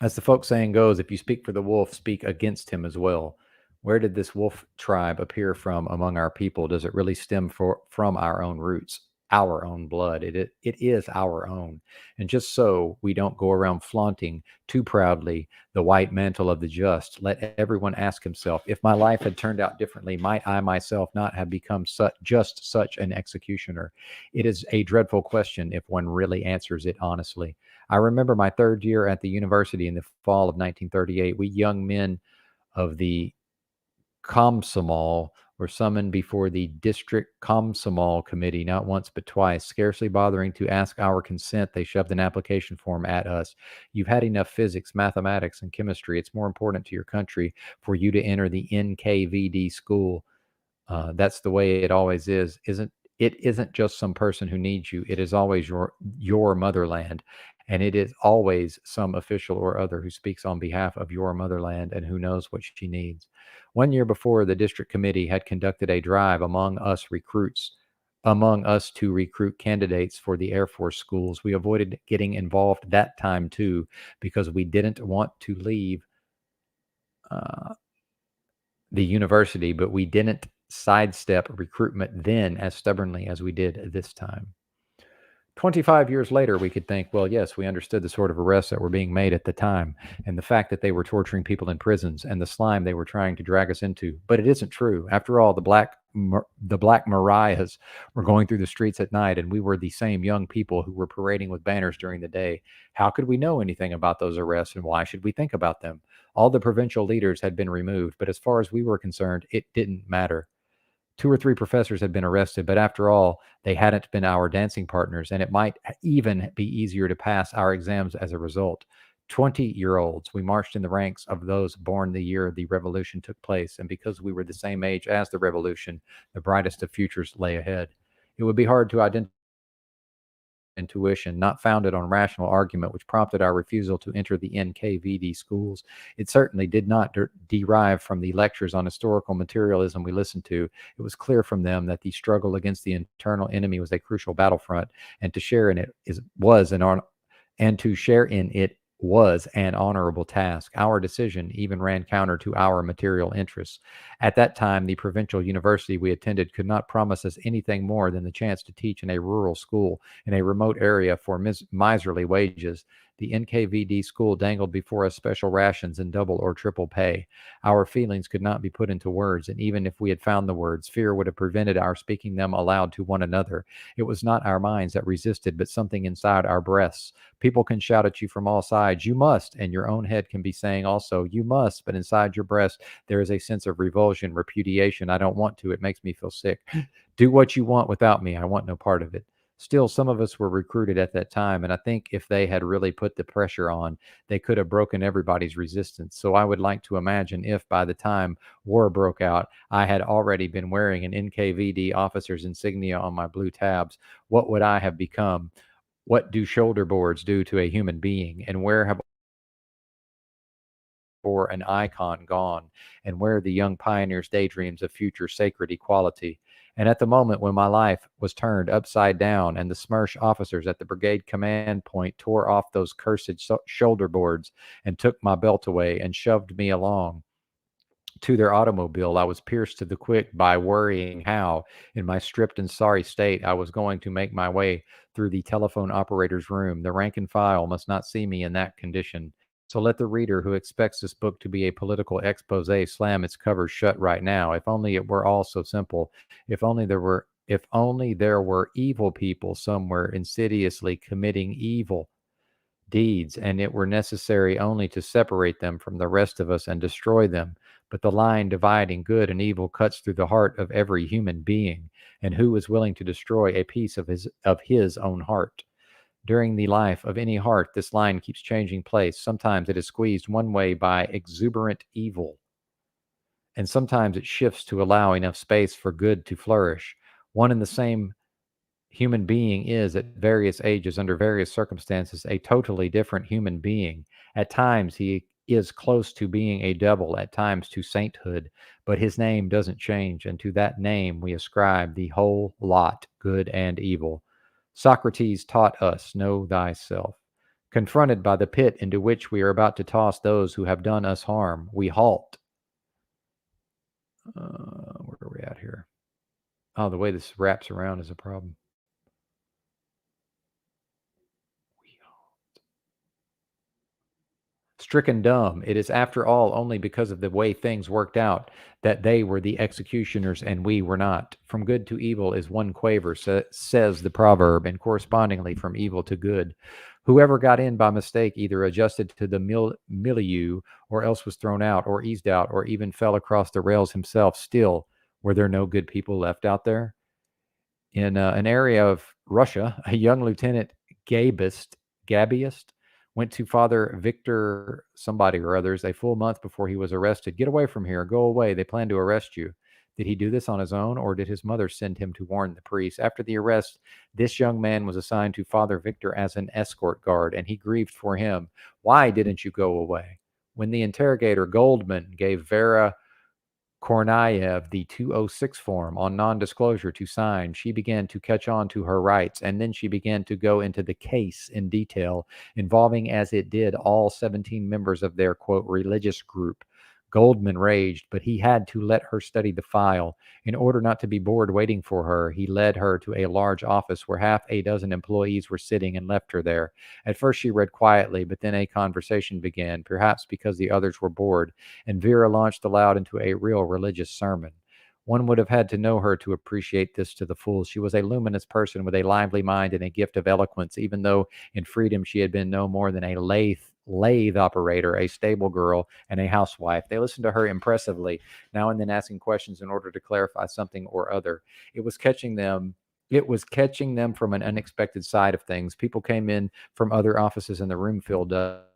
Speaker 1: As the folk saying goes, if you speak for the wolf, speak against him as well. Where did this wolf tribe appear from among our people? Does it really stem from our own roots, our own blood? It is our own. And just so we don't go around flaunting too proudly the white mantle of the just, let everyone ask himself, if my life had turned out differently, might I myself not have become just such an executioner? It is a dreadful question if one really answers it honestly. I remember my 3rd year at the university in the fall of 1938. We young men of the Komsomol were summoned before the district Komsomol committee not once but twice. Scarcely bothering to ask our consent, they shoved an application form at us. "You've had enough physics, mathematics, and chemistry. It's more important to your country for you to enter the NKVD school. That's the way it always is. It isn't just some person who needs you. It is always your motherland. And it is always some official or other who speaks on behalf of your motherland and who knows what she needs." 1 year before, the district committee had conducted a drive among us to recruit candidates for the Air Force schools. We avoided getting involved that time too, because we didn't want to leave the university, but we didn't sidestep recruitment then as stubbornly as we did this time. 25 years later, we could think, well, yes, we understood the sort of arrests that were being made at the time and the fact that they were torturing people in prisons and the slime they were trying to drag us into. But it isn't true. After all, the Black Mariahs were going through the streets at night, and we were the same young people who were parading with banners during the day. How could we know anything about those arrests, and why should we think about them? All the provincial leaders had been removed, but as far as we were concerned, it didn't matter. 2 or 3 professors had been arrested, but after all, they hadn't been our dancing partners, and it might even be easier to pass our exams as a result. 20-year-olds, we marched in the ranks of those born the year the revolution took place, and because we were the same age as the revolution, the brightest of futures lay ahead. It would be hard to identify intuition, not founded on rational argument, which prompted our refusal to enter the NKVD schools. It certainly did not derive from the lectures on historical materialism we listened to. It was clear from them that the struggle against the internal enemy was a crucial battlefront, and to share in it was an honorable task. Our decision even ran counter to our material interests. At that time, the provincial university we attended could not promise us anything more than the chance to teach in a rural school in a remote area for miserly wages. The NKVD school dangled before us special rations and double or triple pay. Our feelings could not be put into words, and even if we had found the words, fear would have prevented our speaking them aloud to one another. It was not our minds that resisted, but something inside our breasts. People can shout at you from all sides, "You must," and your own head can be saying also, "You must," but inside your breast, there is a sense of revulsion, repudiation. "I don't want to. It makes me feel sick. Do what you want without me. I want no part of it." Still, some of us were recruited at that time, and I think if they had really put the pressure on, they could have broken everybody's resistance. So I would like to imagine if by the time war broke out, I had already been wearing an NKVD officer's insignia on my blue tabs, what would I have become? What do shoulder boards do to a human being? And where have or an icon gone, and where the young pioneers' daydreams of future sacred equality? And at the moment when my life was turned upside down and the Smersh officers at the brigade command point tore off those cursed shoulder boards and took my belt away and shoved me along to their automobile, I was pierced to the quick by worrying how, in my stripped and sorry state, I was going to make my way through the telephone operator's room. The rank and file must not see me in that condition. So let the reader who expects this book to be a political expose slam its covers shut right now. If only it were all so simple. If only there were evil people somewhere insidiously committing evil deeds, and it were necessary only to separate them from the rest of us and destroy them. But the line dividing good and evil cuts through the heart of every human being, and who is willing to destroy a piece of his own heart? During the life of any heart, this line keeps changing place. Sometimes it is squeezed one way by exuberant evil, and sometimes it shifts to allow enough space for good to flourish. One and the same human being is, at various ages, under various circumstances, a totally different human being. At times, he is close to being a devil, at times to sainthood, but his name doesn't change, and to that name we ascribe the whole lot, good and evil. Socrates taught us, know thyself. Confronted by the pit into which we are about to toss those who have done us harm, we halt. Where are we at here? Oh, the way this wraps around is a problem. Stricken dumb, it is after all only because of the way things worked out that they were the executioners and we were not. From good to evil is one quaver, says the proverb, and correspondingly from evil to good. Whoever got in by mistake either adjusted to the milieu or else was thrown out or eased out or even fell across the rails himself. Still, were there no good people left out there? In an area of Russia, a young lieutenant Gabiist went to Father Victor somebody or others a full month before he was arrested. Get away from here. Go away. They plan to arrest you. Did he do this on his own, or did his mother send him to warn the priest? After the arrest, this young man was assigned to Father Victor as an escort guard, and he grieved for him. Why didn't you go away? When the interrogator Goldman gave Vera Kornayev the 206 form on non-disclosure to sign, she began to catch on to her rights, and then she began to go into the case in detail, involving as it did all 17 members of their, quote, religious group. Goldman raged, but he had to let her study the file. In order not to be bored waiting for her, he led her to a large office where half a dozen employees were sitting and left her there. At first she read quietly, but then a conversation began, perhaps because the others were bored, and Vera launched aloud into a real religious sermon. One would have had to know her to appreciate this to the full. She was a luminous person with a lively mind and a gift of eloquence, even though in freedom she had been no more than a lathe operator, a stable girl, and a housewife. They listened to her impressively, now and then asking questions in order to clarify something or other. It was catching them from an unexpected side of things. People came in from other offices and the room filled up.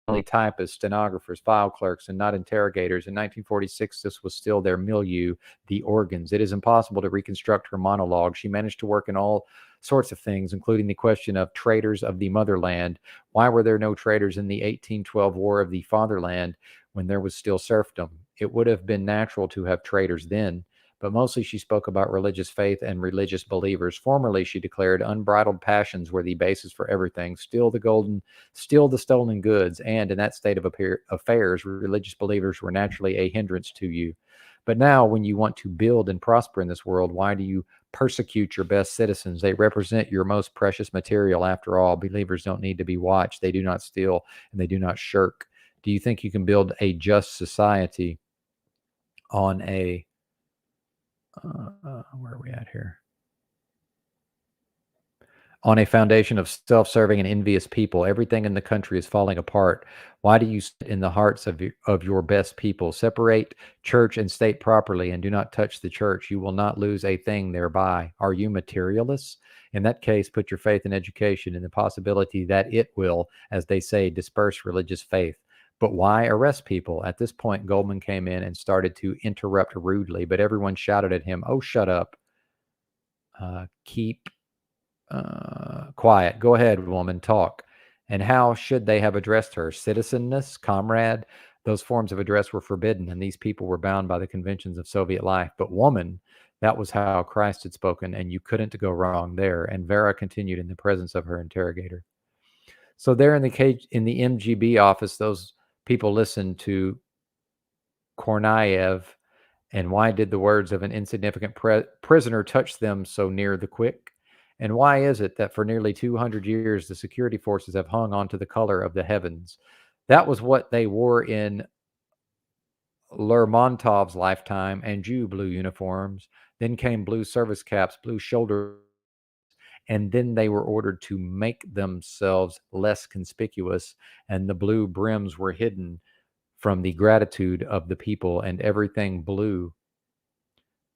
Speaker 1: Only typists, stenographers, file clerks, and not interrogators. In 1946, this was still their milieu, the organs. It is impossible to reconstruct her monologue. She managed to work in all sorts of things, including the question of traitors of the motherland. Why were there no traitors in the 1812 War of the Fatherland when there was still serfdom? It would have been natural to have traitors then, but mostly she spoke about religious faith and religious believers. Formerly, she declared, unbridled passions were the basis for everything. Steal the stolen goods, and in that state of affairs, religious believers were naturally a hindrance to you. But now, when you want to build and prosper in this world, why do you persecute your best citizens? They represent your most precious material. After all, believers don't need to be watched. They do not steal, and they do not shirk. Do you think you can build a just society on a where are we at here? On a foundation of self-serving and envious people? Everything in the country is falling apart. Why do you sit in the hearts of your best people? Separate church and state properly and do not touch the church. You will not lose a thing thereby. Are you materialists? In that case, put your faith in education and the possibility that it will, as they say, disperse religious faith. But why arrest people? At this point, Goldman came in and started to interrupt rudely, but everyone shouted at him, "Oh, shut up. Keep quiet. Go ahead, woman, talk." And how should they have addressed her? Citizenness, comrade? Those forms of address were forbidden, and these people were bound by the conventions of Soviet life. But woman, That was how Christ had spoken, and you couldn't go wrong there. And Vera continued in the presence of her interrogator. So there in the MGB office, those people listened to Kornaev. And why did the words of an insignificant prisoner touch them so near the quick? And why is it that for nearly 200 years, the security forces have hung on to the color of the heavens? That was what they wore in Lermontov's lifetime, and Jew blue uniforms. Then came blue service caps, blue shoulder, and then they were ordered to make themselves less conspicuous, and the blue brims were hidden from the gratitude of the people, and everything blue.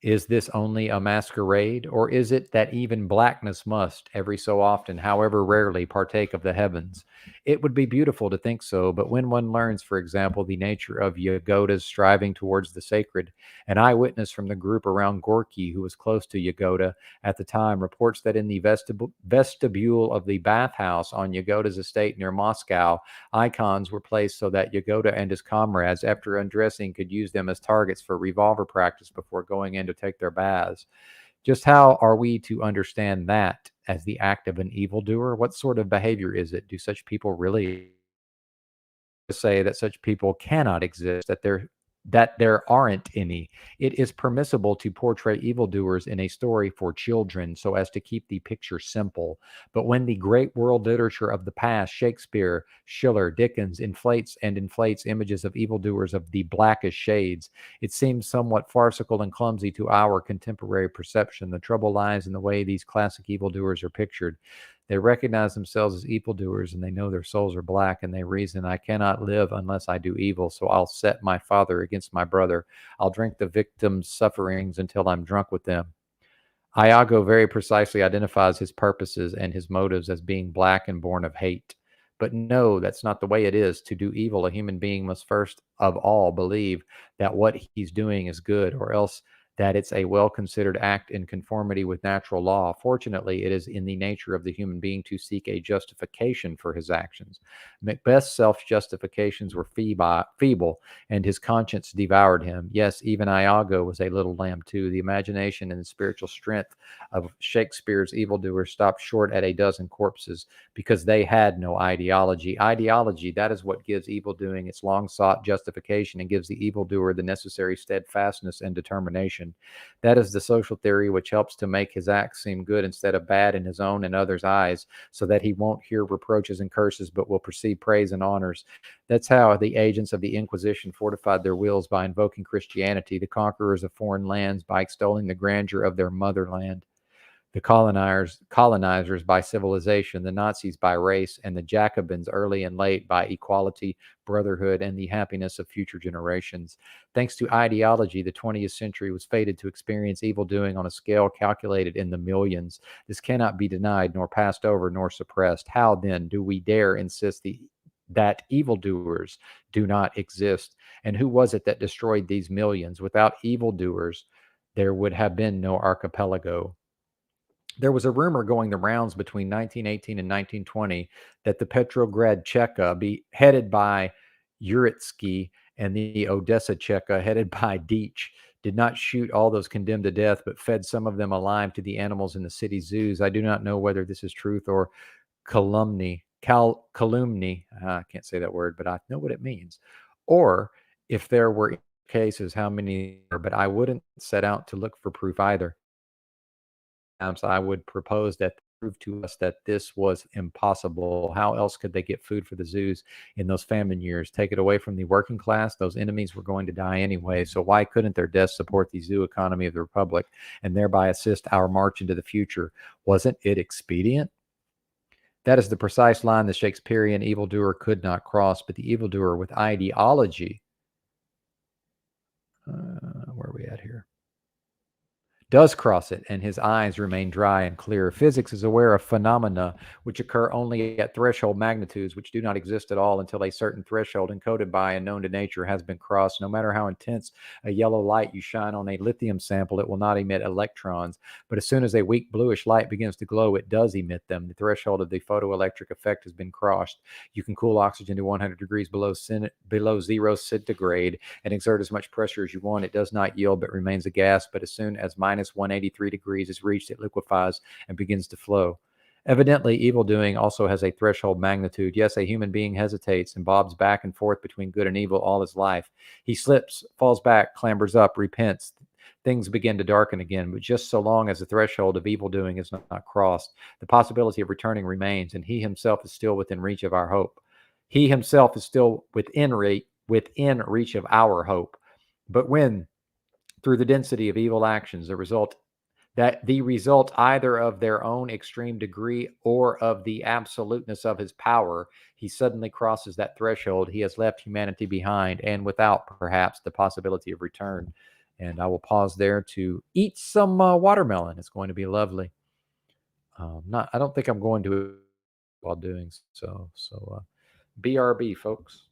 Speaker 1: Is this only a masquerade, or is it that even blackness must, every so often, however rarely, partake of the heavens? It would be beautiful to think so, but when one learns, for example, the nature of Yagoda's striving towards the sacred, an eyewitness from the group around Gorky, who was close to Yagoda at the time, reports that in the vestibule of the bathhouse on Yagoda's estate near Moscow, icons were placed so that Yagoda and his comrades, after undressing, could use them as targets for revolver practice before going in to take their baths. Just how are we to understand that as the act of an evildoer? What sort of behavior is it? Do such people really say that such people cannot exist, that there aren't any? It is permissible to portray evildoers in a story for children so as to keep the picture simple. But when the great world literature of the past, Shakespeare, Schiller, Dickens, inflates images of evildoers of the blackest shades, it seems somewhat farcical and clumsy to our contemporary perception. The trouble lies in the way these classic evildoers are pictured. They recognize themselves as evildoers, and they know their souls are black, and they reason, I cannot live unless I do evil, so I'll set my father against my brother. I'll drink the victim's sufferings until I'm drunk with them. Iago very precisely identifies his purposes and his motives as being black and born of hate. But no, that's not the way it is. To do evil, a human being must first of all believe that what he's doing is good, or else that it's a well-considered act in conformity with natural law. Fortunately, it is in the nature of the human being to seek a justification for his actions. Macbeth's self-justifications were feeble, and his conscience devoured him. Yes, even Iago was a little lamb too. The imagination and the spiritual strength of Shakespeare's evildoers stopped short at a dozen corpses because they had no ideology. Ideology, that is what gives evildoing its long-sought justification and gives the evildoer the necessary steadfastness and determination. That is the social theory which helps to make his acts seem good instead of bad in his own and others' eyes, so that he won't hear reproaches and curses, but will perceive praise and honors. That's how the agents of the Inquisition fortified their wills, by invoking Christianity, the conquerors of foreign lands by extolling the grandeur of their motherland, the colonizers by civilization, the Nazis by race, and the Jacobins early and late by equality, brotherhood, and the happiness of future generations. Thanks to ideology, the 20th century was fated to experience evildoing on a scale calculated in the millions. This cannot be denied, nor passed over, nor suppressed. How then do we dare insist that evildoers do not exist? And who was it that destroyed these millions? Without evildoers, there would have been no archipelago. There was a rumor going the rounds between 1918 and 1920 that the Petrograd Cheka, be headed by Uritsky, and the Odessa Cheka, headed by Deitch, did not shoot all those condemned to death, but fed some of them alive to the animals in the city zoos. I do not know whether this is truth or calumny. I can't say that word, but I know what it means. Or if there were cases, how many, but I wouldn't set out to look for proof either. I would propose that prove to us that this was impossible. How else could they get food for the zoos in those famine years? Take it away from the working class. Those enemies were going to die anyway. So why couldn't their deaths support the zoo economy of the republic and thereby assist our march into the future? Wasn't it expedient? That is the precise line the Shakespearean evildoer could not cross, but the evildoer with ideology, where are we at here, does cross it, and his eyes remain dry and clear. Physics is aware of phenomena which occur only at threshold magnitudes, which do not exist at all until a certain threshold encoded by and known to nature has been crossed. No matter how intense a yellow light you shine on a lithium sample, it will not emit electrons. But as soon as a weak bluish light begins to glow, it does emit them. The threshold of the photoelectric effect has been crossed. You can cool oxygen to 100 degrees below 0 centigrade and exert as much pressure as you want. It does not yield, but remains a gas. But as soon as minus minus 183 degrees is reached, it liquefies and begins to flow. Evidently, evil doing also has a threshold magnitude. Yes, a human being hesitates and bobs back and forth between good and evil all his life. He slips, falls back, clambers up, repents. Things begin to darken again, but just so long as the threshold of evil doing is not crossed, the possibility of returning remains, and he himself is still within reach of our hope. He himself is still within reach of our hope. But when, through the density of evil actions, the result either of their own extreme degree or of the absoluteness of his power, he suddenly crosses that threshold, he has left humanity behind, and without perhaps the possibility of return. And I will pause there to eat some watermelon. It's going to be lovely. I don't think I'm going to while doing so. So BRB, folks.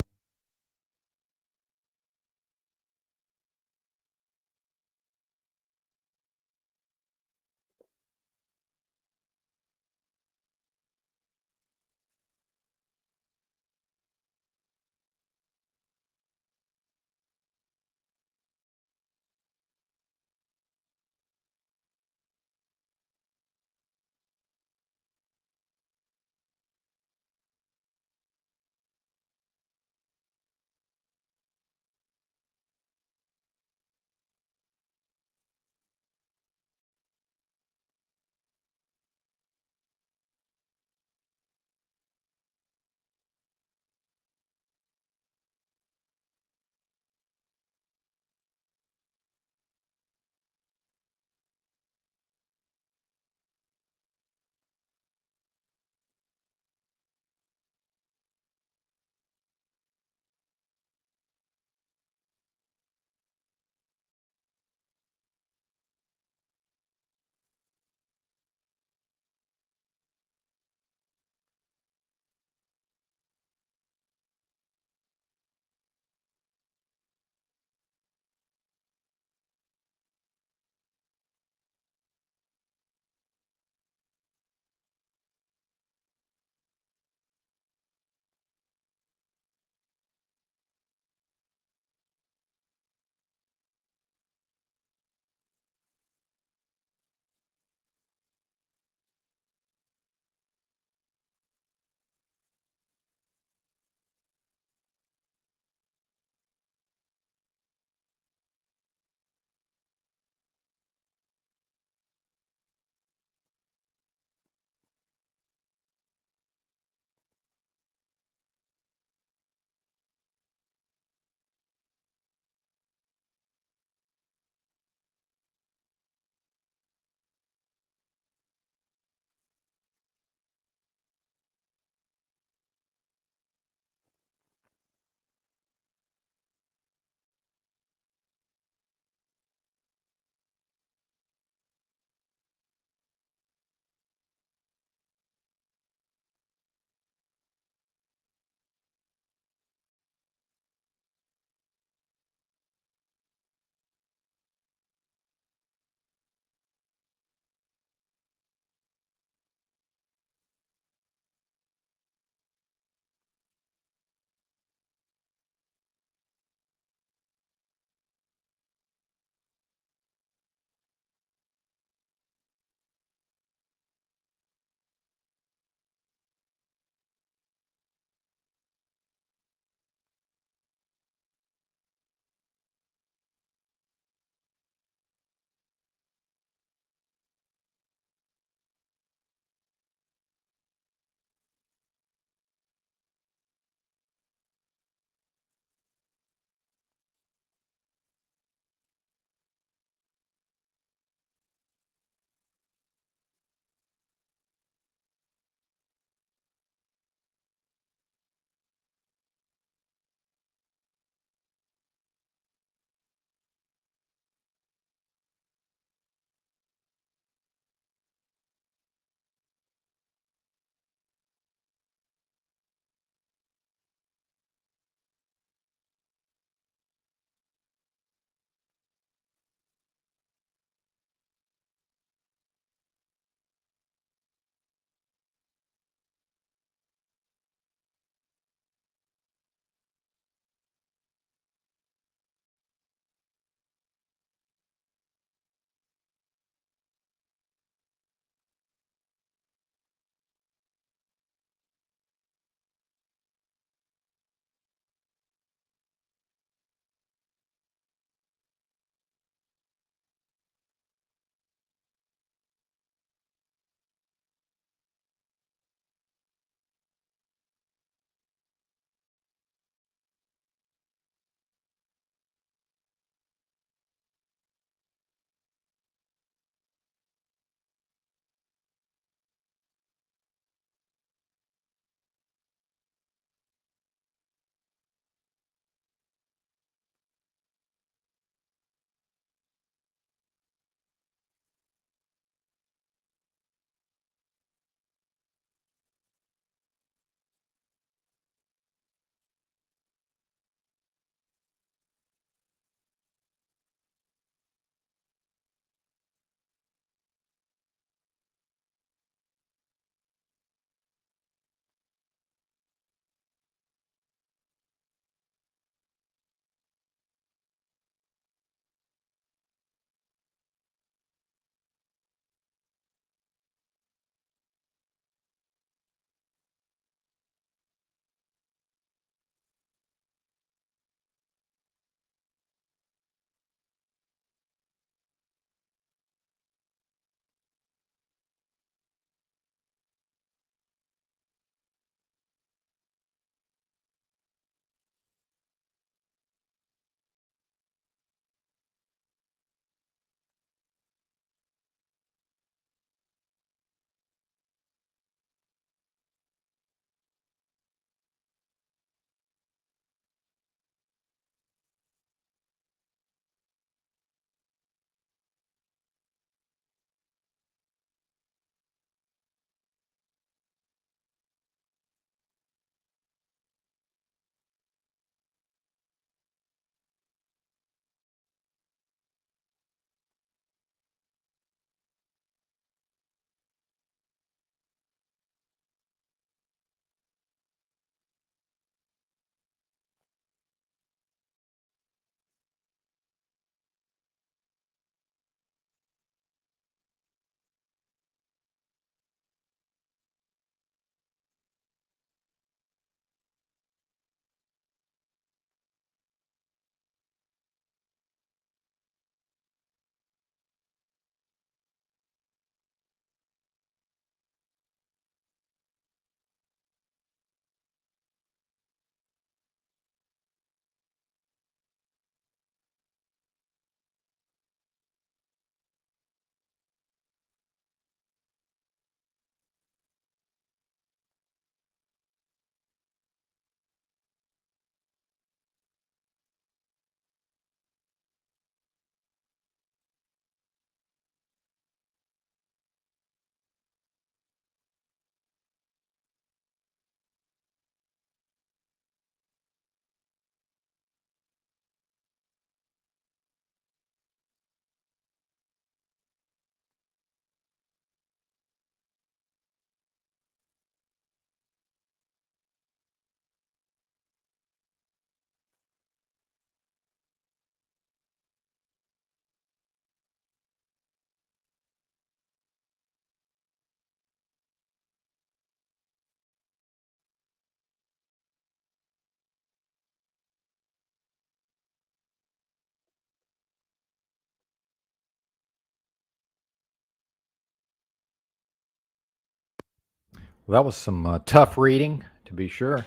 Speaker 1: Well, that was some tough reading, to be sure.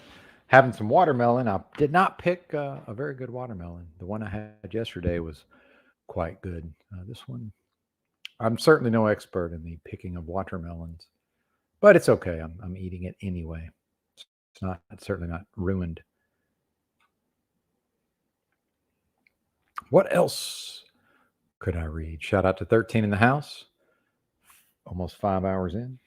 Speaker 1: Having some watermelon. I did not pick a very good watermelon. The one I had yesterday was quite good. This one, I'm certainly no expert in the picking of watermelons, but it's okay. I'm eating it anyway. It's certainly not ruined. What else could I read? Shout out to 13 in the house. Almost 5 hours in.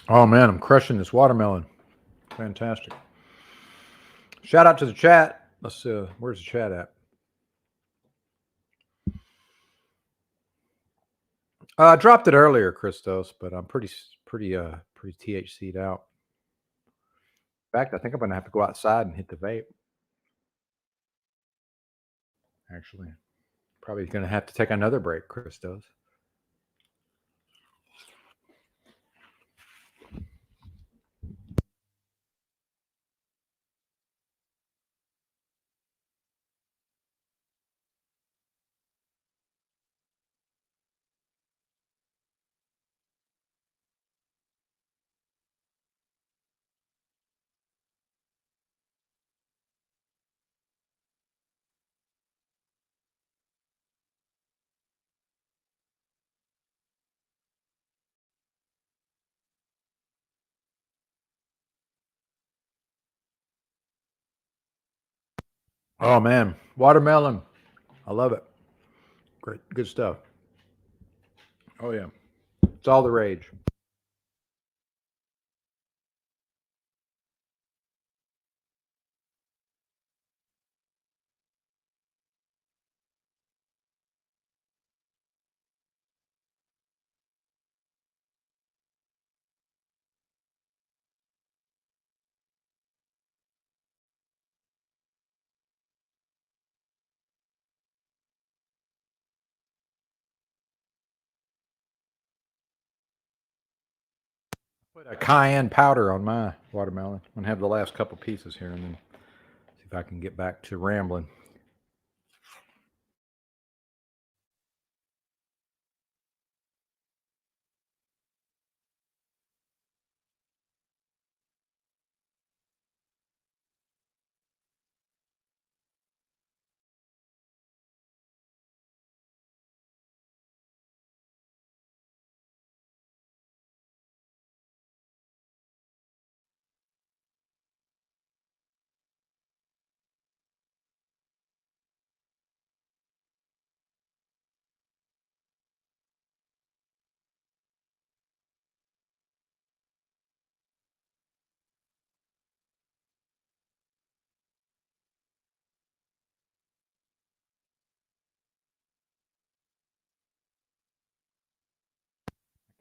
Speaker 1: Oh man, I'm crushing this watermelon. Fantastic. Shout out to the chat. Let's where's the chat at? I dropped it earlier, Christos, but I'm pretty THC'd out. In fact, I think I'm gonna have to go outside and hit the vape. Actually, probably gonna have to take another break, Christos. Oh man, watermelon. I love it. Great, good stuff. Oh yeah, it's all the rage. Put a cayenne powder on my watermelon. I'm gonna have the last couple pieces here, and then see if I can get back to rambling.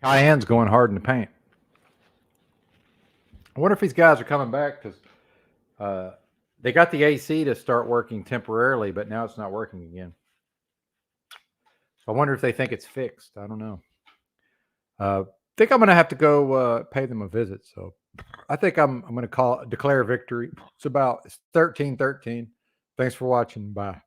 Speaker 1: Cayenne's going hard in the paint. I wonder if these guys are coming back because they got the AC to start working temporarily, but now it's not working again. So I wonder if they think it's fixed. I don't know. Think I'm going to have to go pay them a visit. So I think I'm going to declare victory. It's 13-13. Thanks for watching. Bye.